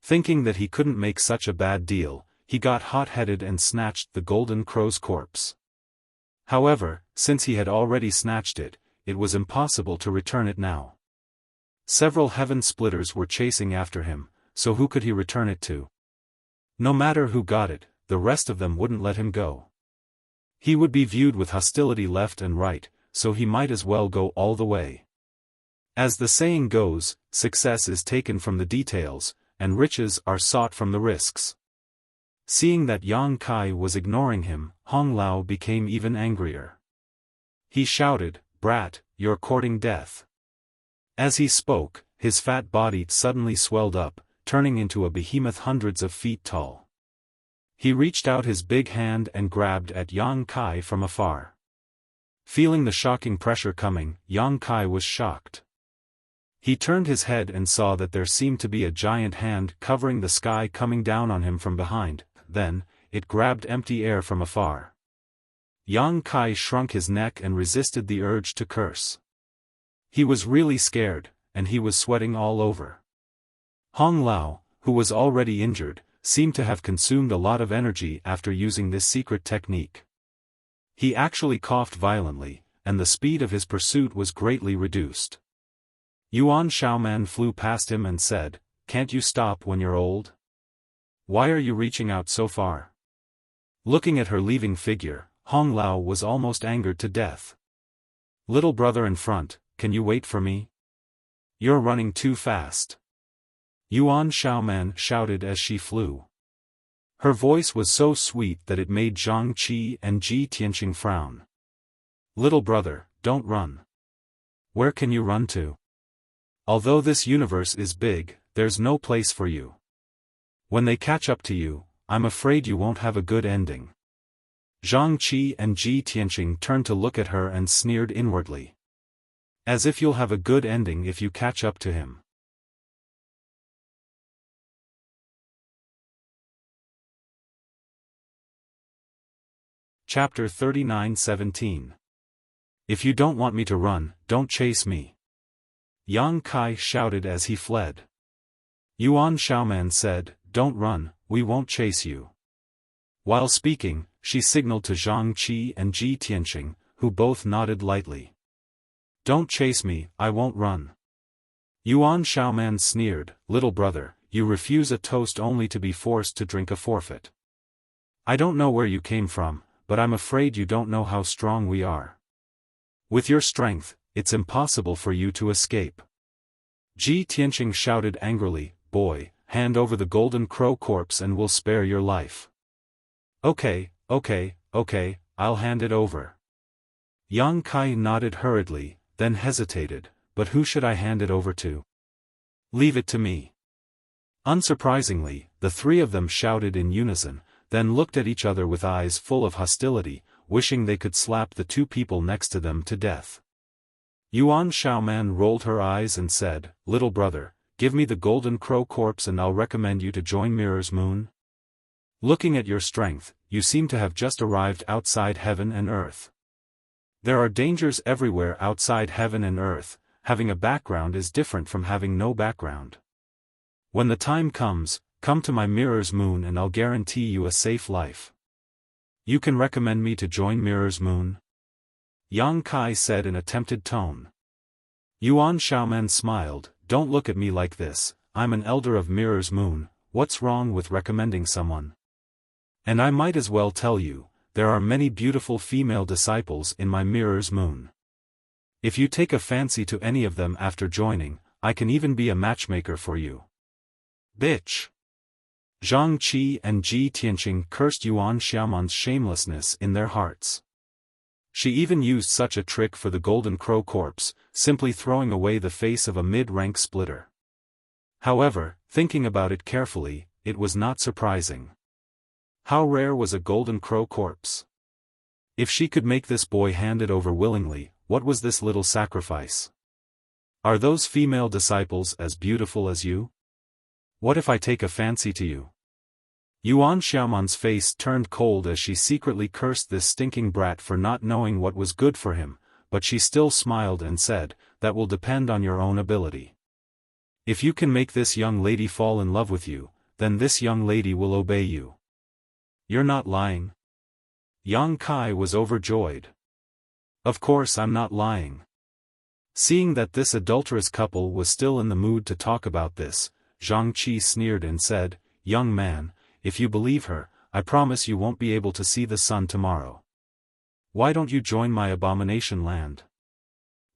Thinking that he couldn't make such a bad deal, he got hot-headed and snatched the golden crow's corpse. However, since he had already snatched it, it was impossible to return it now. Several heaven splitters were chasing after him, so who could he return it to? No matter who got it, the rest of them wouldn't let him go. He would be viewed with hostility left and right, so he might as well go all the way. As the saying goes, success is taken from the details, and riches are sought from the risks. Seeing that Yang Kai was ignoring him, Hong Lao became even angrier. He shouted, "Brat, you're courting death." As he spoke, his fat body suddenly swelled up, turning into a behemoth hundreds of feet tall. He reached out his big hand and grabbed at Yang Kai from afar. Feeling the shocking pressure coming, Yang Kai was shocked. He turned his head and saw that there seemed to be a giant hand covering the sky coming down on him from behind. Then, it grabbed empty air from afar. Yang Kai shrunk his neck and resisted the urge to curse. He was really scared, and he was sweating all over. Hong Lao, who was already injured, seemed to have consumed a lot of energy after using this secret technique. He actually coughed violently, and the speed of his pursuit was greatly reduced. Yuan Xiaoman flew past him and said, "Can't you stop when you're old? Why are you reaching out so far?" Looking at her leaving figure, Hong Lao was almost angered to death. "Little brother in front, can you wait for me? You're running too fast." Yuan Xiaoman shouted as she flew. Her voice was so sweet that it made Zhang Qi and Ji Tianqing frown. "Little brother, don't run. Where can you run to? Although this universe is big, there's no place for you. When they catch up to you, I'm afraid you won't have a good ending." Zhang Qi and Ji Tianqing turned to look at her and sneered inwardly. "As if you'll have a good ending if you catch up to him." Chapter 39:17. "If you don't want me to run, don't chase me." Yang Kai shouted as he fled. Yuan Xiaoman said, "Don't run, we won't chase you." While speaking, she signaled to Zhang Qi and Ji Tianqing, who both nodded lightly. "Don't chase me, I won't run." Yuan Xiaoman sneered, "Little brother, you refuse a toast only to be forced to drink a forfeit. I don't know where you came from, but I'm afraid you don't know how strong we are. With your strength, it's impossible for you to escape." Ji Tianqing shouted angrily, "Boy, hand over the golden crow corpse and we'll spare your life." Okay, I'll hand it over." Yang Kai nodded hurriedly, then hesitated, "But who should I hand it over to?" "Leave it to me." Unsurprisingly, the three of them shouted in unison, then looked at each other with eyes full of hostility, wishing they could slap the two people next to them to death. Yuan Xiaoman rolled her eyes and said, "Little brother, give me the golden crow corpse and I'll recommend you to join Mirror's Moon. Looking at your strength, you seem to have just arrived outside heaven and earth. There are dangers everywhere outside heaven and earth. Having a background is different from having no background. When the time comes, come to my Mirror's Moon and I'll guarantee you a safe life. You can recommend me to join Mirror's Moon?" Yang Kai said in a tempted tone. Yuan Xiaoman smiled, "Don't look at me like this, I'm an elder of Mirror's Moon, what's wrong with recommending someone? And I might as well tell you, there are many beautiful female disciples in my Mirror's Moon. If you take a fancy to any of them after joining, I can even be a matchmaker for you." "Bitch!" Zhang Qi and Ji Tianqing cursed Yuan Xiaoman's shamelessness in their hearts. She even used such a trick for the golden crow corpse, simply throwing away the face of a mid-rank splitter. However, thinking about it carefully, it was not surprising. How rare was a golden crow corpse? If she could make this boy hand it over willingly, what was this little sacrifice? Are those female disciples as beautiful as you? What if I take a fancy to you? Yuan Xiaoman's face turned cold as she secretly cursed this stinking brat for not knowing what was good for him, but she still smiled and said, "That will depend on your own ability. If you can make this young lady fall in love with you, then this young lady will obey you." "You're not lying?" Yang Kai was overjoyed. "Of course I'm not lying." Seeing that this adulterous couple was still in the mood to talk about this, Zhang Qi sneered and said, "Young man, if you believe her, I promise you won't be able to see the sun tomorrow. Why don't you join my abomination land?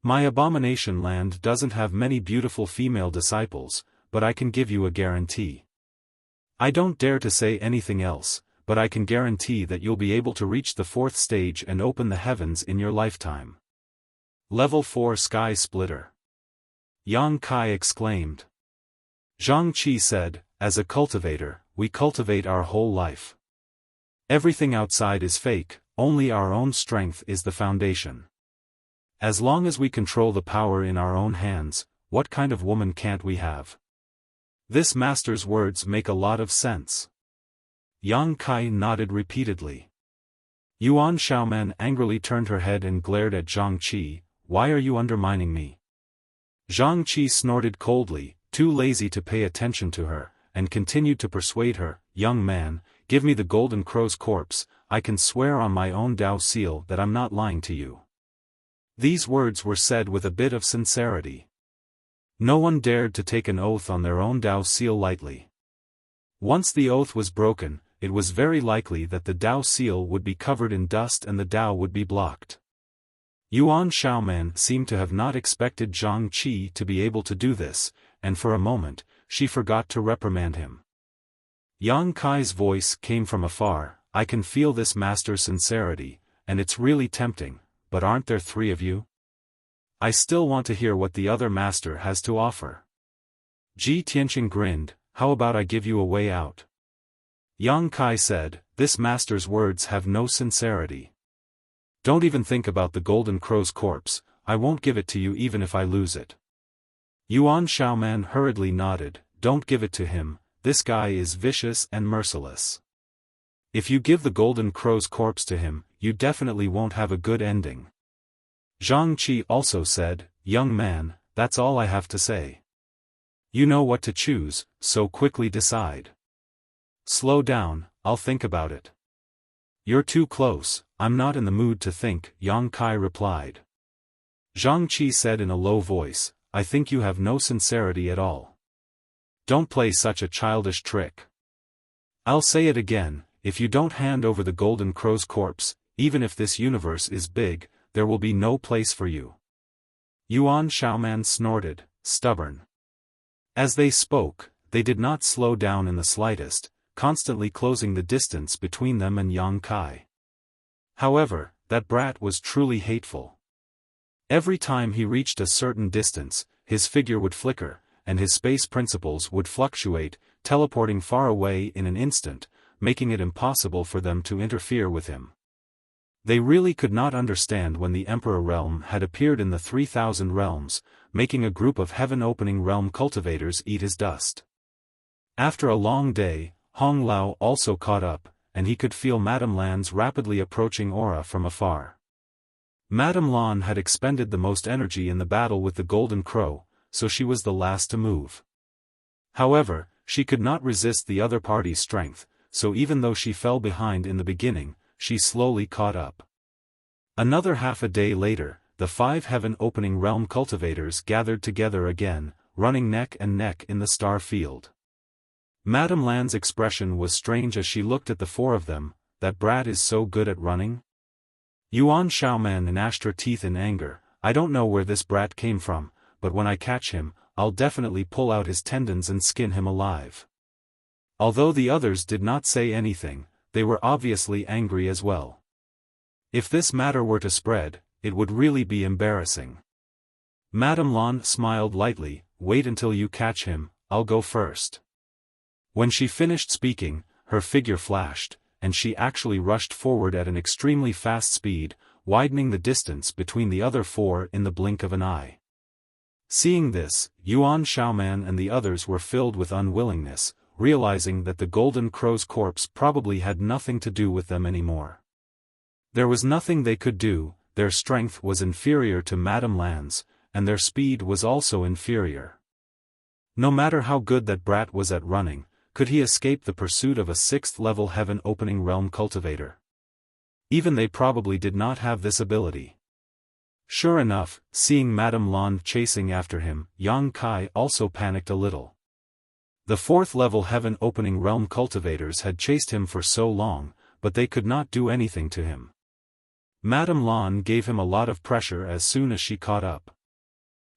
My abomination land doesn't have many beautiful female disciples, but I can give you a guarantee. I don't dare to say anything else, but I can guarantee that you'll be able to reach the 4th stage and open the heavens in your lifetime." Level 4 Sky Splitter. Yang Kai exclaimed. Zhang Qi said, "As a cultivator, we cultivate our whole life. Everything outside is fake, only our own strength is the foundation. As long as we control the power in our own hands, what kind of woman can't we have?" This master's words make a lot of sense. Yang Kai nodded repeatedly. Yuan Xiaoman angrily turned her head and glared at Zhang Qi. "Why are you undermining me?" Zhang Qi snorted coldly, too lazy to pay attention to her, and continued to persuade her, "Young man, give me the golden crow's corpse, I can swear on my own Dao seal that I'm not lying to you." These words were said with a bit of sincerity. No one dared to take an oath on their own Dao seal lightly. Once the oath was broken, it was very likely that the Dao seal would be covered in dust and the Dao would be blocked. Yuan Xiaoman seemed to have not expected Zhang Qi to be able to do this, and for a moment, she forgot to reprimand him. Yang Kai's voice came from afar, "I can feel this master's sincerity, and it's really tempting, but aren't there 3 of you? I still want to hear what the other master has to offer." Ji Tianqing grinned, "How about I give you a way out?" Yang Kai said, "This master's words have no sincerity. Don't even think about the golden crow's corpse, I won't give it to you even if I lose it." Yuan Xiaoman hurriedly nodded, "Don't give it to him, this guy is vicious and merciless. If you give the golden crow's corpse to him, you definitely won't have a good ending." Zhang Qi also said, "Young man, that's all I have to say. You know what to choose, so quickly decide." "Slow down, I'll think about it." "You're too close, I'm not in the mood to think," Yang Kai replied. Zhang Qi said in a low voice, "I think you have no sincerity at all. Don't play such a childish trick. I'll say it again, if you don't hand over the golden crow's corpse, even if this universe is big, there will be no place for you." Yuan Xiaoman snorted, "Stubborn." As they spoke, they did not slow down in the slightest, constantly closing the distance between them and Yang Kai. However, that brat was truly hateful. Every time he reached a certain distance, his figure would flicker, and his space principles would fluctuate, teleporting far away in an instant, making it impossible for them to interfere with him. They really could not understand when the Emperor Realm had appeared in the 3,000 realms, making a group of heaven-opening realm cultivators eat his dust. After a long day, Hong Lao also caught up, and he could feel Madame Lan's rapidly approaching aura from afar. Madame Lan had expended the most energy in the battle with the Golden Crow, so she was the last to move. However, she could not resist the other party's strength, so even though she fell behind in the beginning, she slowly caught up. Another half a day later, the 5 heaven-opening realm cultivators gathered together again, running neck and neck in the star field. Madame Lan's expression was strange as she looked at the 4 of them. "That brat is so good at running?" Yuan Xiaoman gnashed her teeth in anger, "I don't know where this brat came from, but when I catch him, I'll definitely pull out his tendons and skin him alive." Although the others did not say anything, they were obviously angry as well. If this matter were to spread, it would really be embarrassing. Madame Lan smiled lightly, "Wait until you catch him, I'll go first." When she finished speaking, her figure flashed, and she actually rushed forward at an extremely fast speed, widening the distance between the other 4 in the blink of an eye. Seeing this, Yuan Xiaoman and the others were filled with unwillingness, realizing that the Golden Crow's corpse probably had nothing to do with them anymore. There was nothing they could do, their strength was inferior to Madame Lan's, and their speed was also inferior. No matter how good that brat was at running, could he escape the pursuit of a 6th-level heaven-opening realm cultivator? Even they probably did not have this ability. Sure enough, seeing Madame Lan chasing after him, Yang Kai also panicked a little. The 4th-level heaven-opening realm cultivators had chased him for so long, but they could not do anything to him. Madame Lan gave him a lot of pressure as soon as she caught up.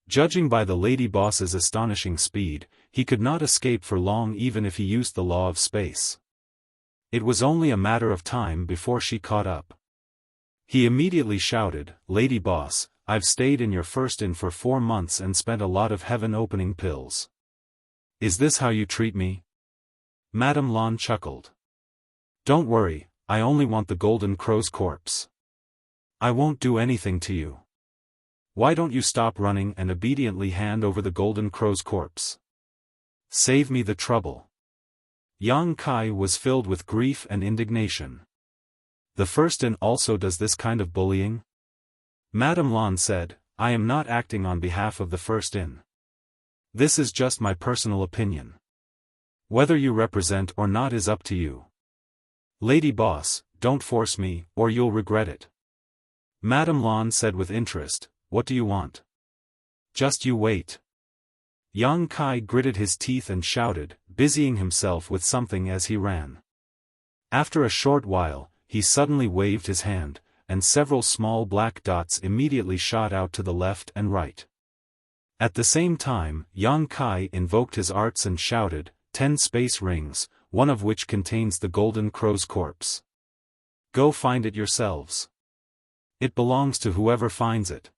Judging by the lady boss's astonishing speed, he could not escape for long even if he used the law of space. It was only a matter of time before she caught up. He immediately shouted, "Lady boss, I've stayed in your first inn for 4 months and spent a lot of heaven-opening pills. Is this how you treat me?" Madame Lan chuckled. "Don't worry, I only want the golden crow's corpse. I won't do anything to you. Why don't you stop running and obediently hand over the golden crow's corpse? Save me the trouble." Yang Kai was filled with grief and indignation. The first inn also does this kind of bullying? Madame Lan said, "I am not acting on behalf of the first inn. This is just my personal opinion. Whether you represent or not is up to you. Lady boss, don't force me, or you'll regret it." Madame Lan said with interest, "What do you want?" "Just you wait." Yang Kai gritted his teeth and shouted, busying himself with something as he ran. After a short while, he suddenly waved his hand, and several small black dots immediately shot out to the left and right. At the same time, Yang Kai invoked his arts and shouted, 10 space rings, one of which contains the golden crow's corpse. Go find it yourselves. It belongs to whoever finds it.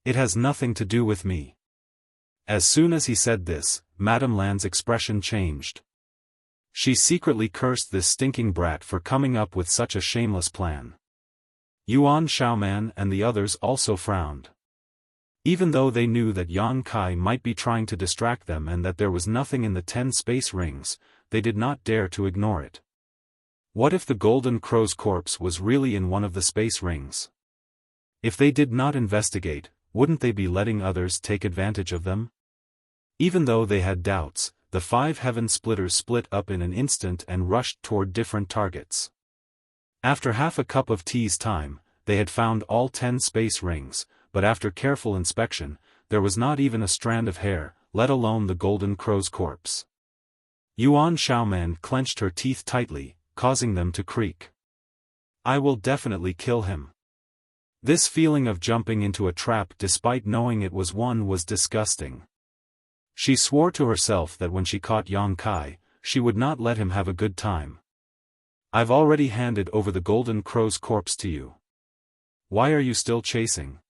It has nothing to do with me." As soon as he said this, Madame Lan's expression changed. She secretly cursed this stinking brat for coming up with such a shameless plan. Yuan Xiaoman and the others also frowned. Even though they knew that Yang Kai might be trying to distract them and that there was nothing in the 10 space rings, they did not dare to ignore it. What if the golden crow's corpse was really in one of the space rings? If they did not investigate, wouldn't they be letting others take advantage of them? Even though they had doubts, the 5 heaven splitters split up in an instant and rushed toward different targets. After half a cup of tea's time, they had found all 10 space rings, but after careful inspection, there was not even a strand of hair, let alone the golden crow's corpse. Yuan Xiaoman clenched her teeth tightly, causing them to creak. "I will definitely kill him." This feeling of jumping into a trap despite knowing it was one was disgusting. She swore to herself that when she caught Yang Kai, she would not let him have a good time. "I've already handed over the golden crow's corpse to you. Why are you still chasing?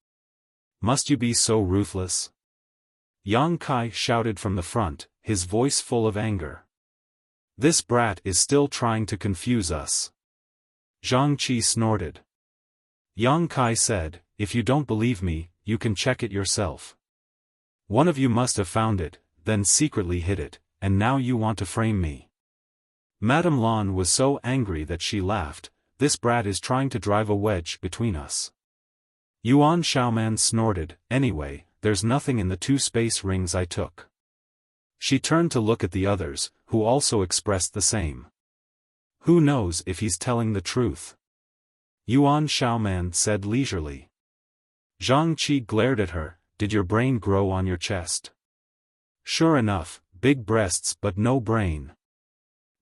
Must you be so ruthless?" Yang Kai shouted from the front, his voice full of anger. "This brat is still trying to confuse us." Zhang Qi snorted. Yang Kai said, "If you don't believe me, you can check it yourself. One of you must have found it, then secretly hid it, and now you want to frame me." Madame Lan was so angry that she laughed, "This brat is trying to drive a wedge between us." Yuan Xiaoman snorted, "Anyway, there's nothing in the 2 space rings I took." She turned to look at the others, who also expressed the same. "Who knows if he's telling the truth?" Yuan Xiaoman said leisurely. Zhang Qi glared at her, "Did your brain grow on your chest?" "Sure enough, big breasts but no brain."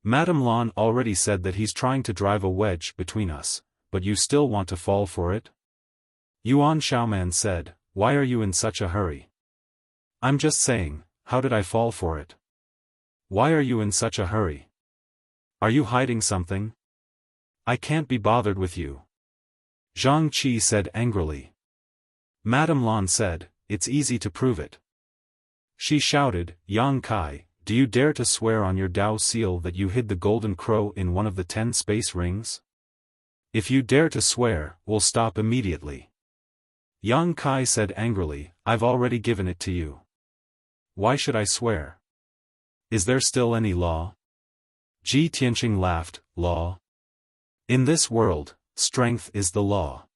Madame Lan already said that he's trying to drive a wedge between us, but you still want to fall for it? Yuan Xiaoman said, "Why are you in such a hurry?" "I'm just saying, how did I fall for it? Why are you in such a hurry? Are you hiding something? I can't be bothered with you." Zhang Qi said angrily. Madame Lan said, "It's easy to prove it." She shouted, "Yang Kai, do you dare to swear on your Dao seal that you hid the golden crow in one of the 10 space rings? If you dare to swear, we'll stop immediately." Yang Kai said angrily, "I've already given it to you. Why should I swear? Is there still any law?" Ji Tianqing laughed, "Law? In this world, strength is the law.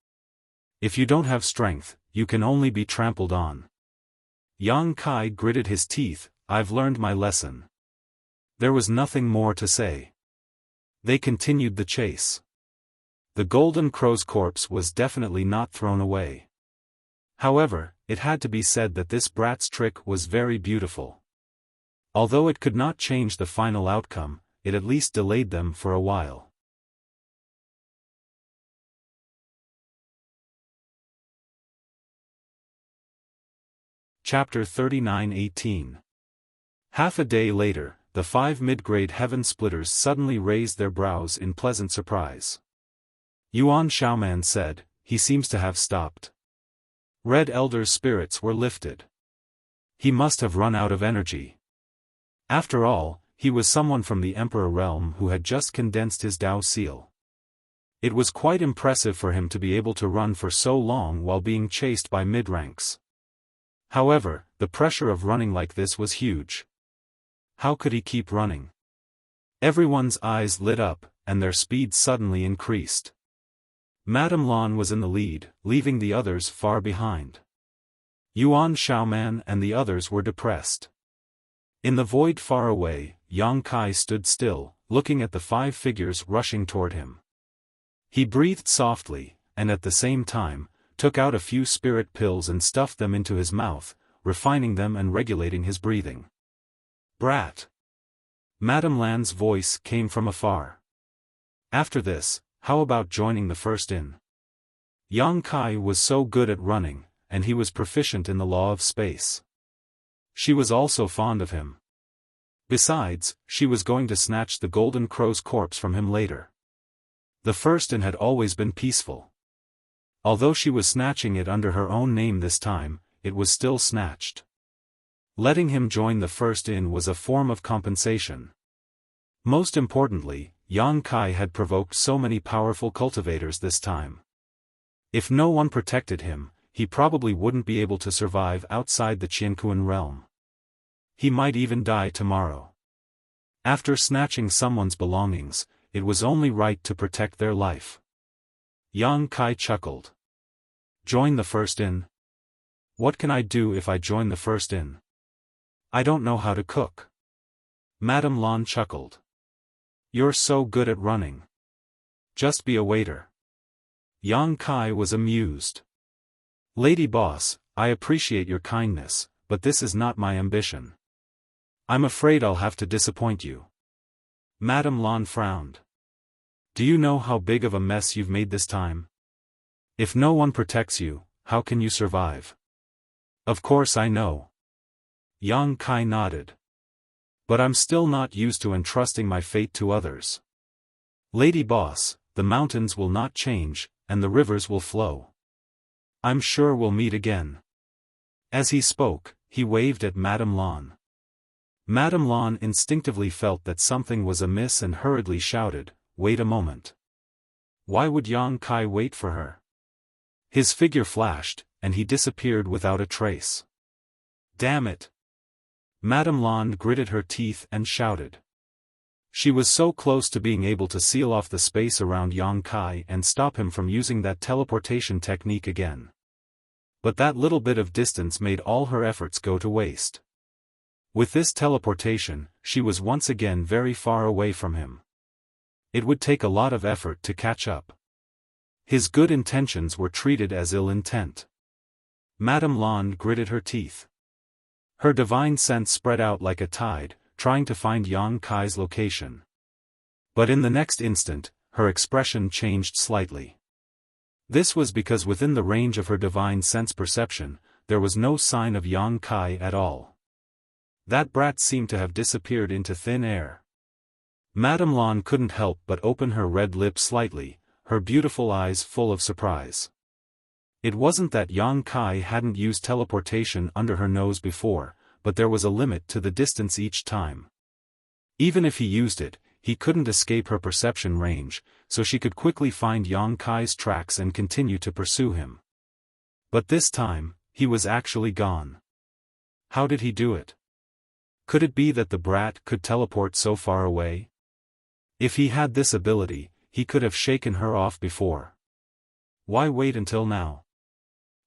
If you don't have strength, you can only be trampled on. Yang Kai gritted his teeth. I've learned my lesson. There was nothing more to say. They continued the chase. The golden crow's corpse was definitely not thrown away. However, it had to be said that this brat's trick was very beautiful. Although it could not change the final outcome, it at least delayed them for a while. Chapter 39:18. Half a day later, the 5 mid-grade heaven splitters suddenly raised their brows in pleasant surprise. Yuan Xiaoman said, he seems to have stopped. Red Elder's spirits were lifted. He must have run out of energy. After all, he was someone from the Emperor realm who had just condensed his Dao seal. It was quite impressive for him to be able to run for so long while being chased by mid-ranks. However, the pressure of running like this was huge. How could he keep running? Everyone's eyes lit up, and their speed suddenly increased. Madame Lan was in the lead, leaving the others far behind. Yuan Xiaoman and the others were depressed. In the void far away, Yang Kai stood still, looking at the 5 figures rushing toward him. He breathed softly, and at the same time, took out a few spirit pills and stuffed them into his mouth, refining them and regulating his breathing. Brat! Madame Lan's voice came from afar. After this, how about joining the first in? Yang Kai was so good at running, and he was proficient in the law of space. She was also fond of him. Besides, she was going to snatch the golden crow's corpse from him later. The first in had always been peaceful. Although she was snatching it under her own name this time, it was still snatched. Letting him join the first in was a form of compensation. Most importantly, Yang Kai had provoked so many powerful cultivators this time. If no one protected him, he probably wouldn't be able to survive outside the Qiankuan realm. He might even die tomorrow. After snatching someone's belongings, it was only right to protect their life. Yang Kai chuckled. Join the first in? What can I do if I join the first in? I don't know how to cook. Madame Lan chuckled. You're so good at running. Just be a waiter. Yang Kai was amused. Lady boss, I appreciate your kindness, but this is not my ambition. I'm afraid I'll have to disappoint you. Madame Lan frowned. Do you know how big of a mess you've made this time? If no one protects you, how can you survive? Of course I know. Yang Kai nodded. But I'm still not used to entrusting my fate to others. Lady boss, the mountains will not change, and the rivers will flow. I'm sure we'll meet again. As he spoke, he waved at Madame Lan. Madame Lan instinctively felt that something was amiss and hurriedly shouted, Wait a moment. Why would Yang Kai wait for her? His figure flashed, and he disappeared without a trace. Damn it! Madame Lan gritted her teeth and shouted. She was so close to being able to seal off the space around Yang Kai and stop him from using that teleportation technique again. But that little bit of distance made all her efforts go to waste. With this teleportation, she was once again very far away from him. It would take a lot of effort to catch up. His good intentions were treated as ill intent. Madame Lan gritted her teeth. Her divine sense spread out like a tide, trying to find Yang Kai's location. But in the next instant, her expression changed slightly. This was because within the range of her divine sense perception, there was no sign of Yang Kai at all. That brat seemed to have disappeared into thin air. Madame Lan couldn't help but open her red lips slightly, her beautiful eyes full of surprise. It wasn't that Yang Kai hadn't used teleportation under her nose before, but there was a limit to the distance each time. Even if he used it, he couldn't escape her perception range, so she could quickly find Yang Kai's tracks and continue to pursue him. But this time, he was actually gone. How did he do it? Could it be that the brat could teleport so far away? If he had this ability, he could have shaken her off before. Why wait until now?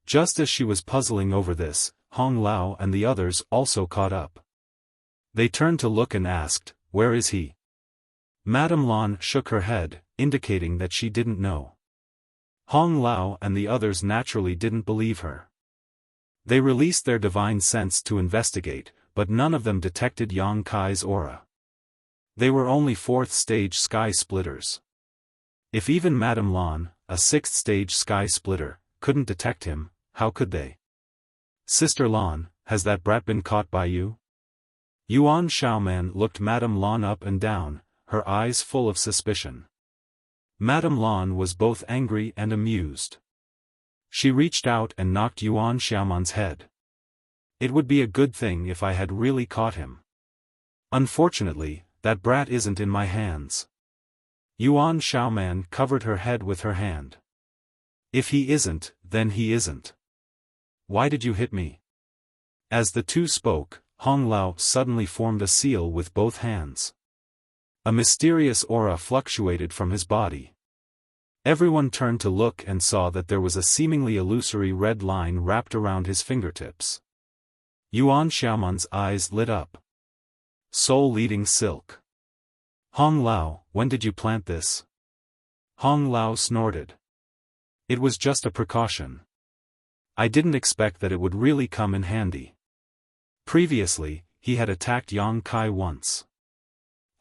Just as she was puzzling over this, Hong Lao and the others also caught up. They turned to look and asked, "Where is he?" Madame Lan shook her head, indicating that she didn't know. Hong Lao and the others naturally didn't believe her. They released their divine sense to investigate, but none of them detected Yang Kai's aura. They were only 4th stage sky splitters. If even Madame Lan, a 6th stage sky splitter, couldn't detect him, how could they? "Sister Lan, has that brat been caught by you?" Yuan Xiaoman looked Madame Lan up and down, her eyes full of suspicion. Madame Lan was both angry and amused. She reached out and knocked Yuan Xiaoman's head. "It would be a good thing if I had really caught him. Unfortunately, that brat isn't in my hands." Yuan Xiaoman covered her head with her hand. "If he isn't, then he isn't. Why did you hit me?" As the two spoke, Hong Lao suddenly formed a seal with both hands. A mysterious aura fluctuated from his body. Everyone turned to look and saw that there was a seemingly illusory red line wrapped around his fingertips. Yuan Xiaoman's eyes lit up. "Soul leading silk. Hong Lao, when did you plant this?" Hong Lao snorted. "It was just a precaution. I didn't expect that it would really come in handy." Previously, he had attacked Yang Kai once.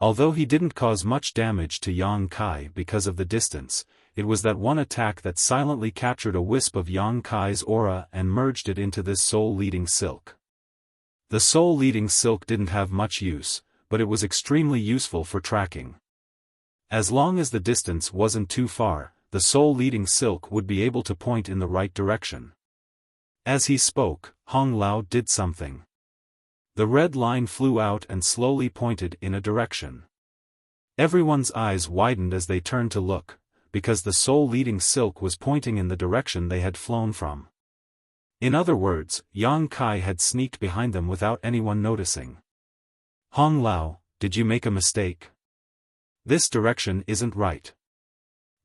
Although he didn't cause much damage to Yang Kai because of the distance, it was that one attack that silently captured a wisp of Yang Kai's aura and merged it into this soul-leading silk. The soul-leading silk didn't have much use, but it was extremely useful for tracking. As long as the distance wasn't too far, the soul-leading silk would be able to point in the right direction. As he spoke, Hong Lao did something. The red line flew out and slowly pointed in a direction. Everyone's eyes widened as they turned to look, because the soul-leading silk was pointing in the direction they had flown from. In other words, Yang Kai had sneaked behind them without anyone noticing. "Hong Lao, did you make a mistake? This direction isn't right."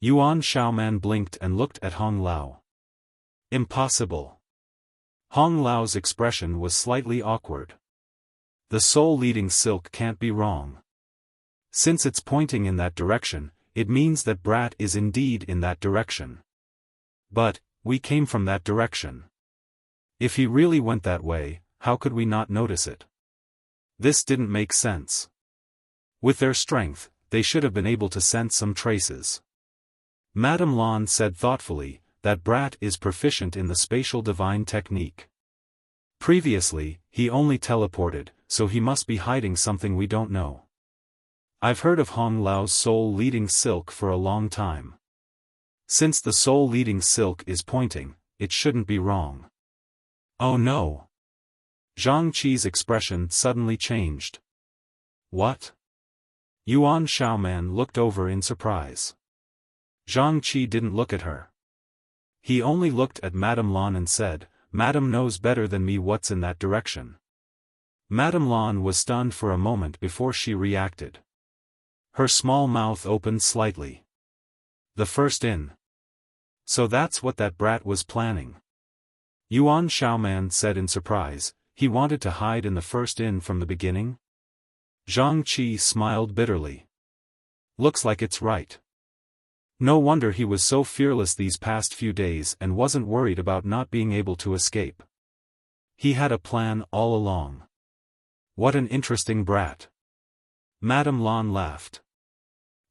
Yuan Xiaoman blinked and looked at Hong Lao. "Impossible." Hong Lao's expression was slightly awkward. "The soul-leading silk can't be wrong. Since it's pointing in that direction, it means that brat is indeed in that direction. But, we came from that direction. If he really went that way, how could we not notice it?" This didn't make sense. With their strength, they should have been able to sense some traces. Madame Lan said thoughtfully, "That brat is proficient in the spatial divine technique. Previously, he only teleported, so he must be hiding something we don't know. I've heard of Hong Lao's soul-leading silk for a long time. Since the soul-leading silk is pointing, it shouldn't be wrong." "Oh no!" Zhang Qi's expression suddenly changed. "What?" Yuan Xiaoman looked over in surprise. Zhang Qi didn't look at her. He only looked at Madame Lan and said, "Madame knows better than me what's in that direction." Madame Lan was stunned for a moment before she reacted. Her small mouth opened slightly. "The first in. So that's what that brat was planning." Yuan Xiaoman said in surprise, "He wanted to hide in the first in from the beginning?" Zhang Qi smiled bitterly. "Looks like it's right. No wonder he was so fearless these past few days and wasn't worried about not being able to escape. He had a plan all along. What an interesting brat." Madame Lan laughed.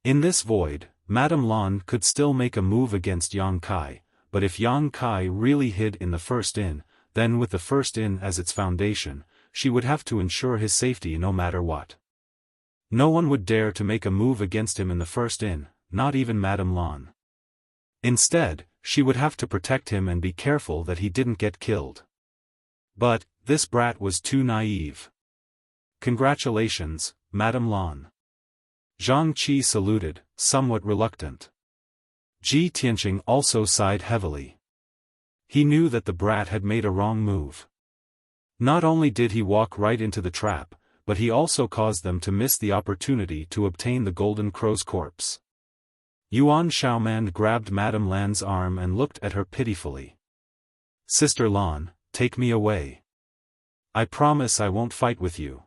In this void, Madame Lan could still make a move against Yang Kai, but if Yang Kai really hid in the first in, then with the first in as its foundation, she would have to ensure his safety no matter what. No one would dare to make a move against him in the first in, not even Madame Lan. Instead, she would have to protect him and be careful that he didn't get killed. But, this brat was too naive. "Congratulations, Madame Lan." Zhang Qi saluted, somewhat reluctant. Ji Tianqing also sighed heavily. He knew that the brat had made a wrong move. Not only did he walk right into the trap, but he also caused them to miss the opportunity to obtain the Golden Crow's corpse. Yuan Xiaoman grabbed Madame Lan's arm and looked at her pitifully. Sister Lan, take me away. I promise I won't fight with you.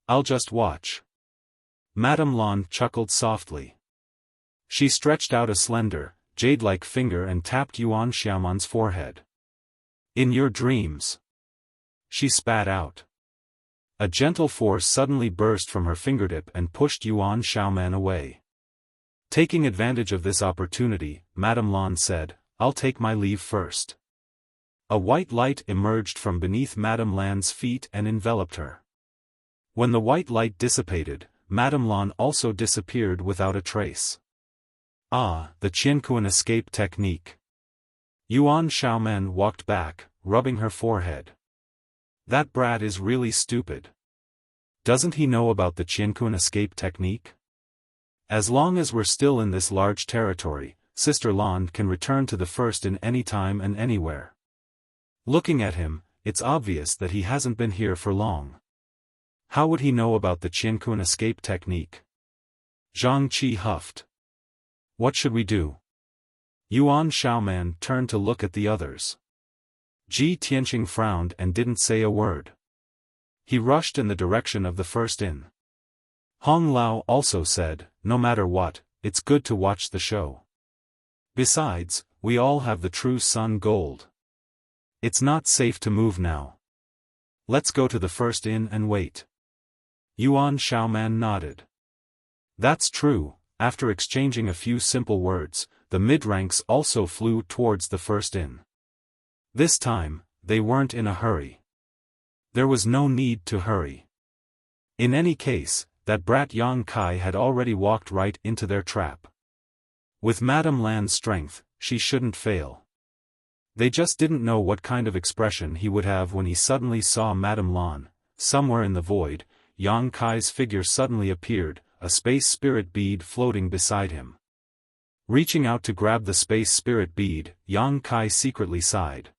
I'll just watch. Madame Lan chuckled softly. She stretched out a slender, jade-like finger and tapped Yuan Xiaoman's forehead. In your dreams. She spat out. A gentle force suddenly burst from her fingertip and pushed Yuan Xiaoman away. Taking advantage of this opportunity, Madame Lan said, I'll take my leave first. A white light emerged from beneath Madame Lan's feet and enveloped her. When the white light dissipated, Madame Lan also disappeared without a trace. Ah, the Qianquan escape technique. Yuan Xiaoman walked back, rubbing her forehead. That brat is really stupid. Doesn't he know about the Qianquan escape technique? As long as we're still in this large territory, Sister Lan can return to the first in any time and anywhere. Looking at him, it's obvious that he hasn't been here for long. How would he know about the Qianquan escape technique? Zhang Qi huffed. What should we do? Yuan Xiaoman turned to look at the others. Ji Tianqing frowned and didn't say a word. He rushed in the direction of the first inn. Hong Lao also said, no matter what, it's good to watch the show. Besides, we all have the true sun gold. It's not safe to move now. Let's go to the first inn and wait. Yuan Xiaoman nodded. That's true. After exchanging a few simple words, the mid-ranks also flew towards the first inn. This time, they weren't in a hurry. There was no need to hurry. In any case, that brat Yang Kai had already walked right into their trap. With Madame Lan's strength, she shouldn't fail. They just didn't know what kind of expression he would have when he suddenly saw Madame Lan. Somewhere in the void, Yang Kai's figure suddenly appeared, a space spirit bead floating beside him. Reaching out to grab the space spirit bead, Yang Kai secretly sighed.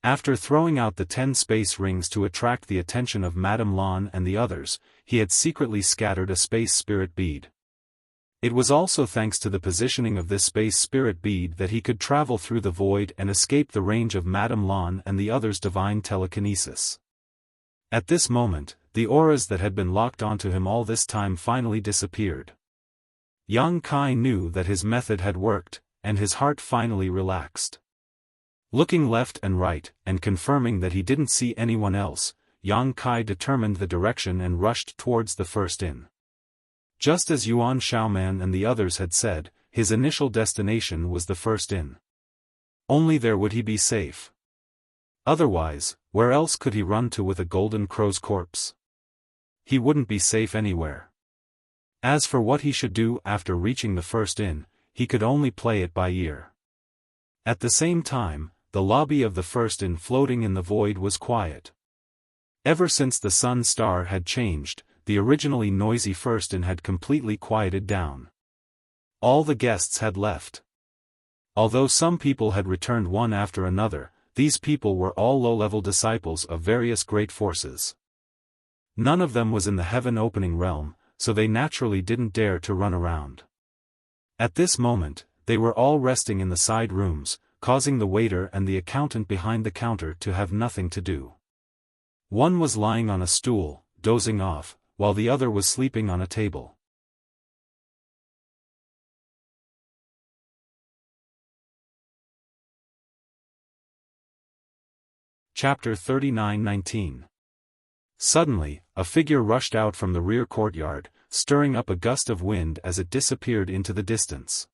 After throwing out the 10 space rings to attract the attention of Madame Lan and the others, he had secretly scattered a space spirit bead. It was also thanks to the positioning of this space spirit bead that he could travel through the void and escape the range of Madame Lan and the others' divine telekinesis. At this moment, the auras that had been locked onto him all this time finally disappeared. Yang Kai knew that his method had worked, and his heart finally relaxed. Looking left and right, and confirming that he didn't see anyone else, Yang Kai determined the direction and rushed towards the first inn. Just as Yuan Xiaoman and the others had said, his initial destination was the first inn. Only there would he be safe. Otherwise, where else could he run to with a golden crow's corpse? He wouldn't be safe anywhere. As for what he should do after reaching the first inn, he could only play it by ear. At the same time, the lobby of the first inn floating in the void was quiet. Ever since the sun star had changed, the originally noisy first inn had completely quieted down. All the guests had left. Although some people had returned one after another, these people were all low-level disciples of various great forces. None of them was in the heaven-opening realm, so they naturally didn't dare to run around. At this moment, they were all resting in the side rooms, causing the waiter and the accountant behind the counter to have nothing to do. One was lying on a stool, dozing off, while the other was sleeping on a table. Chapter 39:19. Suddenly, a figure rushed out from the rear courtyard, stirring up a gust of wind as it disappeared into the distance.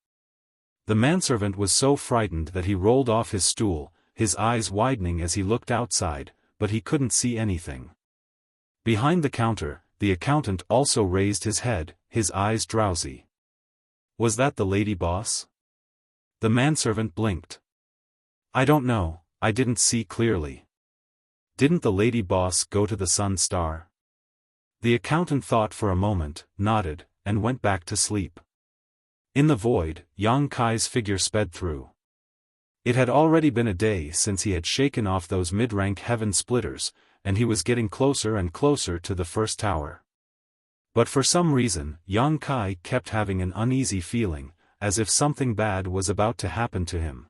The manservant was so frightened that he rolled off his stool, his eyes widening as he looked outside, but he couldn't see anything. Behind the counter, the accountant also raised his head, his eyes drowsy. Was that the lady boss? The manservant blinked. I don't know, I didn't see clearly. Didn't the lady boss go to the sun star? The accountant thought for a moment, nodded, and went back to sleep. In the void, Yang Kai's figure sped through. It had already been a day since he had shaken off those mid-rank heaven splitters, and he was getting closer and closer to the first tower. But for some reason, Yang Kai kept having an uneasy feeling, as if something bad was about to happen to him.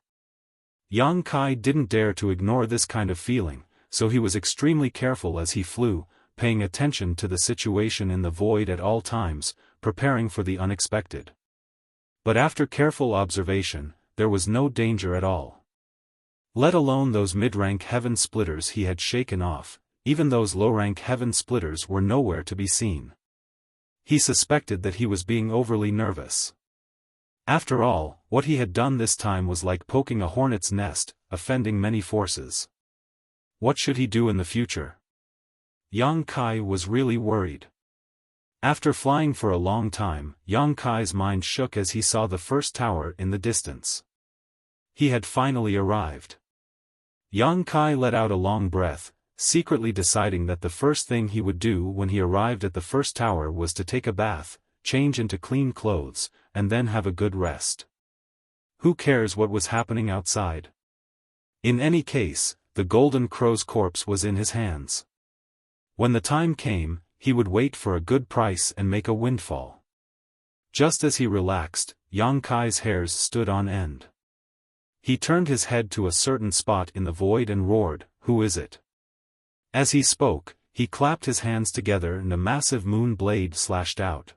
Yang Kai didn't dare to ignore this kind of feeling, so he was extremely careful as he flew, paying attention to the situation in the void at all times, preparing for the unexpected. But after careful observation, there was no danger at all. Let alone those mid-rank heaven splitters he had shaken off, even those low-rank heaven splitters were nowhere to be seen. He suspected that he was being overly nervous. After all, what he had done this time was like poking a hornet's nest, offending many forces. What should he do in the future? Yang Kai was really worried. After flying for a long time, Yang Kai's mind shook as he saw the first tower in the distance. He had finally arrived. Yang Kai let out a long breath, secretly deciding that the first thing he would do when he arrived at the first tower was to take a bath, change into clean clothes, and then have a good rest. Who cares what was happening outside? In any case, the Golden Crow's corpse was in his hands. When the time came, he would wait for a good price and make a windfall. Just as he relaxed, Yang Kai's hairs stood on end. He turned his head to a certain spot in the void and roared, "Who is it?" As he spoke, he clapped his hands together and a massive moon blade slashed out.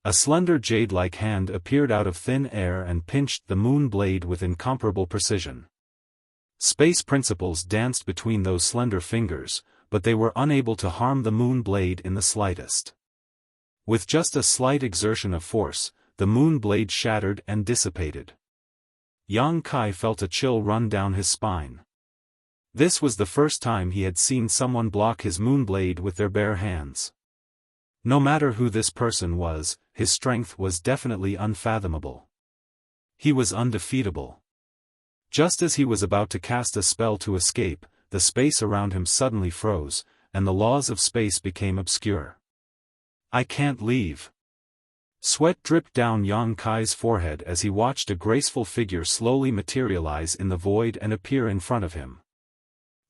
A slender jade-like hand appeared out of thin air and pinched the moon blade with incomparable precision. Space principles danced between those slender fingers, but they were unable to harm the moon blade in the slightest. With just a slight exertion of force, the moon blade shattered and dissipated. Yang Kai felt a chill run down his spine. This was the first time he had seen someone block his moon blade with their bare hands. No matter who this person was, his strength was definitely unfathomable. He was undefeatable. Just as he was about to cast a spell to escape, the space around him suddenly froze, and the laws of space became obscure. "I can't leave." Sweat dripped down Yang Kai's forehead as he watched a graceful figure slowly materialize in the void and appear in front of him.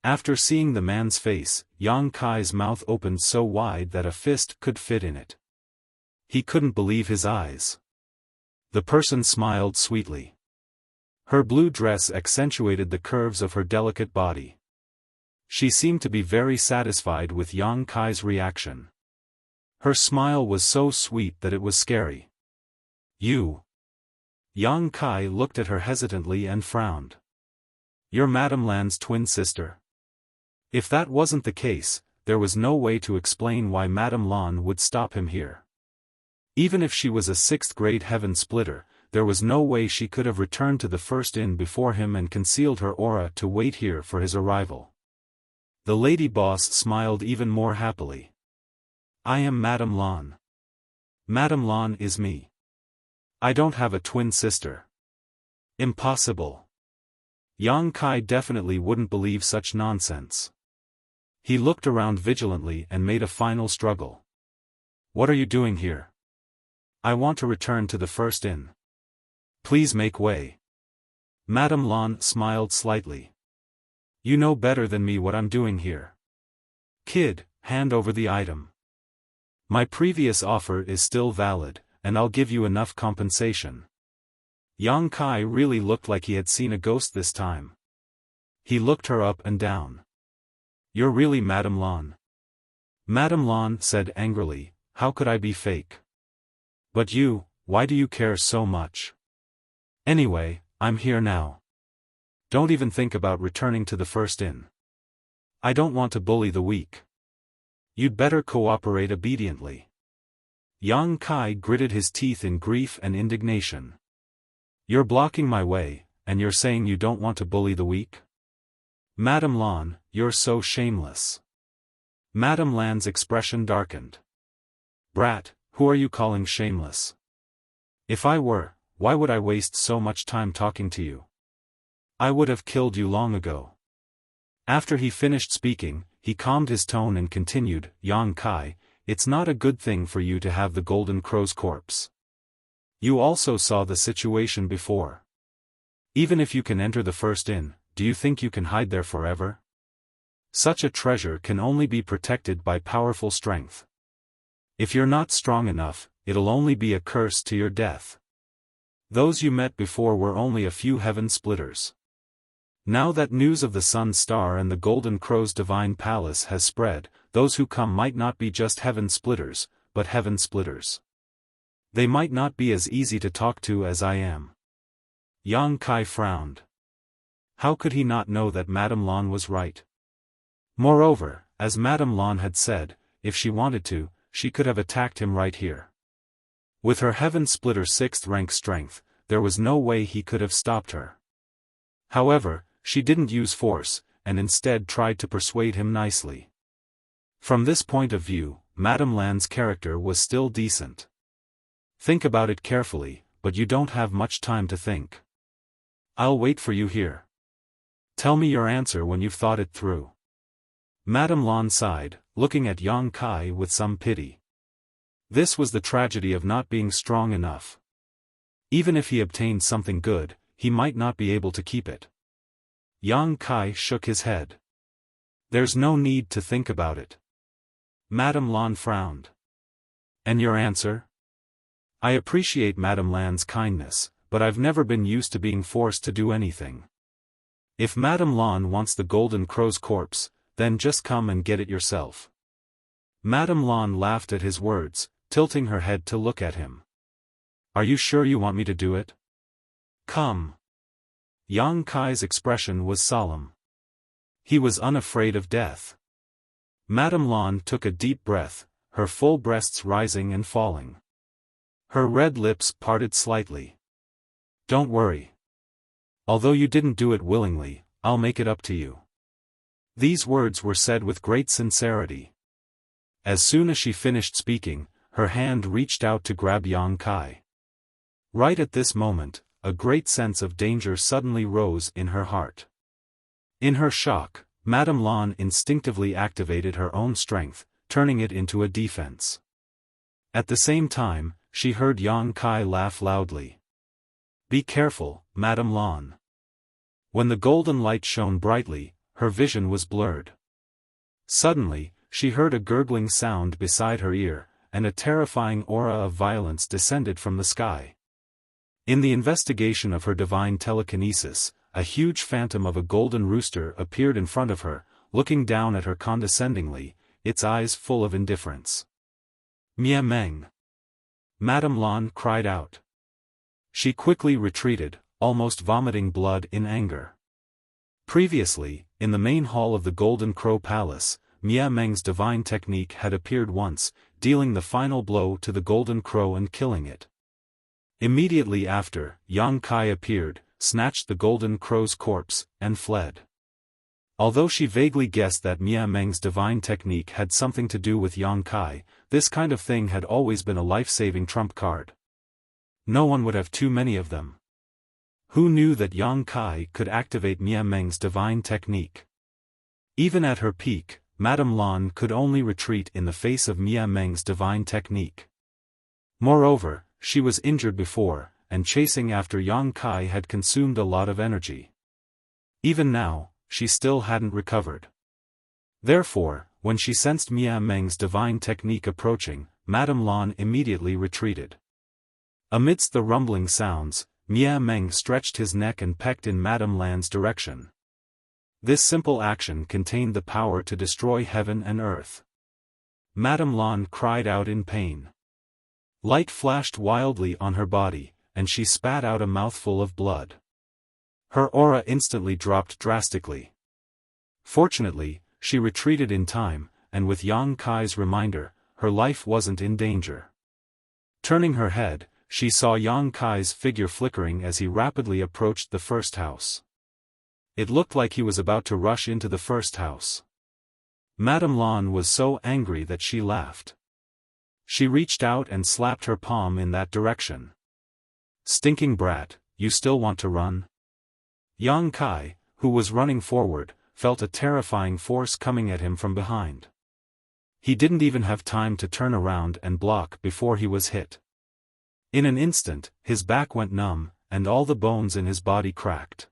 After seeing the man's face, Yang Kai's mouth opened so wide that a fist could fit in it. He couldn't believe his eyes. The person smiled sweetly. Her blue dress accentuated the curves of her delicate body. She seemed to be very satisfied with Yang Kai's reaction. Her smile was so sweet that it was scary. "You." Yang Kai looked at her hesitantly and frowned. "You're Madame Lan's twin sister?" If that wasn't the case, there was no way to explain why Madame Lan would stop him here. Even if she was a 6th-grade heaven splitter, there was no way she could have returned to the first inn before him and concealed her aura to wait here for his arrival. The lady boss smiled even more happily. "I am Madame Lan. Madame Lan is me. I don't have a twin sister." Impossible. Yang Kai definitely wouldn't believe such nonsense. He looked around vigilantly and made a final struggle. "What are you doing here?" "I want to return to the first inn." "Please make way." Madame Lan smiled slightly. "You know better than me what I'm doing here. Kid, hand over the item. My previous offer is still valid, and I'll give you enough compensation." Yang Kai really looked like he had seen a ghost this time. He looked her up and down. "You're really Madame Lan?" Madame Lan said angrily, "How could I be fake?" "But you, why do you care so much?" "Anyway, I'm here now. Don't even think about returning to the first inn. I don't want to bully the weak. You'd better cooperate obediently." Yang Kai gritted his teeth in grief and indignation. "You're blocking my way, and you're saying you don't want to bully the weak? Madame Lan, you're so shameless." Madame Lan's expression darkened. "Brat, who are you calling shameless? If I were, why would I waste so much time talking to you? I would have killed you long ago." After he finished speaking, he calmed his tone and continued, "Yang Kai, it's not a good thing for you to have the Golden Crow's corpse. You also saw the situation before. Even if you can enter the first inn, do you think you can hide there forever? Such a treasure can only be protected by powerful strength. If you're not strong enough, it'll only be a curse to your death. Those you met before were only a few heaven splitters. Now that news of the Sun Star and the Golden Crow's divine palace has spread, those who come might not be just heaven splitters, but heaven splitters. They might not be as easy to talk to as I am. Yang Kai frowned. How could he not know that Madame Lan was right? Moreover, as Madame Lan had said, if she wanted to, she could have attacked him right here. With her heaven splitter 6th rank strength, there was no way he could have stopped her. However, she didn't use force, and instead tried to persuade him nicely. From this point of view, Madame Lan's character was still decent. Think about it carefully, but you don't have much time to think. I'll wait for you here. Tell me your answer when you've thought it through. Madame Lan sighed, looking at Yang Kai with some pity. This was the tragedy of not being strong enough. Even if he obtained something good, he might not be able to keep it. Yang Kai shook his head. There's no need to think about it. Madame Lan frowned. And your answer? I appreciate Madame Lan's kindness, but I've never been used to being forced to do anything. If Madame Lan wants the Golden Crow's corpse, then just come and get it yourself. Madame Lan laughed at his words, tilting her head to look at him. Are you sure you want me to do it? Come. Yang Kai's expression was solemn. He was unafraid of death. Madame Lan took a deep breath, her full breasts rising and falling. Her red lips parted slightly. Don't worry. Although you didn't do it willingly, I'll make it up to you. These words were said with great sincerity. As soon as she finished speaking, her hand reached out to grab Yang Kai. Right at this moment, a great sense of danger suddenly rose in her heart. In her shock, Madame Lan instinctively activated her own strength, turning it into a defense. At the same time, she heard Yang Kai laugh loudly. Be careful, Madame Lan. When the golden light shone brightly, her vision was blurred. Suddenly, she heard a gurgling sound beside her ear, and a terrifying aura of violence descended from the sky. In the investigation of her divine telekinesis, a huge phantom of a golden rooster appeared in front of her, looking down at her condescendingly, its eyes full of indifference. Mia Meng! Madame Lan cried out. She quickly retreated, almost vomiting blood in anger. Previously, in the main hall of the Golden Crow Palace, Mia Meng's divine technique had appeared once, dealing the final blow to the Golden Crow and killing it. Immediately after, Yang Kai appeared, snatched the Golden Crow's corpse, and fled. Although she vaguely guessed that Mia Meng's divine technique had something to do with Yang Kai, this kind of thing had always been a life-saving trump card. No one would have too many of them. Who knew that Yang Kai could activate Mia Meng's divine technique? Even at her peak, Madame Lan could only retreat in the face of Mia Meng's divine technique. Moreover, she was injured before, and chasing after Yang Kai had consumed a lot of energy. Even now, she still hadn't recovered. Therefore, when she sensed Mia Meng's divine technique approaching, Madame Lan immediately retreated. Amidst the rumbling sounds, Mia Meng stretched his neck and pecked in Madame Lan's direction. This simple action contained the power to destroy heaven and earth. Madame Lan cried out in pain. Light flashed wildly on her body, and she spat out a mouthful of blood. Her aura instantly dropped drastically. Fortunately, she retreated in time, and with Yang Kai's reminder, her life wasn't in danger. Turning her head, she saw Yang Kai's figure flickering as he rapidly approached the first house. It looked like he was about to rush into the first house. Madame Lan was so angry that she laughed. She reached out and slapped her palm in that direction. Stinking brat, you still want to run? Yang Kai, who was running forward, felt a terrifying force coming at him from behind. He didn't even have time to turn around and block before he was hit. In an instant, his back went numb, and all the bones in his body cracked.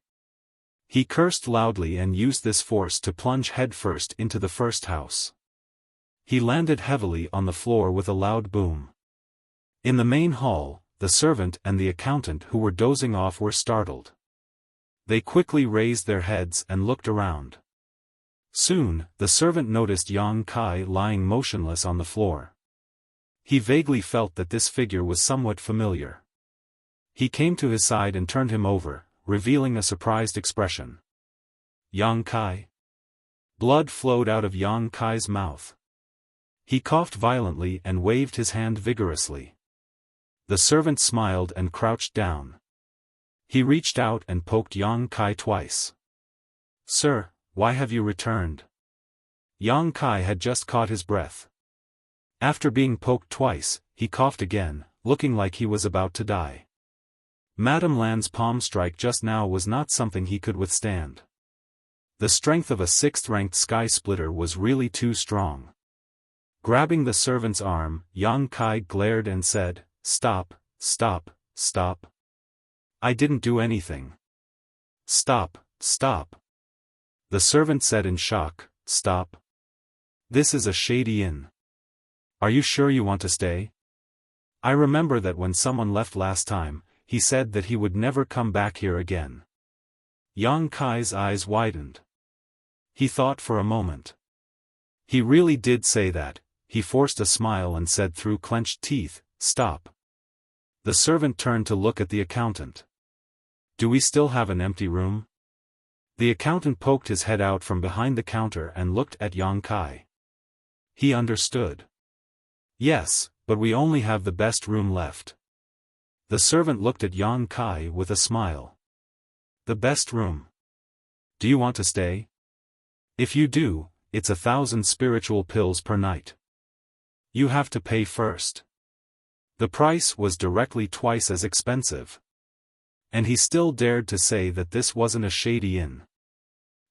He cursed loudly and used this force to plunge headfirst into the first house. He landed heavily on the floor with a loud boom. In the main hall, the servant and the accountant who were dozing off were startled. They quickly raised their heads and looked around. Soon, the servant noticed Yang Kai lying motionless on the floor. He vaguely felt that this figure was somewhat familiar. He came to his side and turned him over, revealing a surprised expression. Yang Kai? Blood flowed out of Yang Kai's mouth. He coughed violently and waved his hand vigorously. The servant smiled and crouched down. He reached out and poked Yang Kai twice. "Sir, why have you returned?" Yang Kai had just caught his breath. After being poked twice, he coughed again, looking like he was about to die. Madame Lan's palm strike just now was not something he could withstand. The strength of a 6th-ranked sky splitter was really too strong. Grabbing the servant's arm, Yang Kai glared and said, "Stop, stop, stop. I didn't do anything. Stop, stop." The servant said in shock, "Stop. This is a shady inn. Are you sure you want to stay? I remember that when someone left last time, he said that he would never come back here again." Yang Kai's eyes widened. He thought for a moment. He really did say that. He forced a smile and said through clenched teeth, "Stop." The servant turned to look at the accountant. "Do we still have an empty room?" The accountant poked his head out from behind the counter and looked at Yang Kai. He understood. "Yes, but we only have the best room left." The servant looked at Yang Kai with a smile. "The best room? Do you want to stay? If you do, it's 1,000 spiritual pills per night. You have to pay first." The price was directly twice as expensive. And he still dared to say that this wasn't a shady inn.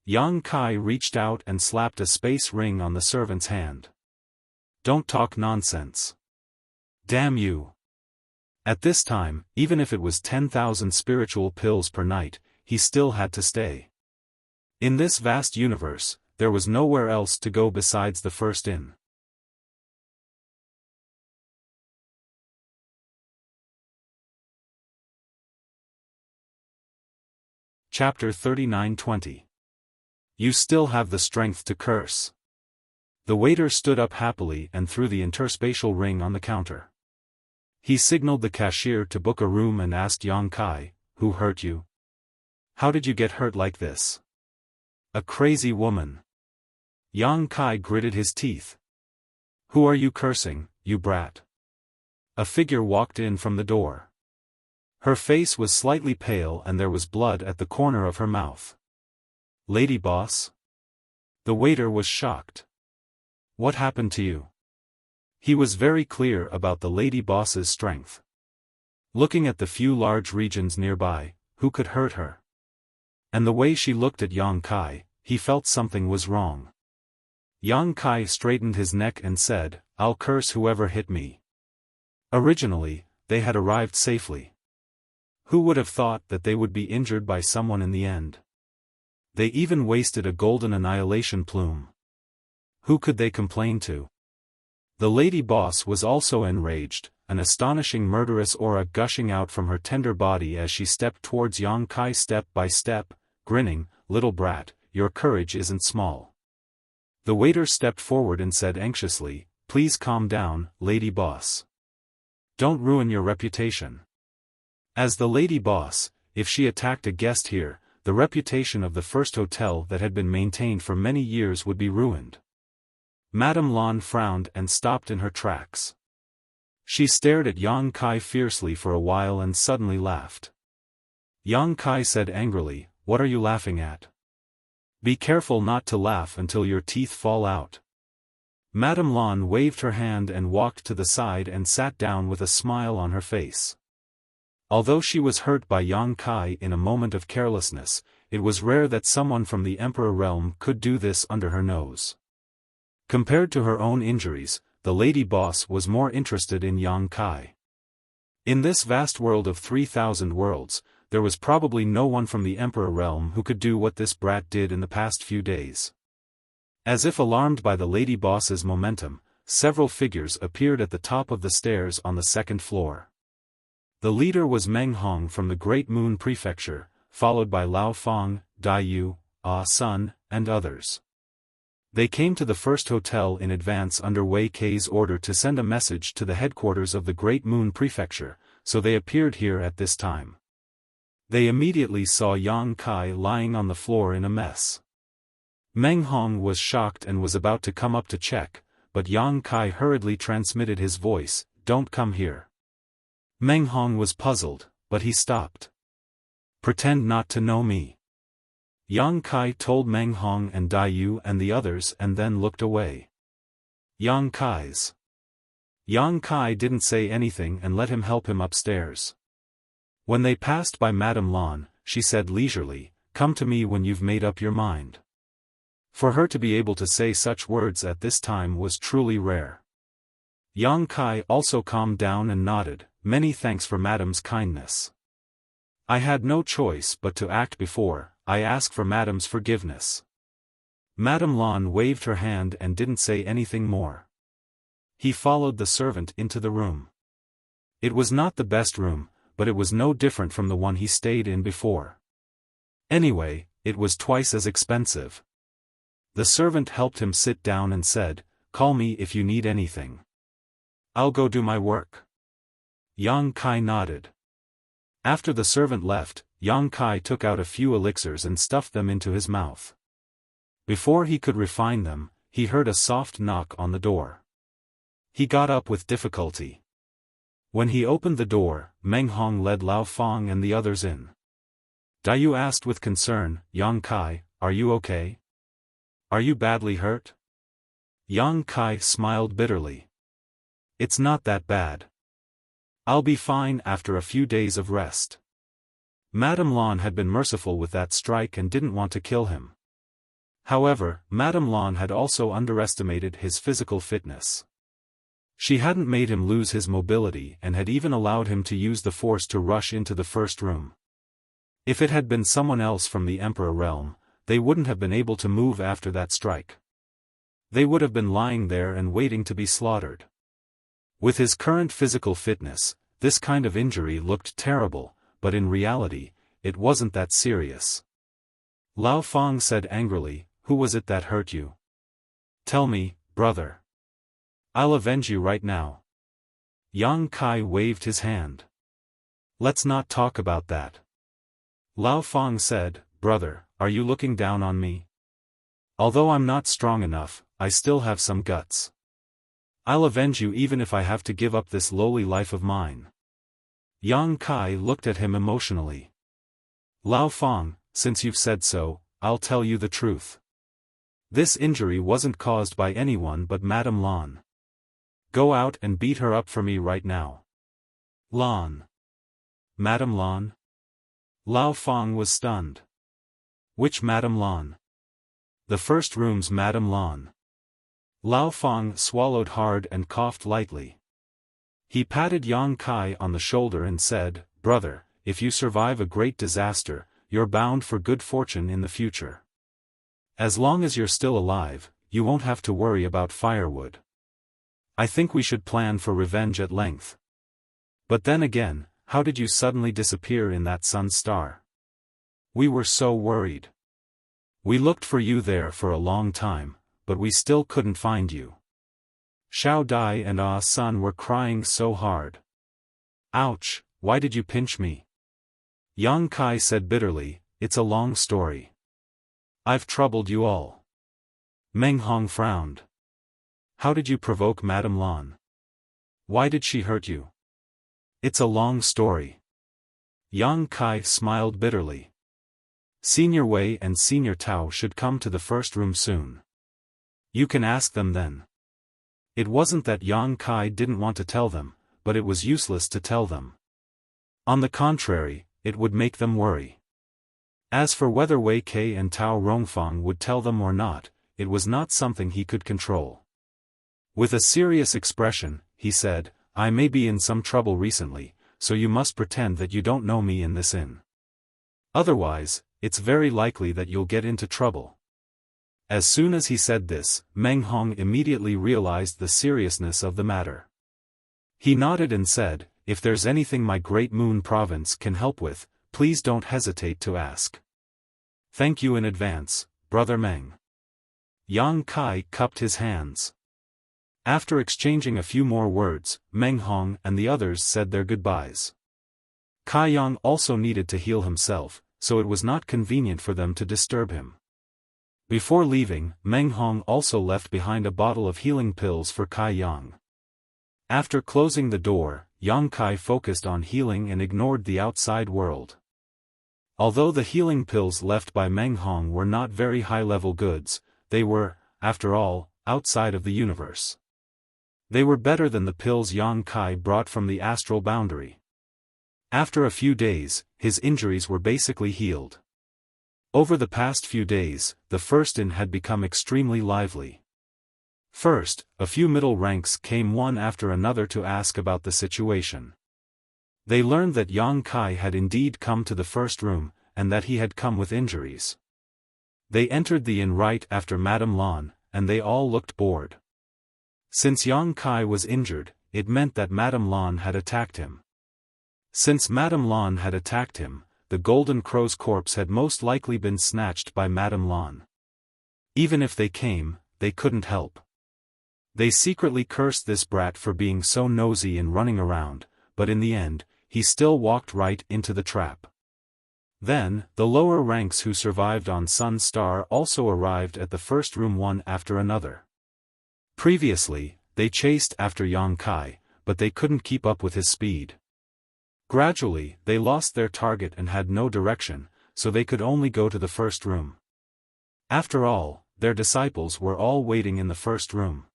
Yang Kai reached out and slapped a space ring on the servant's hand. "Don't talk nonsense. Damn you." At this time, even if it was 10,000 spiritual pills per night, he still had to stay. In this vast universe, there was nowhere else to go besides the first inn. Chapter 39-20. You still have the strength to curse. The waiter stood up happily and threw the interspatial ring on the counter. He signaled the cashier to book a room and asked Yang Kai, "Who hurt you? How did you get hurt like this?" "A crazy woman." Yang Kai gritted his teeth. "Who are you cursing, you brat?" A figure walked in from the door. Her face was slightly pale and there was blood at the corner of her mouth. "Lady boss?" The waiter was shocked. "What happened to you?" He was very clear about the lady boss's strength. Looking at the few large regions nearby, who could hurt her? And the way she looked at Yang Kai, he felt something was wrong. Yang Kai straightened his neck and said, "I'll curse whoever hit me." Originally, they had arrived safely. Who would have thought that they would be injured by someone in the end? They even wasted a golden annihilation plume. Who could they complain to? The lady boss was also enraged, an astonishing murderous aura gushing out from her tender body as she stepped towards Yang Kai step by step, grinning, "Little brat, your courage isn't small." The waiter stepped forward and said anxiously, "Please calm down, lady boss. Don't ruin your reputation." As the lady boss, if she attacked a guest here, the reputation of the first hotel that had been maintained for many years would be ruined. Madame Lan frowned and stopped in her tracks. She stared at Yang Kai fiercely for a while and suddenly laughed. Yang Kai said angrily, "What are you laughing at? Be careful not to laugh until your teeth fall out." Madame Lan waved her hand and walked to the side and sat down with a smile on her face. Although she was hurt by Yang Kai in a moment of carelessness, it was rare that someone from the Emperor realm could do this under her nose. Compared to her own injuries, the lady boss was more interested in Yang Kai. In this vast world of 3,000 worlds, there was probably no one from the Emperor realm who could do what this brat did in the past few days. As if alarmed by the lady boss's momentum, several figures appeared at the top of the stairs on the second floor. The leader was Meng Hong from the Great Moon Prefecture, followed by Lao Fang, Dai Yu, Ah Sun, and others. They came to the first hotel in advance under Wei Kei's order to send a message to the headquarters of the Great Moon Prefecture, so they appeared here at this time. They immediately saw Yang Kai lying on the floor in a mess. Meng Hong was shocked and was about to come up to check, but Yang Kai hurriedly transmitted his voice, "Don't come here." Meng Hong was puzzled, but he stopped. "Pretend not to know me." Yang Kai told Meng Hong and Dai Yu and the others and then looked away. Yang Kai didn't say anything and let him help him upstairs. When they passed by Madame Lan, she said leisurely, "Come to me when you've made up your mind." For her to be able to say such words at this time was truly rare. Yang Kai also calmed down and nodded, "Many thanks for Madame's kindness. I had no choice but to act before I ask for Madame's forgiveness." Madame Lan waved her hand and didn't say anything more. He followed the servant into the room. It was not the best room, but it was no different from the one he stayed in before. Anyway, it was twice as expensive. The servant helped him sit down and said, "Call me if you need anything. I'll go do my work." Yang Kai nodded. After the servant left, Yang Kai took out a few elixirs and stuffed them into his mouth. Before he could refine them, he heard a soft knock on the door. He got up with difficulty. When he opened the door, Meng Hong led Lao Fang and the others in. Dai Yu asked with concern, "Yang Kai, are you okay? Are you badly hurt?" Yang Kai smiled bitterly. "It's not that bad. I'll be fine after a few days of rest." Madame Lan had been merciful with that strike and didn't want to kill him. However, Madame Lan had also underestimated his physical fitness. She hadn't made him lose his mobility and had even allowed him to use the force to rush into the first room. If it had been someone else from the Emperor realm, they wouldn't have been able to move after that strike. They would have been lying there and waiting to be slaughtered. With his current physical fitness, this kind of injury looked terrible, but in reality, it wasn't that serious. Lao Fang said angrily, "Who was it that hurt you? Tell me, brother. I'll avenge you right now." Yang Kai waved his hand. "Let's not talk about that." Lao Fang said, "Brother, are you looking down on me? Although I'm not strong enough, I still have some guts. I'll avenge you even if I have to give up this lowly life of mine." Yang Kai looked at him emotionally. "Lao Fang, since you've said so, I'll tell you the truth. This injury wasn't caused by anyone but Madame Lan. Go out and beat her up for me right now." "Lan? Madame Lan?" Lao Fang was stunned. "Which Madame Lan?" "The first room's Madame Lan." Lao Fang swallowed hard and coughed lightly. He patted Yang Kai on the shoulder and said, "Brother, if you survive a great disaster, you're bound for good fortune in the future. As long as you're still alive, you won't have to worry about firewood. I think we should plan for revenge at length. But then again, how did you suddenly disappear in that sun star? We were so worried. We looked for you there for a long time, but we still couldn't find you." Xiao Dai and Ah Sun were crying so hard. "Ouch, why did you pinch me?" Yang Kai said bitterly, "It's a long story. I've troubled you all." Meng Hong frowned. "How did you provoke Madame Lan? Why did she hurt you?" "It's a long story." Yang Kai smiled bitterly. "Senior Wei and Senior Tao should come to the first room soon. You can ask them then." It wasn't that Yang Kai didn't want to tell them, but it was useless to tell them. On the contrary, it would make them worry. As for whether Wei Kei and Tao Rongfang would tell them or not, it was not something he could control. With a serious expression, he said, "I may be in some trouble recently, so you must pretend that you don't know me in this inn. Otherwise, it's very likely that you'll get into trouble." As soon as he said this, Meng Hong immediately realized the seriousness of the matter. He nodded and said, "If there's anything my Great Moon Province can help with, please don't hesitate to ask. Thank you in advance, Brother Meng. Yang Kai cupped his hands. After exchanging a few more words, Meng Hong and the others said their goodbyes. Kai Yang also needed to heal himself, so it was not convenient for them to disturb him. Before leaving, Meng Hong also left behind a bottle of healing pills for Kai Yang. After closing the door, Yang Kai focused on healing and ignored the outside world. Although the healing pills left by Meng Hong were not very high-level goods, they were, after all, outside of the universe. They were better than the pills Yang Kai brought from the astral boundary. After a few days, his injuries were basically healed. Over the past few days, the First In had become extremely lively. First, a few middle ranks came one after another to ask about the situation. They learned that Yang Kai had indeed come to the first room, and that he had come with injuries. They entered the inn right after Madame Lan, and they all looked bored. Since Yang Kai was injured, it meant that Madame Lan had attacked him. Since Madame Lan had attacked him, the Golden Crow's corpse had most likely been snatched by Madame Lan. Even if they came, they couldn't help. They secretly cursed this brat for being so nosy and running around, but in the end, he still walked right into the trap. Then, the lower ranks who survived on Sun Star also arrived at the first room one after another. Previously, they chased after Yang Kai, but they couldn't keep up with his speed. Gradually, they lost their target and had no direction, so they could only go to the first room. After all, their disciples were all waiting in the first room.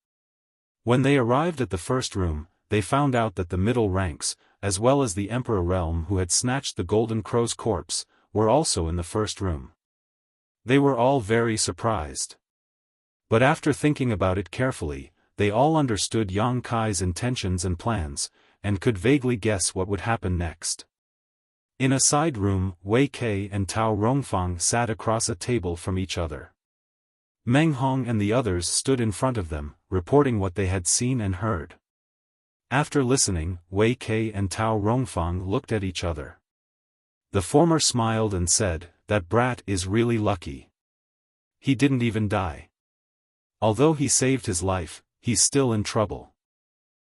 When they arrived at the first room, they found out that the middle ranks, as well as the Emperor Realm who had snatched the Golden Crow's corpse, were also in the first room. They were all very surprised. But after thinking about it carefully, they all understood Yang Kai's intentions and plans, and could vaguely guess what would happen next. In a side room, Wei Kei and Tao Rongfang sat across a table from each other. Meng Hong and the others stood in front of them, reporting what they had seen and heard. After listening, Wei Kei and Tao Rongfang looked at each other. The former smiled and said, "That brat is really lucky. He didn't even die. Although he saved his life, he's still in trouble."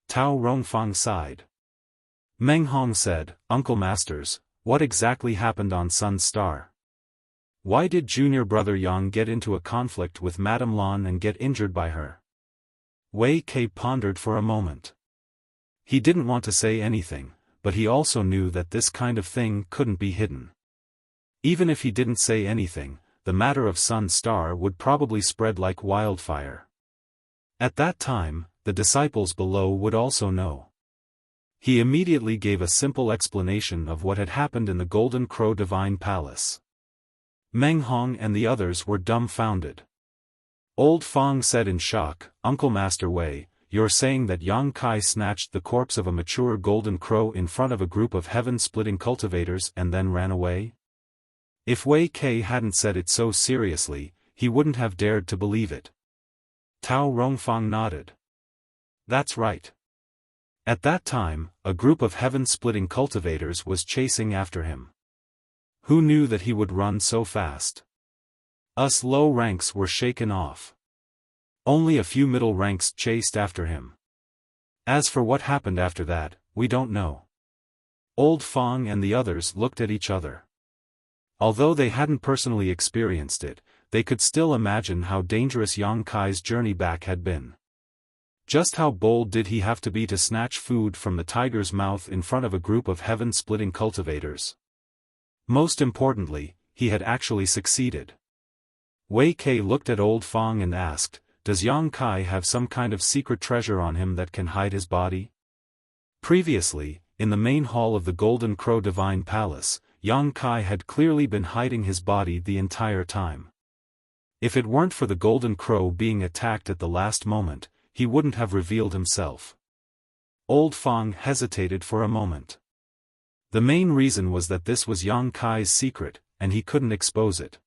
Tao Rongfang sighed. Meng Hong said, "Uncle Masters, what exactly happened on Sun Star? Why did junior brother Yang get into a conflict with Madame Lan and get injured by her?" Wei Kei pondered for a moment. He didn't want to say anything, but he also knew that this kind of thing couldn't be hidden. Even if he didn't say anything, the matter of Sun Star would probably spread like wildfire. At that time, the disciples below would also know. He immediately gave a simple explanation of what had happened in the Golden Crow Divine Palace. Meng Hong and the others were dumbfounded. Old Fang said in shock, "Uncle Master Wei, you're saying that Yang Kai snatched the corpse of a mature Golden Crow in front of a group of heaven-splitting cultivators and then ran away?" If Wei Kei hadn't said it so seriously, he wouldn't have dared to believe it. Tao Rongfang nodded. "That's right. At that time, a group of heaven-splitting cultivators was chasing after him. Who knew that he would run so fast? Us low ranks were shaken off. Only a few middle ranks chased after him. As for what happened after that, we don't know." Old Fang and the others looked at each other. Although they hadn't personally experienced it, they could still imagine how dangerous Yang Kai's journey back had been. Just how bold did he have to be to snatch food from the tiger's mouth in front of a group of heaven-splitting cultivators? Most importantly, he had actually succeeded. Wei Kei looked at Old Fang and asked, "Does Yang Kai have some kind of secret treasure on him that can hide his body?" Previously, in the main hall of the Golden Crow Divine Palace, Yang Kai had clearly been hiding his body the entire time. If it weren't for the Golden Crow being attacked at the last moment, he wouldn't have revealed himself. Old Fang hesitated for a moment. The main reason was that this was Yang Kai's secret, and he couldn't expose it.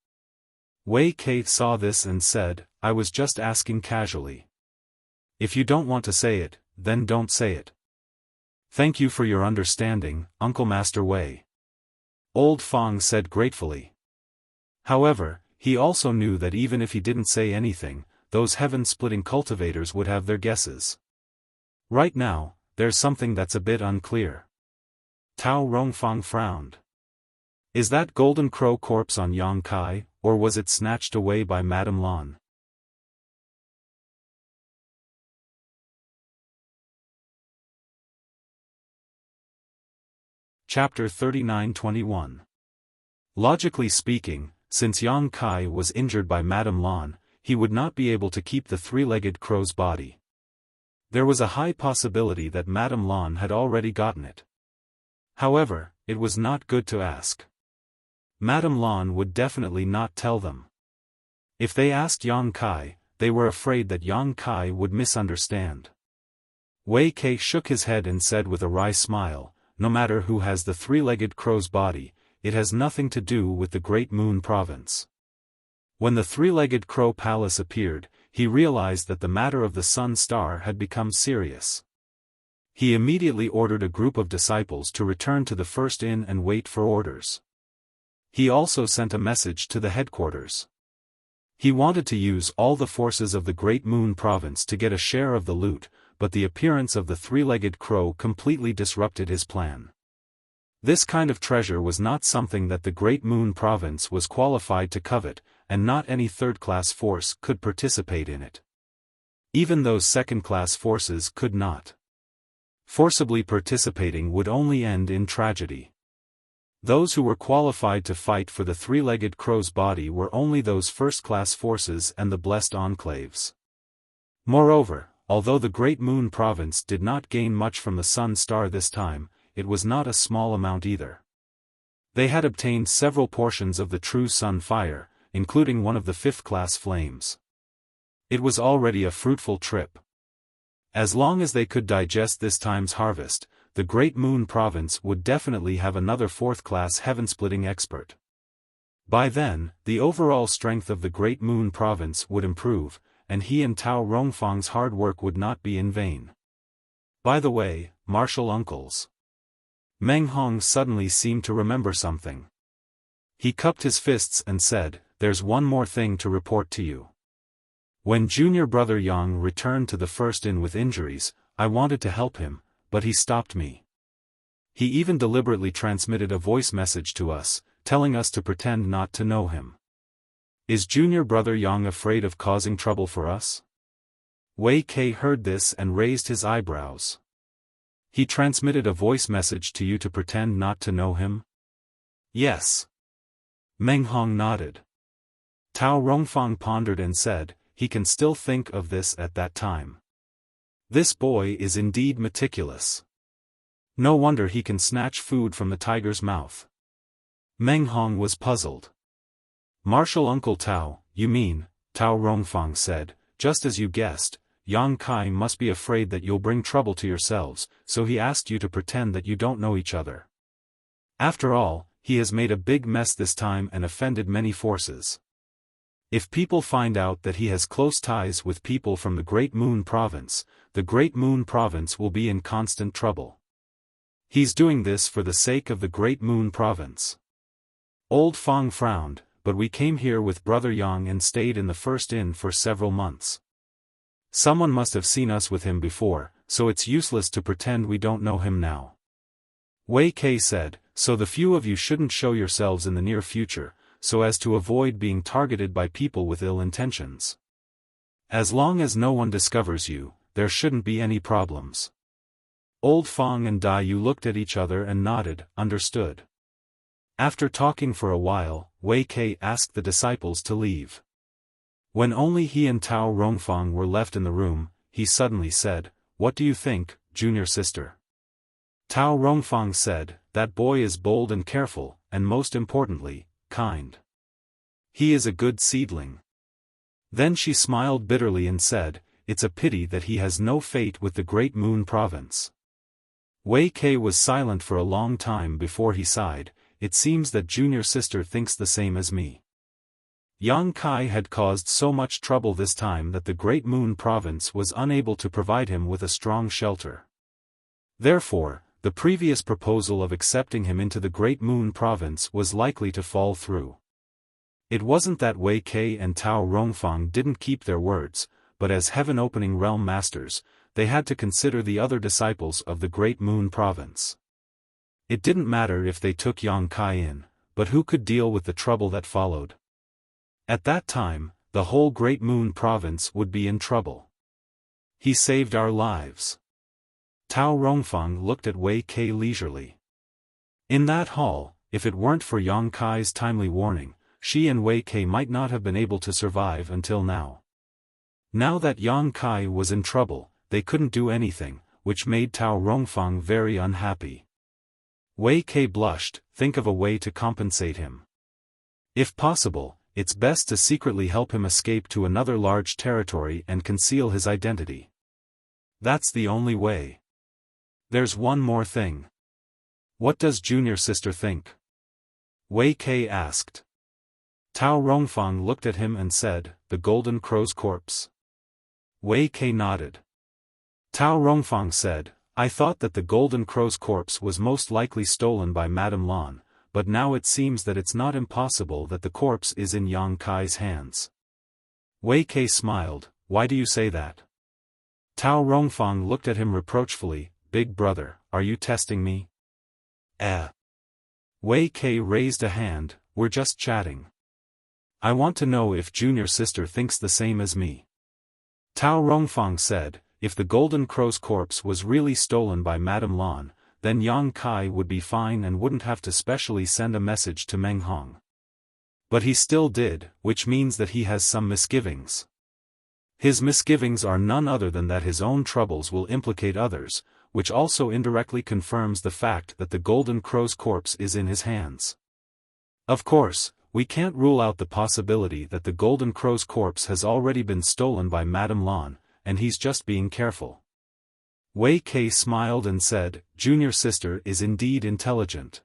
Wei Kei saw this and said, "I was just asking casually. If you don't want to say it, then don't say it." "Thank you for your understanding, Uncle Master Wei." Old Fang said gratefully. However, he also knew that even if he didn't say anything, those heaven-splitting cultivators would have their guesses. Right now, there's something that's a bit unclear. Tao Rongfang frowned. Is that golden crow corpse on Yang Kai, or was it snatched away by Madame Lan? Chapter 39-21. Logically speaking, since Yang Kai was injured by Madame Lan, he would not be able to keep the three-legged crow's body. There was a high possibility that Madame Lan had already gotten it. However, it was not good to ask. Madame Lan would definitely not tell them. If they asked Yang Kai, they were afraid that Yang Kai would misunderstand. Wei Kei shook his head and said with a wry smile, no matter who has the three-legged crow's body, it has nothing to do with the Great Moon Province. When the three-legged crow palace appeared, he realized that the matter of the Sun Star had become serious. He immediately ordered a group of disciples to return to the first inn and wait for orders. He also sent a message to the headquarters. He wanted to use all the forces of the Great Moon Province to get a share of the loot, but the appearance of the three-legged crow completely disrupted his plan. This kind of treasure was not something that the Great Moon Province was qualified to covet, and not any third-class force could participate in it. Even those second-class forces could not. Forcibly participating would only end in tragedy. Those who were qualified to fight for the three-legged crow's body were only those first-class forces and the blessed enclaves. Moreover, although the Great Moon Province did not gain much from the Sun Star this time, it was not a small amount either. They had obtained several portions of the true Sun Fire, including one of the fifth-class flames. It was already a fruitful trip. As long as they could digest this time's harvest, the Great Moon Province would definitely have another fourth-class heaven-splitting expert. By then, the overall strength of the Great Moon Province would improve, and he and Tao Rongfang's hard work would not be in vain. By the way, martial uncles. Meng Hong suddenly seemed to remember something. He cupped his fists and said, "There's one more thing to report to you. When junior brother Yang returned to the first inn with injuries, I wanted to help him, but he stopped me. He even deliberately transmitted a voice message to us, telling us to pretend not to know him. Is junior brother Yang afraid of causing trouble for us?" Wei Kei heard this and raised his eyebrows. He transmitted a voice message to you to pretend not to know him? Yes. Meng Hong nodded. Tao Rongfang pondered and said, he can still think of this at that time. This boy is indeed meticulous. No wonder he can snatch food from the tiger's mouth. Meng Hong was puzzled. Martial Uncle Tao, you mean, Tao Rongfang said, just as you guessed, Yang Kai must be afraid that you'll bring trouble to yourselves, so he asked you to pretend that you don't know each other. After all, he has made a big mess this time and offended many forces. If people find out that he has close ties with people from the Great Moon Province, the Great Moon Province will be in constant trouble. He's doing this for the sake of the Great Moon Province. Old Fang frowned, but we came here with Brother Yang and stayed in the first inn for several months. Someone must have seen us with him before, so it's useless to pretend we don't know him now. Wei Kei said, so the few of you shouldn't show yourselves in the near future, so as to avoid being targeted by people with ill intentions. As long as no one discovers you, there shouldn't be any problems. Old Fang and Dai Yu looked at each other and nodded, understood. After talking for a while, Wei Kei asked the disciples to leave. When only he and Tao Rongfang were left in the room, he suddenly said, "What do you think, junior sister?" Tao Rongfang said, "That boy is bold and careful, and most importantly, kind. He is a good seedling." Then she smiled bitterly and said, "It's a pity that he has no fate with the Great Moon Province." Wei Kei was silent for a long time before he sighed, "It seems that junior sister thinks the same as me." Yang Kai had caused so much trouble this time that the Great Moon Province was unable to provide him with a strong shelter. Therefore, the previous proposal of accepting him into the Great Moon Province was likely to fall through. It wasn't that Wei Kei and Tao Rongfang didn't keep their words, but as heaven-opening realm masters, they had to consider the other disciples of the Great Moon Province. It didn't matter if they took Yang Kai in, but who could deal with the trouble that followed? At that time, the whole Great Moon Province would be in trouble. He saved our lives. Tao Rongfang looked at Wei Kei leisurely. In that hall, if it weren't for Yang Kai's timely warning, she and Wei Kei might not have been able to survive until now. Now that Yang Kai was in trouble, they couldn't do anything, which made Tao Rongfang very unhappy. Wei Kei blushed, think of a way to compensate him. If possible, it's best to secretly help him escape to another large territory and conceal his identity. That's the only way. There's one more thing. What does junior sister think? Wei Kei asked. Tao Rongfang looked at him and said, the Golden Crow's corpse. Wei Kei nodded. Tao Rongfang said, I thought that the Golden Crow's corpse was most likely stolen by Madame Lan, but now it seems that it's not impossible that the corpse is in Yang Kai's hands. Wei Kei smiled, why do you say that? Tao Rongfang looked at him reproachfully, Big brother, are you testing me? Wei Kei raised a hand, we're just chatting. I want to know if junior sister thinks the same as me. Tao Rongfang said, if the Golden Crow's corpse was really stolen by Madame Lan, then Yang Kai would be fine and wouldn't have to specially send a message to Meng Hong. But he still did, which means that he has some misgivings. His misgivings are none other than that his own troubles will implicate others, which also indirectly confirms the fact that the Golden Crow's corpse is in his hands. Of course, we can't rule out the possibility that the Golden Crow's corpse has already been stolen by Madame Lan, and he's just being careful. Wei Kei smiled and said, junior sister is indeed intelligent.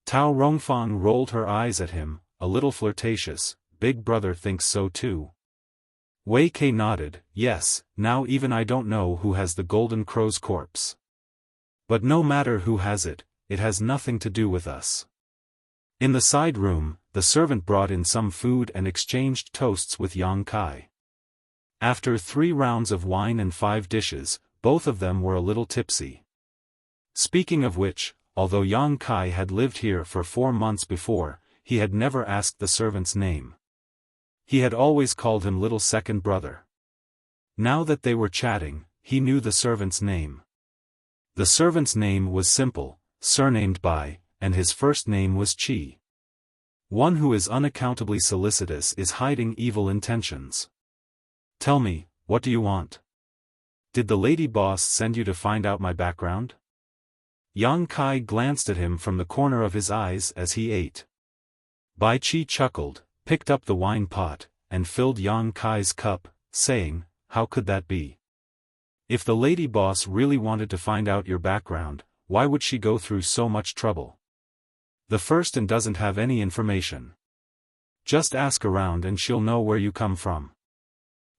Tao Rongfang rolled her eyes at him, a little flirtatious, big brother thinks so too. Wei Kei nodded, yes, now even I don't know who has the Golden Crow's corpse. But no matter who has it, it has nothing to do with us. In the side room, the servant brought in some food and exchanged toasts with Yang Kai. After 3 rounds of wine and 5 dishes, both of them were a little tipsy. Speaking of which, although Yang Kai had lived here for 4 months before, he had never asked the servant's name. He had always called him little second brother. Now that they were chatting, he knew the servant's name. The servant's name was simple, surnamed Bai, and his first name was Qi. One who is unaccountably solicitous is hiding evil intentions. Tell me, what do you want? Did the lady boss send you to find out my background? Yang Kai glanced at him from the corner of his eyes as he ate. Bai Qi chuckled, picked up the wine pot, and filled Yang Kai's cup, saying, how could that be? If the lady boss really wanted to find out your background, why would she go through so much trouble? The first doesn't have any information. Just ask around and she'll know where you come from.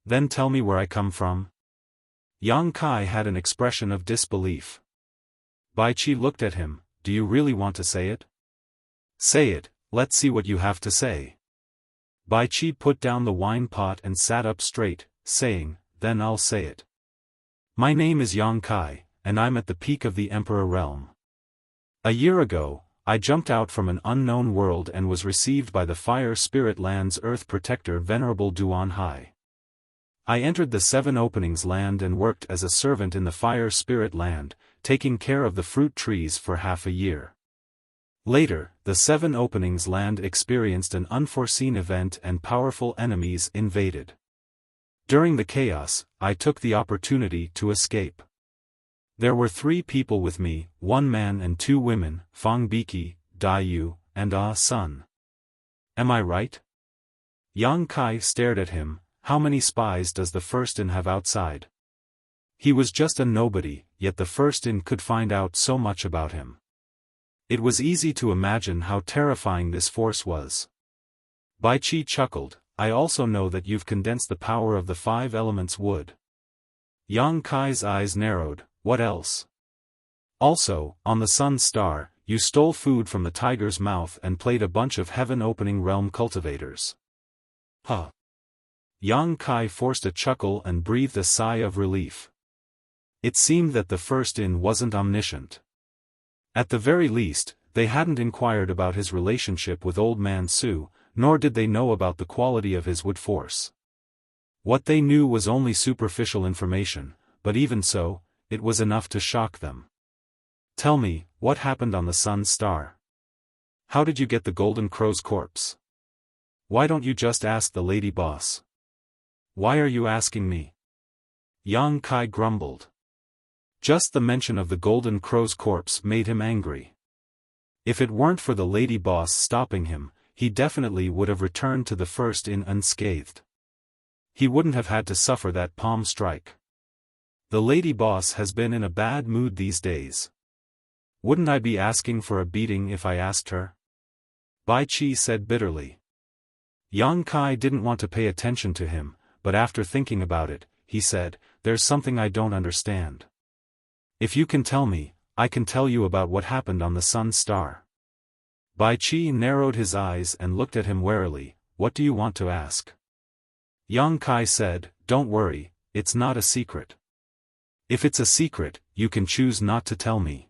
Then tell me where I come from? Yang Kai had an expression of disbelief. Bai Qi looked at him, do you really want to say it? Say it, let's see what you have to say. Bai Qi put down the wine pot and sat up straight, saying, then I'll say it. My name is Yang Kai, and I'm at the peak of the Emperor realm. A year ago, I jumped out from an unknown world and was received by the Fire Spirit Land's Earth Protector Venerable Duan Hai. I entered the 7 Openings Land and worked as a servant in the Fire Spirit Land, taking care of the fruit trees for half a year. Later, the 7 Openings Land experienced an unforeseen event and powerful enemies invaded. During the chaos, I took the opportunity to escape. There were 3 people with me, 1 man and 2 women, Fang Biki, Dai Yu, and Ah Sun. Am I right? Yang Kai stared at him. How many spies does the first-in have outside? He was just a nobody, yet the first-in could find out so much about him. It was easy to imagine how terrifying this force was. Bai Qi chuckled, I also know that you've condensed the power of the 5 elements wood. Yang Kai's eyes narrowed, what else? Also, on the Sun Star, you stole food from the tiger's mouth and played a bunch of heaven-opening realm cultivators. Huh. Yang Kai forced a chuckle and breathed a sigh of relief. It seemed that the first in wasn't omniscient. At the very least, they hadn't inquired about his relationship with Old Man Su, nor did they know about the quality of his wood force. What they knew was only superficial information, but even so, it was enough to shock them. Tell me, what happened on the Sun Star? How did you get the Golden Crow's corpse? Why don't you just ask the lady boss? Why are you asking me? Yang Kai grumbled. Just the mention of the Golden Crow's corpse made him angry. If it weren't for the lady boss stopping him, he definitely would have returned to the first in unscathed. He wouldn't have had to suffer that palm strike. The lady boss has been in a bad mood these days. Wouldn't I be asking for a beating if I asked her? Bai Qi said bitterly. Yang Kai didn't want to pay attention to him, but after thinking about it, he said, "There's something I don't understand. If you can tell me, I can tell you about what happened on the Sun Star." Bai Qi narrowed his eyes and looked at him warily. "What do you want to ask?" Yang Kai said, "Don't worry, it's not a secret. If it's a secret, you can choose not to tell me."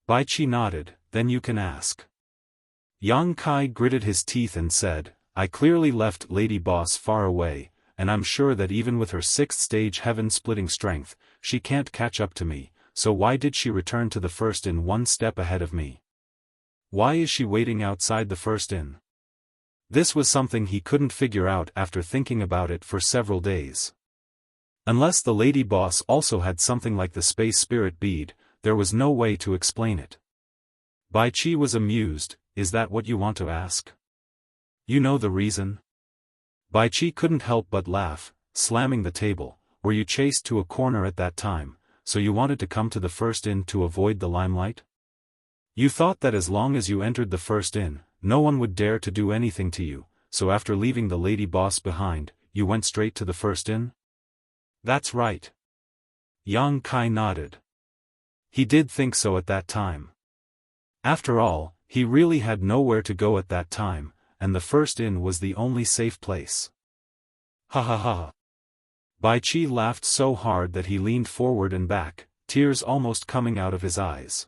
Bai Qi nodded, "Then you can ask." Yang Kai gritted his teeth and said, "I clearly left Lady Boss far away, and I'm sure that even with her 6th stage heaven-splitting strength, she can't catch up to me, so why did she return to the first in one step ahead of me? Why is she waiting outside the first in?" This was something he couldn't figure out after thinking about it for several days. Unless the lady boss also had something like the space spirit bead, there was no way to explain it. Bai Qi was amused. "Is that what you want to ask? You know the reason?" Bai Qi couldn't help but laugh, slamming the table. "Were you chased to a corner at that time, so you wanted to come to the first in to avoid the limelight? You thought that as long as you entered the first in, no one would dare to do anything to you, so after leaving the lady boss behind, you went straight to the first in?" "That's right." Yang Kai nodded. He did think so at that time. After all, he really had nowhere to go at that time, and the first in was the only safe place. Ha ha ha. Bai Qi laughed so hard that he leaned forward and back, tears almost coming out of his eyes.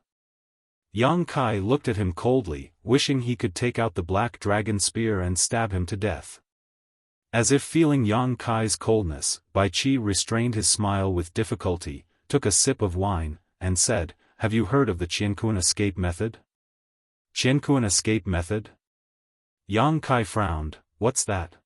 Yang Kai looked at him coldly, wishing he could take out the black dragon spear and stab him to death. As if feeling Yang Kai's coldness, Bai Qi restrained his smile with difficulty, took a sip of wine, and said, "Have you heard of the Qiankuan escape method?" Qiankuan escape method? Yang Kai frowned. "What's that?"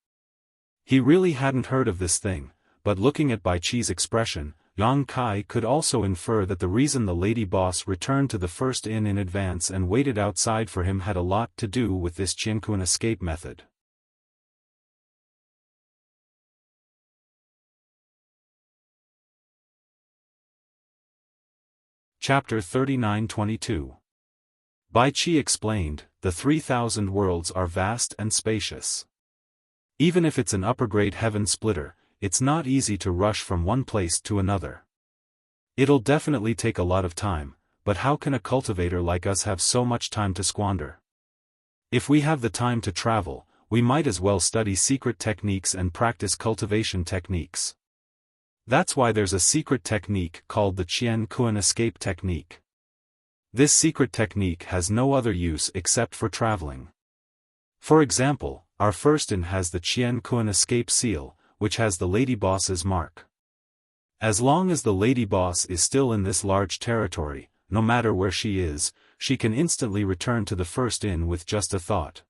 He really hadn't heard of this thing, but looking at Bai Qi's expression, Yang Kai could also infer that the reason the lady boss returned to the first in advance and waited outside for him had a lot to do with this Qiankuan escape method. Chapter 39-22. Bai Qi explained, "The 3,000 worlds are vast and spacious. Even if it's an upper-grade heaven splitter, it's not easy to rush from one place to another. It'll definitely take a lot of time, but how can a cultivator like us have so much time to squander? If we have the time to travel, we might as well study secret techniques and practice cultivation techniques. That's why there's a secret technique called the Qiankuan escape technique. This secret technique has no other use except for traveling. For example, our first in has the Qiankuan escape seal, which has the lady boss's mark. As long as the lady boss is still in this large territory, no matter where she is, she can instantly return to the first in with just a thought.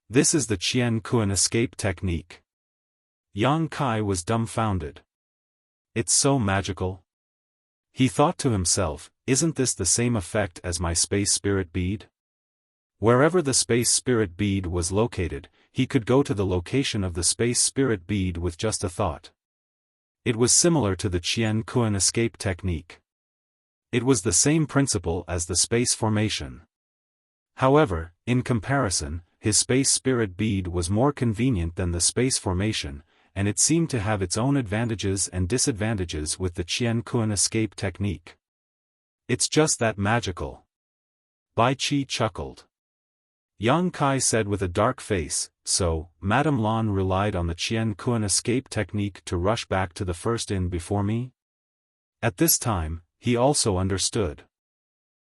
This is the Qiankuan escape technique." Yang Kai was dumbfounded. "It's so magical." He thought to himself, "Isn't this the same effect as my space spirit bead?" Wherever the space spirit bead was located, he could go to the location of the space spirit bead with just a thought. It was similar to the Qiankuan escape technique. It was the same principle as the space formation. However, in comparison, his space spirit bead was more convenient than the space formation, and it seemed to have its own advantages and disadvantages with the Qiankuan escape technique. It's just that magical. Bai Qi chuckled. Yang Kai said with a dark face, so, Madame Lan relied on the Qian Kun escape technique to rush back to the first inn before me? At this time, he also understood.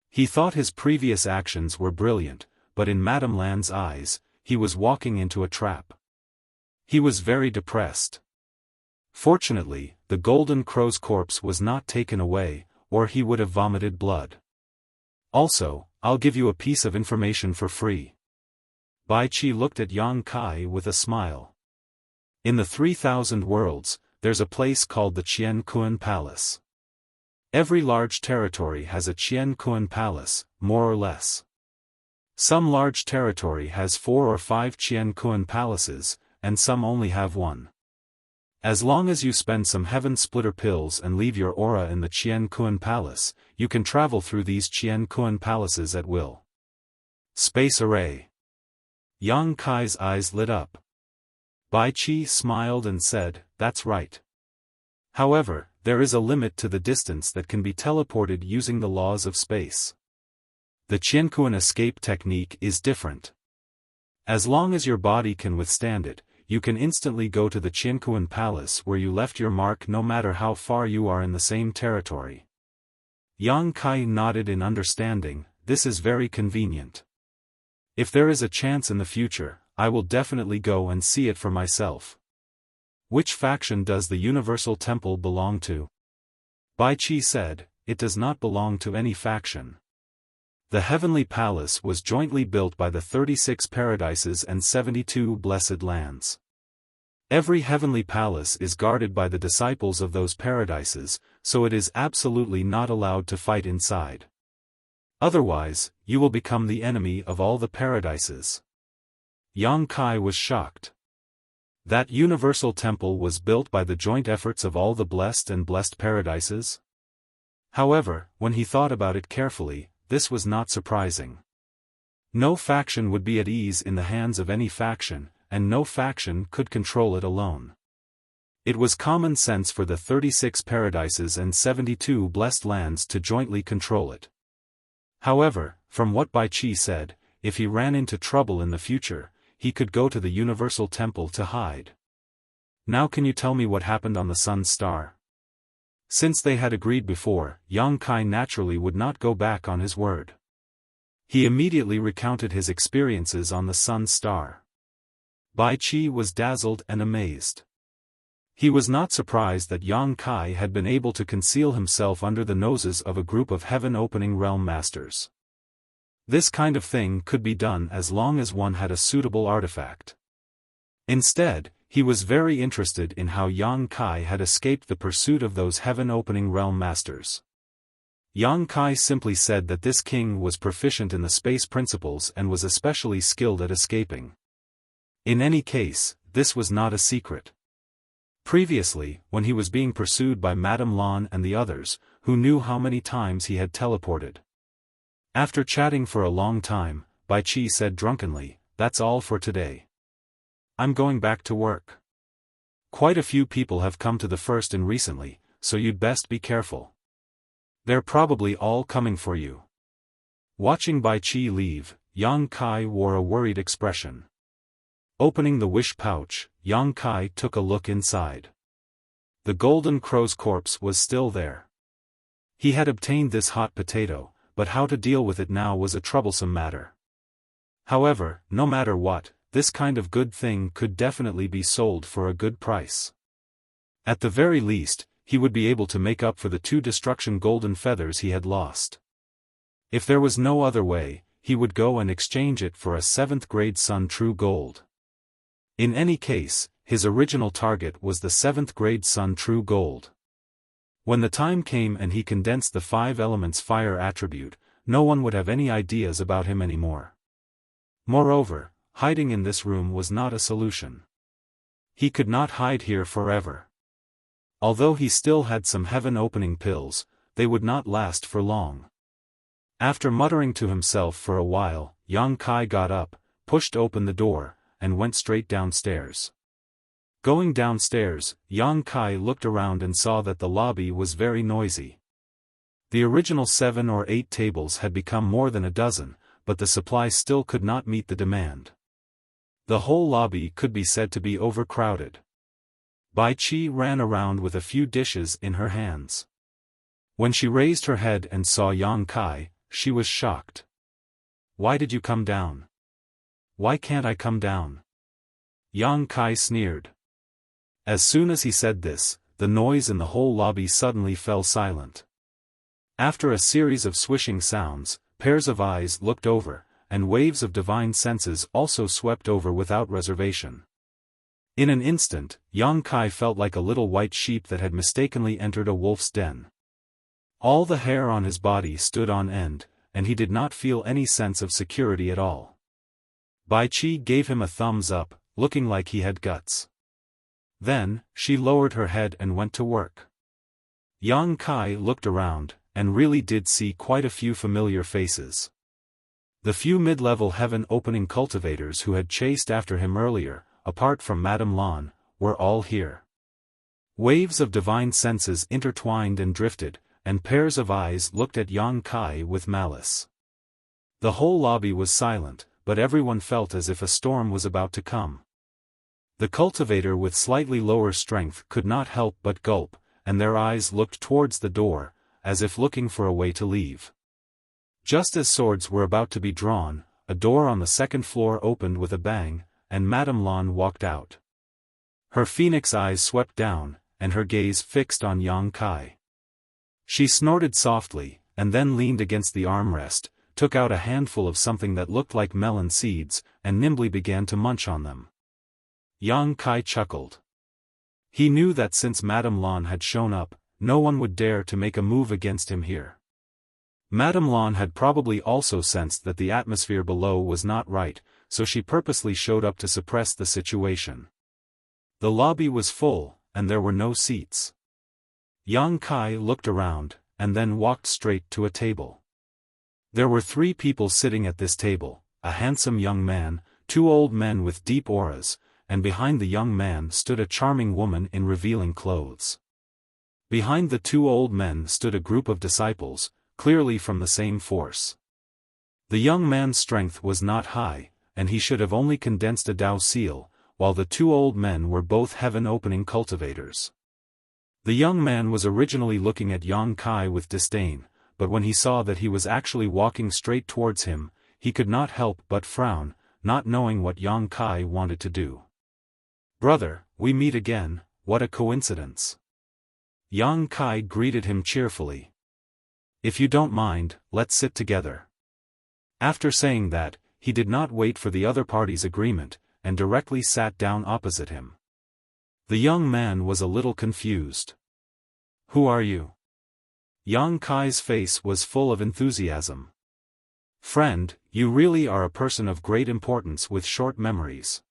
He thought his previous actions were brilliant, but in Madame Lan's eyes, he was walking into a trap. He was very depressed. Fortunately, the Golden Crow's corpse was not taken away, or he would have vomited blood. Also, I'll give you a piece of information for free. Bai Qi looked at Yang Kai with a smile. In the 3,000 worlds, there's a place called the Qian Kun Palace. Every large territory has a Qian Kun Palace, more or less. Some large territory has 4 or 5 Qian Kun Palaces, and some only have 1. As long as you spend some heaven splitter pills and leave your aura in the Qian Kun Palace, you can travel through these Qian Kun Palaces at will. Space Array. Yang Kai's eyes lit up. Bai Qi smiled and said, that's right. However, there is a limit to the distance that can be teleported using the laws of space. The Qiankun escape technique is different. As long as your body can withstand it, you can instantly go to the Qiankun Palace where you left your mark no matter how far you are in the same territory. Yang Kai nodded in understanding, this is very convenient. If there is a chance in the future, I will definitely go and see it for myself. Which faction does the Universal Temple belong to? Bai Qi said, it does not belong to any faction. The Heavenly Palace was jointly built by the 36 Paradises and 72 Blessed Lands. Every Heavenly Palace is guarded by the disciples of those Paradises, so it is absolutely not allowed to fight inside. Otherwise, you will become the enemy of all the Paradises. Yang Kai was shocked. That Universal Temple was built by the joint efforts of all the blessed and blessed Paradises? However, when he thought about it carefully, this was not surprising. No faction would be at ease in the hands of any faction, and no faction could control it alone. It was common sense for the 36 Paradises and 72 Blessed Lands to jointly control it. However, from what Bai Qi said, if he ran into trouble in the future, he could go to the Universal Temple to hide. Now can you tell me what happened on the Sun Star? Since they had agreed before, Yang Kai naturally would not go back on his word. He immediately recounted his experiences on the Sun Star. Bai Qi was dazzled and amazed. He was not surprised that Yang Kai had been able to conceal himself under the noses of a group of heaven-opening realm masters. This kind of thing could be done as long as one had a suitable artifact. Instead, he was very interested in how Yang Kai had escaped the pursuit of those heaven-opening realm masters. Yang Kai simply said that this king was proficient in the space principles and was especially skilled at escaping. In any case, this was not a secret. Previously, when he was being pursued by Madame Lan and the others, who knew how many times he had teleported. After chatting for a long time, Bai Qi said drunkenly, that's all for today. I'm going back to work. Quite a few people have come to the first inn recently, so you'd best be careful. They're probably all coming for you. Watching Bai Qi leave, Yang Kai wore a worried expression. Opening the wish pouch, Yang Kai took a look inside. The Golden Crow's corpse was still there. He had obtained this hot potato, but how to deal with it now was a troublesome matter. However, no matter what, this kind of good thing could definitely be sold for a good price. At the very least, he would be able to make up for the 2 destruction golden feathers he had lost. If there was no other way, he would go and exchange it for a 7th grade Sun True Gold. In any case, his original target was the 7th grade Sun True Gold. When the time came and he condensed the 5 elements fire attribute, no one would have any ideas about him anymore. Moreover, hiding in this room was not a solution. He could not hide here forever. Although he still had some heaven-opening pills, they would not last for long. After muttering to himself for a while, Yang Kai got up, pushed open the door, and went straight downstairs. Going downstairs, Yang Kai looked around and saw that the lobby was very noisy. The original 7 or 8 tables had become more than a dozen, but the supply still could not meet the demand. The whole lobby could be said to be overcrowded. Bai Qi ran around with a few dishes in her hands. When she raised her head and saw Yang Kai, she was shocked. "Why did you come down? Why can't I come down?" Yang Kai sneered. As soon as he said this, the noise in the whole lobby suddenly fell silent. After a series of swishing sounds, pairs of eyes looked over, and waves of divine senses also swept over without reservation. In an instant, Yang Kai felt like a little white sheep that had mistakenly entered a wolf's den. All the hair on his body stood on end, and he did not feel any sense of security at all. Bai Qi gave him a thumbs up, looking like he had guts. Then, she lowered her head and went to work. Yang Kai looked around, and really did see quite a few familiar faces. The few mid-level heaven-opening cultivators who had chased after him earlier, apart from Madame Lan, were all here. Waves of divine senses intertwined and drifted, and pairs of eyes looked at Yang Kai with malice. The whole lobby was silent, but everyone felt as if a storm was about to come. The cultivator with slightly lower strength could not help but gulp, and their eyes looked towards the door, as if looking for a way to leave. Just as swords were about to be drawn, a door on the second floor opened with a bang, and Madame Lan walked out. Her phoenix eyes swept down, and her gaze fixed on Yang Kai. She snorted softly, and then leaned against the armrest, took out a handful of something that looked like melon seeds, and nimbly began to munch on them. Yang Kai chuckled. He knew that since Madame Lan had shown up, no one would dare to make a move against him here. Madame Lan had probably also sensed that the atmosphere below was not right, so she purposely showed up to suppress the situation. The lobby was full, and there were no seats. Yang Kai looked around, and then walked straight to a table. There were 3 people sitting at this table, a handsome young man, 2 old men with deep auras, and behind the young man stood a charming woman in revealing clothes. Behind the 2 old men stood a group of disciples, clearly from the same force. The young man's strength was not high, and he should have only condensed a Dao seal, while the 2 old men were both heaven-opening cultivators. The young man was originally looking at Yang Kai with disdain, but when he saw that he was actually walking straight towards him, he could not help but frown, not knowing what Yang Kai wanted to do. "Brother, we meet again, what a coincidence." Yang Kai greeted him cheerfully. "If you don't mind, let's sit together." After saying that, he did not wait for the other party's agreement, and directly sat down opposite him. The young man was a little confused. "Who are you?" Yang Kai's face was full of enthusiasm. "Friend, you really are a person of great importance with short memories.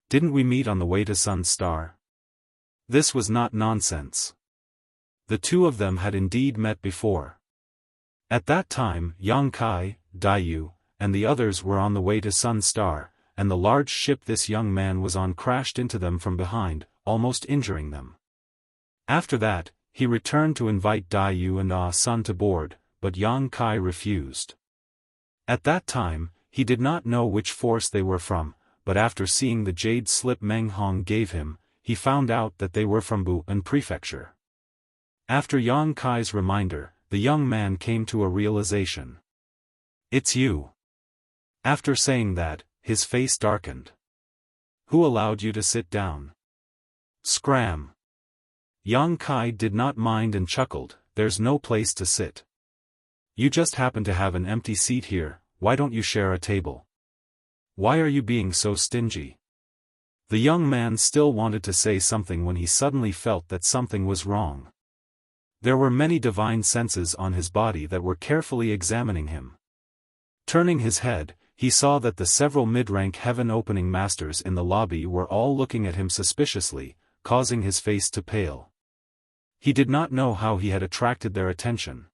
Didn't we meet on the way to Sun Star?" This was not nonsense. The 2 of them had indeed met before. At that time, Yang Kai, Daiyu, and the others were on the way to Sun Star, and the large ship this young man was on crashed into them from behind, almost injuring them. After that, he returned to invite Daiyu and Sun to board, but Yang Kai refused. At that time, he did not know which force they were from, but after seeing the jade slip Meng Hong gave him, he found out that they were from Bu'an Prefecture. After Yang Kai's reminder, the young man came to a realization. "It's you." After saying that, his face darkened. "Who allowed you to sit down?" "Scram." Yang Kai did not mind and chuckled, "There's no place to sit. You just happen to have an empty seat here, why don't you share a table? Why are you being so stingy?" The young man still wanted to say something when he suddenly felt that something was wrong. There were many divine senses on his body that were carefully examining him. Turning his head, he saw that the several mid-rank heaven-opening masters in the lobby were all looking at him suspiciously, causing his face to pale. He did not know how he had attracted their attention.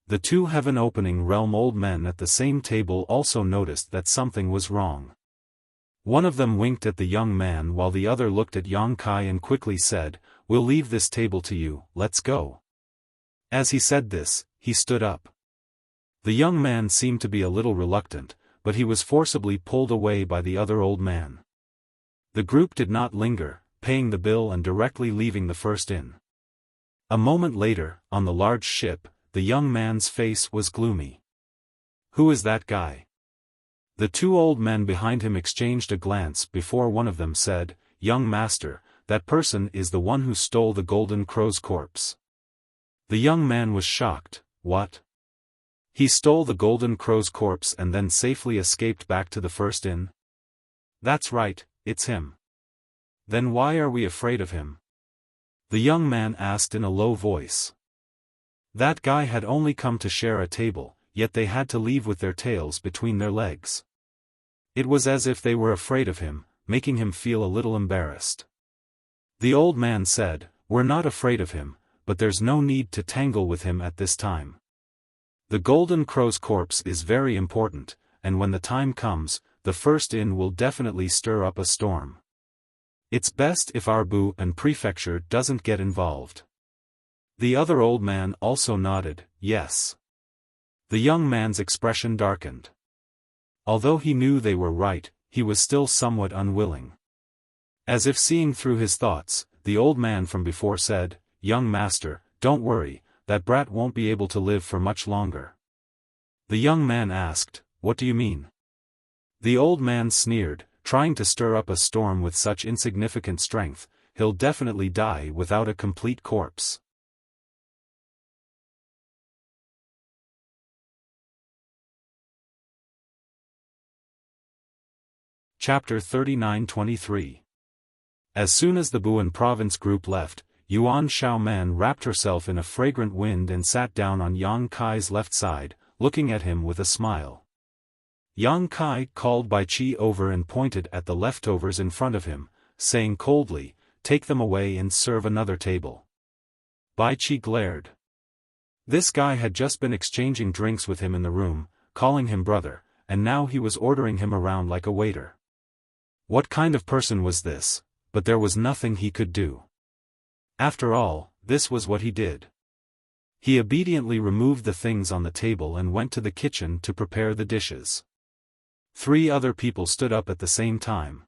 The 2 heaven-opening realm old men at the same table also noticed that something was wrong. One of them winked at the young man while the other looked at Yang Kai and quickly said, "We'll leave this table to you, let's go." As he said this, he stood up. The young man seemed to be a little reluctant, but he was forcibly pulled away by the other old man. The group did not linger, paying the bill and directly leaving the first inn. A moment later, on the large ship, the young man's face was gloomy. "Who is that guy?" The two old men behind him exchanged a glance before one of them said, "Young master, that person is the one who stole the Golden Crow's corpse." The young man was shocked. "What? He stole the Golden Crow's corpse and then safely escaped back to the first inn?" "That's right, it's him." "Then why are we afraid of him?" the young man asked in a low voice. That guy had only come to share a table, yet they had to leave with their tails between their legs. It was as if they were afraid of him, making him feel a little embarrassed. The old man said, "We're not afraid of him, but there's no need to tangle with him at this time. The Golden Crow's corpse is very important, and when the time comes, the first inn will definitely stir up a storm. It's best if our Bu and prefecture doesn't get involved." The other old man also nodded, yes. The young man's expression darkened. Although he knew they were right, he was still somewhat unwilling. As if seeing through his thoughts, the old man from before said, "Young master, don't worry, that brat won't be able to live for much longer." The young man asked, "What do you mean?" The old man sneered, "Trying to stir up a storm with such insignificant strength, he'll definitely die without a complete corpse." Chapter 39-23. As soon as the Buan province group left, Yuan Xiaoman wrapped herself in a fragrant wind and sat down on Yang Kai's left side, looking at him with a smile. Yang Kai called Bai Qi over and pointed at the leftovers in front of him, saying coldly, "Take them away and serve another table." Bai Qi glared. This guy had just been exchanging drinks with him in the room, calling him brother, and now he was ordering him around like a waiter. What kind of person was this? But there was nothing he could do. After all, this was what he did. He obediently removed the things on the table and went to the kitchen to prepare the dishes. 3 other people stood up at the same time.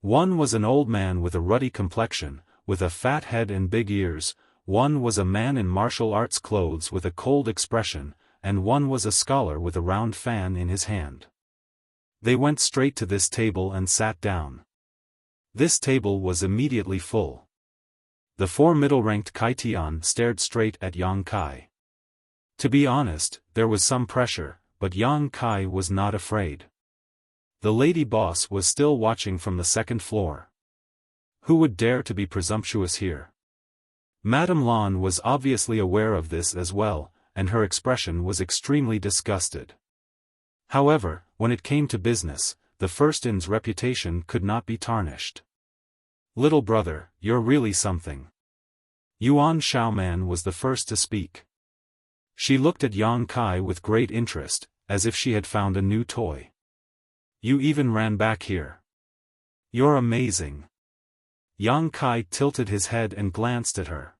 One was an old man with a ruddy complexion, with a fat head and big ears, one was a man in martial arts clothes with a cold expression, and one was a scholar with a round fan in his hand. They went straight to this table and sat down. This table was immediately full. The 4 middle-ranked Kaitian stared straight at Yang Kai. To be honest, there was some pressure, but Yang Kai was not afraid. The lady boss was still watching from the 2nd floor. Who would dare to be presumptuous here? Madame Lan was obviously aware of this as well, and her expression was extremely disgusted. However, when it came to business, the first inn's reputation could not be tarnished. "Little brother, you're really something." Yuan Xiaoman was the first to speak. She looked at Yang Kai with great interest, as if she had found a new toy. "You even ran back here. You're amazing." Yang Kai tilted his head and glanced at her.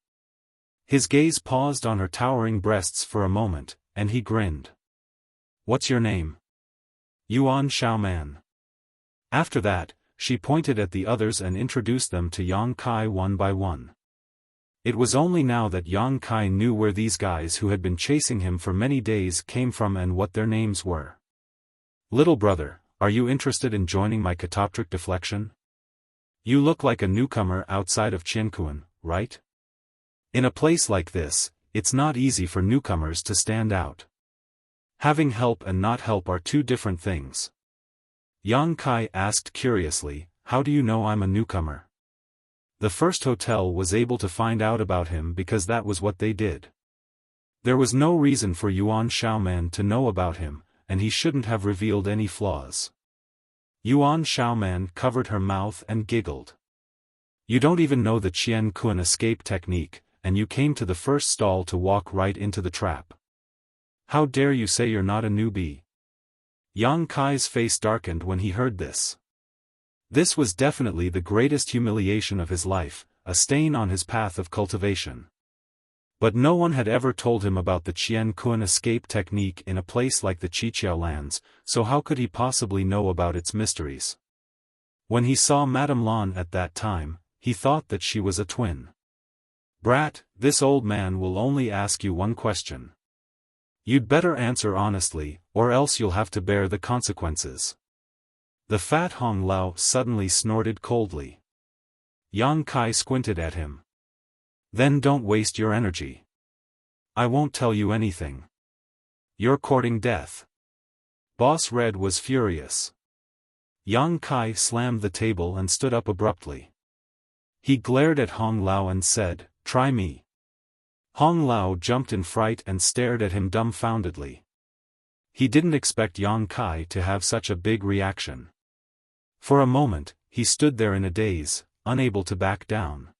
His gaze paused on her towering breasts for a moment, and he grinned. "What's your name?" "Yuan Xiaoman." After that, she pointed at the others and introduced them to Yang Kai one by one. It was only now that Yang Kai knew where these guys who had been chasing him for many days came from and what their names were. "Little brother, are you interested in joining my catoptric deflection? You look like a newcomer outside of Qiankuan, right? In a place like this, it's not easy for newcomers to stand out. Having help and not help are 2 different things." Yang Kai asked curiously, "How do you know I'm a newcomer?" The first hotel was able to find out about him because that was what they did. There was no reason for Yuan Xiaoman to know about him, and he shouldn't have revealed any flaws. Yuan Xiaoman covered her mouth and giggled. "You don't even know the Qian Kun escape technique, and you came to the first stall to walk right into the trap. How dare you say you're not a newbie?" Yang Kai's face darkened when he heard this. This was definitely the greatest humiliation of his life, a stain on his path of cultivation. But no one had ever told him about the Qian Kun escape technique in a place like the Qiqiao lands, so how could he possibly know about its mysteries? When he saw Madame Lan at that time, he thought that she was a twin. "Brat, this old man will only ask you one question. You'd better answer honestly, or else you'll have to bear the consequences." The fat Hong Lao suddenly snorted coldly. Yang Kai squinted at him. "Then don't waste your energy. I won't tell you anything. You're courting death." Boss Red was furious. Yang Kai slammed the table and stood up abruptly. He glared at Hong Lao and said, "Try me." Hong Lao jumped in fright and stared at him dumbfoundedly. He didn't expect Yang Kai to have such a big reaction. For a moment, he stood there in a daze, unable to back down.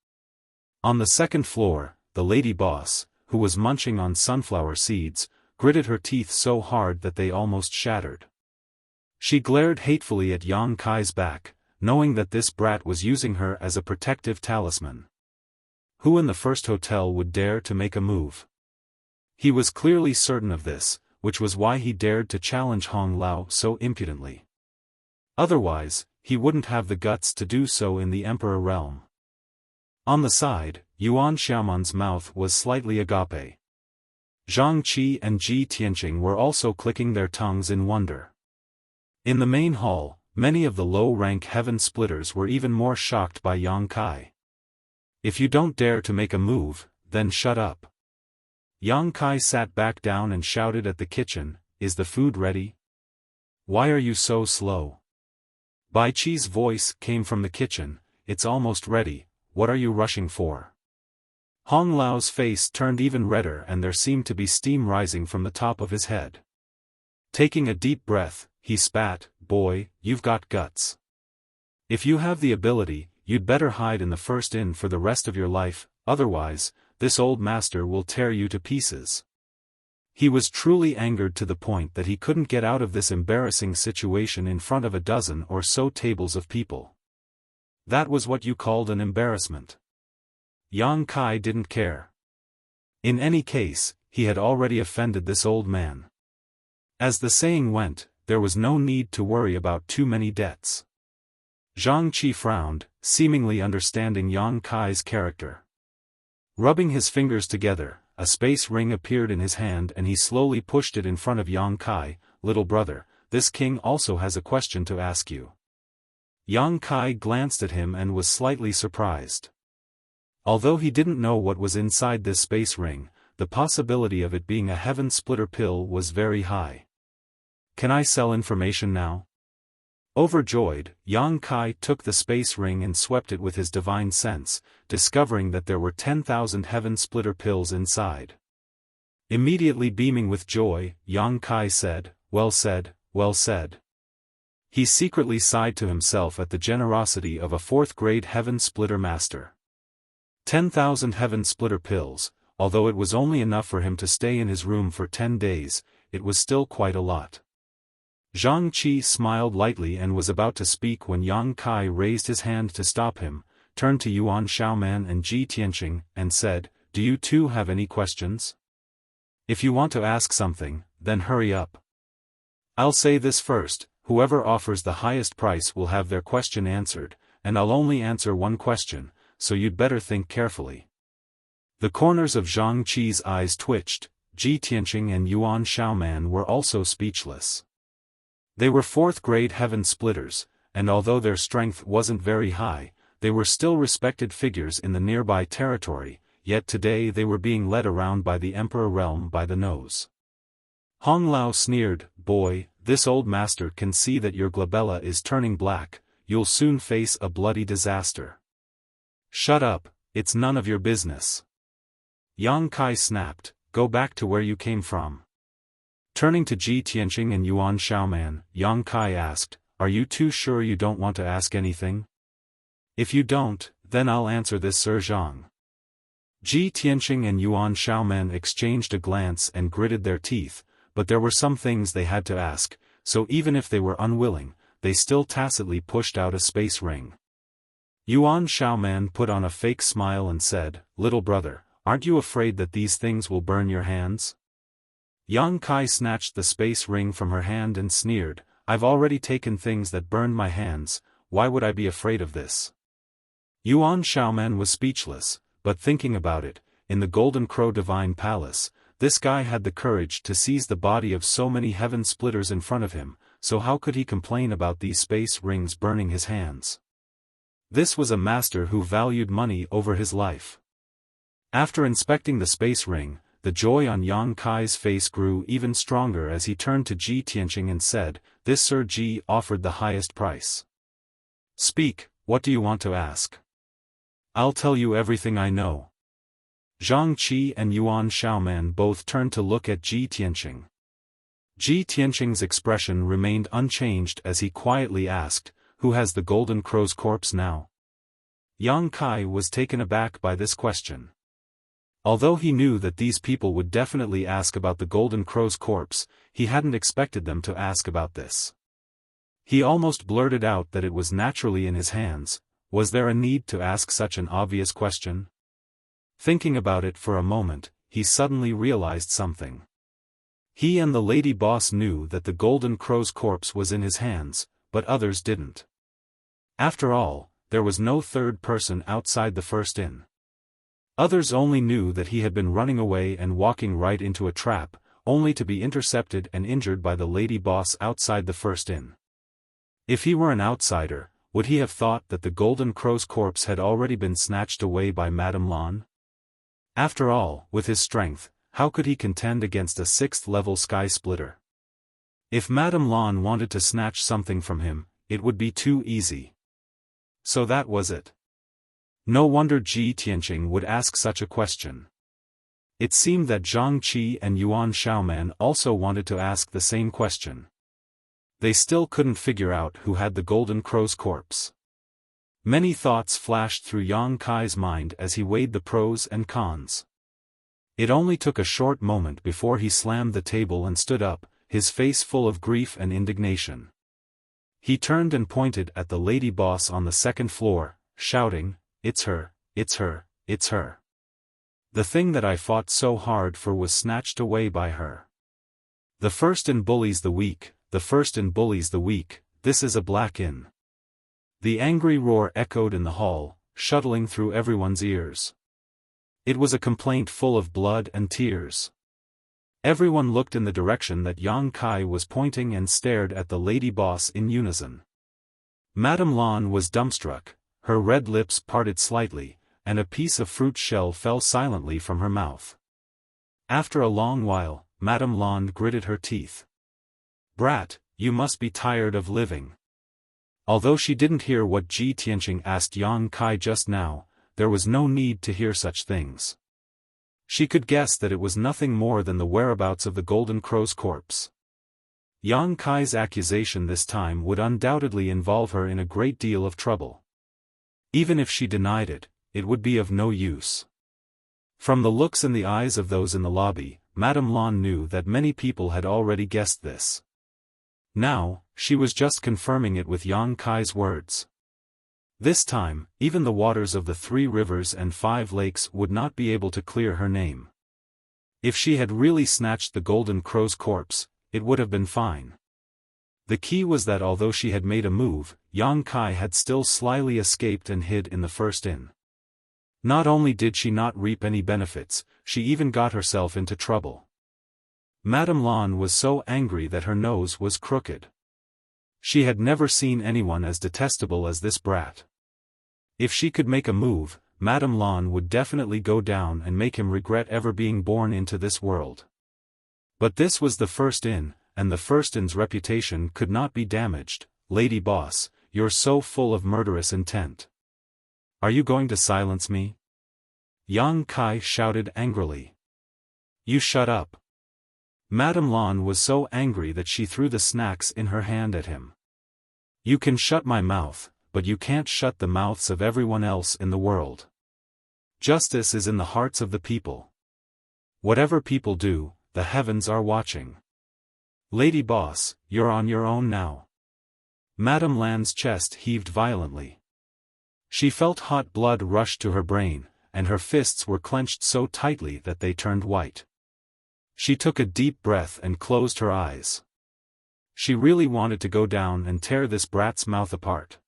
On the second floor, the lady boss, who was munching on sunflower seeds, gritted her teeth so hard that they almost shattered. She glared hatefully at Yang Kai's back, knowing that this brat was using her as a protective talisman. Who in the first hotel would dare to make a move? He was clearly certain of this, which was why he dared to challenge Hong Lao so impudently. Otherwise, he wouldn't have the guts to do so in the Emperor realm. On the side, Yuan Xiaoman's mouth was slightly agape. Zhang Qi and Ji Tianqing were also clicking their tongues in wonder. In the main hall, many of the low-rank heaven splitters were even more shocked by Yang Kai. "If you don't dare to make a move, then shut up." Yang Kai sat back down and shouted at the kitchen, "Is the food ready? Why are you so slow?" Bai Qi's voice came from the kitchen, "It's almost ready, what are you rushing for?" Hong Lao's face turned even redder and there seemed to be steam rising from the top of his head. Taking a deep breath, he spat, "Boy, you've got guts. If you have the ability, you'd better hide in the first inn for the rest of your life, otherwise, this old master will tear you to pieces." He was truly angered to the point that he couldn't get out of this embarrassing situation in front of a dozen or so tables of people. That was what you called an embarrassment. Yang Kai didn't care. In any case, he had already offended this old man. As the saying went, there was no need to worry about too many debts. Zhang Qi frowned, seemingly understanding Yang Kai's character. Rubbing his fingers together, a space ring appeared in his hand and he slowly pushed it in front of Yang Kai. "Little brother, this king also has a question to ask you." Yang Kai glanced at him and was slightly surprised. Although he didn't know what was inside this space ring, the possibility of it being a heaven splitter pill was very high. "Can I sell information now?" Overjoyed, Yang Kai took the space ring and swept it with his divine sense, discovering that there were 10,000 heaven splitter pills inside. Immediately beaming with joy, Yang Kai said, "Well said, well said." He secretly sighed to himself at the generosity of a 4th-grade heaven splitter master. 10,000 heaven splitter pills, although it was only enough for him to stay in his room for 10 days, it was still quite a lot. Zhang Qi smiled lightly and was about to speak when Yang Kai raised his hand to stop him, turned to Yuan Xiaoman and Ji Tianqing, and said, "Do you two have any questions? If you want to ask something, then hurry up. I'll say this first, whoever offers the highest price will have their question answered, and I'll only answer one question, so you'd better think carefully." The corners of Zhang Qi's eyes twitched. Ji Tianqing and Yuan Xiaoman were also speechless. They were 4th-grade heaven splitters, and although their strength wasn't very high, they were still respected figures in the nearby territory, yet today they were being led around by the Emperor realm by the nose. Hong Lao sneered, "Boy, this old master can see that your glabella is turning black, you'll soon face a bloody disaster." "Shut up, it's none of your business." Yang Kai snapped, "Go back to where you came from." Turning to Ji Tianqing and Yuan Xiaoman, Yang Kai asked, "Are you too sure you don't want to ask anything? If you don't, then I'll answer this, Sir Zhang." Ji Tianqing and Yuan Xiaoman exchanged a glance and gritted their teeth, but there were some things they had to ask, so even if they were unwilling, they still tacitly pushed out a space ring. Yuan Xiaoman put on a fake smile and said, "Little brother, aren't you afraid that these things will burn your hands? Yang Kai snatched the space ring from her hand and sneered, I've already taken things that burned my hands, why would I be afraid of this? Yuan Xiaoman was speechless, but thinking about it, in the Golden Crow Divine Palace, this guy had the courage to seize the body of so many heaven splitters in front of him, so how could he complain about these space rings burning his hands? This was a master who valued money over his life. After inspecting the space ring, the joy on Yang Kai's face grew even stronger as he turned to Ji Tianqing and said, this Sir Ji offered the highest price. Speak, what do you want to ask? I'll tell you everything I know. Zhang Qi and Yuan Xiaoman both turned to look at Ji Tianqing. Ji Tianqing's expression remained unchanged as he quietly asked, who has the Golden Crow's corpse now? Yang Kai was taken aback by this question. Although he knew that these people would definitely ask about the Golden Crow's corpse, he hadn't expected them to ask about this. He almost blurted out that it was naturally in his hands. Was there a need to ask such an obvious question? Thinking about it for a moment, he suddenly realized something. He and the lady boss knew that the Golden Crow's corpse was in his hands, but others didn't. After all, there was no third person outside the first inn. Others only knew that he had been running away and walking right into a trap, only to be intercepted and injured by the lady boss outside the first inn. If he were an outsider, would he have thought that the Golden Crow's corpse had already been snatched away by Madame Lan? After all, with his strength, how could he contend against a 6th-level sky splitter? If Madame Lan wanted to snatch something from him, it would be too easy. So that was it. No wonder Ji Tianqing would ask such a question. It seemed that Zhang Qi and Yuan Xiaoman also wanted to ask the same question. They still couldn't figure out who had the Golden Crow's corpse. Many thoughts flashed through Yang Kai's mind as he weighed the pros and cons. It only took a short moment before he slammed the table and stood up, his face full of grief and indignation. He turned and pointed at the lady boss on the second floor, shouting, It's her, it's her, it's her. The thing that I fought so hard for was snatched away by her. The first inn bullies the weak, the first inn bullies the weak, this is a black inn. The angry roar echoed in the hall, shuttling through everyone's ears. It was a complaint full of blood and tears. Everyone looked in the direction that Yang Kai was pointing and stared at the lady boss in unison. Madame Lan was dumbstruck, her red lips parted slightly, and a piece of fruit shell fell silently from her mouth. After a long while, Madame Lan gritted her teeth. Brat, you must be tired of living. Although she didn't hear what Ji Tianqing asked Yang Kai just now, there was no need to hear such things. She could guess that it was nothing more than the whereabouts of the Golden Crow's corpse. Yang Kai's accusation this time would undoubtedly involve her in a great deal of trouble. Even if she denied it, it would be of no use. From the looks in the eyes of those in the lobby, Madame Lan knew that many people had already guessed this. Now, she was just confirming it with Yang Kai's words. This time, even the waters of the 3 rivers and 5 lakes would not be able to clear her name. If she had really snatched the Golden Crow's corpse, it would have been fine. The key was that although she had made a move, Yang Kai had still slyly escaped and hid in the first inn. Not only did she not reap any benefits, she even got herself into trouble. Madame Lan was so angry that her nose was crooked. She had never seen anyone as detestable as this brat. If she could make a move, Madame Lan would definitely go down and make him regret ever being born into this world. But this was the first inn, and the first inn's reputation could not be damaged. Lady boss, you're so full of murderous intent. Are you going to silence me? Yang Kai shouted angrily. You shut up. Madame Lan was so angry that she threw the snacks in her hand at him. You can shut my mouth, but you can't shut the mouths of everyone else in the world. Justice is in the hearts of the people. Whatever people do, the heavens are watching. Lady boss, you're on your own now. Madame Lan's chest heaved violently. She felt hot blood rush to her brain, and her fists were clenched so tightly that they turned white. She took a deep breath and closed her eyes. She really wanted to go down and tear this brat's mouth apart.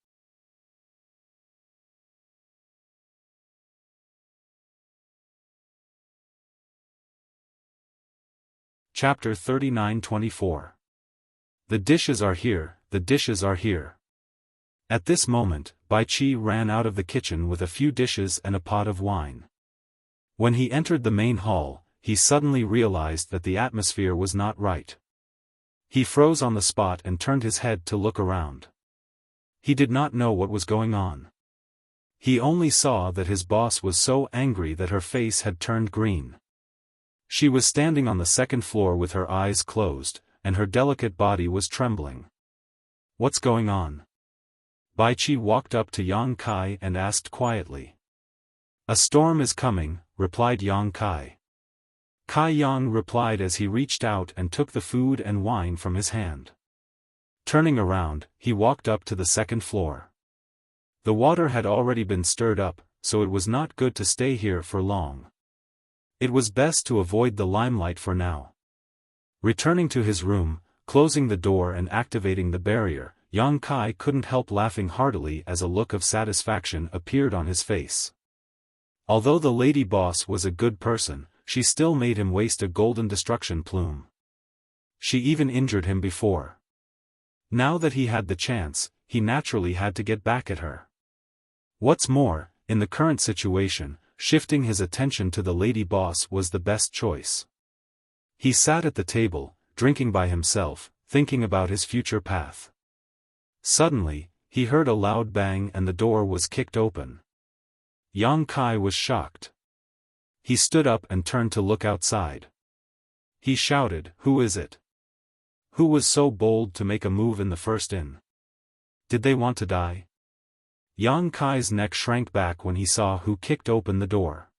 Chapter 39-24. The dishes are here, the dishes are here. At this moment, Bai Qi ran out of the kitchen with a few dishes and a pot of wine. When he entered the main hall, he suddenly realized that the atmosphere was not right. He froze on the spot and turned his head to look around. He did not know what was going on. He only saw that his boss was so angry that her face had turned green. She was standing on the second floor with her eyes closed, and her delicate body was trembling. What's going on? Bai Qi walked up to Yang Kai and asked quietly. A storm is coming, replied Yang Kai. Kai Yang replied as he reached out and took the food and wine from his hand. Turning around, he walked up to the second floor. The water had already been stirred up, so it was not good to stay here for long. It was best to avoid the limelight for now. Returning to his room, closing the door and activating the barrier, Yang Kai couldn't help laughing heartily as a look of satisfaction appeared on his face. Although the lady boss was a good person, she still made him waste a golden destruction plume. She even injured him before. Now that he had the chance, he naturally had to get back at her. What's more, in the current situation, shifting his attention to the lady boss was the best choice. He sat at the table, drinking by himself, thinking about his future path. Suddenly, he heard a loud bang and the door was kicked open. Yang Kai was shocked. He stood up and turned to look outside. He shouted, "Who is it? Who was so bold to make a move in the first inn? Did they want to die?" Yang Kai's neck shrank back when he saw who kicked open the door.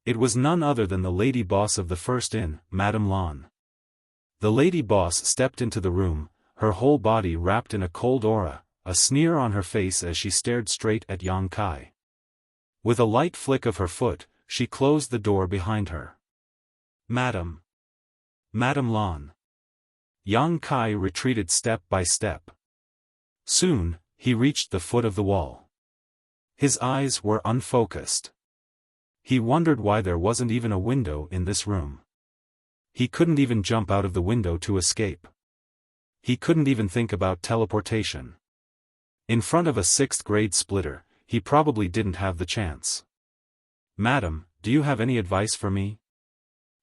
It was none other than the lady boss of the first inn, Madame Lan. The lady boss stepped into the room, her whole body wrapped in a cold aura, a sneer on her face as she stared straight at Yang Kai. With a light flick of her foot, she closed the door behind her. Madame Lan. Yang Kai retreated step by step. Soon, he reached the foot of the wall. His eyes were unfocused. He wondered why there wasn't even a window in this room. He couldn't even jump out of the window to escape. He couldn't even think about teleportation. In front of a 6th grade splitter, he probably didn't have the chance. "Madam, do you have any advice for me?"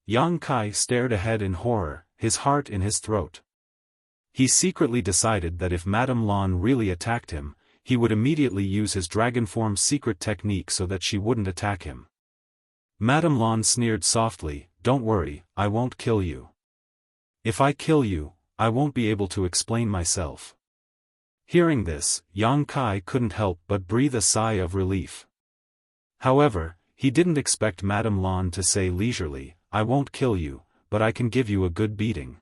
Yang Kai stared ahead in horror, his heart in his throat. He secretly decided that if Madame Lan really attacked him, he would immediately use his dragon form secret technique so that she wouldn't attack him. Madame Lan sneered softly, "Don't worry, I won't kill you. If I kill you, I won't be able to explain myself." Hearing this, Yang Kai couldn't help but breathe a sigh of relief. However, he didn't expect Madame Lan to say leisurely, "I won't kill you, but I can give you a good beating.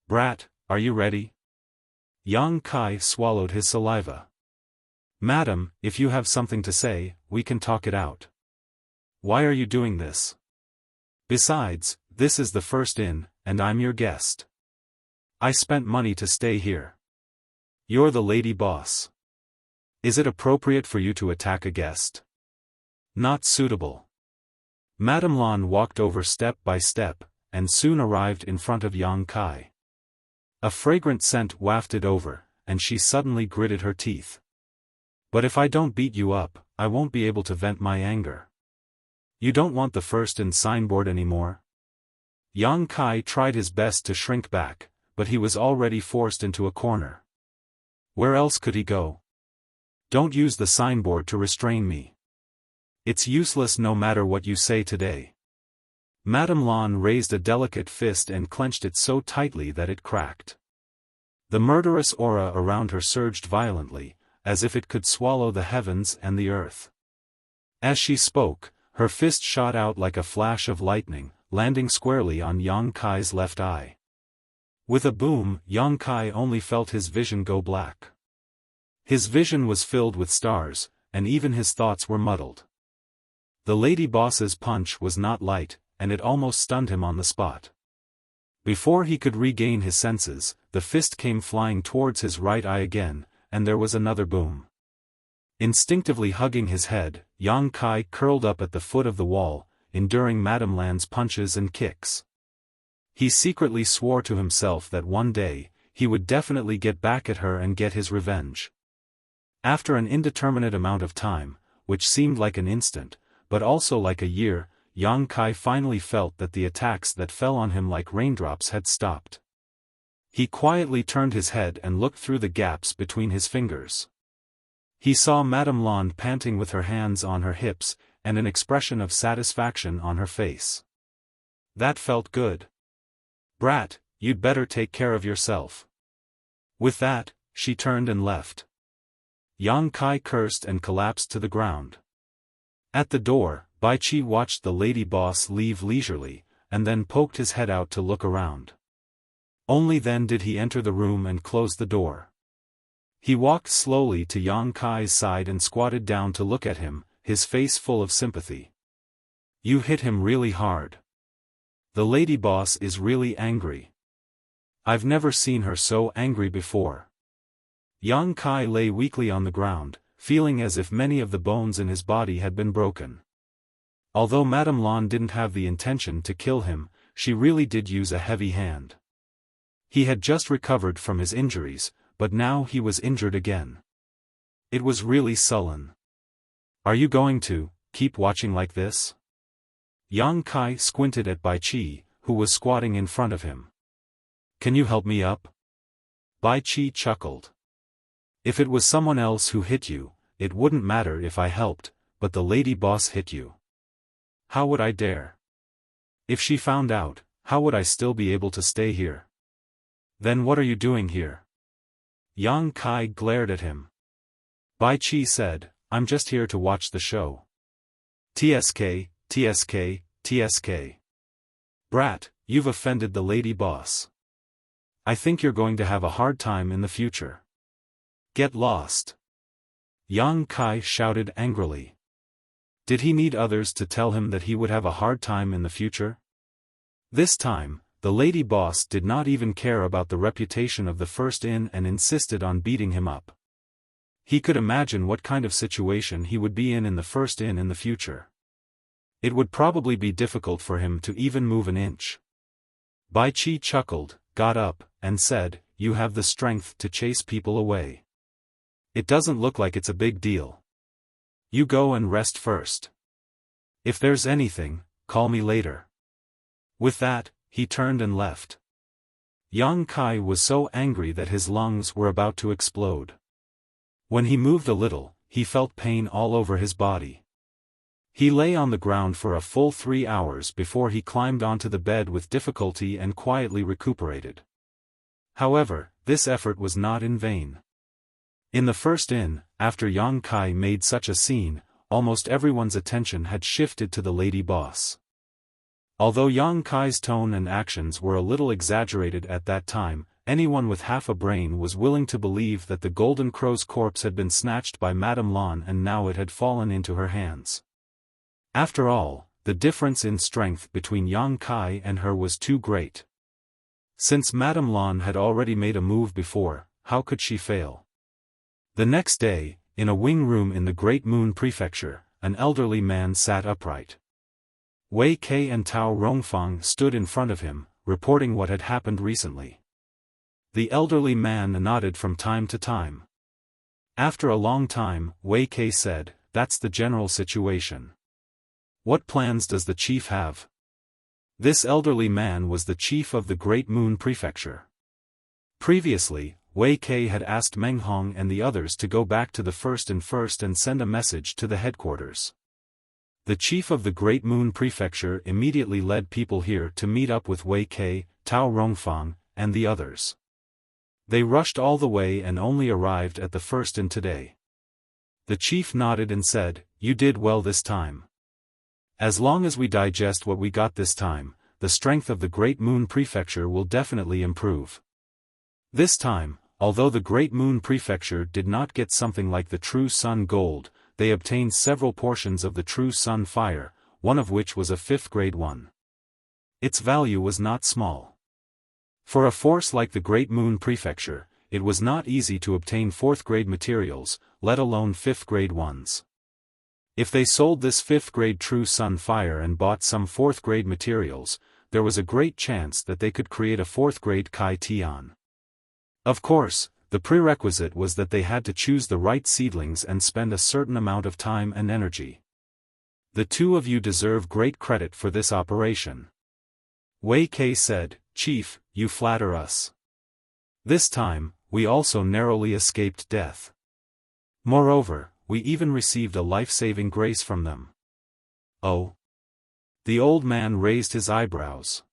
Brat, are you ready?" Yang Kai swallowed his saliva. "Madam, if you have something to say, we can talk it out. Why are you doing this? Besides, this is the first inn, and I'm your guest. I spent money to stay here. You're the lady boss. Is it appropriate for you to attack a guest? Not suitable." Madame Lan walked over step by step, and soon arrived in front of Yang Kai. A fragrant scent wafted over, and she suddenly gritted her teeth. "But if I don't beat you up, I won't be able to vent my anger. You don't want the first inn signboard anymore?" Yang Kai tried his best to shrink back, but he was already forced into a corner. Where else could he go? "Don't use the signboard to restrain me. It's useless no matter what you say today." Madame Lan raised a delicate fist and clenched it so tightly that it cracked. The murderous aura around her surged violently, as if it could swallow the heavens and the earth. As she spoke, her fist shot out like a flash of lightning, landing squarely on Yang Kai's left eye. With a boom, Yang Kai only felt his vision go black. His vision was filled with stars, and even his thoughts were muddled. The lady boss's punch was not light, and it almost stunned him on the spot. Before he could regain his senses, the fist came flying towards his right eye again, and there was another boom. Instinctively hugging his head, Yang Kai curled up at the foot of the wall, enduring Madame Lan's punches and kicks. He secretly swore to himself that one day, he would definitely get back at her and get his revenge. After an indeterminate amount of time, which seemed like an instant, but also like a year, Yang Kai finally felt that the attacks that fell on him like raindrops had stopped. He quietly turned his head and looked through the gaps between his fingers. He saw Madame Lan panting with her hands on her hips, and an expression of satisfaction on her face. That felt good. "Brat, you'd better take care of yourself." With that, she turned and left. Yang Kai cursed and collapsed to the ground. At the door, Bai Qi watched the lady boss leave leisurely, and then poked his head out to look around. Only then did he enter the room and close the door. He walked slowly to Yang Kai's side and squatted down to look at him, his face full of sympathy. "You hit him really hard. The lady boss is really angry. I've never seen her so angry before." Yang Kai lay weakly on the ground, feeling as if many of the bones in his body had been broken. Although Madame Lan didn't have the intention to kill him, she really did use a heavy hand. He had just recovered from his injuries, but now he was injured again. It was really sullen. "Are you going to keep watching like this?" Yang Kai squinted at Bai Qi, who was squatting in front of him. "Can you help me up?" Bai Qi chuckled. "If it was someone else who hit you, it wouldn't matter if I helped, but the lady boss hit you. How would I dare? If she found out, how would I still be able to stay here?" "Then what are you doing here?" Yang Kai glared at him. Bai Qi said, "I'm just here to watch the show." "TSK, TSK, TSK. Brat, you've offended the lady boss. I think you're going to have a hard time in the future. Get lost." Yang Kai shouted angrily. Did he need others to tell him that he would have a hard time in the future? This time, the lady boss did not even care about the reputation of the first in and insisted on beating him up. He could imagine what kind of situation he would be in the first in the future. It would probably be difficult for him to even move an inch. Bai Qi chuckled, got up, and said, "You have the strength to chase people away. It doesn't look like it's a big deal. You go and rest first. If there's anything, call me later." With that, he turned and left. Yang Kai was so angry that his lungs were about to explode. When he moved a little, he felt pain all over his body. He lay on the ground for a full 3 hours before he climbed onto the bed with difficulty and quietly recuperated. However, this effort was not in vain. In the first inn, after Yang Kai made such a scene, almost everyone's attention had shifted to the lady boss. Although Yang Kai's tone and actions were a little exaggerated at that time, anyone with half a brain was willing to believe that the Golden Crow's corpse had been snatched by Madame Lan and now it had fallen into her hands. After all, the difference in strength between Yang Kai and her was too great. Since Madame Lan had already made a move before, how could she fail? The next day, in a wing room in the Great Moon Prefecture, an elderly man sat upright. Wei Kei and Tao Rongfang stood in front of him, reporting what had happened recently. The elderly man nodded from time to time. After a long time, Wei Kei said, "That's the general situation. What plans does the chief have?" This elderly man was the chief of the Great Moon Prefecture. Previously, Wei Kei had asked Meng Hong and the others to go back to the first and send a message to the headquarters. The chief of the Great Moon Prefecture immediately led people here to meet up with Wei Kei, Tao Rongfang, and the others. They rushed all the way and only arrived at the first inn today. The chief nodded and said, "You did well this time. As long as we digest what we got this time, the strength of the Great Moon Prefecture will definitely improve." This time, although the Great Moon Prefecture did not get something like the true sun gold, they obtained several portions of the true sun fire, one of which was a 5th grade one. Its value was not small. For a force like the Great Moon Prefecture, it was not easy to obtain 4th grade materials, let alone 5th grade ones. If they sold this 5th grade true sun fire and bought some 4th grade materials, there was a great chance that they could create a 4th grade Kai Tian. Of course, the prerequisite was that they had to choose the right seedlings and spend a certain amount of time and energy. The two of you deserve great credit for this operation. Wei Kei said, Chief, you flatter us. This time, we also narrowly escaped death. Moreover, we even received a life-saving grace from them. Oh? The old man raised his eyebrows.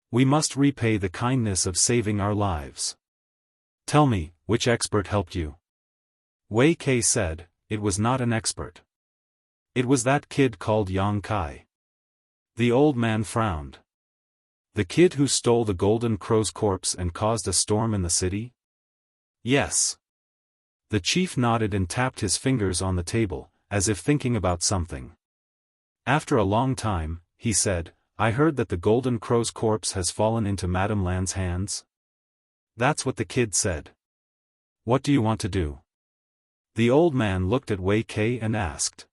We must repay the kindness of saving our lives. Tell me, which expert helped you? Wei Kei said, it was not an expert. It was that kid called Yang Kai. The old man frowned. The kid who stole the Golden Crow's corpse and caused a storm in the city? Yes. The chief nodded and tapped his fingers on the table, as if thinking about something. After a long time, he said, I heard that the Golden Crow's corpse has fallen into Madame Lan's hands. That's what the kid said. What do you want to do? The old man looked at Wei Kei and asked.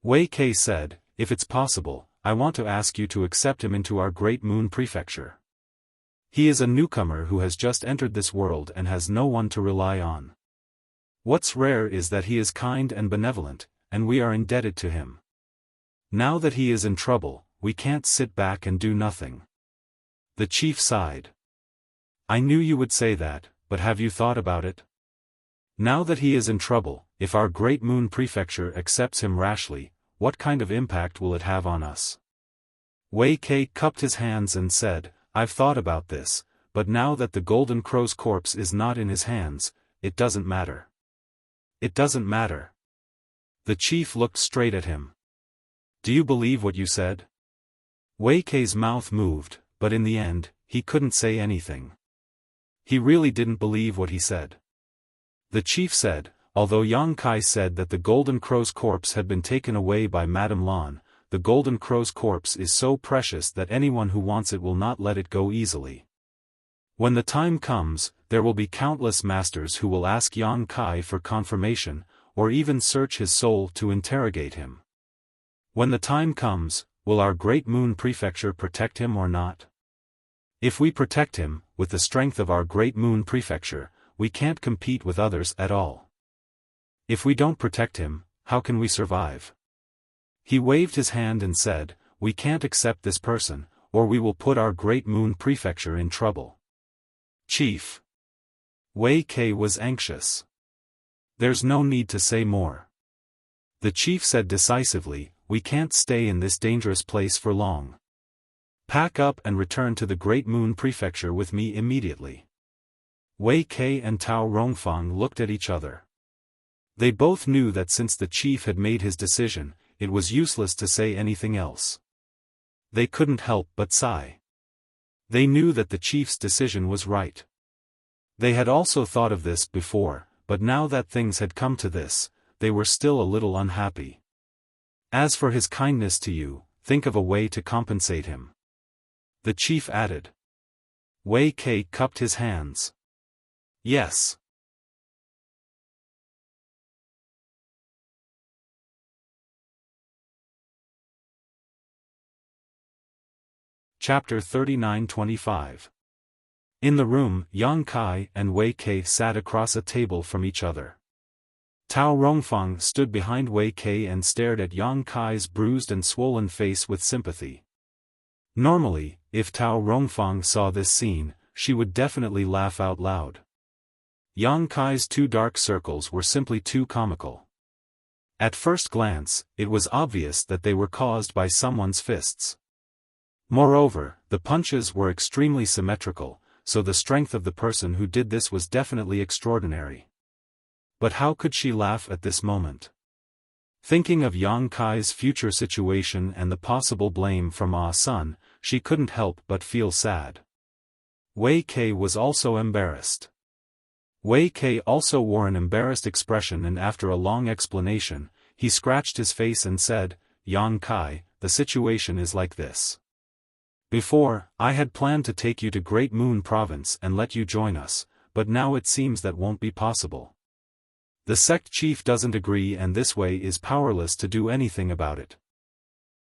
Wei Kei said, if it's possible, I want to ask you to accept him into our Great Moon Prefecture. He is a newcomer who has just entered this world and has no one to rely on. What's rare is that he is kind and benevolent, and we are indebted to him. Now that he is in trouble, we can't sit back and do nothing. The chief sighed. I knew you would say that, but have you thought about it? Now that he is in trouble, if our Great Moon Prefecture accepts him rashly, what kind of impact will it have on us? Wei Kei cupped his hands and said, I've thought about this, but now that the Golden Crow's corpse is not in his hands, it doesn't matter. It doesn't matter. The chief looked straight at him. Do you believe what you said? Wei Kei's mouth moved, but in the end, he couldn't say anything. He really didn't believe what he said. The chief said, although Yang Kai said that the Golden Crow's corpse had been taken away by Madame Lan, the Golden Crow's corpse is so precious that anyone who wants it will not let it go easily. When the time comes, there will be countless masters who will ask Yang Kai for confirmation, or even search his soul to interrogate him. When the time comes, will our Great Moon Prefecture protect him or not? If we protect him, with the strength of our Great Moon Prefecture, we can't compete with others at all. If we don't protect him, how can we survive? He waved his hand and said, we can't accept this person, or we will put our Great Moon Prefecture in trouble. Chief. Wei Kei was anxious. There's no need to say more. The chief said decisively, we can't stay in this dangerous place for long. Pack up and return to the Great Moon Prefecture with me immediately. Wei Kei and Tao Rongfang looked at each other. They both knew that since the chief had made his decision, it was useless to say anything else. They couldn't help but sigh. They knew that the chief's decision was right. They had also thought of this before, but now that things had come to this, they were still a little unhappy. As for his kindness to you, think of a way to compensate him. The chief added. Wei Kei cupped his hands. Yes. Chapter 39-25. In the room, Yang Kai and Wei Kei sat across a table from each other. Tao Rongfang stood behind Wei Kei and stared at Yang Kai's bruised and swollen face with sympathy. Normally, if Tao Rongfang saw this scene, she would definitely laugh out loud. Yang Kai's two dark circles were simply too comical. At first glance, it was obvious that they were caused by someone's fists. Moreover, the punches were extremely symmetrical, so the strength of the person who did this was definitely extraordinary. But how could she laugh at this moment? Thinking of Yang Kai's future situation and the possible blame from Ah Sun, she couldn't help but feel sad. Wei Kei was also embarrassed. Wei Kei also wore an embarrassed expression, and after a long explanation, he scratched his face and said, Yang Kai, the situation is like this. Before, I had planned to take you to Great Moon Province and let you join us, but now it seems that won't be possible. The sect chief doesn't agree, and this way is powerless to do anything about it.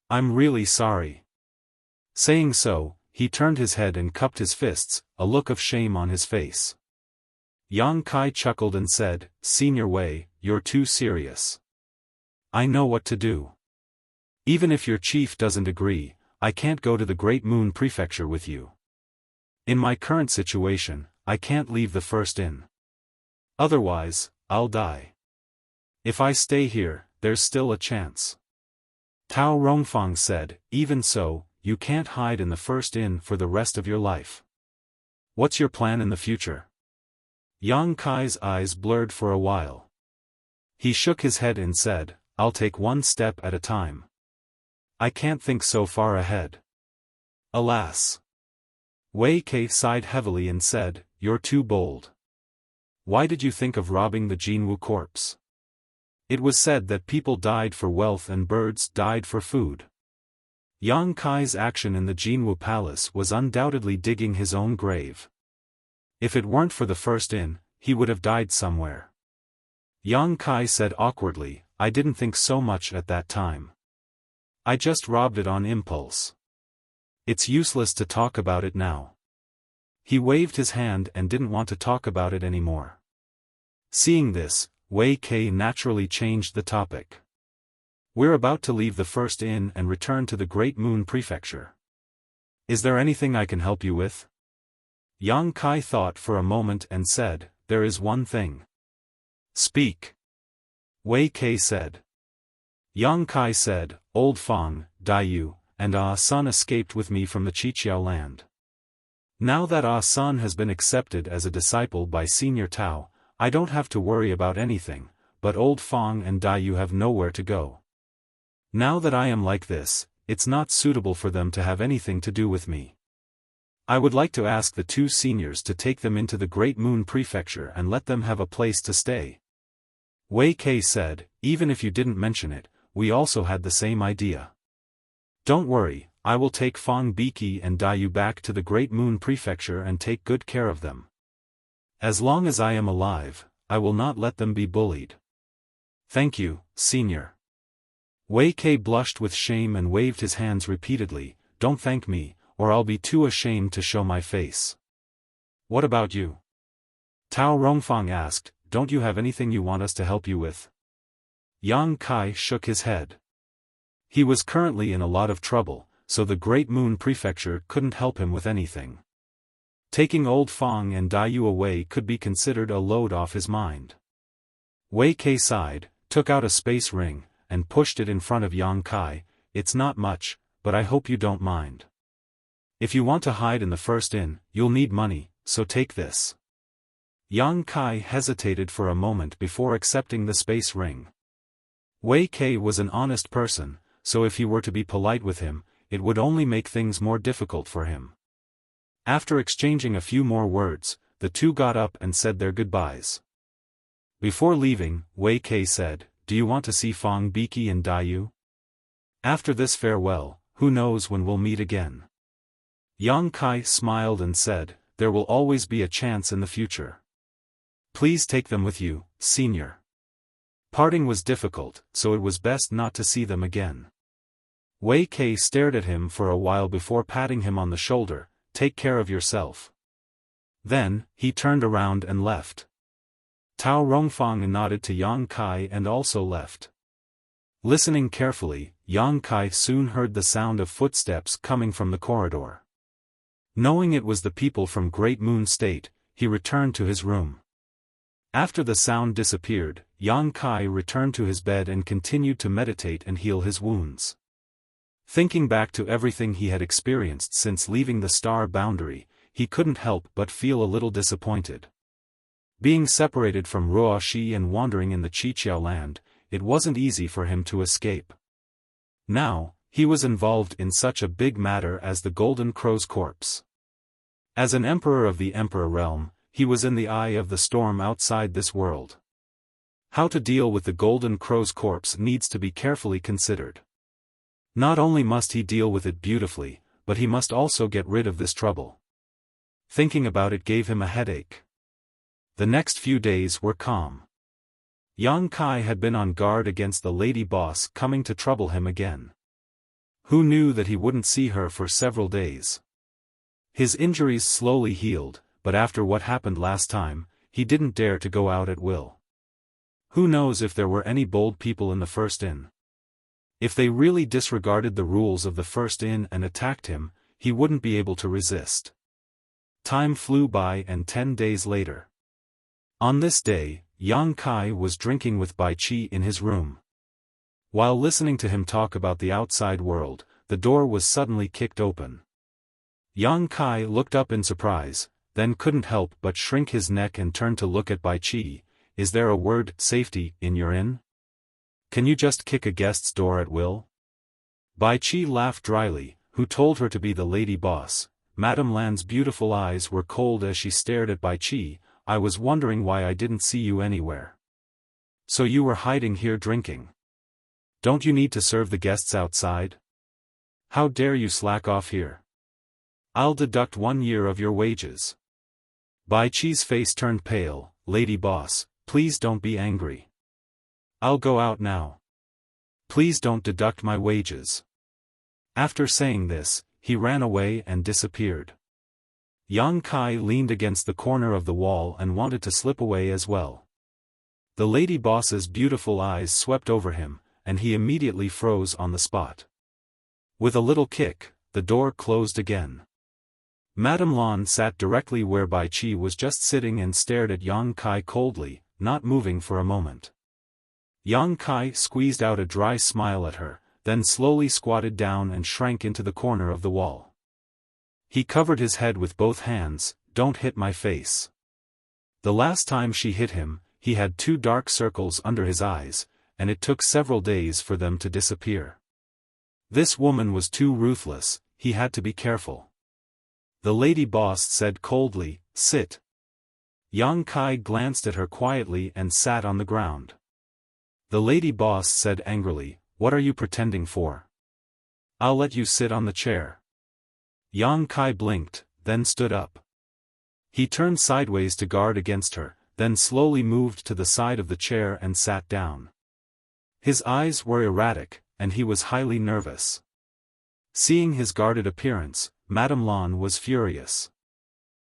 I'm really sorry. Saying so, he turned his head and cupped his fists, a look of shame on his face. Yang Kai chuckled and said, Senior Wei, you're too serious. I know what to do. Even if your chief doesn't agree, I can't go to the Great Moon Prefecture with you. In my current situation, I can't leave the first inn. Otherwise, I'll die. If I stay here, there's still a chance. Tao Rongfang said, Even so, you can't hide in the first inn for the rest of your life. What's your plan in the future? Yang Kai's eyes blurred for a while. He shook his head and said, I'll take one step at a time. I can't think so far ahead. Alas. Wei Kei sighed heavily and said, You're too bold. Why did you think of robbing the Jinwu corpse? It was said that people died for wealth and birds died for food. Yang Kai's action in the Jinwu palace was undoubtedly digging his own grave. If it weren't for the first inn, he would have died somewhere. Yang Kai said awkwardly, I didn't think so much at that time. I just robbed it on impulse. It's useless to talk about it now. He waved his hand and didn't want to talk about it anymore. Seeing this, Wei Kei naturally changed the topic. We're about to leave the first inn and return to the Great Moon Prefecture. Is there anything I can help you with? Yang Kai thought for a moment and said, There is one thing. Speak. Wei Kei said. Yang Kai said, Old Fang, Daiyu, and Ah Sun escaped with me from the Qiqiao land. Now that Ah Sun has been accepted as a disciple by Senior Tao, I don't have to worry about anything, but Old Fang and Daiyu have nowhere to go. Now that I am like this, it's not suitable for them to have anything to do with me. I would like to ask the two seniors to take them into the Great Moon Prefecture and let them have a place to stay. Wei Kei said, Even if you didn't mention it, we also had the same idea. Don't worry, I will take Fang Biki and Daiyu back to the Great Moon Prefecture and take good care of them. As long as I am alive, I will not let them be bullied. Thank you, Senior. Wei Kei blushed with shame and waved his hands repeatedly, Don't thank me, or I'll be too ashamed to show my face. What about you? Tao Rongfang asked, Don't you have anything you want us to help you with? Yang Kai shook his head. He was currently in a lot of trouble, so the Great Moon Prefecture couldn't help him with anything. Taking Old Fang and Daiyu away could be considered a load off his mind. Wei Kei sighed, took out a space ring, and pushed it in front of Yang Kai. It's not much, but I hope you don't mind. If you want to hide in the first inn, you'll need money, so take this. Yang Kai hesitated for a moment before accepting the space ring. Wei Kei was an honest person, so if he were to be polite with him, it would only make things more difficult for him. After exchanging a few more words, the two got up and said their goodbyes. Before leaving, Wei Kei said, Do you want to see Fang Biki and Daiyu? After this farewell, who knows when we'll meet again? Yang Kai smiled and said, There will always be a chance in the future. Please take them with you, Senior. Parting was difficult, so it was best not to see them again. Wei Kei stared at him for a while before patting him on the shoulder, Take care of yourself. Then, he turned around and left. Tao Rongfang nodded to Yang Kai and also left. Listening carefully, Yang Kai soon heard the sound of footsteps coming from the corridor. Knowing it was the people from Great Moon State, he returned to his room. After the sound disappeared, Yang Kai returned to his bed and continued to meditate and heal his wounds. Thinking back to everything he had experienced since leaving the star boundary, he couldn't help but feel a little disappointed. Being separated from Ruoxi and wandering in the Qiqiao land, it wasn't easy for him to escape. Now, he was involved in such a big matter as the Golden Crow's corpse. As an emperor of the Emperor realm, he was in the eye of the storm outside this world. How to deal with the golden crow's corpse needs to be carefully considered. Not only must he deal with it beautifully, but he must also get rid of this trouble. Thinking about it gave him a headache. The next few days were calm. Yang Kai had been on guard against the lady boss coming to trouble him again. Who knew that he wouldn't see her for several days? His injuries slowly healed, but after what happened last time, he didn't dare to go out at will. Who knows if there were any bold people in the first inn? If they really disregarded the rules of the first inn and attacked him, he wouldn't be able to resist. Time flew by, and 10 days later. On this day, Yang Kai was drinking with Bai Qi in his room. While listening to him talk about the outside world, the door was suddenly kicked open. Yang Kai looked up in surprise, then couldn't help but shrink his neck and turn to look at Bai Qi. Is there a word, safety, in your inn? Can you just kick a guest's door at will? Bai Qi laughed dryly, who told her to be the lady boss. Madame Lan's beautiful eyes were cold as she stared at Bai Qi. I was wondering why I didn't see you anywhere. So you were hiding here drinking. Don't you need to serve the guests outside? How dare you slack off here? I'll deduct 1 year of your wages. Bai Qi's face turned pale. Lady boss, please don't be angry. I'll go out now. Please don't deduct my wages. After saying this, he ran away and disappeared. Yang Kai leaned against the corner of the wall and wanted to slip away as well. The lady boss's beautiful eyes swept over him, and he immediately froze on the spot. With a little kick, the door closed again. Madame Lan sat directly where Bai Qi was just sitting and stared at Yang Kai coldly, not moving for a moment. Yang Kai squeezed out a dry smile at her, then slowly squatted down and shrank into the corner of the wall. He covered his head with both hands. Don't hit my face. The last time she hit him, he had 2 dark circles under his eyes, and it took several days for them to disappear. This woman was too ruthless, he had to be careful. The lady boss said coldly, sit. Yang Kai glanced at her quietly and sat on the ground. The lady boss said angrily, what are you pretending for? I'll let you sit on the chair. Yang Kai blinked, then stood up. He turned sideways to guard against her, then slowly moved to the side of the chair and sat down. His eyes were erratic, and he was highly nervous. Seeing his guarded appearance, Madame Lan was furious.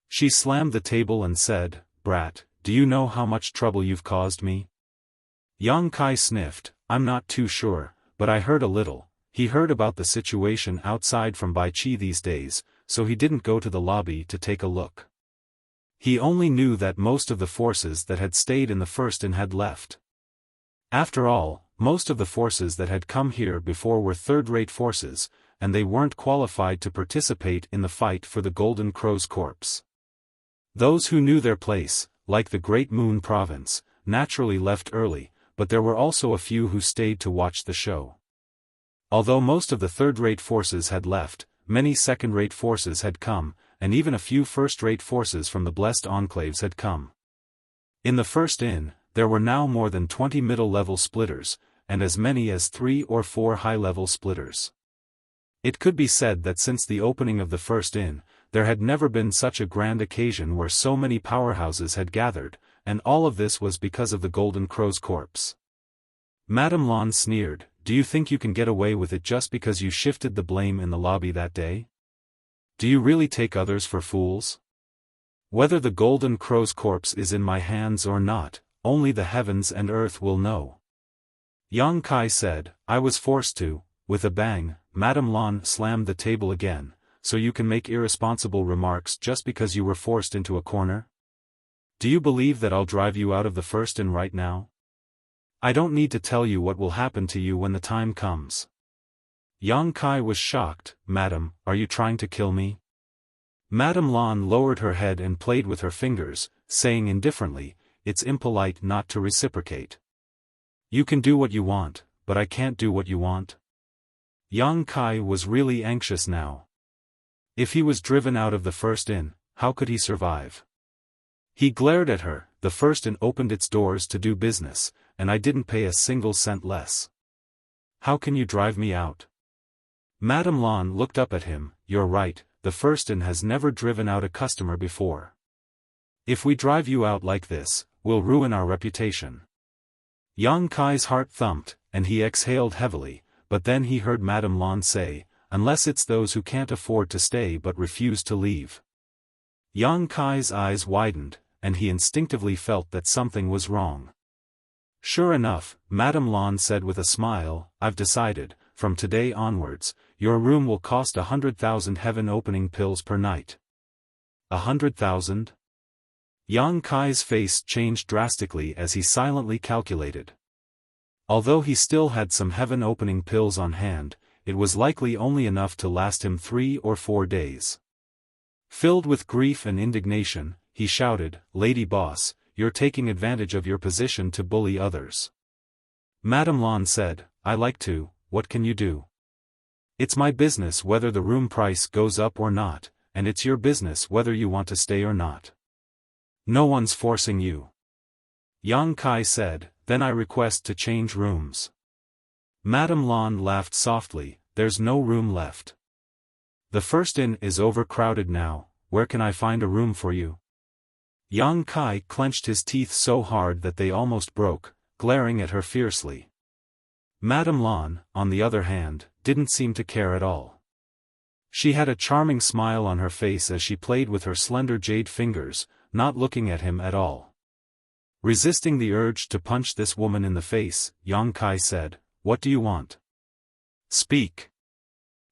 She slammed the table and said, brat, do you know how much trouble you've caused me? Yang Kai sniffed, I'm not too sure, but I heard a little. He heard about the situation outside from Bai Qi these days, so he didn't go to the lobby to take a look. He only knew that most of the forces that had stayed in the first inn had left. After all, most of the forces that had come here before were third-rate forces, and they weren't qualified to participate in the fight for the Golden Crow's corpse. Those who knew their place, like the Great Moon Province, naturally left early, but there were also a few who stayed to watch the show. Although most of the third-rate forces had left, many second-rate forces had come, and even a few first-rate forces from the blessed enclaves had come. In the first inn, there were now more than 20 middle-level splitters, and as many as 3 or 4 high-level splitters. It could be said that since the opening of the first inn, there had never been such a grand occasion where so many powerhouses had gathered, and all of this was because of the Golden Crow's corpse. Madame Lan sneered, do you think you can get away with it just because you shifted the blame in the lobby that day? Do you really take others for fools? Whether the Golden Crow's corpse is in my hands or not, only the heavens and earth will know. Yang Kai said, I was forced to. With a bang, Madame Lan slammed the table again, so you can make irresponsible remarks just because you were forced into a corner? Do you believe that I'll drive you out of the first inn right now? I don't need to tell you what will happen to you when the time comes. Yang Kai was shocked. Madam, are you trying to kill me? Madame Lan lowered her head and played with her fingers, saying indifferently, it's impolite not to reciprocate. You can do what you want, but I can't do what you want. Yang Kai was really anxious now. If he was driven out of the first inn, how could he survive? He glared at her. The first inn opened its doors to do business, and I didn't pay a single cent less. How can you drive me out? Madame Lan looked up at him. You're right, the first inn has never driven out a customer before. If we drive you out like this, we'll ruin our reputation. Yang Kai's heart thumped, and he exhaled heavily, but then he heard Madame Lan say, unless it's those who can't afford to stay but refuse to leave. Yang Kai's eyes widened, and he instinctively felt that something was wrong. Sure enough, Madame Lan said with a smile, I've decided, from today onwards, your room will cost 100,000 heaven-opening pills per night. 100,000? Yang Kai's face changed drastically as he silently calculated. Although he still had some heaven-opening pills on hand, it was likely only enough to last him 3 or 4 days. Filled with grief and indignation, he shouted, Lady Boss, you're taking advantage of your position to bully others. Madame Lan said, I like to, what can you do? It's my business whether the room price goes up or not, and it's your business whether you want to stay or not. No one's forcing you. Yang Kai said, then I request to change rooms. Madame Lan laughed softly, there's no room left. The first inn is overcrowded now, where can I find a room for you? Yang Kai clenched his teeth so hard that they almost broke, glaring at her fiercely. Madame Lan, on the other hand, didn't seem to care at all. She had a charming smile on her face as she played with her slender jade fingers, not looking at him at all. Resisting the urge to punch this woman in the face, Yang Kai said, what do you want? Speak.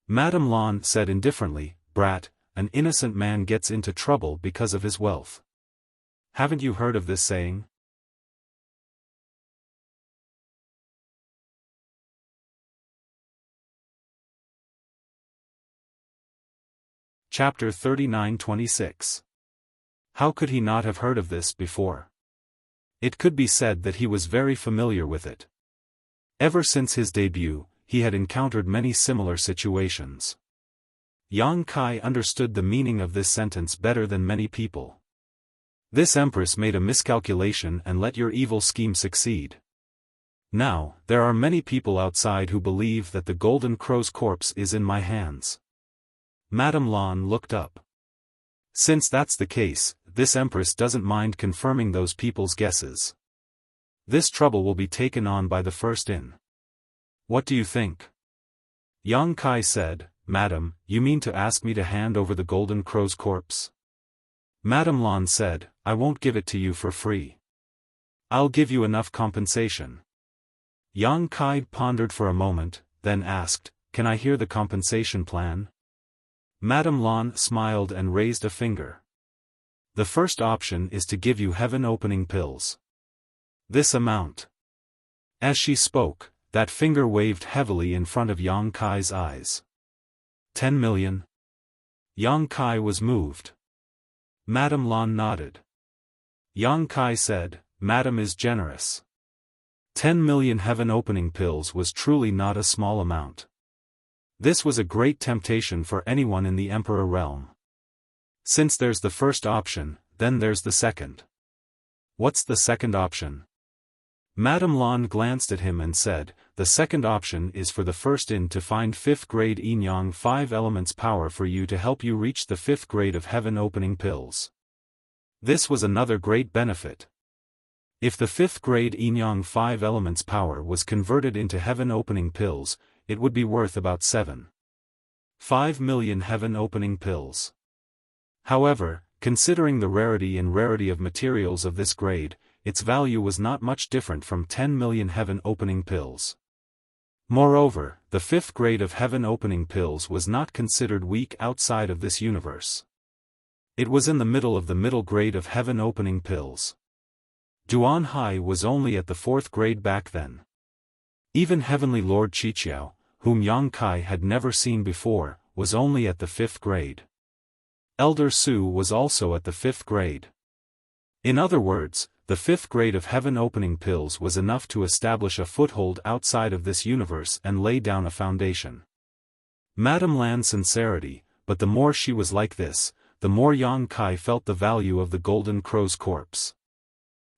Madame Lan said indifferently, brat, an innocent man gets into trouble because of his wealth. Haven't you heard of this saying? Chapter 39-26. How could he not have heard of this before? It could be said that he was very familiar with it. Ever since his debut, he had encountered many similar situations. Yang Kai understood the meaning of this sentence better than many people. This empress made a miscalculation and let your evil scheme succeed. Now, there are many people outside who believe that the Golden Crow's corpse is in my hands. Madame Lan looked up. Since that's the case, this empress doesn't mind confirming those people's guesses. This trouble will be taken on by the first inn. What do you think? Yang Kai said, Madam, you mean to ask me to hand over the Golden Crow's corpse? Madame Lan said, I won't give it to you for free. I'll give you enough compensation. Yang Kai pondered for a moment, then asked, can I hear the compensation plan? Madame Lan smiled and raised a finger. The first option is to give you heaven-opening pills. This amount. As she spoke, that finger waved heavily in front of Yang Kai's eyes. 10 million. Yang Kai was moved. Madame Lan nodded. Yang Kai said, Madam is generous. 10 million heaven-opening pills was truly not a small amount. This was a great temptation for anyone in the Emperor realm. Since there's the first option, then there's the second. What's the second option? Madame Lan glanced at him and said, the second option is for the first inn to find 5th grade Yin-Yang 5 elements power for you to help you reach the 5th grade of heaven-opening pills. This was another great benefit. If the 5th grade Yin-Yang 5 elements power was converted into heaven-opening pills, it would be worth about 7.5 million heaven-opening pills. However, considering the rarity of materials of this grade, its value was not much different from 10 million heaven-opening pills. Moreover, the 5th grade of heaven-opening pills was not considered weak outside of this universe. It was in the middle of the middle grade of heaven-opening pills. Duan Hai was only at the 4th grade back then. Even Heavenly Lord Qiqiao, whom Yang Kai had never seen before, was only at the 5th grade. Elder Su was also at the 5th grade. In other words, the 5th grade of heaven-opening pills was enough to establish a foothold outside of this universe and lay down a foundation. Madame Lan's sincerity, but the more she was like this, the more Yang Kai felt the value of the golden crow's corpse.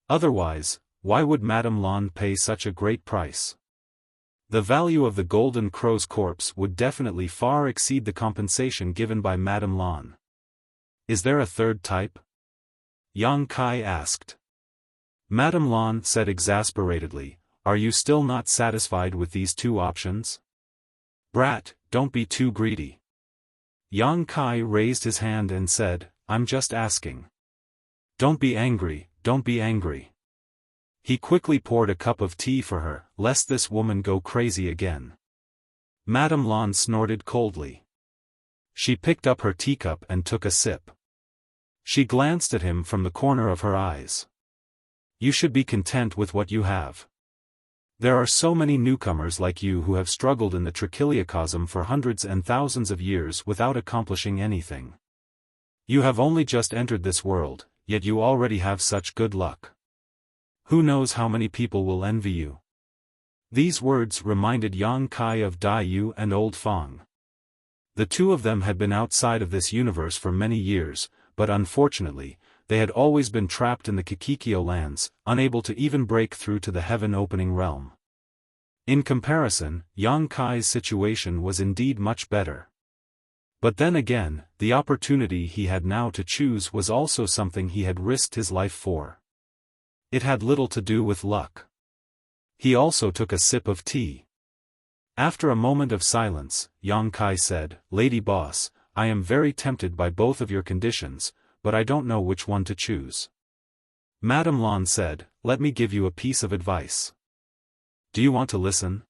Otherwise, why would Madame Lan pay such a great price? The value of the golden crow's corpse would definitely far exceed the compensation given by Madame Lan. Is there a third type? Yang Kai asked. Madame Lan said exasperatedly, are you still not satisfied with these two options? Brat, don't be too greedy. Yang Kai raised his hand and said, I'm just asking. Don't be angry, don't be angry. He quickly poured a cup of tea for her, lest this woman go crazy again. Madame Lan snorted coldly. She picked up her teacup and took a sip. She glanced at him from the corner of her eyes. You should be content with what you have. There are so many newcomers like you who have struggled in the trichiliocosm for hundreds and thousands of years without accomplishing anything. You have only just entered this world, yet you already have such good luck. Who knows how many people will envy you? These words reminded Yang Kai of Dai Yu and Old Fang. The two of them had been outside of this universe for many years, but unfortunately, they had always been trapped in the Kikikyo lands, unable to even break through to the heaven-opening realm. In comparison, Yang Kai's situation was indeed much better. But then again, the opportunity he had now to choose was also something he had risked his life for. It had little to do with luck. He also took a sip of tea. After a moment of silence, Yang Kai said, Lady Boss, I am very tempted by both of your conditions, but I don't know which one to choose. Madame Lan said, let me give you a piece of advice. Do you want to listen?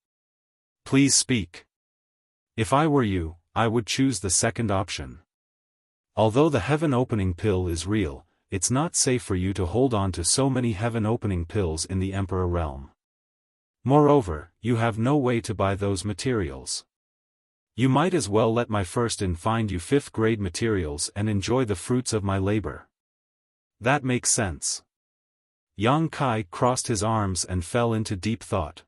Please speak. If I were you, I would choose the second option. Although the heaven-opening pill is real, it's not safe for you to hold on to so many heaven-opening pills in the Emperor realm. Moreover, you have no way to buy those materials. You might as well let my first-in find you fifth-grade materials and enjoy the fruits of my labor. That makes sense. Yang Kai crossed his arms and fell into deep thought.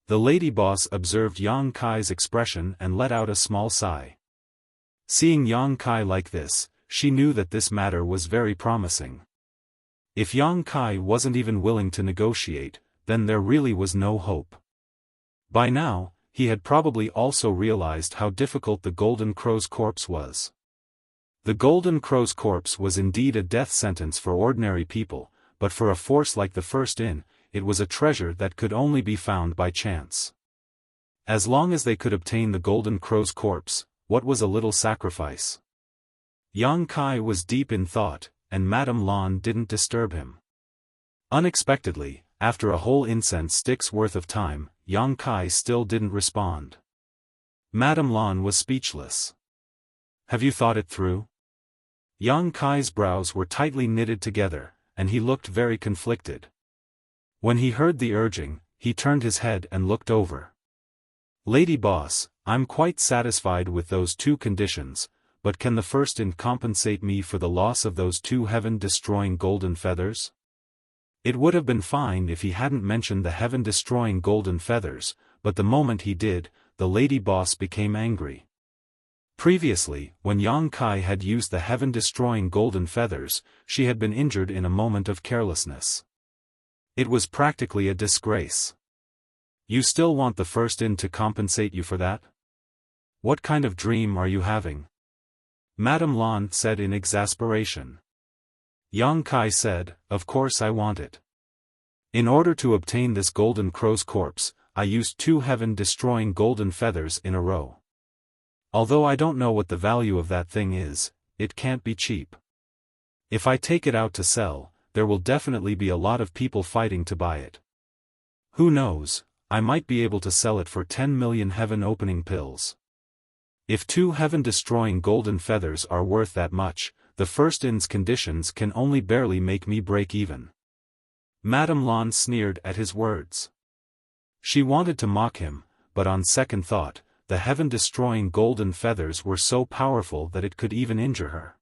The lady boss observed Yang Kai's expression and let out a small sigh. Seeing Yang Kai like this, she knew that this matter was very promising. If Yang Kai wasn't even willing to negotiate, then there really was no hope. By now, he had probably also realized how difficult the Golden Crow's corpse was. The Golden Crow's corpse was indeed a death sentence for ordinary people, but for a force like the First In, it was a treasure that could only be found by chance. As long as they could obtain the Golden Crow's corpse, what was a little sacrifice? Yang Kai was deep in thought, and Madame Lan didn't disturb him. Unexpectedly, after a whole incense stick's worth of time, Yang Kai still didn't respond. Madame Lan was speechless. Have you thought it through? Yang Kai's brows were tightly knitted together, and he looked very conflicted. When he heard the urging, he turned his head and looked over. Lady Boss, I'm quite satisfied with those two conditions, but can the First In compensate me for the loss of those two heaven-destroying golden feathers? It would have been fine if he hadn't mentioned the heaven-destroying golden feathers, but the moment he did, the lady boss became angry. Previously, when Yang Kai had used the heaven-destroying golden feathers, she had been injured in a moment of carelessness. It was practically a disgrace. You still want the First In to compensate you for that? What kind of dream are you having? Madame Lan said in exasperation. Yang Kai said, of course I want it. In order to obtain this Golden Crow's corpse, I used two heaven-destroying golden feathers in a row. Although I don't know what the value of that thing is, it can't be cheap. If I take it out to sell, there will definitely be a lot of people fighting to buy it. Who knows, I might be able to sell it for 10 million heaven-opening pills. If two heaven-destroying golden feathers are worth that much, the First In's conditions can only barely make me break even. Madame Lan sneered at his words. She wanted to mock him, but on second thought, the heaven-destroying golden feathers were so powerful that it could even injure her.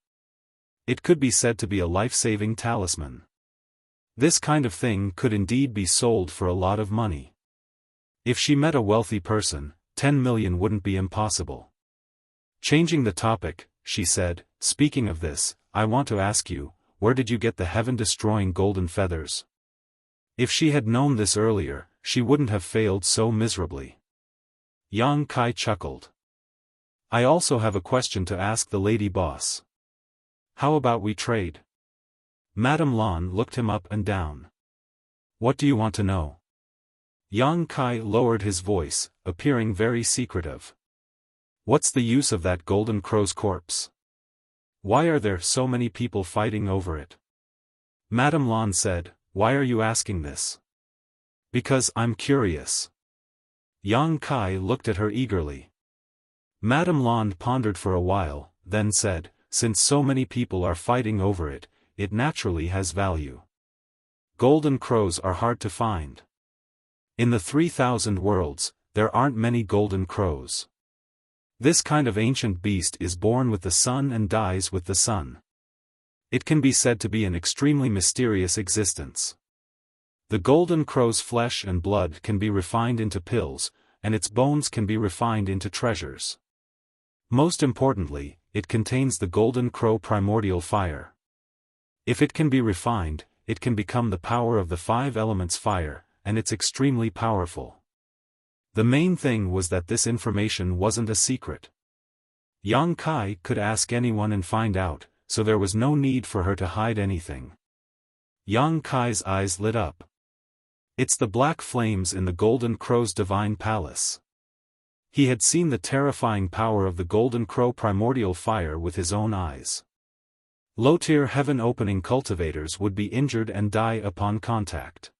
It could be said to be a life-saving talisman. This kind of thing could indeed be sold for a lot of money. If she met a wealthy person, 10 million wouldn't be impossible. Changing the topic, she said, speaking of this, I want to ask you, where did you get the heaven-destroying golden feathers? If she had known this earlier, she wouldn't have failed so miserably. Yang Kai chuckled. I also have a question to ask the lady boss. How about we trade? Madame Lan looked him up and down. What do you want to know? Yang Kai lowered his voice, appearing very secretive. What's the use of that golden crow's corpse? Why are there so many people fighting over it? Madame Lan said, why are you asking this? Because I'm curious. Yang Kai looked at her eagerly. Madame Lan pondered for a while, then said, since so many people are fighting over it, it naturally has value. Golden crows are hard to find. In the 3,000 worlds, there aren't many golden crows. This kind of ancient beast is born with the sun and dies with the sun. It can be said to be an extremely mysterious existence. The golden crow's flesh and blood can be refined into pills, and its bones can be refined into treasures. Most importantly, it contains the golden crow primordial fire. If it can be refined, it can become the power of the 5 elements fire, and it's extremely powerful. The main thing was that this information wasn't a secret. Yang Kai could ask anyone and find out, so there was no need for her to hide anything. Yang Kai's eyes lit up. It's the black flames in the golden crow's divine palace. He had seen the terrifying power of the golden crow primordial fire with his own eyes. Low-tier heaven-opening cultivators would be injured and die upon contact.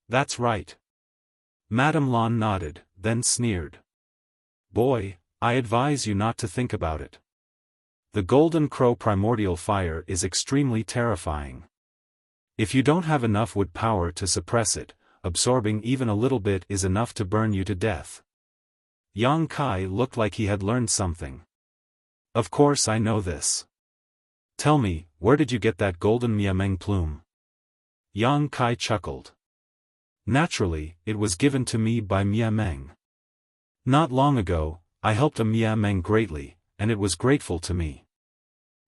That's right. Madame Lan nodded, then sneered. Boy, I advise you not to think about it. The golden crow primordial fire is extremely terrifying. If you don't have enough wood power to suppress it, absorbing even a little bit is enough to burn you to death. Yang Kai looked like he had learned something. Of course I know this. Tell me, where did you get that golden Miameng plume? Yang Kai chuckled. Naturally, it was given to me by Miameng. Not long ago, I helped a Miameng greatly, and it was grateful to me.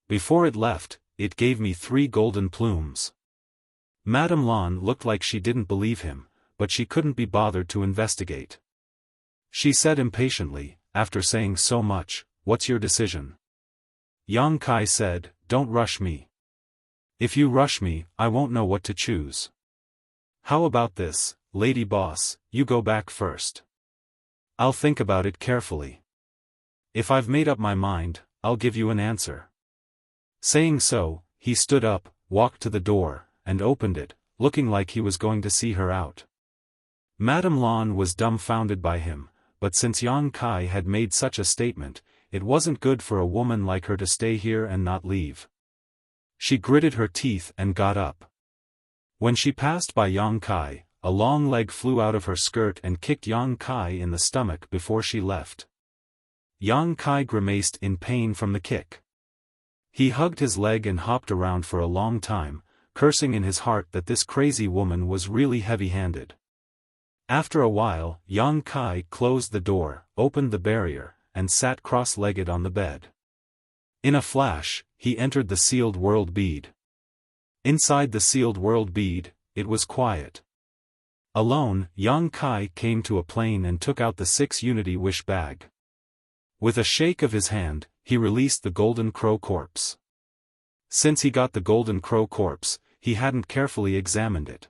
Before it left, it gave me 3 golden plumes. Madame Lan looked like she didn't believe him, but she couldn't be bothered to investigate. She said impatiently, after saying so much, what's your decision? Yang Kai said, don't rush me. If you rush me, I won't know what to choose. How about this, lady boss, you go back first. I'll think about it carefully. If I've made up my mind, I'll give you an answer. Saying so, he stood up, walked to the door, and opened it, looking like he was going to see her out. Madame Lan was dumbfounded by him, but since Yang Kai had made such a statement, it wasn't good for a woman like her to stay here and not leave. She gritted her teeth and got up. When she passed by Yang Kai, a long leg flew out of her skirt and kicked Yang Kai in the stomach before she left. Yang Kai grimaced in pain from the kick. He hugged his leg and hopped around for a long time, cursing in his heart that this crazy woman was really heavy-handed. After a while, Yang Kai closed the door, opened the barrier, and sat cross-legged on the bed. In a flash, he entered the sealed world bead. Inside the sealed world bead, it was quiet. Alone, Yang Kai came to a plane and took out the 6 Unity Wish bag. With a shake of his hand, he released the golden crow corpse. Since he got the golden crow corpse, he hadn't carefully examined it.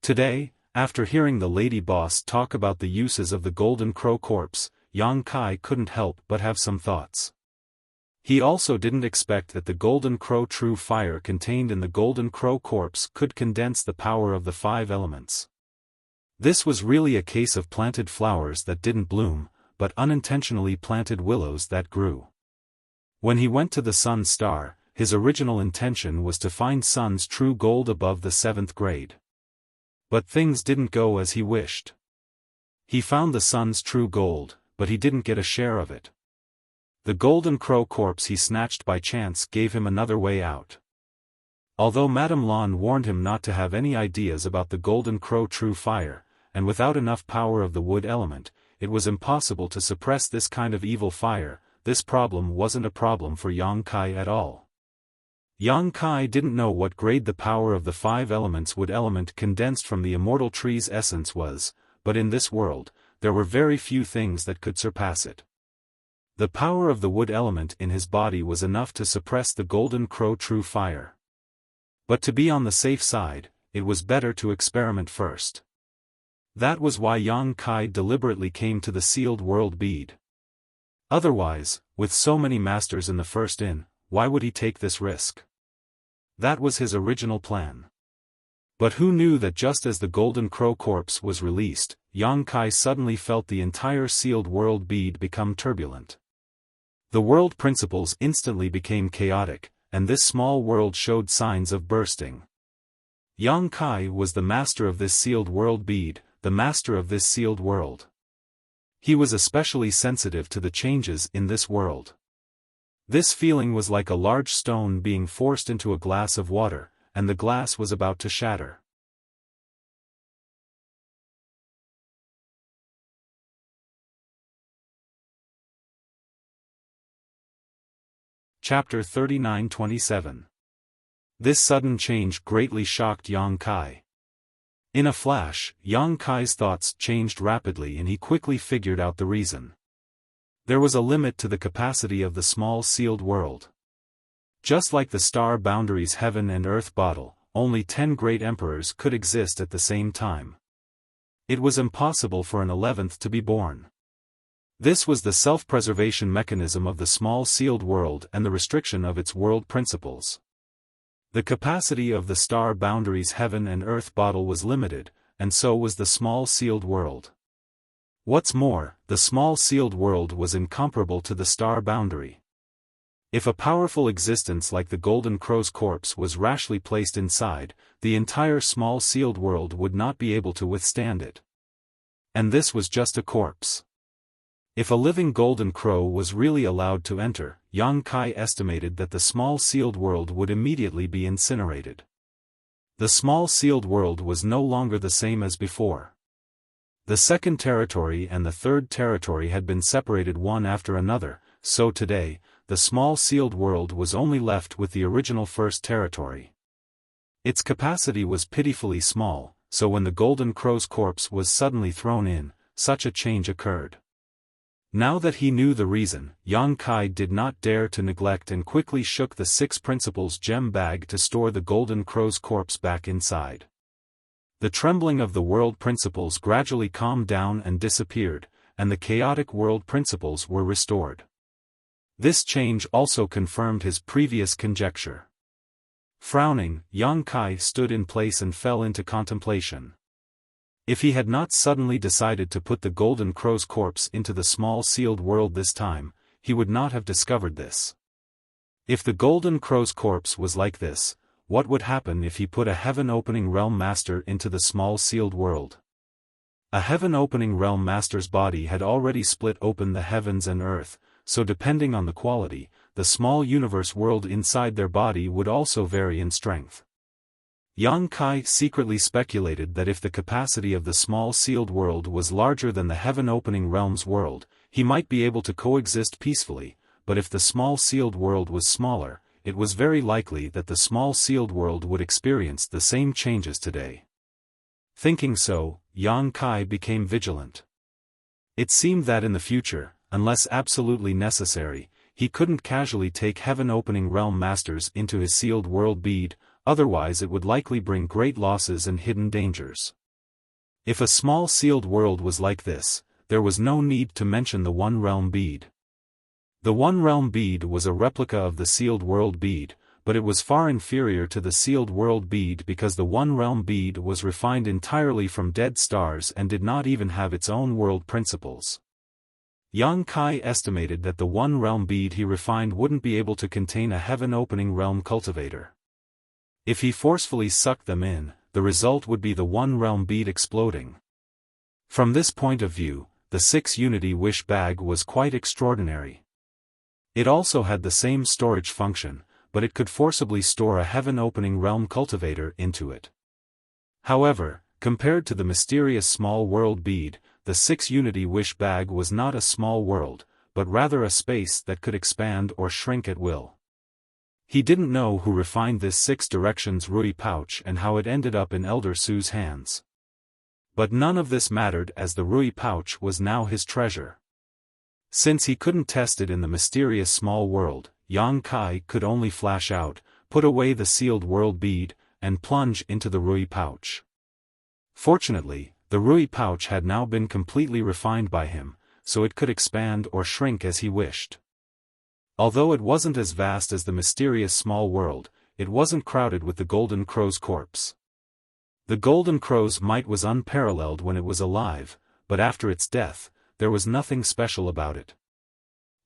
Today, after hearing the lady boss talk about the uses of the golden crow corpse, Yang Kai couldn't help but have some thoughts. He also didn't expect that the golden crow true fire contained in the golden crow corpse could condense the power of the 5 elements. This was really a case of planted flowers that didn't bloom, but unintentionally planted willows that grew. When he went to the sun star, his original intention was to find sun's true gold above the 7th grade. But things didn't go as he wished. He found the sun's true gold, but he didn't get a share of it. The golden crow corpse he snatched by chance gave him another way out. Although Madame Lan warned him not to have any ideas about the golden crow true fire, and without enough power of the wood element, it was impossible to suppress this kind of evil fire, this problem wasn't a problem for Yang Kai at all. Yang Kai didn't know what grade the power of the 5 elements wood element condensed from the immortal tree's essence was, but in this world, there were very few things that could surpass it. The power of the wood element in his body was enough to suppress the golden crow true fire. But to be on the safe side, it was better to experiment first. That was why Yang Kai deliberately came to the sealed world bead. Otherwise, with so many masters in the first inn, why would he take this risk? That was his original plan. But who knew that just as the golden crow corpse was released, Yang Kai suddenly felt the entire sealed world bead become turbulent. The world principles instantly became chaotic, and this small world showed signs of bursting. Yang Kai was the master of this sealed world bead, the master of this sealed world. He was especially sensitive to the changes in this world. This feeling was like a large stone being forced into a glass of water, and the glass was about to shatter. Chapter 39-27. This sudden change greatly shocked Yang Kai. In a flash, Yang Kai's thoughts changed rapidly and he quickly figured out the reason. There was a limit to the capacity of the small sealed world. Just like the star boundaries heaven and earth bottle, only 10 great emperors could exist at the same time. It was impossible for an 11th to be born. This was the self-preservation mechanism of the small sealed world and the restriction of its world principles. The capacity of the star boundaries heaven and earth bottle was limited, and so was the small sealed world. What's more, the small sealed world was incomparable to the star boundary. If a powerful existence like the golden crow's corpse was rashly placed inside, the entire small sealed world would not be able to withstand it. And this was just a corpse. If a living golden crow was really allowed to enter, Yang Kai estimated that the small sealed world would immediately be incinerated. The small sealed world was no longer the same as before. The second territory and the third territory had been separated one after another, so today, the small sealed world was only left with the original first territory. Its capacity was pitifully small, so when the golden crow's corpse was suddenly thrown in, such a change occurred. Now that he knew the reason, Yang Kai did not dare to neglect and quickly shook the 6 principles gem bag to store the golden crow's corpse back inside. The trembling of the world principles gradually calmed down and disappeared, and the chaotic world principles were restored. This change also confirmed his previous conjecture. Frowning, Yang Kai stood in place and fell into contemplation. If he had not suddenly decided to put the golden crow's corpse into the small sealed world this time, he would not have discovered this. If the golden crow's corpse was like this, what would happen if he put a heaven-opening realm master into the small sealed world? A heaven-opening realm master's body had already split open the heavens and earth, so depending on the quality, the small universe world inside their body would also vary in strength. Yang Kai secretly speculated that if the capacity of the small sealed world was larger than the heaven-opening realm's world, he might be able to coexist peacefully, but if the small sealed world was smaller, it was very likely that the small sealed world would experience the same changes today. Thinking so, Yang Kai became vigilant. It seemed that in the future, unless absolutely necessary, he couldn't casually take heaven-opening realm masters into his sealed world bead, otherwise it would likely bring great losses and hidden dangers. If a small sealed world was like this, there was no need to mention the One Realm bead. The One Realm bead was a replica of the sealed world bead, but it was far inferior to the sealed world bead because the One Realm bead was refined entirely from dead stars and did not even have its own world principles. Yang Kai estimated that the One Realm bead he refined wouldn't be able to contain a heaven-opening realm cultivator. If he forcefully sucked them in, the result would be the One Realm bead exploding. From this point of view, the 6 Unity Wish bag was quite extraordinary. It also had the same storage function, but it could forcibly store a heaven-opening realm cultivator into it. However, compared to the mysterious small world bead, the 6 Unity Wish bag was not a small world, but rather a space that could expand or shrink at will. He didn't know who refined this 6 directions Rui pouch and how it ended up in Elder Su's hands. But none of this mattered, as the Rui pouch was now his treasure. Since he couldn't test it in the mysterious small world, Yang Kai could only flash out, put away the sealed world bead, and plunge into the Rui pouch. Fortunately, the Rui pouch had now been completely refined by him, so it could expand or shrink as he wished. Although it wasn't as vast as the mysterious small world, it wasn't crowded with the Golden Crow's corpse. The Golden Crow's might was unparalleled when it was alive, but after its death, there was nothing special about it.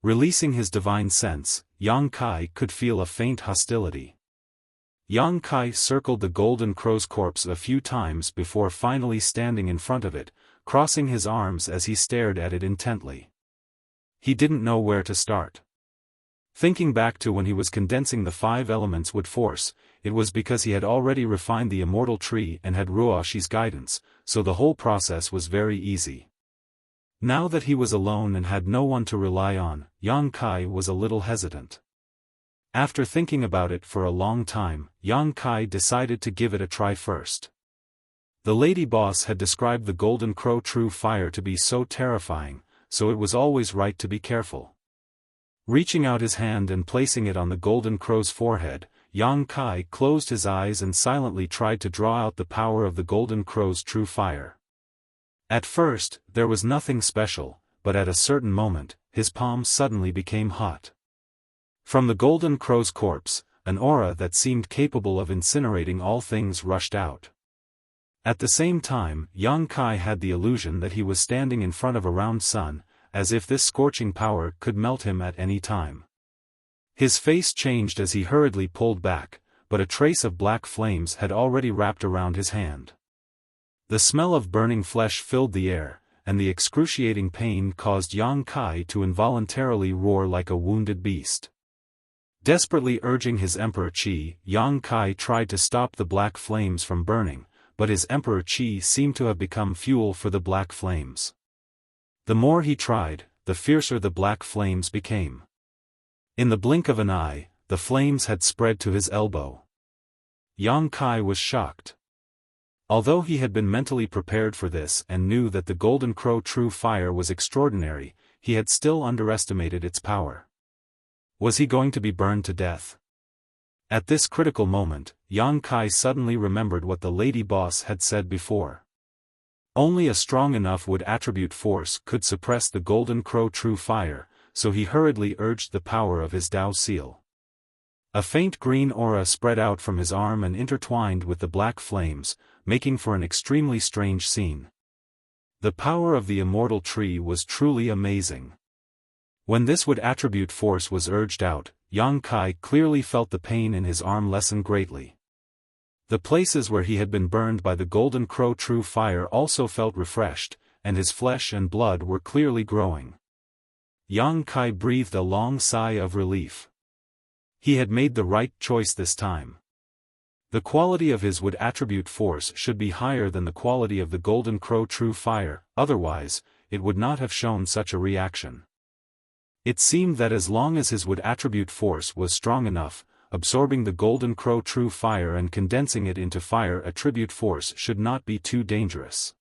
Releasing his divine sense, Yang Kai could feel a faint hostility. Yang Kai circled the Golden Crow's corpse a few times before finally standing in front of it, crossing his arms as he stared at it intently. He didn't know where to start. Thinking back to when he was condensing the 5 elements with force, it was because he had already refined the immortal tree and had Ruoshi's guidance, so the whole process was very easy. Now that he was alone and had no one to rely on, Yang Kai was a little hesitant. After thinking about it for a long time, Yang Kai decided to give it a try first. The lady boss had described the Golden Crow true fire to be so terrifying, so it was always right to be careful. Reaching out his hand and placing it on the Golden Crow's forehead, Yang Kai closed his eyes and silently tried to draw out the power of the Golden Crow's true fire. At first, there was nothing special, but at a certain moment, his palms suddenly became hot. From the Golden Crow's corpse, an aura that seemed capable of incinerating all things rushed out. At the same time, Yang Kai had the illusion that he was standing in front of a round sun, as if this scorching power could melt him at any time. His face changed as he hurriedly pulled back, but a trace of black flames had already wrapped around his hand. The smell of burning flesh filled the air, and the excruciating pain caused Yang Kai to involuntarily roar like a wounded beast. Desperately urging his Emperor Qi, Yang Kai tried to stop the black flames from burning, but his Emperor Qi seemed to have become fuel for the black flames. The more he tried, the fiercer the black flames became. In the blink of an eye, the flames had spread to his elbow. Yang Kai was shocked. Although he had been mentally prepared for this and knew that the Golden Crow true fire was extraordinary, he had still underestimated its power. Was he going to be burned to death? At this critical moment, Yang Kai suddenly remembered what the lady boss had said before. Only a strong enough wood attribute force could suppress the Golden Crow true fire, so he hurriedly urged the power of his Dao seal. A faint green aura spread out from his arm and intertwined with the black flames, making for an extremely strange scene. The power of the immortal tree was truly amazing. When this wood attribute force was urged out, Yang Kai clearly felt the pain in his arm lessen greatly. The places where he had been burned by the Golden Crow true fire also felt refreshed, and his flesh and blood were clearly growing. Yang Kai breathed a long sigh of relief. He had made the right choice this time. The quality of his wood attribute force should be higher than the quality of the Golden Crow true fire, otherwise, it would not have shown such a reaction. It seemed that as long as his wood attribute force was strong enough, absorbing the Golden Crow true fire and condensing it into fire attribute force should not be too dangerous.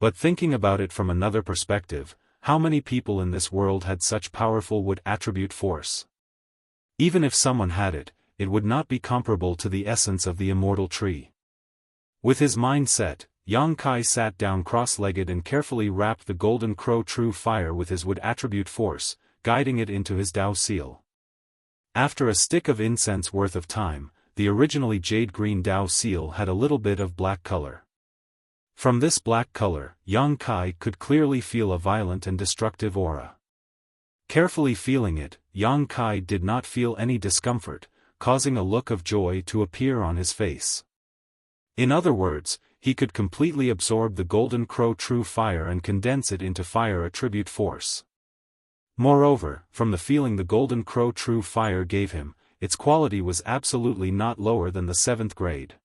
But thinking about it from another perspective, how many people in this world had such powerful wood attribute force? Even if someone had it, it would not be comparable to the essence of the immortal tree. With his mind set, Yang Kai sat down cross-legged and carefully wrapped the Golden Crow true fire with his wood attribute force, guiding it into his Dao seal. After a stick of incense worth of time, the originally jade-green Dao seal had a little bit of black color. From this black color, Yang Kai could clearly feel a violent and destructive aura. Carefully feeling it, Yang Kai did not feel any discomfort, causing a look of joy to appear on his face. In other words, he could completely absorb the Golden Crow true fire and condense it into fire attribute force. Moreover, from the feeling the Golden Crow true fire gave him, its quality was absolutely not lower than the 7th grade.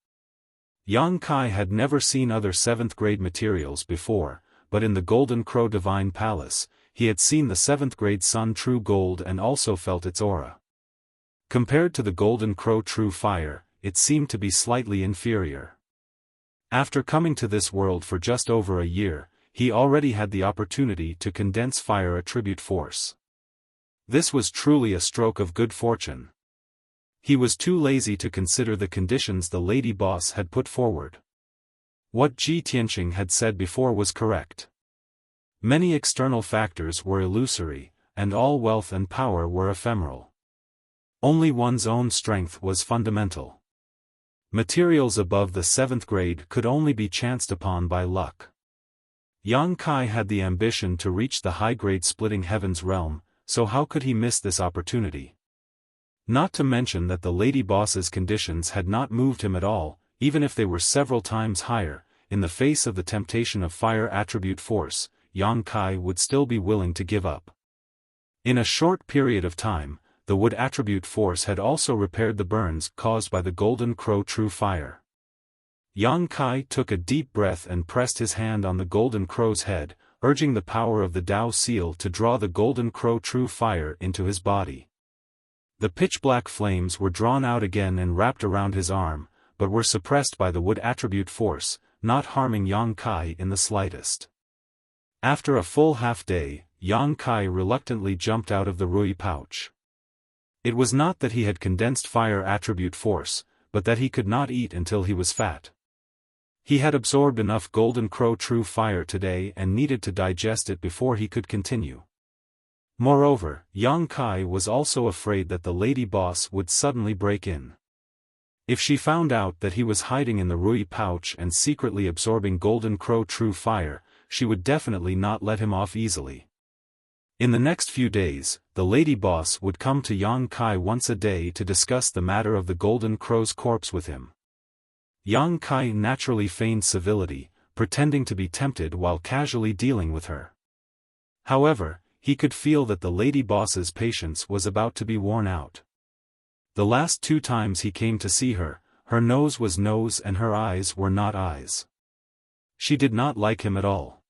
Yang Kai had never seen other 7th grade materials before, but in the Golden Crow Divine Palace, he had seen the 7th grade sun true gold and also felt its aura. Compared to the golden crow true fire, it seemed to be slightly inferior. After coming to this world for just over a year, he already had the opportunity to condense fire attribute force. This was truly a stroke of good fortune. He was too lazy to consider the conditions the lady boss had put forward. What Ji Tianqing had said before was correct. Many external factors were illusory, and all wealth and power were ephemeral. Only one's own strength was fundamental. Materials above the 7th grade could only be chanced upon by luck. Yang Kai had the ambition to reach the high-grade splitting heavens realm, so how could he miss this opportunity? Not to mention that the lady boss's conditions had not moved him at all, even if they were several times higher. In the face of the temptation of fire attribute force, Yang Kai would still be willing to give up. In a short period of time, the wood attribute force had also repaired the burns caused by the golden crow true fire. Yang Kai took a deep breath and pressed his hand on the golden crow's head, urging the power of the Tao seal to draw the golden crow true fire into his body. The pitch-black flames were drawn out again and wrapped around his arm, but were suppressed by the wood attribute force, not harming Yang Kai in the slightest. After a full half-day, Yang Kai reluctantly jumped out of the Rui pouch. It was not that he had condensed fire attribute force, but that he could not eat until he was fat. He had absorbed enough golden crow true fire today and needed to digest it before he could continue. Moreover, Yang Kai was also afraid that the lady boss would suddenly break in. If she found out that he was hiding in the Rui pouch and secretly absorbing golden crow true fire, she would definitely not let him off easily. In the next few days, the lady boss would come to Yang Kai once a day to discuss the matter of the golden crow's corpse with him. Yang Kai naturally feigned civility, pretending to be tempted while casually dealing with her. However, he could feel that the lady boss's patience was about to be worn out. The last 2 times he came to see her, her nose was nose and her eyes were not eyes. She did not like him at all.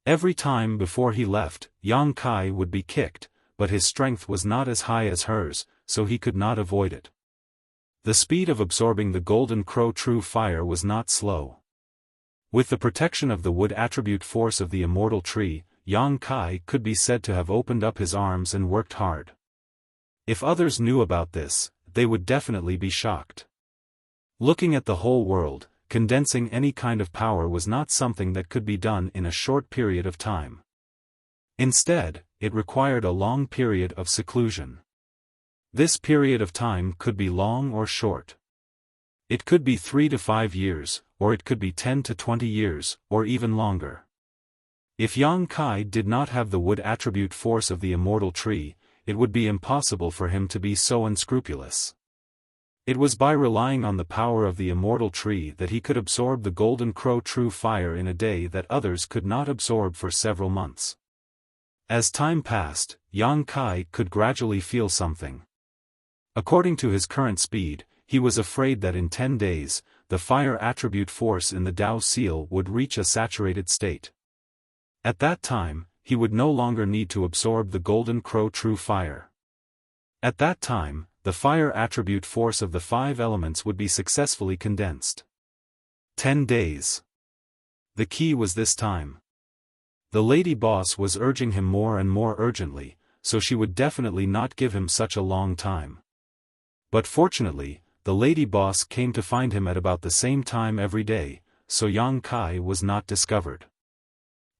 Every time before he left, Yang Kai would be kicked, but his strength was not as high as hers, so he could not avoid it. The speed of absorbing the golden crow true fire was not slow. With the protection of the wood attribute force of the immortal tree, Yang Kai could be said to have opened up his arms and worked hard. If others knew about this, they would definitely be shocked. Looking at the whole world, condensing any kind of power was not something that could be done in a short period of time. Instead, it required a long period of seclusion. This period of time could be long or short. It could be 3 to 5 years, or it could be 10 to 20 years, or even longer. If Yang Kai did not have the wood attribute force of the immortal tree, it would be impossible for him to be so unscrupulous. It was by relying on the power of the immortal tree that he could absorb the golden crow true fire in a day that others could not absorb for several months. As time passed, Yang Kai could gradually feel something. According to his current speed, he was afraid that in 10 days, the fire attribute force in the Tao seal would reach a saturated state. At that time, he would no longer need to absorb the golden crow true fire. At that time, the fire attribute force of the 5 elements would be successfully condensed. 10 days. The key was this time. The lady boss was urging him more and more urgently, so she would definitely not give him such a long time. But fortunately, the lady boss came to find him at about the same time every day, so Yang Kai was not discovered.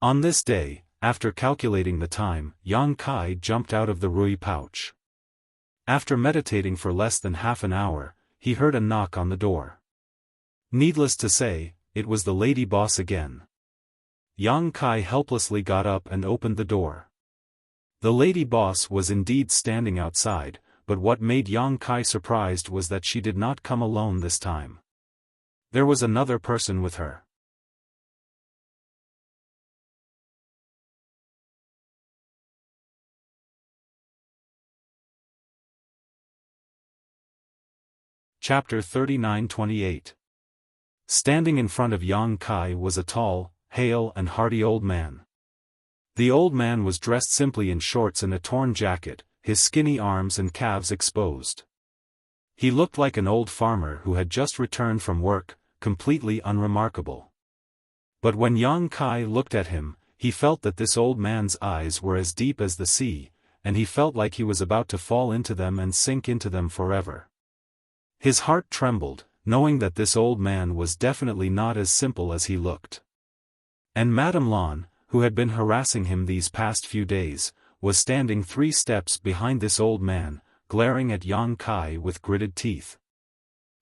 On this day, after calculating the time, Yang Kai jumped out of the Rui pouch. After meditating for less than half an hour, he heard a knock on the door. Needless to say, it was the lady boss again. Yang Kai helplessly got up and opened the door. The lady boss was indeed standing outside, but what made Yang Kai surprised was that she did not come alone this time. There was another person with her. Chapter 39-28. Standing in front of Yang Kai was a tall, hale and hearty old man. The old man was dressed simply in shorts and a torn jacket, his skinny arms and calves exposed. He looked like an old farmer who had just returned from work, completely unremarkable. But when Yang Kai looked at him, he felt that this old man's eyes were as deep as the sea, and he felt like he was about to fall into them and sink into them forever. His heart trembled, knowing that this old man was definitely not as simple as he looked. And Madame Lan, who had been harassing him these past few days, was standing 3 steps behind this old man, glaring at Yang Kai with gritted teeth.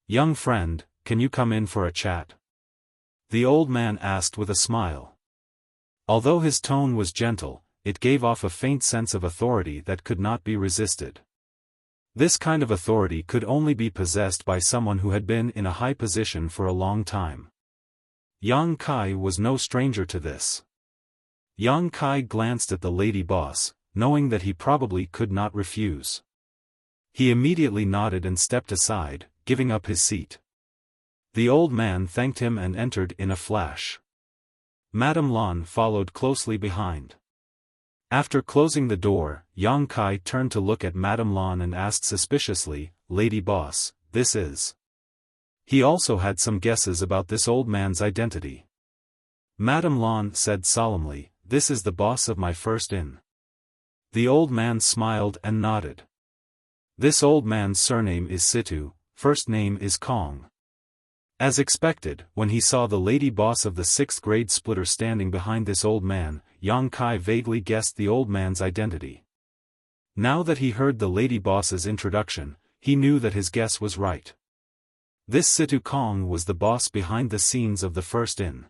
"Young friend, can you come in for a chat?" the old man asked with a smile. Although his tone was gentle, it gave off a faint sense of authority that could not be resisted. This kind of authority could only be possessed by someone who had been in a high position for a long time. Yang Kai was no stranger to this. Yang Kai glanced at the lady boss, knowing that he probably could not refuse. He immediately nodded and stepped aside, giving up his seat. The old man thanked him and entered in a flash. Madame Lan followed closely behind. After closing the door, Yang Kai turned to look at Madame Lan and asked suspiciously, "Lady boss, this is?" He also had some guesses about this old man's identity. Madame Lan said solemnly, "This is the boss of my first inn." The old man smiled and nodded. This old man's surname is Situ, first name is Kong. As expected, when he saw the lady boss of the 6th grade splitter standing behind this old man, Yang Kai vaguely guessed the old man's identity. Now that he heard the lady boss's introduction, he knew that his guess was right. This Situ Kong was the boss behind the scenes of the first inn.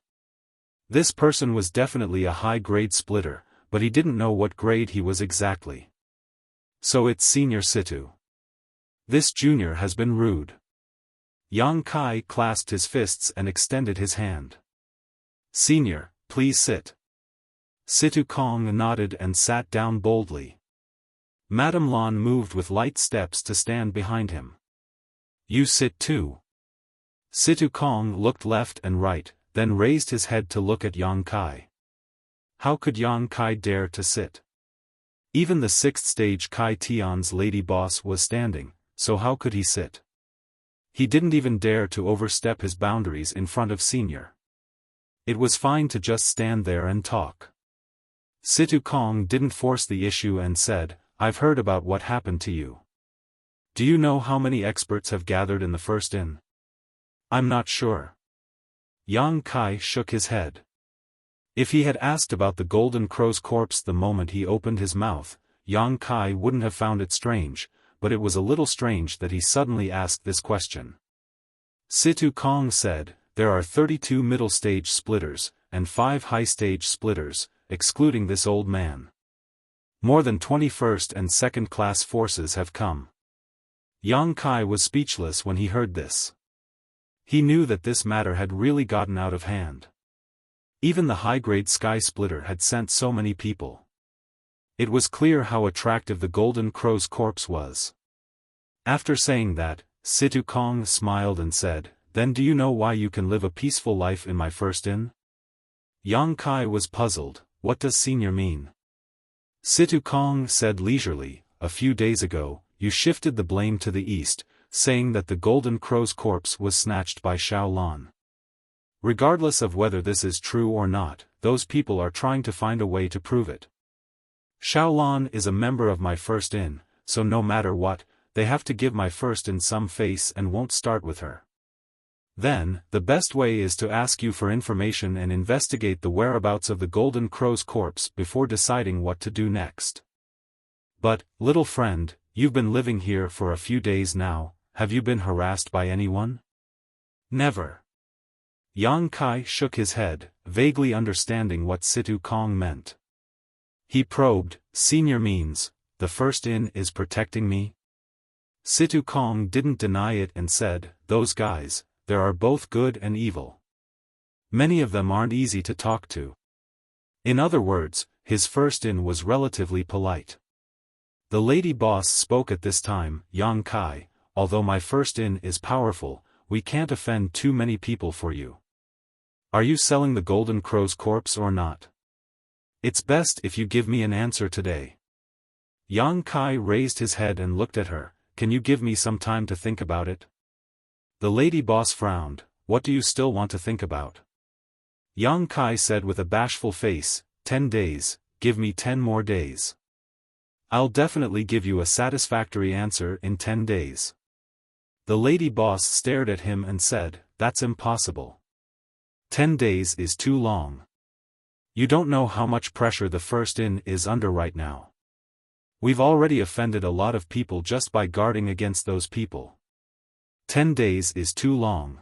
This person was definitely a high-grade splitter, but he didn't know what grade he was exactly. "So it's Senior Situ. This junior has been rude." Yang Kai clasped his fists and extended his hand. "Senior, please sit." Situ Kong nodded and sat down boldly. Madame Lan moved with light steps to stand behind him. "You sit too." Situ Kong looked left and right, then raised his head to look at Yang Kai. How could Yang Kai dare to sit? Even the 6th stage Kai Tian's lady boss was standing, so how could he sit? He didn't even dare to overstep his boundaries in front of Senior. It was fine to just stand there and talk. Situ Kong didn't force the issue and said, "I've heard about what happened to you. Do you know how many experts have gathered in the first inn?" "I'm not sure." Yang Kai shook his head. If he had asked about the Golden Crow's corpse the moment he opened his mouth, Yang Kai wouldn't have found it strange, but it was a little strange that he suddenly asked this question. Situ Kong said, "There are 32 middle-stage splitters, and 5 high-stage splitters, excluding this old man. More than 21st and 2nd-class forces have come." Yang Kai was speechless when he heard this. He knew that this matter had really gotten out of hand. Even the high-grade Sky Splitter had sent so many people. It was clear how attractive the Golden Crow's corpse was. After saying that, Situ Kong smiled and said, "Then do you know why you can live a peaceful life in my first inn?" Yang Kai was puzzled. What does Senior mean? Situ Kong said leisurely, "A few days ago, you shifted the blame to the east, saying that the Golden Crow's corpse was snatched by Xiaofan. Regardless of whether this is true or not, those people are trying to find a way to prove it. Xiaofan is a member of my first inn, so no matter what, they have to give my first inn some face and won't start with her. Then, the best way is to ask you for information and investigate the whereabouts of the Golden Crow's corpse before deciding what to do next. But, little friend, you've been living here for a few days now, have you been harassed by anyone?" "Never." Yang Kai shook his head, vaguely understanding what Situ Kong meant. He probed, "Senior means, the first inn is protecting me?" Situ Kong didn't deny it and said, "Those guys, there are both good and evil. Many of them aren't easy to talk to." In other words, his first inn was relatively polite. The lady boss spoke at this time, "Yang Kai, although my first inn is powerful, we can't offend too many people for you. Are you selling the Golden Crow's corpse or not?" It's best if you give me an answer today. Yang Kai raised his head and looked at her. Can you give me some time to think about it? The lady boss frowned. What do you still want to think about? Yang Kai said with a bashful face, 10 days, give me 10 more days. I'll definitely give you a satisfactory answer in 10 days. The lady boss stared at him and said, that's impossible. 10 days is too long. You don't know how much pressure the first in is under right now. We've already offended a lot of people just by guarding against those people. 10 days is too long.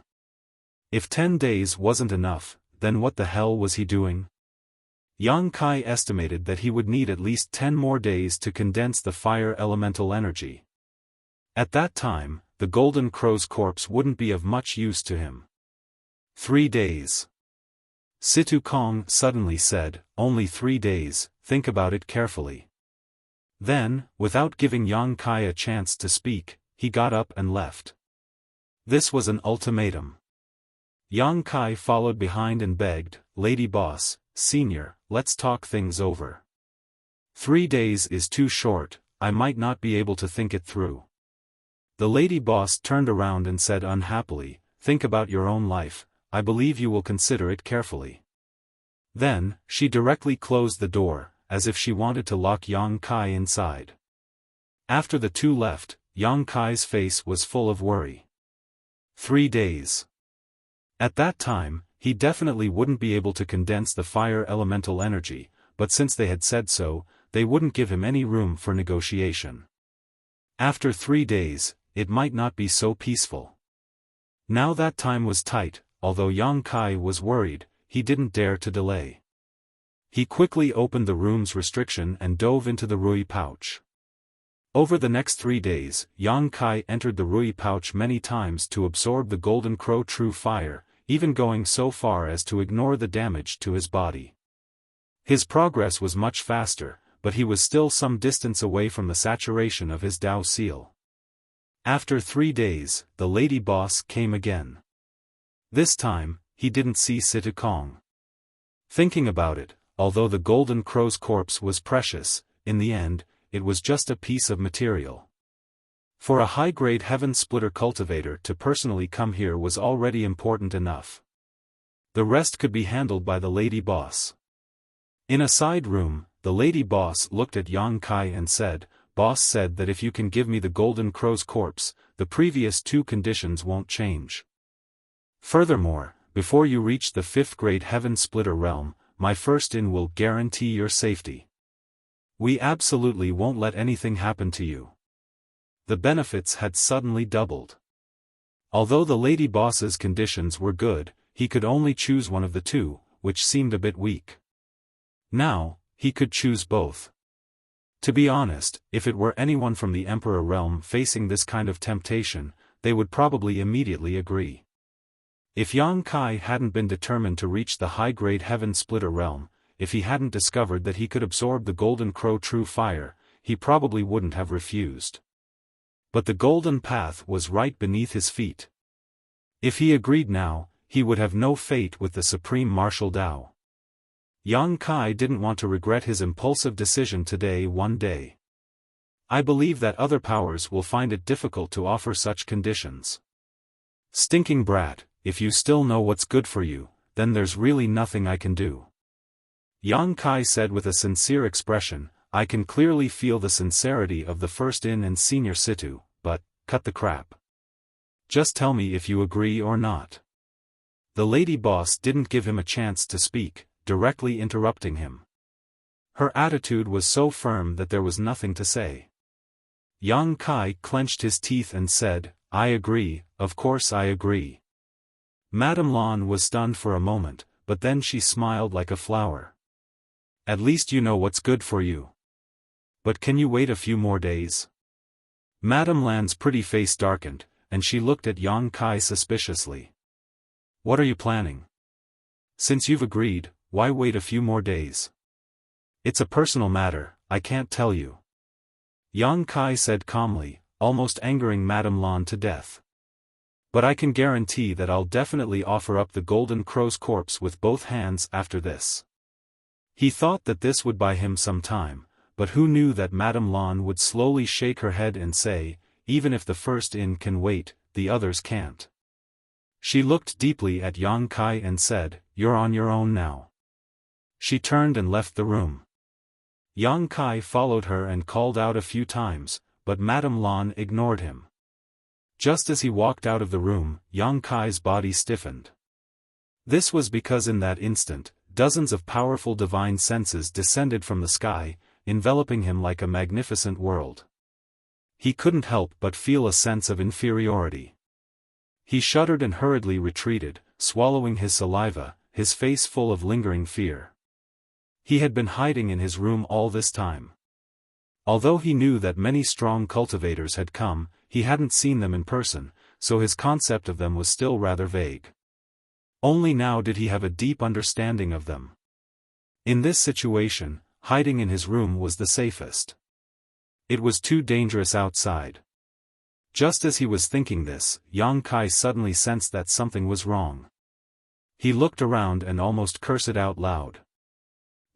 If 10 days wasn't enough, then what the hell was he doing? Yang Kai estimated that he would need at least 10 more days to condense the fire elemental energy. At that time, the Golden Crow's corpse wouldn't be of much use to him. 3 days. Situ Kong suddenly said, only 3 days, think about it carefully. Then, without giving Yang Kai a chance to speak, he got up and left. This was an ultimatum. Yang Kai followed behind and begged, Lady Boss, Senior, let's talk things over. 3 days is too short, I might not be able to think it through. The lady boss turned around and said unhappily, think about your own life, I believe you will consider it carefully. Then, she directly closed the door, as if she wanted to lock Yang Kai inside. After the two left, Yang Kai's face was full of worry. 3 days. At that time, he definitely wouldn't be able to condense the fire elemental energy, but since they had said so, they wouldn't give him any room for negotiation. After 3 days, it might not be so peaceful. Now that time was tight, although Yang Kai was worried, he didn't dare to delay. He quickly opened the room's restriction and dove into the Rui pouch. Over the next 3 days, Yang Kai entered the Rui pouch many times to absorb the Golden Crow true fire, even going so far as to ignore the damage to his body. His progress was much faster, but he was still some distance away from the saturation of his Dao seal. After 3 days, the lady boss came again. This time, he didn't see Situ Kong. Thinking about it, although the Golden Crow's corpse was precious, in the end, it was just a piece of material. For a high-grade Heaven Splitter cultivator to personally come here was already important enough. The rest could be handled by the lady boss. In a side room, the lady boss looked at Yang Kai and said, Boss said that if you can give me the Golden Crow's corpse, the previous 2 conditions won't change. Furthermore, before you reach the 5th grade Heaven Splitter realm, my first in will guarantee your safety. We absolutely won't let anything happen to you. The benefits had suddenly doubled. Although the lady boss's conditions were good, he could only choose one of the 2, which seemed a bit weak. Now, he could choose both. To be honest, if it were anyone from the Emperor realm facing this kind of temptation, they would probably immediately agree. If Yang Kai hadn't been determined to reach the high-grade Heaven Splitter realm, if he hadn't discovered that he could absorb the Golden Crow true fire, he probably wouldn't have refused. But the golden path was right beneath his feet. If he agreed now, he would have no fate with the Supreme Martial Dao. Yang Kai didn't want to regret his impulsive decision today one day. I believe that other powers will find it difficult to offer such conditions. Stinking brat, if you still know what's good for you, then there's really nothing I can do. Yang Kai said with a sincere expression, I can clearly feel the sincerity of the first in and senior Situ, but, cut the crap. Just tell me if you agree or not. The lady boss didn't give him a chance to speak, directly interrupting him. Her attitude was so firm that there was nothing to say. Yang Kai clenched his teeth and said, I agree, of course I agree. Madame Lan was stunned for a moment, but then she smiled like a flower. At least you know what's good for you. But can you wait a few more days? Madame Lan's pretty face darkened, and she looked at Yang Kai suspiciously. What are you planning? Since you've agreed, why wait a few more days? It's a personal matter, I can't tell you. Yang Kai said calmly, almost angering Madame Lan to death. But I can guarantee that I'll definitely offer up the Golden Crow's corpse with both hands after this. He thought that this would buy him some time, but who knew that Madame Lan would slowly shake her head and say, even if the first in can wait, the others can't. She looked deeply at Yang Kai and said, "You're on your own now." She turned and left the room. Yang Kai followed her and called out a few times, but Madame Lan ignored him. Just as he walked out of the room, Yang Kai's body stiffened. This was because in that instant, dozens of powerful divine senses descended from the sky, enveloping him like a magnificent world. He couldn't help but feel a sense of inferiority. He shuddered and hurriedly retreated, swallowing his saliva, his face full of lingering fear. He had been hiding in his room all this time. Although he knew that many strong cultivators had come, he hadn't seen them in person, so his concept of them was still rather vague. Only now did he have a deep understanding of them. In this situation, hiding in his room was the safest. It was too dangerous outside. Just as he was thinking this, Yang Kai suddenly sensed that something was wrong. He looked around and almost cursed out loud.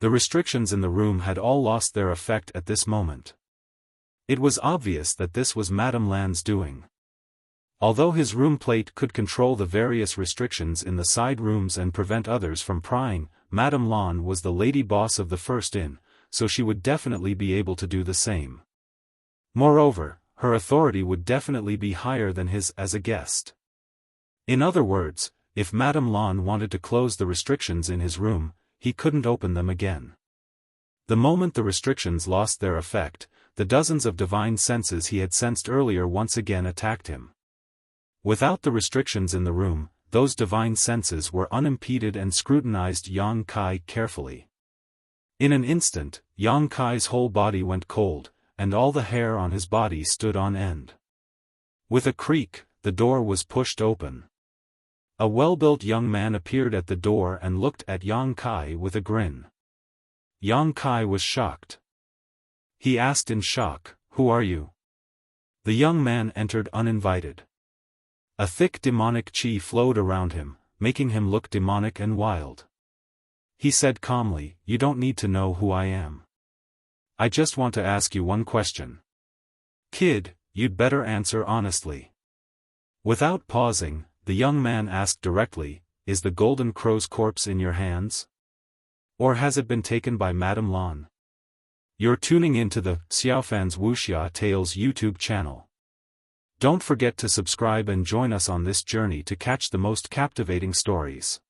The restrictions in the room had all lost their effect at this moment. It was obvious that this was Madame Lan's doing. Although his room plate could control the various restrictions in the side rooms and prevent others from prying, Madame Lan was the lady boss of the first inn, so she would definitely be able to do the same. Moreover, her authority would definitely be higher than his as a guest. In other words, if Madame Lan wanted to close the restrictions in his room, he couldn't open them again. The moment the restrictions lost their effect, the dozens of divine senses he had sensed earlier once again attacked him. Without the restrictions in the room, those divine senses were unimpeded and scrutinized Yang Kai carefully. In an instant, Yang Kai's whole body went cold, and all the hair on his body stood on end. With a creak, the door was pushed open. A well-built young man appeared at the door and looked at Yang Kai with a grin. Yang Kai was shocked. He asked in shock, "Who are you?" The young man entered uninvited. A thick demonic chi flowed around him, making him look demonic and wild. He said calmly, "You don't need to know who I am. I just want to ask you one question. Kid, you'd better answer honestly." Without pausing, the young man asked directly, "Is the Golden Crow's corpse in your hands? Or has it been taken by Madame Lan?" You're tuning into the Xiaofan's Wuxia Tales YouTube channel. Don't forget to subscribe and join us on this journey to catch the most captivating stories.